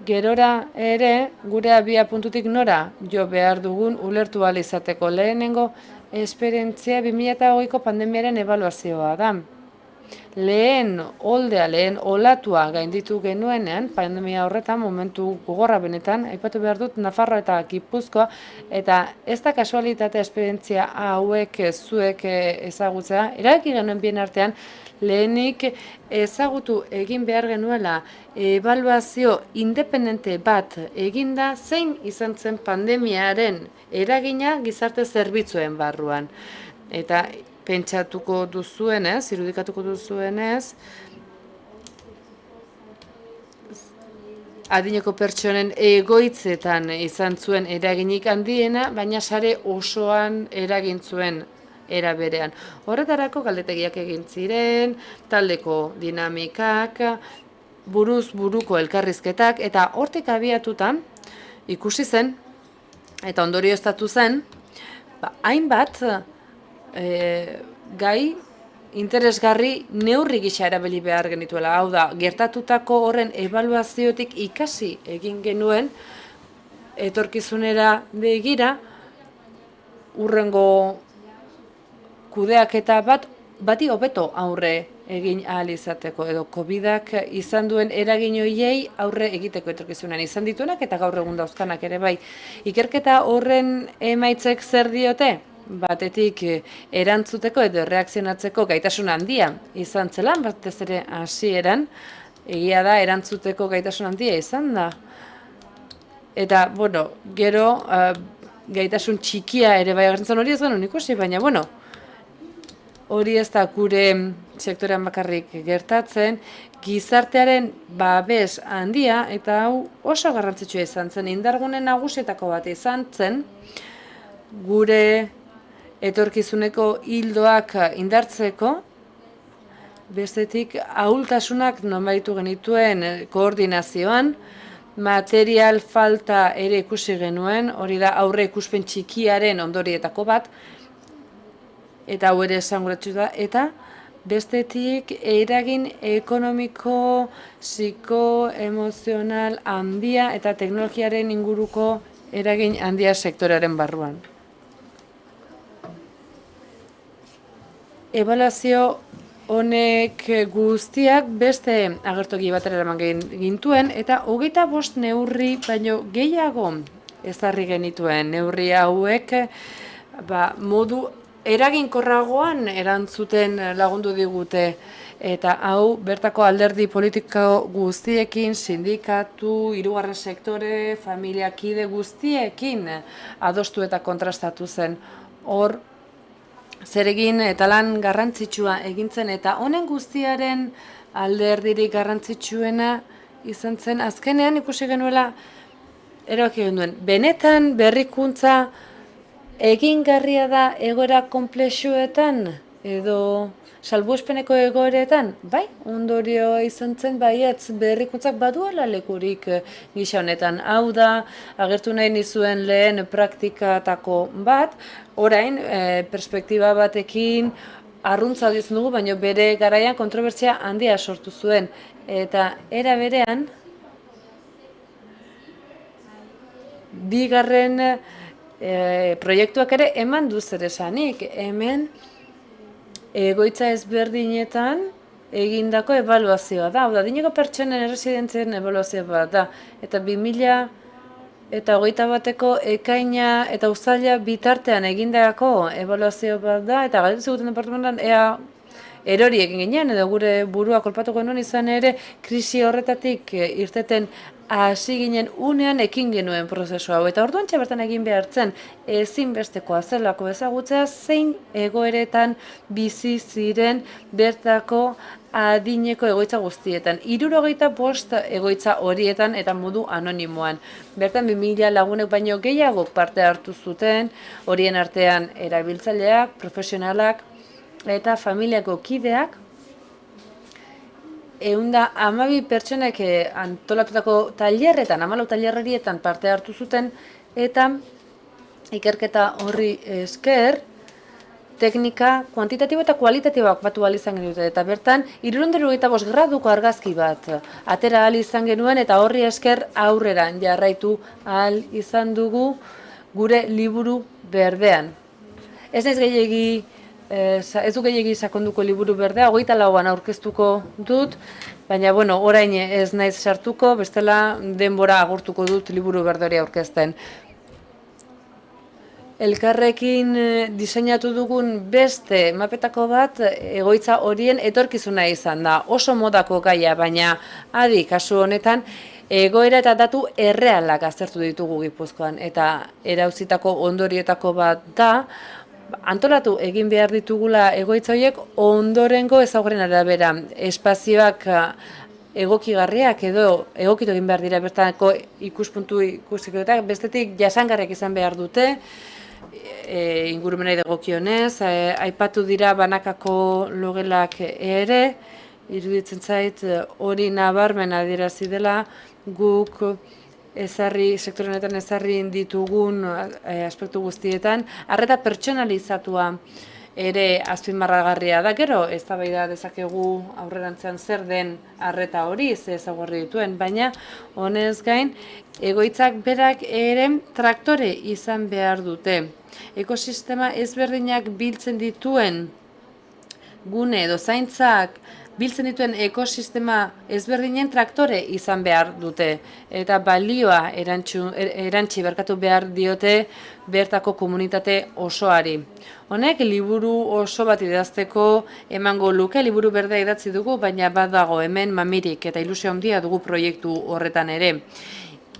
gerora ere gure abia puntutik nora jo behar dugun ulertu ahal izateko. Lehenengo esperientzia 2020ko pandemiaren ebaluazioa da. Lehen olatua gainditu genuenean, pandemia horretan, momentu gogorra benetan, aipatu behar dut Nafarroa eta Gipuzkoa, eta ez da kasualitatea esperientzia hauek zuek ezagutzea, erabaki genuen bien artean, lehenik ezagutu egin behar genuela ebaluazio independente bat eginda zein izan zen pandemiaren eragina gizarte zerbitzuen barruan. Eta pentsatuko duzuenez, irudikatuko duzuenez, adineko pertsonen egoitzetan izan zuen eraginik handiena, baina sare osoan eragin zuen era berean. Horretarako galdetegiak egin ziren, taldeko dinamikak, buruz buruko elkarrizketak, eta hortik abiatutan ikusi zen, eta ondorioztatu zen, hainbat gai interesgarri neurri gisa erabili behar genituela. Hau da, gertatutako horren ebaluaziotik ikasi egin genuen, etorkizunera begira, hurrengo kudeaketa bati hobeto aurre egin ahal izateko, edo COVID-ak izan duen eragin horiei aurre egiteko etorkizunean izan dituenak eta gaur egun dauzkanak ere bai. Ikerketa horren emaitzek zer diote? Batetik erantzuteko edo reakzionatzeko gaitasun handia izan zela, batez ere hasieran, egia da erantzuteko gaitasun handia izan da. Eta, bueno, gero gaitasun txikia ere bai agertzen hori ez genuen ikusi, baina, bueno, hori ez da gure sektorean bakarrik gertatzen, gizartearen babes handia, eta hau oso garrantzitsua izan zen, indargune nagusietako bat izan zen, gure etorkizuneko hildoak indartzeko, bestetik ahultasunak nonbaitu genituen koordinazioan, material falta ere ikusi genuen, hori da aurre ikuspen txikiaren ondorietako bat, eta hau ere esanguratsu da, eta bestetik eragin ekonomiko, psikoemozional handia eta teknologiaren inguruko eragin handia sektorearen barruan. Ebaluazio honek guztiak beste agertoki batera eraman gintuen, eta 25 neurri baino gehiago ezarri genituen. Neurri hauek modu eraginkorragoan erantzuten lagundu digute, eta hau bertako alderdi politiko guztiekin, sindikatu, hirugarren sektore, familiakide guztiekin adostu eta kontrastatu zen. Hor zeregin eta lan garrantzitsua egintzen, eta honen guztiaren alderdirik garrantzitsuena izan zen, azkenean ikusi genuela erabaki genuen. Benetan berrikuntza egingarria da egoera konplexuetan edo salbuespeneko egoeretan? Bai, ondorioa izan zen baietz berrikuntzak baduela lekurik gisa honetan. Hau da, agertu nahi nizuen lehen praktikatako bat, orain perspektiba batekin arruntza ditzen dugu, baina bere garaian kontrobertsia handia sortu zuen. Eta era berean, bigarren proiektuak ere eman du zer esanik. Hemen egoitza ezberdinetan egindako ebaluazioa da. Hau da, adineko pertsonen erresidentzien ebaluazioa bat da. Eta 2021ko ekaina eta uztaila bitartean egindako ebaluazio bat da. Eta galdetu ziguten departamentuan ea erori egin ginean, edo gure burua kolpatu genuen izan ere, krisi horretatik irteten hasi ginen unean ekin genuen prozesu hau. Eta orduan bertan egin behartzen ezinbestekoa zelako ezagutzea zein egoeretan bizi ziren bertako adineko egoitza guztietan. 75 egoitza horietan eta modu anonimoan. Bertan 2000 lagunek baino gehiago parte hartu zuten, horien artean erabiltzaileak, profesionalak eta familiako kideak, 112 pertsonek antolatutako tailerretan, 14 tailerrerietan parte hartu zuten, eta ikerketa horri esker, teknika kuantitatibo eta kualitatiboak batu ahal izan genuen, eta bertan 325 graduko argazki bat atera ahal izan genuen, eta horri esker aurrera jarraitu ahal izan dugu gure liburu berdean. Ez naiz gehiegi ez du gehiegi sakonduko liburu berdea, 24an aurkeztuko dut, baina orain ez naiz sartuko, bestela denbora agurtuko dut liburu berde hori aurkezten. Elkarrekin diseinatu dugun beste mapetako bat egoitza horien etorkizuna izan da. Oso modako gaia, baina adi kasu honetan egoera eta datu errealak aztertu ditugu Gipuzkoan, eta erauzitako ondorietako bat da, antolatu egin behar ditugula egoitza horiek ondorengo ezaugarrien arabera. Espazioak egokigarriak edo egokitu egin behar dira bertako ikuspuntu ikusikoetak, bestetik jasangarriak izan behar dute, ingurumenari dagokionez, aipatu dira banakako logelak ere, iruditzen zait hori nabarmen adierazi dela guk sektor honetan ezarri ditugun aspektu guztietan, arreta pertsonalizatua ere azpimarragarria da. Gero eztabaida dezakegu aurrerantzean zer den arreta hori, ze ezaugarri dituen, baina honez gain egoitzak berak ere traktore izan behar dute. Ekosistema ezberdinak biltzen dituen gune edo zaintzak biltzen dituen ekosistema ezberdinen traktore izan behar dute, eta balioa erantsi berkatu behar diote bertako komunitate osoari. Honek liburu oso bat idazteko emango luke, liburu berdea idatzi dugu, baina badago hemen mamirik eta ilusio handia dugu proiektu horretan ere.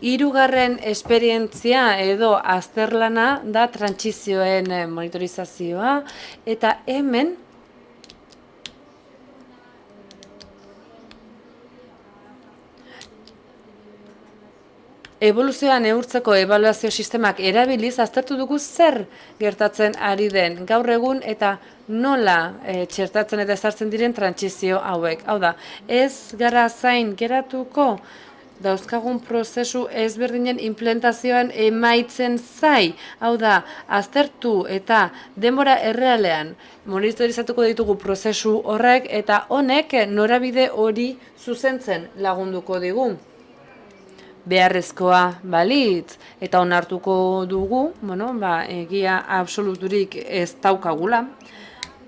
Hirugarren esperientzia edo azterlana da trantsizioen monitorizazioa, eta hemen evoluzioa neurtzeko ebaluazio sistemak erabiliz aztertu dugu zer gertatzen ari den gaur egun eta nola txertatzen eta ezartzen diren trantsizio hauek. Hau da, ez gara zain geratuko dauzkagun prozesu ezberdinen implementazioan emaitzen zai. Hau da, aztertu eta denbora errealean monitorizatuko ditugu prozesu horrek eta honek norabide hori zuzentzen lagunduko digu. Beharrezkoa balitz eta onartuko dugu, egia absoluturik ez daukagula,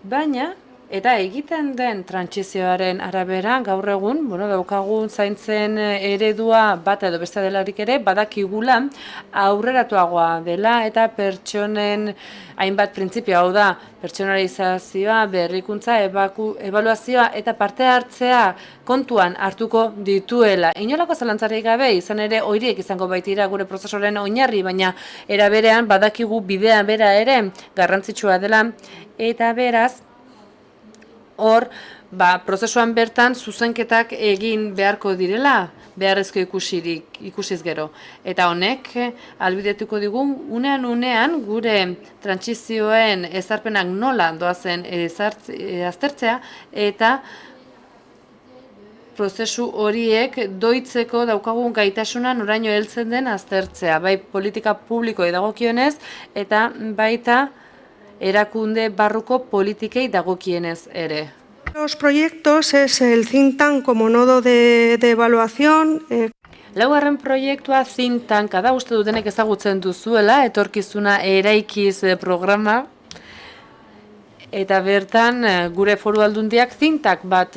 baina eta egiten den trantsizioaren arabera gaur egun, daukagun zaintzen eredua bat edo beste delarik ere, badakigula aurreratuagoa dela eta pertsonen hainbat printzipio, hau da, pertsonalizazioa, berrikuntza, ebaluazioa eta parte hartzea kontuan hartuko dituela. Inolako zalantzarik gabe, izan ere horiek izango baitira gure prozesuaren oinarri, baina era berean badakigu bidea bera ere garrantzitsua dela, eta beraz, hor, prozesuan bertan zuzenketak egin beharko direla, beharrezko ikusiz gero. Eta honek, albidetuko digu, unean gure trantsizioen ezarpenak nola doazen aztertzea, eta prozesu horiek doitzeko daukagun gaitasuna noraino heltzen den aztertzea, bai politika publikoei dagokionez, eta baita erakunde barruko politikei dagokienez ere. Los proyectos es el think tank como nodo de evaluación. Laugarren proiektua think tanka da, uste dutenek ezagutzen duzuela, etorkizuna eraikiz programa. Eta bertan gure foru aldundiak think tank bat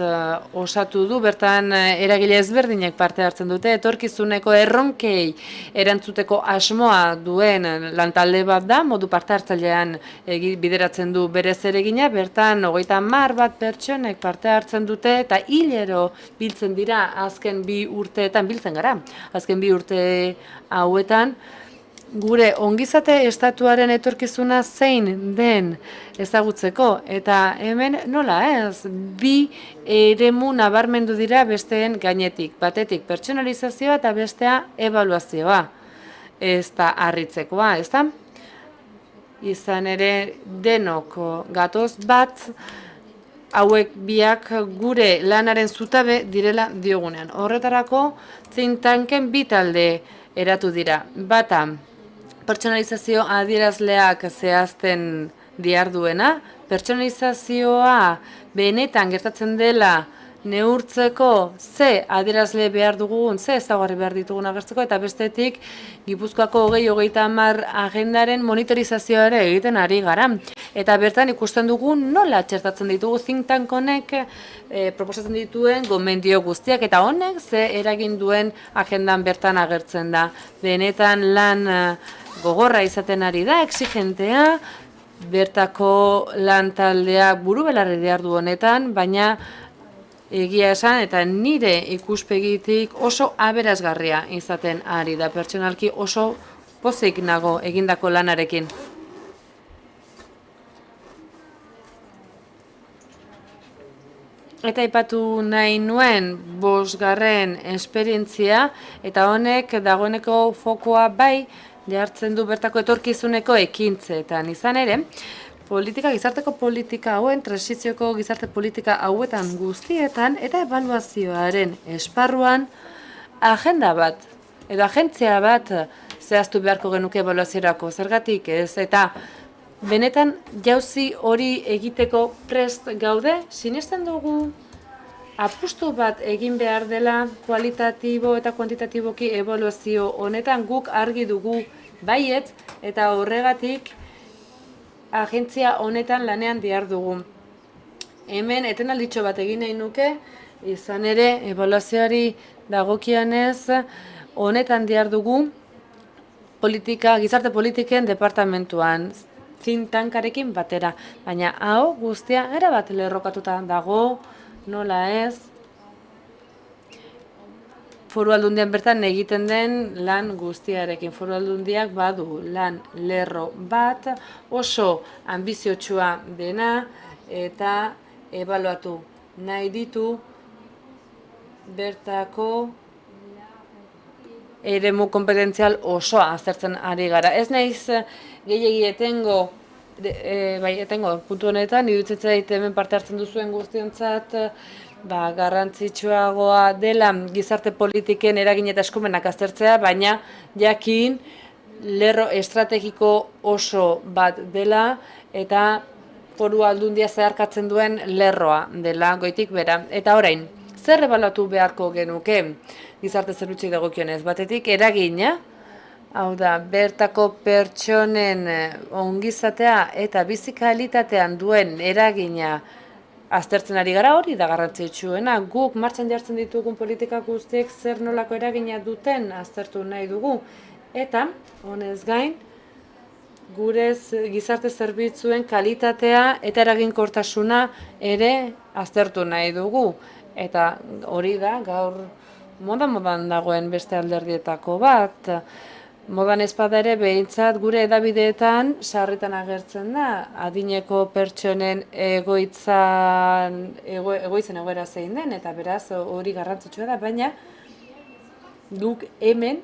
osatu du, bertan eragile ezberdinek parte hartzen dute, etorkizuneko erronkei erantzuteko asmoa duen lantalde bat da, modu parte hartzailean bideratzen du bere zeregina, bertan 30 bat pertsonek parte hartzen dute eta hilero biltzen dira azken 2 urteetan, biltzen gara, azken 2 urte hauetan, gure ongizate estatuaren etorkizuna zein den ezagutzeko, eta hemen nola ez, 2 eremu nabarmendu dira besteen gainetik, batetik pertsonalizazioa eta bestea ebaluazioa, ez da harritzekoa, ez da? Izan ere denok gatoz bat, hauek biak gure lanaren zutabe direla diogunean. Horretarako think tanken 2 talde eratu dira, bata, pertsonalizazio adierazleak zehazten diharduena, pertsonalizazioa benetan gertatzen dela neurtzeko ze adierazle behar dugun, ze ezaugarri behar ditugun agertzeko, eta bestetik Gipuzkoako 2030 agendaren monitorizazioa ere egiten ari gara. Eta bertan ikusten dugu nola txertatzen ditugu think tank honek proposatzen dituen gomendio guztiak, eta honek ze eragin duen agendan bertan agertzen da. Benetan lan gogorra izaten ari da, exigentea, bertako lan taldeak buru belarri behar du honetan, baina egia esan eta nire ikuspegitik oso aberasgarria izaten ari da, pertsonalki oso pozik nago egindako lanarekin. Eta aipatu nahi nuen 5. esperientzia, eta honek dagoeneko fokoa bai jartzen du bertako etorkizuneko ekintzetan. Izan ere, gizarteko politika hauen, transizioko gizarte politika hauetan guztietan, eta ebaluazioaren esparruan agenda bat, edo agentzia bat zehaztu beharko genuke ebaluaziorako, zergatik ez, eta benetan jauzi hori egiteko prest gaude, sinesten dugu apustu bat egin behar dela kualitatibo eta kuantitatiboki ebaluazio honetan guk argi dugu baiet, eta horregatik agentzia honetan lanean dihar dugu. Hemen etenalditxo bat egin nahi nuke, izan ere ebaluazioari dagokianez honetan dihar dugu gizarte politiken departamentuan, think tankarekin batera, baina hau guztia erabat lerrokatuta dago, nola ez, Foru Aldundian bertan egiten den lan guztiarekin. Foru Aldundiak badu lan lerro bat, oso ambiziotsua dena, eta ebaluatu nahi ditu bertako eremu kompetentzial osoa aztertzen ari gara. Ez naiz gehiegi etengo puntu honetan, iruditzen zait hemen parte hartzen duzuen guztiontzat, garrantzitsuagoa dela gizarte politiken eragin eta eskumenak aztertzea, baina jakin lerro estrategiko oso bat dela eta Foru Aldundia zeharkatzen duen lerroa dela goitik bera. Eta orain, zer ebaluatu beharko genuke gizarte zerbitzuei dagokionez? Batetik eragina, hau da, bertako pertsonen ongizatea eta bizi kalitatean duen eragina aztertzen ari gara, hori da garrantzitsuena. Guk martxan jartzen ditugun politika guztiek zer nolako eragina duten aztertu nahi dugu. Eta, honez gain, gure gizarte zerbitzuen kalitatea eta eraginkortasuna ere aztertu nahi dugu. Eta hori da, gaur modan dagoen beste alderdietako bat. Modan ezpada ere behintzat gure edabideetan sarritan agertzen da, adineko pertsonen egoitzen egoera zein den, eta beraz hori garrantzitsua da, baina guk hemen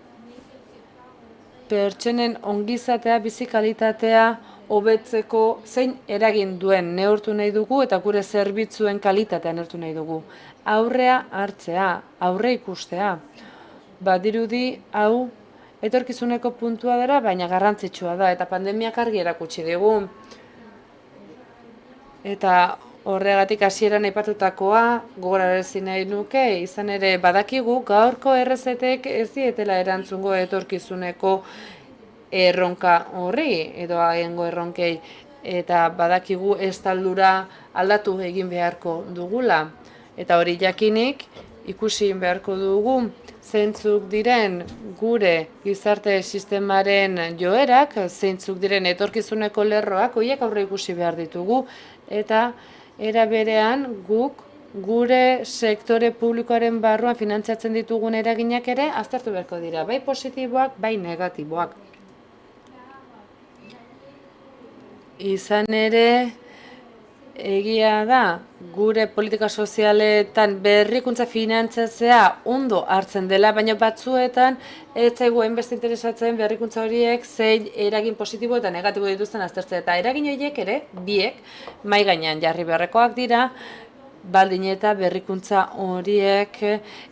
pertsonen ongizatea, bizi kalitatea hobetzeko zein eragin duen neurtu nahi dugu eta gure zerbitzuen kalitatea neurtu nahi dugu. Aurrea hartzea, aurre ikustea, badirudi hau etorkizuneko puntua dela, baina garrantzitsua da, eta pandemiak argi erakutsi digu. Eta Horregatik hasieran aipatutakoa gogorarazi nahi nuke, izan ere badakigu gaurko errezetek ez dietela erantzungo etorkizuneko erronka horri edo agengo erronkei, eta badakigu estaldura aldatu egin beharko dugula. Eta hori jakinik ikusi beharko dugu zeintzuk diren gure gizarte sistemaren joerak, zeintzuk diren etorkizuneko lerroak, horiek aurre ikusi behar ditugu, eta era berean guk gure sektore publikoaren barruan finantziatzen ditugun eraginak ere aztertu beharko dira, bai positiboak, bai negatiboak. Izan ere, egia da, gure politika sozialetan berrikuntza finantzatzea ondo hartzen dela, baina batzuetan ez zaigu hainbeste interesatzen berrikuntza horiek zein eragin positibo eta negatibo dituzten aztertzea. Eta eragin horiek ere, biek, mahai gainean jarri beharrekoak dira, baldin eta berrikuntza horiek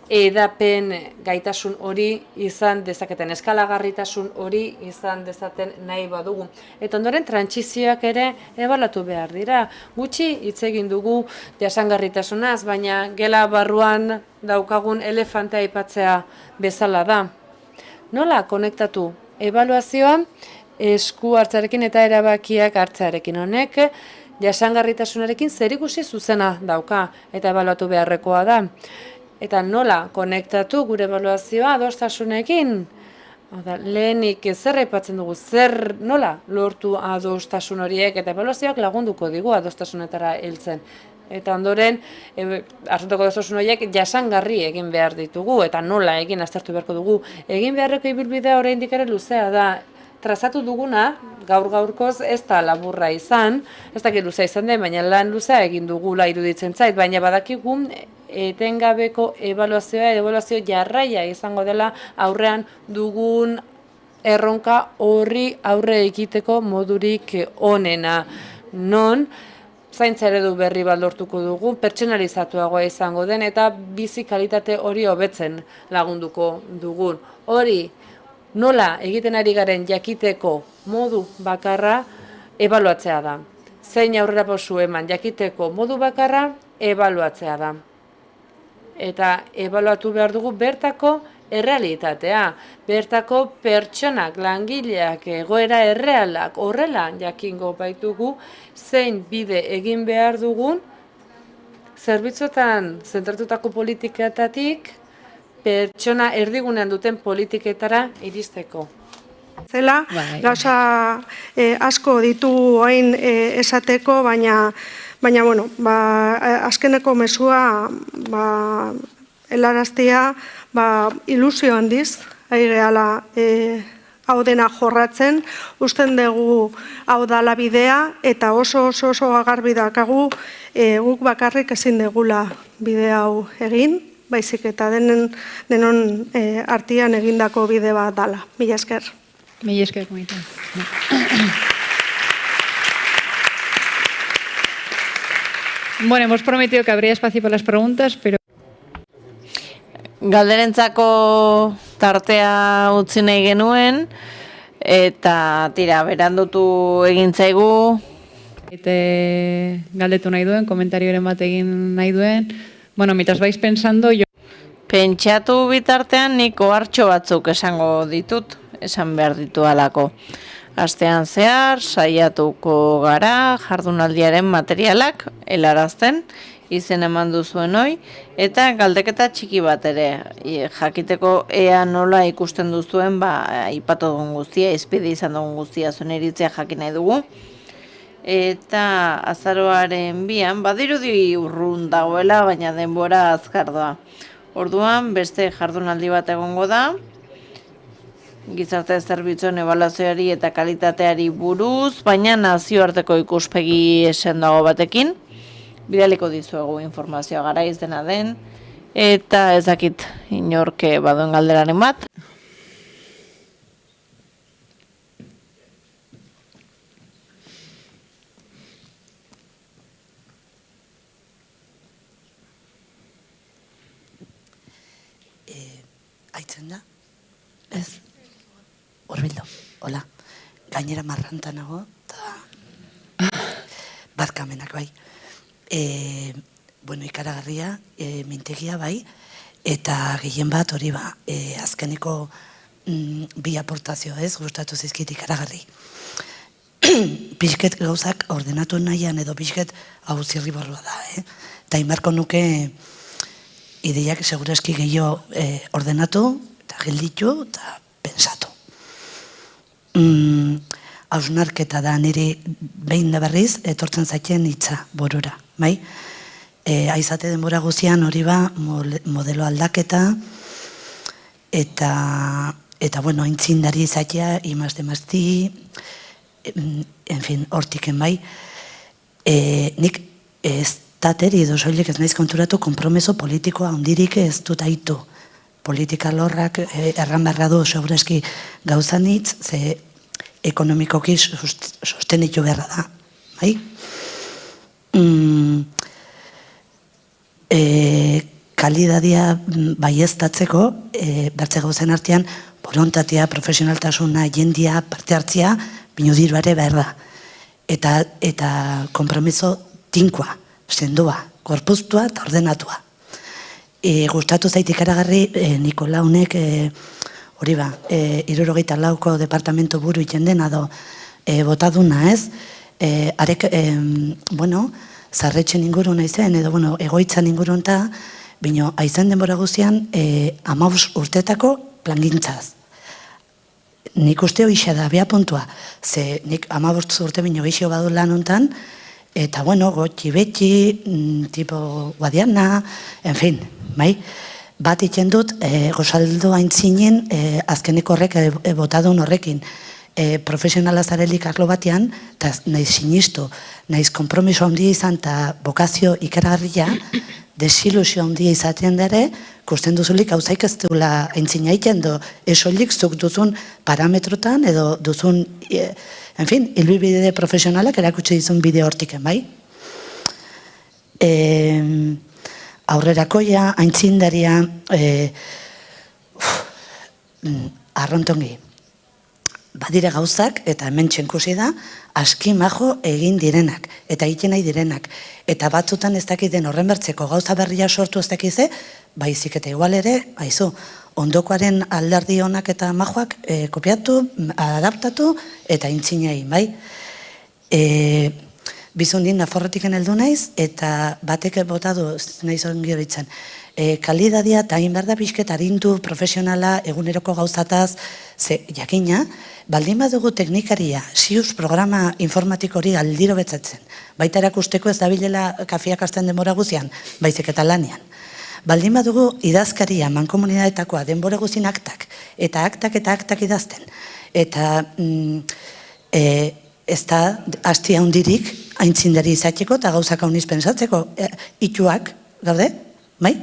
edapen gaitasun hori izan dezaketen, eskalagarritasun hori izan dezaten nahi badugu. Eta ondoren trantsizioak ere ebaluatu behar dira. Gutxi hitz egin dugu jasangarritasunaz, baina gela barruan daukagun elefantea aipatzea bezala da. Nola konektatu ebaluazioa esku hartzarekin eta erabakiak hartzarekin? Honek jasangarritasunarekin zerikusi zuzena dauka eta ebaluatu beharrekoa da. Eta nola konektatu gure ebaluazioa adostasunekin? Lehenik zer aipatzen dugu, nola lortu adostasun horiek, eta ebaluazioak lagunduko digu adostasunetara heltzen. Eta ondoren, hartuko adostasun horiek jasangarri egin behar ditugu, eta nola egin aztertu beharko dugu. Egin beharreko ibilbidea oraindik ere luzea da. Trazatu duguna, gaur-gaurkoz ez da laburra izan, ez dakit luzea izan den, baina lan luzea egin dugula iruditzen zait, baina badakigun etengabeko ebaluazio jarraia izango dela aurrean dugun erronka horri aurre egiteko modurik onena. Non, zaintza eredu berri bat lortuko dugu, pertsonalizatuagoa izango den eta bizi kalitate hori hobetzen lagunduko dugun. Hori, nola egiten ari garen jakiteko modu bakarra ebaluatzea da. Zein aurrerapauso eman jakiteko modu bakarra ebaluatzea da. Eta ebaluatu behar dugu bertako errealitatea, bertako pertsonak, langileak, egoera errealak, horrela jakingo baitugu zein bide egin behar dugun zerbitzuetan zentratutako politiketatik pertsona erdigunean duten politiketara iristeko. Zela, gauza asko ditu orain esateko, baina bueno, azkeneko mezua helaraztea ilusio handiz, ari gehala hau dena jorratzen, usten dugu hau dala bidea, eta oso agarbi dakagu guk bakarrik ezin degula bide hau egin, baizik eta denon artean egindako bide bat dala. Mila esker. Mila esker, komita. Bueno, hemos prometido que habría espacio para las preguntas, pero... Galderentzako tartea utzi nahi genuen, eta tira, berandutu egin zaigu. Galdetu nahi duen, komentarioren bat egin nahi duen. Bueno, mientras vais pensando, yo... Pentsatu bitartean nik ohartxo batzuk esango ditut, esan behar ditu alako. Astean zehar, saiatuko gara, jardunaldiaren materialak, helarazten, izen eman duzuen hoi, eta galdeketa txiki bat ere, jakiteko ea nola ikusten duzuen, aipatu dugun guztia, izpide izan dugun guztia, zuen iritzia jakin nahi dugu. Eta azaroaren 2an, badirudi urrun dagoela, baina denbora azkar doa. Orduan, beste jardunaldi bat egongo da, gizarte zerbitzuen ebaluazioari eta kalitateari buruz, baina nazioarteko ikuspegi sendago batekin. Bidaliko dizuegu informazioa garaiz dena den, eta ez dakit inorke baduen galderaren bat. Aitzen da? Ez? Horbildo, hola. Gainera marrantan nago, eta barkamenak bai. bueno, ikaragarria, mintegia bai, eta gehien bat hori ba, azkeneko bi aportazio ez, gustatu zizkit ikaragarri. Pixket gauzak ordenatu nahian edo pixket hau zirriborroa da, eta inbarko nuke ideiak segurazki gehiago ordenatu, eta gelditu, eta pensatu. Hausnarketa da niri behin da berriz etortzen zaiten hitza borura, bai? Aizate denbora guzian hori ba modelo aldaketa eta bueno, aintzindari izatea, imazti, en fin, hortiken bai. Nik ez tateri edo soilik ez naiz konturatu konpromeso politikoa ondirik ez dut aitu. Politika lorrak erran barra du segurazki gauzanitz, ze ekonomikoki sostenitu beharra da, bai? Kalidadia baieztatzeko, bertze gauzen artean, borontatea, profesionaltasuna, jendia, parte hartzia, bino diru ere behar da. Eta konpromiso tinkoa, sendoa, gorpuztua eta ordenatua. Gustatu zait ikaragarri Nikolaunek, hori ba, 74ko departamento buru iten dena do botaduna ez, arek, bueno, zarretxen ingurun naizen, edo, bueno, egoitzan ingurun eta, bino, aizen denbora guzian, 15 urtetako plangintzaz. Nik uste hoxe da, bea puntua, ze nik 15 urte bino geixo badu lan hontan, eta, bueno, gotxi betxi, tipo guadiana, en fin, bai? Bat iten dut, gozaldo aintzinen, azkeneko horrek, botadun horrekin, profesionala zarelik arlo batean, eta naiz sinistu, naiz kompromiso handia izan eta bokazio ikaragarria, desilusio handia izaten dere, kusten duzulik hauzaik ez duela aintzina iten do, esolik zuk duzun parametrotan edo duzun, en fin, hilbibide profesionalak erakutsi dizun bide hortiken, bai? Aurrerakoia, aintzindaria, arrontongi. Badire gauzak, eta hemen txenkusi da, aski majo egin direnak, eta egiten nahi direnak. Eta batzutan ez dakiten horren bertzeko gauza berria sortu ez dakize, baizik eta igual ere, baizu, ondokoaren alderdi honak eta majoak kopiatu, adaptatu, eta intzinei, bai? Bizundin Naforrotiken heldu naiz, eta batek botadu, nahi zoen gehoritzen, kalidadia eta hain behar da pixket arindu profesionala eguneroko gauzataz, ze jakina, baldin badugu teknikaria, sius programa informatiko hori aldiro betzatzen, baita erakusteko ez dabilela kafiak hasten denbora guzian, baizik eta lanian. Baldin badugu idazkaria, mankomunitateakoa, denbora guzin aktak, eta aktak idazten, eta ez da hastia hundirik aintzindari izateko eta gauzak hauniz pensatzeko, ituak, gaude, bai?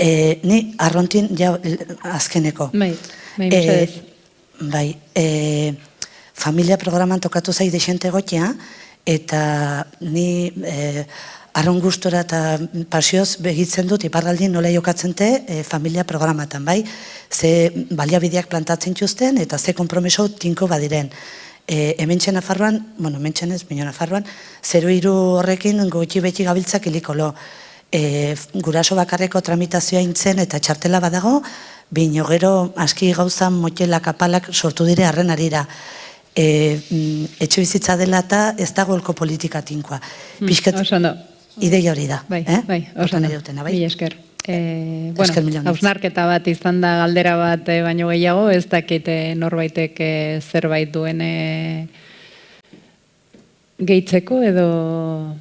Ni arrontin azkeneko. Bai, mesedez. Bai, familia programan tokatu zai desente gotia, eta ni arron gustora eta pasioz begitzen dut iparraldin nola jokatzen te familia programatan, bai? Ze baliabideak plantatzen txuzten eta ze kompromiso tinko badiren. Hementxe Nafarroan, bueno, hementxe ez, bino Nafarroan, 0-3 horrekin gotxi beti gabiltzak ilikolo. Guraso bakarreko tramitazioa intzen eta txartela badago, bino gero aski gauza motela kapalak sortu dire arren arira. Etxe bizitza dela eta ez dago elko politika tinkoa. Pisket, ideia hori da. Bai, oso da, mila esker. Bueno, hausnarketa bat izan da galdera bat baino gehiago, ez dakit norbaitek zerbait duen gehitzeko edo...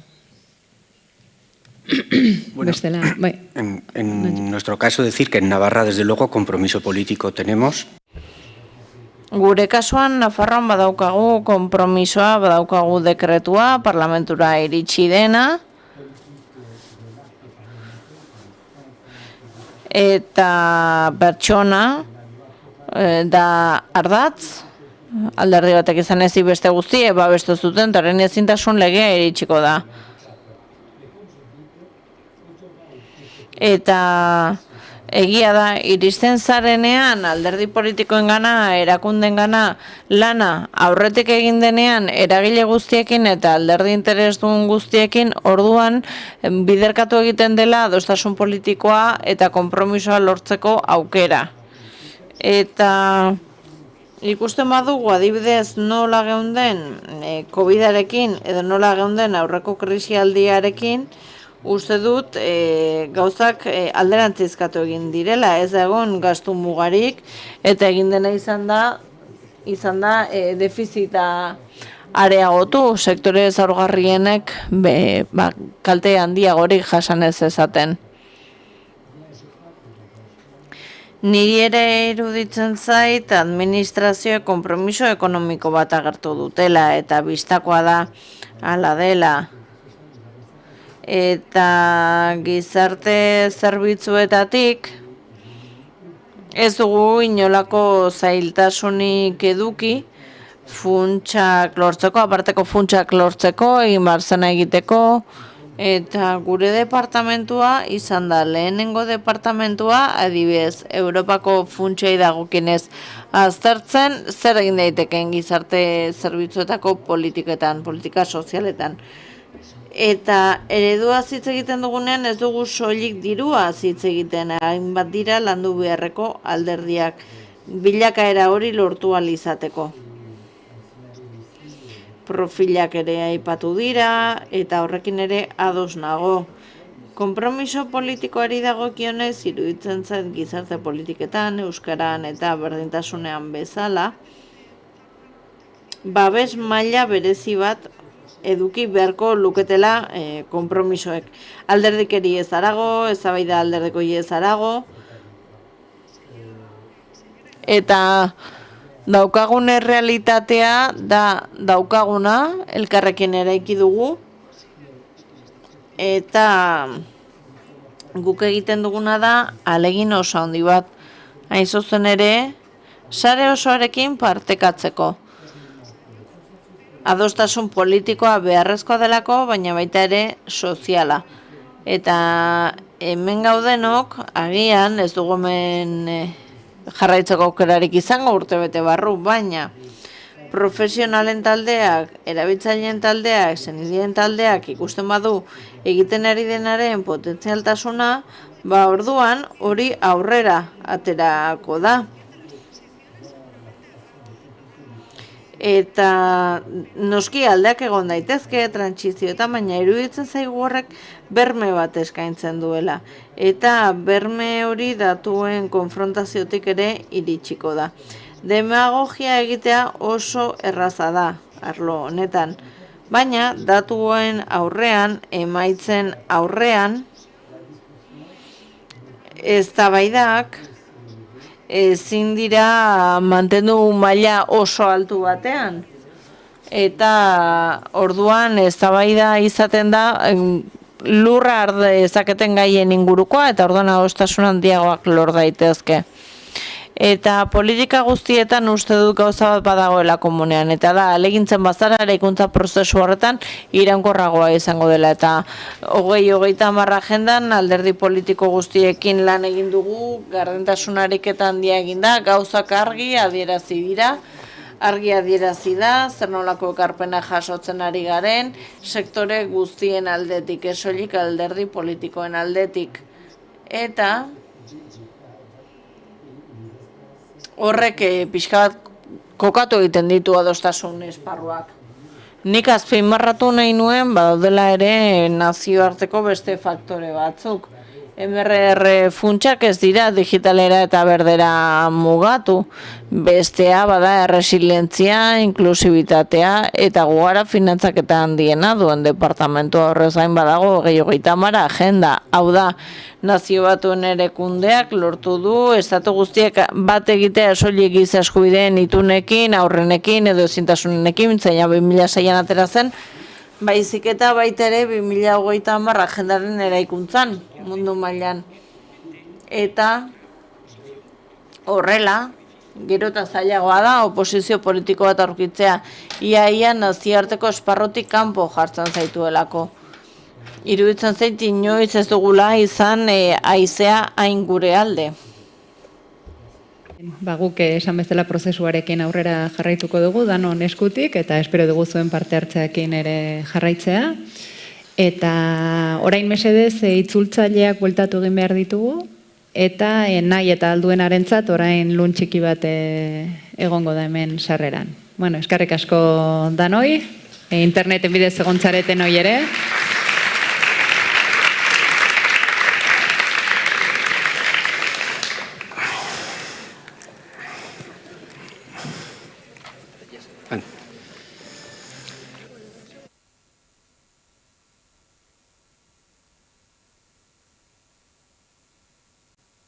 Bueno, en nuestro caso decir que en Navarra desde luego compromiso político tenemos. Gure kasuan Nafarroan badaukagu konpromisoa, badaukagu dekretua, parlamentura iritsi dena, eta pertsona da ardatz, alderdi batek izan ezi beste guztie, babestu zuten, eta horren ezintasun legea iritsiko da. Eta egia da, iristen zarenean alderdi politikoen gana, erakunden gana, lana aurretik egin denean eragile guztiekin eta alderdi interesdun guztiekin, orduan biderkatu egiten dela adostasun politikoa eta konpromisoa lortzeko aukera. Eta ikusten badugu adibidez nola geunden COVID-arekin edo nola geunden aurreko krisialdiarekin, uste dut gauzak alderantzizkatu egin direla, ez da egon gastu mugarik eta egin dena izan da defizita areagotu, sektore zaurgarrienek kalte handiagorik jasan ez ezaten. Niri ere iruditzen zait administrazioa konpromiso ekonomiko bat agertu dutela eta bistakoa da hala dela. Eta gizarte zerbitzuetatik ez dugu inolako zailtasunik eduki funtsak lortzeko, aparteko funtsak lortzeko, egin barzena egiteko, eta gure departamentua izan da lehenengo departamentua, adibidez, Europako funtsei dagokienez aztertzen, zer egin daitekeen gizarte zerbitzuetako politiketan, politika sozialetan. Eta eredua hitz egiten dugunean ez dugu soilik dirua hitz egiten, hainbat dira landu beharreko alderdiak bilakaera hori lortu ahal izateko. Profilak ere aipatu dira eta horrekin ere ados nago. Konpromiso politikoari dagokionez iruditzen zait gizarte politiketan, euskaran eta berdintasunean bezala, babes maila berezi bat eduki beharko luketela konpromisoek. Alderdikeri ez arago, eztabaida alderdiko ez arago, eta daukagun errealitatea da daukaguna, elkarrekin eraiki dugu, eta guk egiten duguna da ahalegin oso handi bat. Hain zuzen ere, sare osoarekin partekatzeko. Adostasun politikoa beharrezkoa delako, baina baita ere soziala. Eta hemen gaudenok, agian, ez dugu hemen jarraitzeko aukerarik izango urtebete barru, baina profesionalen taldeak, erabiltzaileen taldeak, senidien taldeak ikusten badu egiten ari denaren potentzialtasuna, orduan hori aurrera aterako da. Eta noski aldeak egon daitezke trantsizioetan, baina iruditzen zaigu horrek berme bat eskaintzen duela. Eta berme hori datuen konfrontaziotik ere iritsiko da. Demagogia egitea oso erraza da, arlo honetan. Baina datuen aurrean, emaitzen aurrean, eztabaidak ezin dira mantendu maila oso altu batean. Eta orduan eztabaida izaten da lurra dezaketen gaien ingurukoa eta orduan adostasun handiagoak lor daitezke. Eta politika guztietan uste dut gauza bat badagoela komunean, eta da, alegintzen bazara eraikuntza prozesu horretan iraunkorragoa izango dela, eta 2030 agendan alderdi politiko guztiekin lan egin dugu, gardentasun ariketa handia egin da, gauzak argi adierazi dira, argi adierazi da, zer nolako ekarpena jasotzen ari garen, sektore guztien aldetik, esoilik alderdi politikoen aldetik, eta horrek pixka bat kokatu egiten ditu adostasun esparruak. Nik azpimarratu nahi nuen, badaudela ere nazioarteko beste faktore batzuk. MRR funtsak ez dira digitalera eta berdera mugatu. Bestea bada erresilientzia, inklusibitatea eta gugara finantzaketa handiena duen departamentua horrez gain badago 2030 agenda. Hau da, nazio batuen erakundeak lortu du estatu guztiek bat egitea soilik giza eskubideen itunekin, aurrenekin edo ezintasunekin, zeina 2006an atera zen, baizik eta baita ere 2030 agendaren eraikuntzan mundu mailan. Eta horrela, gero eta zailagoa da oposizio politiko bat aurkitzea, ia nazioarteko esparrutik kanpo jartzen zaituelako. Iruditzen zait inoiz ez dugula izan haizea hain gure alde. Guk esan bezala prozesuarekin aurrera jarraituko dugu, danon eskutik, eta espero dugu zuen parte hartzeakin ere jarraitzea. Eta orain mesedez itzultzaileak bueltatu egin behar ditugu, eta nahi eta alduenarentzat orain lun txiki bat egongo da hemen sarreran. Bueno, eskerrik asko danoi, interneten bidez egontzareten hoi ere.